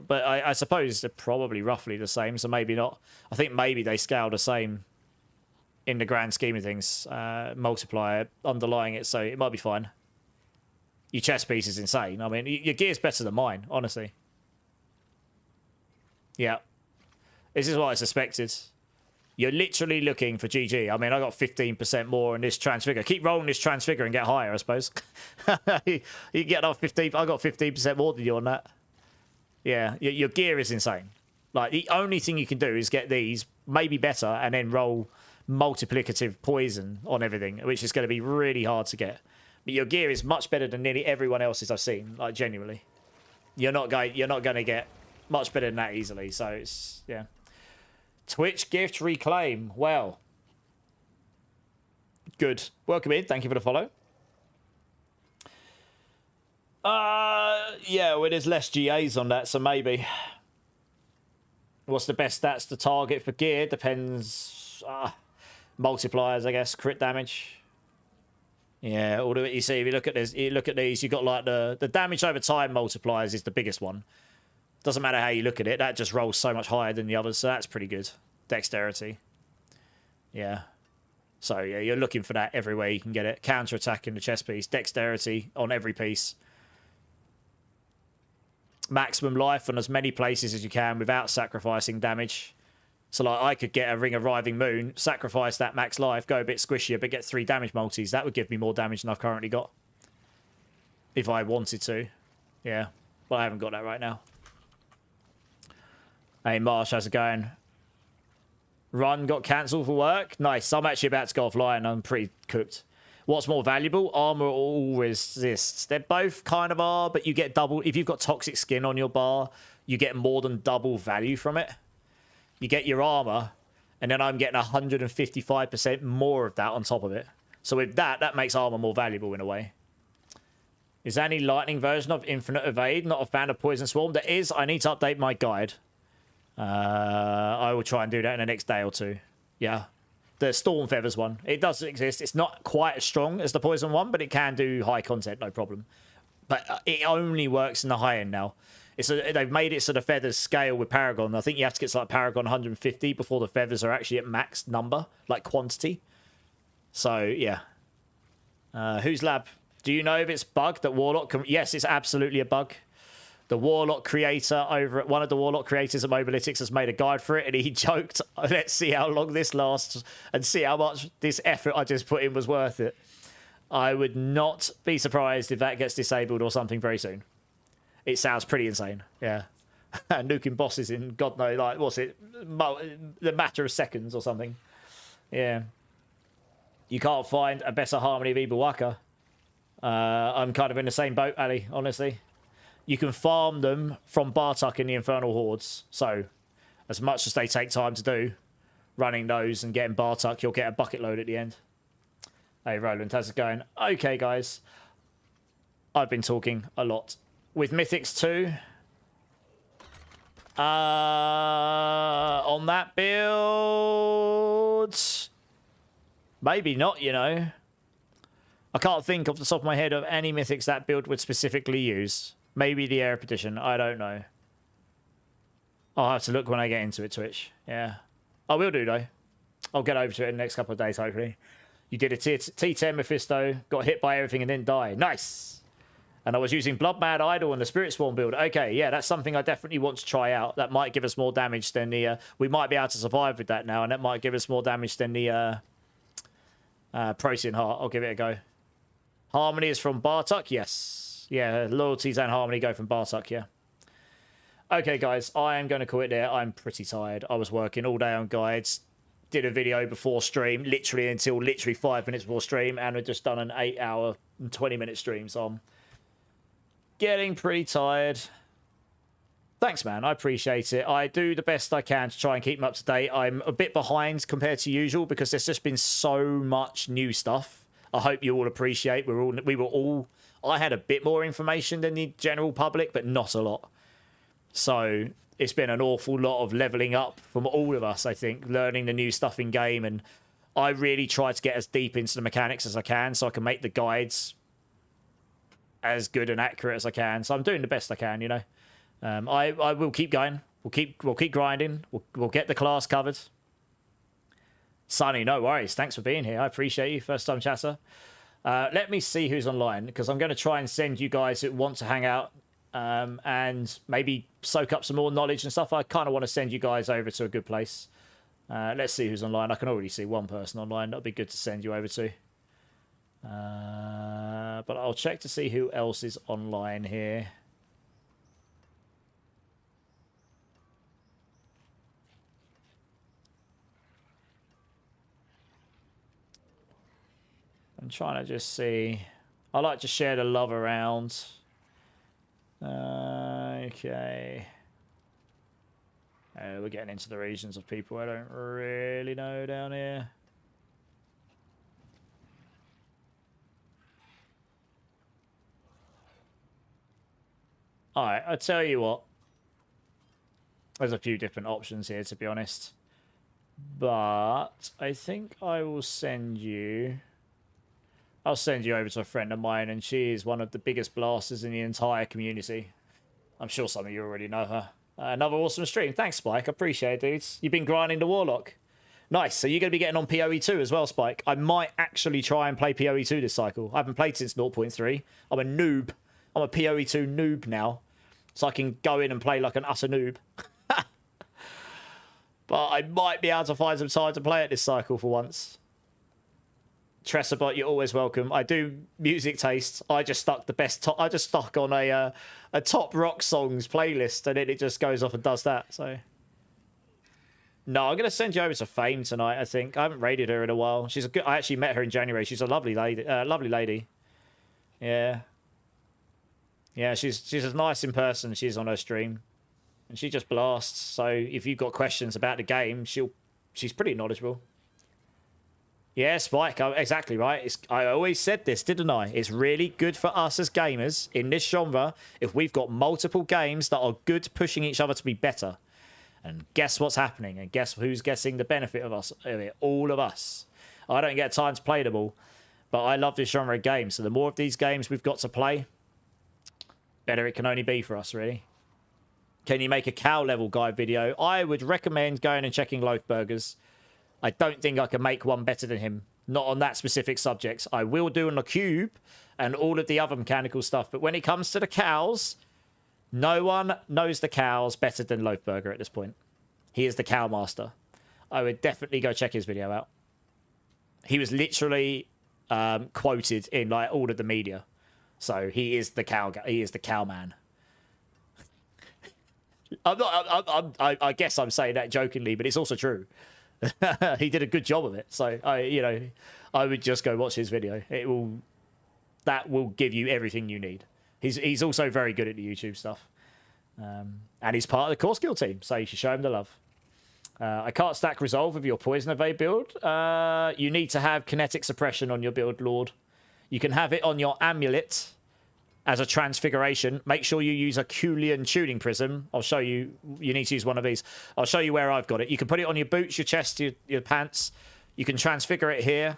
But I suppose they're probably roughly the same, so maybe not. I think maybe they scale the same in the grand scheme of things. Multiplier underlying it, so it might be fine. Your chest piece is insane. I mean, your gear's better than mine, honestly. Yeah. This is what I suspected. You're literally looking for GG. I mean, I got 15% more in this transfigure. Keep rolling this transfigure and get higher, I suppose. you get off 15. I got 15% more than you on that. Yeah, your gear is insane. Like, the only thing you can do is get these, maybe better, and then roll multiplicative poison on everything, which is going to be really hard to get. But your gear is much better than nearly everyone else's I've seen, like, genuinely. You're not going to get much better than that easily, so it's, yeah. Twitch gift reclaim. Well. Good. Welcome in. Thank you for the follow. Yeah, well, there's less GAs on that, so maybe. What's the best stats to target for gear? Depends. Multipliers, I guess. Crit damage. Yeah, all you see, if you look at this, you've got like the damage over time multipliers is the biggest one. Doesn't matter how you look at it, that just rolls so much higher than the others, so that's pretty good. Dexterity. Yeah. So, yeah, you're looking for that everywhere you can get it. Counter-attack in the chest piece. Dexterity on every piece. Maximum life on as many places as you can without sacrificing damage. So, like, I could get a Ring of Writhing Moon, sacrifice that max life, go a bit squishier, but get 3 damage multis. That would give me more damage than I've currently got. If I wanted to. Yeah. But I haven't got that right now. Hey, Marsh, how's it going? Run got cancelled for work. Nice. I'm actually about to go offline. I'm pretty cooked. What's more valuable? Armor or all resists? They both kind of are, but you get double. If you've got toxic skin on your bar, you get more than double value from it. You get your armor, and then I'm getting 155% more of that on top of it. So with that, that makes armor more valuable in a way. Is there any lightning version of Infinite Evade? Not a fan of Poison Swarm. There is. I need to update my guide. I will try and do that in the next day or two. Yeah. The Storm Feathers one. It does exist. It's not quite as strong as the Poison one, but it can do high content, no problem. But it only works in the high end now. They've made it so the feathers scale with Paragon. I think you have to get to like Paragon 150 before the feathers are actually at max number, like quantity. So, yeah. Whose lab? Do you know if it's bugged that Warlock can... Yes, it's absolutely a bug. The Warlock creator over at one of the Warlock creators at Mobalytics has made a guide for it, and he joked, let's see how long this lasts and see how much this effort I just put in was worth it. I would not be surprised if that gets disabled or something very soon. It sounds pretty insane, yeah. Nuking bosses in God knows, like, what's it? The matter of seconds or something. Yeah. You can't find a better harmony of Ibawaka. I'm kind of in the same boat, Ali, honestly. You can farm them from Bartuk in the Infernal Hordes. So, as much as they take time to do, running those and getting Bartuk, you'll get a bucket load at the end. Hey, Roland, how's it going? Okay, guys. I've been talking a lot. With Mythics 2, on that build, maybe not, you know. I can't think off the top of my head of any Mythics that build would specifically use. Maybe the Air Petition, I don't know. I'll have to look when I get into it, Twitch. Yeah. I will do, though. I'll get over to it in the next couple of days, hopefully. You did a T10 Mephisto, got hit by everything and then died. Nice! And I was using Blood Mad Idol and the Spirit Swarm build. Okay, yeah, that's something I definitely want to try out. That might give us more damage than the... we might be able to survive with that now, and that might give us more damage than the Protean Heart. I'll give it a go. Harmony is from Bartok? Yes. Yeah, Loyalties and Harmony go from Bartok, yeah. Okay, guys, I am going to call it there. I'm pretty tired. I was working all day on guides. Did a video before stream, literally until 5 minutes before stream, and I've just done an 8-hour and 20-minute stream, so I'm getting pretty tired. Thanks, man. I appreciate it. I do the best I can to try and keep them up to date. I'm a bit behind compared to usual because there's just been so much new stuff. I hope you all appreciate. I had a bit more information than the general public, but not a lot. So it's been an awful lot of leveling up from all of us, I think, learning the new stuff in game. And I really try to get as deep into the mechanics as I can so I can make the guides as good and accurate as I can. So I'm doing the best I can, you know. I will keep going. We'll keep grinding. We'll get the class covered. Sonny, no worries. Thanks for being here. I appreciate you. First time chatter. Let me see who's online because I'm going to try and send you guys who want to hang out and maybe soak up some more knowledge and stuff. I kind of want to send you guys over to a good place. Let's see who's online. I can already see one person online. That'd be good to send you over to. But I'll check to see who else is online here. I'm trying to just see. I like to share the love around. Okay. We're getting into the regions of people I don't really know down here. Alright, I'll tell you what. There's a few different options here, to be honest. But I think I will send you... I'll send you over to a friend of mine, and she is one of the biggest blasters in the entire community. I'm sure some of you already know her. Another awesome stream. Thanks, Spike. I appreciate it, dudes. You've been grinding the Warlock. Nice. So you're going to be getting on PoE 2 as well, Spike. I might actually try and play PoE 2 this cycle. I haven't played since 0.3. I'm a noob. I'm a PoE 2 noob now. So I can go in and play like an utter noob. But I might be able to find some time to play it this cycle for once. Tressabot, you're always welcome. I do music taste. I just stuck the best top. I just stuck on a top rock songs playlist, and then it just goes off and does that. So no, I'm gonna send you over to Fame tonight. I think I haven't raided her in a while. She's a good. I actually met her in January. She's a lovely lady. Lovely lady. Yeah. Yeah, she's as nice in person as she is on her stream, and she just blasts. So if you've got questions about the game, she's pretty knowledgeable. Yeah, Spike, exactly right. I always said this, didn't I? It's really good for us as gamers in this genre if we've got multiple games that are good pushing each other to be better. And guess what's happening? And guess who's getting the benefit of us? All of us. I don't get time to play them all, but I love this genre of games. So the more of these games we've got to play, better it can only be for us, really. Can you make a cow level guide video? I would recommend going and checking Loafburgers. I don't think I can make one better than him. Not on that specific subject. I will do on the cube and all of the other mechanical stuff. But when it comes to the cows, no one knows the cows better than Loafburger at this point. He is the cow master. I would definitely go check his video out. He was literally quoted in like all of the media. So he is the cow. He is the cow man. I guess I'm saying that jokingly, but it's also true. He did a good job of it, so I would just go watch his video. That will give you everything you need. He's also very good at the YouTube stuff, and he's part of the core skill team, so you should show him the love. I can't stack resolve with your poison evade build. You need to have kinetic suppression on your build, Lord. You can have it on your amulet, as a transfiguration, make sure you use a Kulian tuning prism. I'll show you. You need to use one of these. I'll show you where I've got it. You can put it on your boots, your chest, your pants. You can transfigure it here.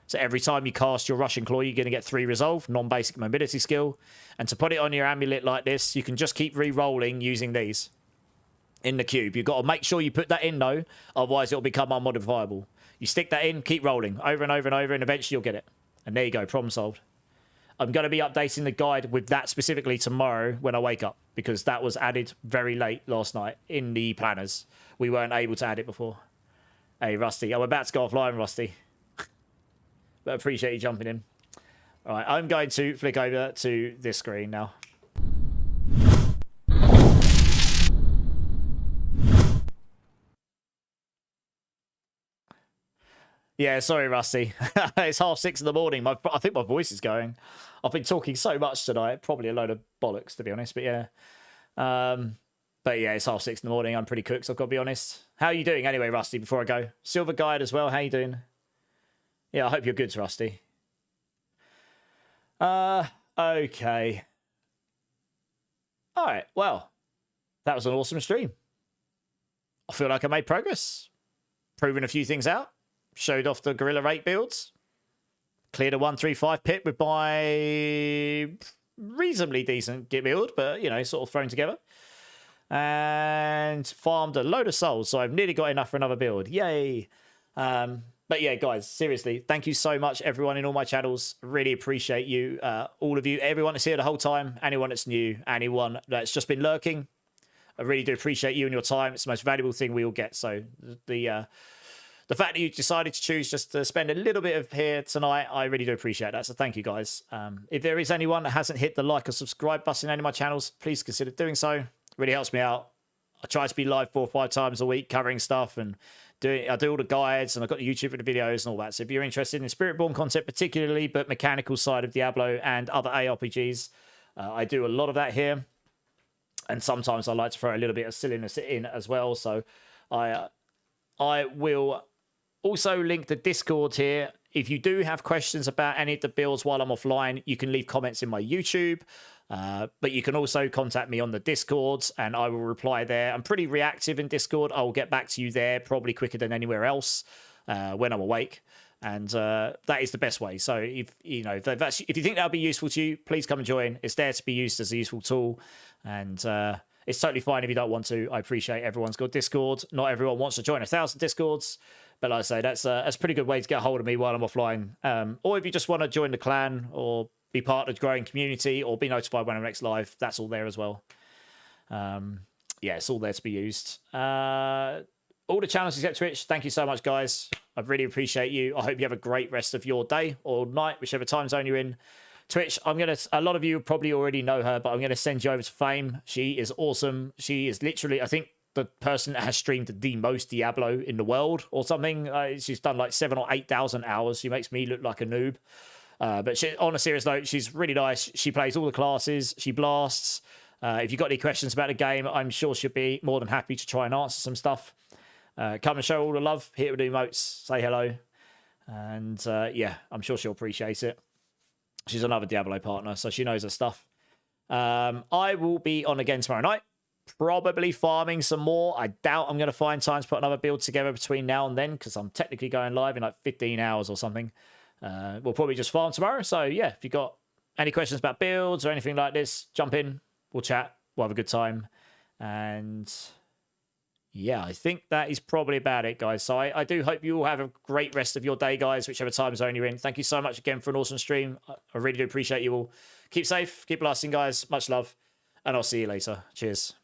So every time you cast your Rushing Claw, you're going to get 3 resolve, non-basic mobility skill. And to put it on your amulet like this, you can just keep re-rolling using these in the cube. You've got to make sure you put that in, though. Otherwise, it'll become unmodifiable. You stick that in, keep rolling over and over and over, and eventually you'll get it. And there you go, problem solved. I'm going to be updating the guide with that specifically tomorrow when I wake up, because that was added very late last night in the planners. We weren't able to add it before. Hey, Rusty. I'm about to go offline, Rusty. But appreciate you jumping in. All right, I'm going to flick over to this screen now. Yeah, sorry, Rusty. It's 6:30 in the morning. I think my voice is going. I've been talking so much tonight. Probably a load of bollocks, to be honest. But yeah. But yeah, it's 6:30 in the morning. I'm pretty cooked, so I've got to be honest. How are you doing anyway, Rusty, before I go? Silver Guide as well. How you doing? Yeah, I hope you're good, Rusty. Okay. All right, well, that was an awesome stream. I feel like I made progress. Proving a few things out. Showed off the Gorilla Rate builds. Cleared a 135 pit with my reasonably decent git build, but, you know, sort of thrown together. And farmed a load of souls, so I've nearly got enough for another build. Yay! But yeah, guys, seriously, thank you so much, everyone in all my channels. Really appreciate you, all of you, everyone that's here the whole time, anyone that's new, anyone that's just been lurking. I really do appreciate you and your time. It's the most valuable thing we all get. So the fact that you decided to choose just to spend a little bit of here tonight, I really do appreciate that. So thank you, guys. If there is anyone that hasn't hit the like or subscribe button in any of my channels, please consider doing so. It really helps me out. I try to be live 4 or 5 times a week covering stuff, and I do all the guides, and I've got the YouTube and the videos and all that. So if you're interested in Spiritborn content particularly, but mechanical side of Diablo and other ARPGs, I do a lot of that here. And sometimes I like to throw a little bit of silliness in as well. So I will also link the Discord here. If you do have questions about any of the builds while I'm offline, you can leave comments in my YouTube. But you can also contact me on the Discord, and I will reply there. I'm pretty reactive in Discord. I will get back to you there probably quicker than anywhere else when I'm awake. And that is the best way. So if you know if you think that'll be useful to you, please come and join. It's there to be used as a useful tool, and it's totally fine if you don't want to. I appreciate everyone's got Discord. Not everyone wants to join 1,000 Discords, but like I say, that's a pretty good way to get a hold of me while I'm offline. Or if you just want to join the clan or be part of the growing community or be notified when I'm next live, that's all there as well. Yeah, it's all there to be used. All the channels except Twitch, thank you so much, guys. I really appreciate you. I hope you have a great rest of your day or night, whichever time zone you're in. Twitch, a lot of you probably already know her, but I'm going to send you over to Fame. She is awesome. She is literally, I think, the person that has streamed the most Diablo in the world or something. She's done like 7,000 or 8,000 hours. She makes me look like a noob. But on a serious note, she's really nice. She plays all the classes. She blasts. If you've got any questions about the game, I'm sure she'll be more than happy to try and answer some stuff. Come and show all the love. Hit with the emotes. Say hello. And yeah, I'm sure she'll appreciate it. She's another Diablo partner, so she knows her stuff. I will be on again tomorrow night. Probably farming some more. I doubt I'm going to find time to put another build together between now and then, because I'm technically going live in like 15 hours or something. We'll probably just farm tomorrow. So yeah, if you've got any questions about builds or anything like this, jump in. We'll chat. We'll have a good time. And yeah, I think that is probably about it, guys. So I do hope you all have a great rest of your day, guys, whichever time zone you're in. Thank you so much again for an awesome stream. I really do appreciate you all. Keep safe. Keep blasting, guys. Much love. And I'll see you later. Cheers.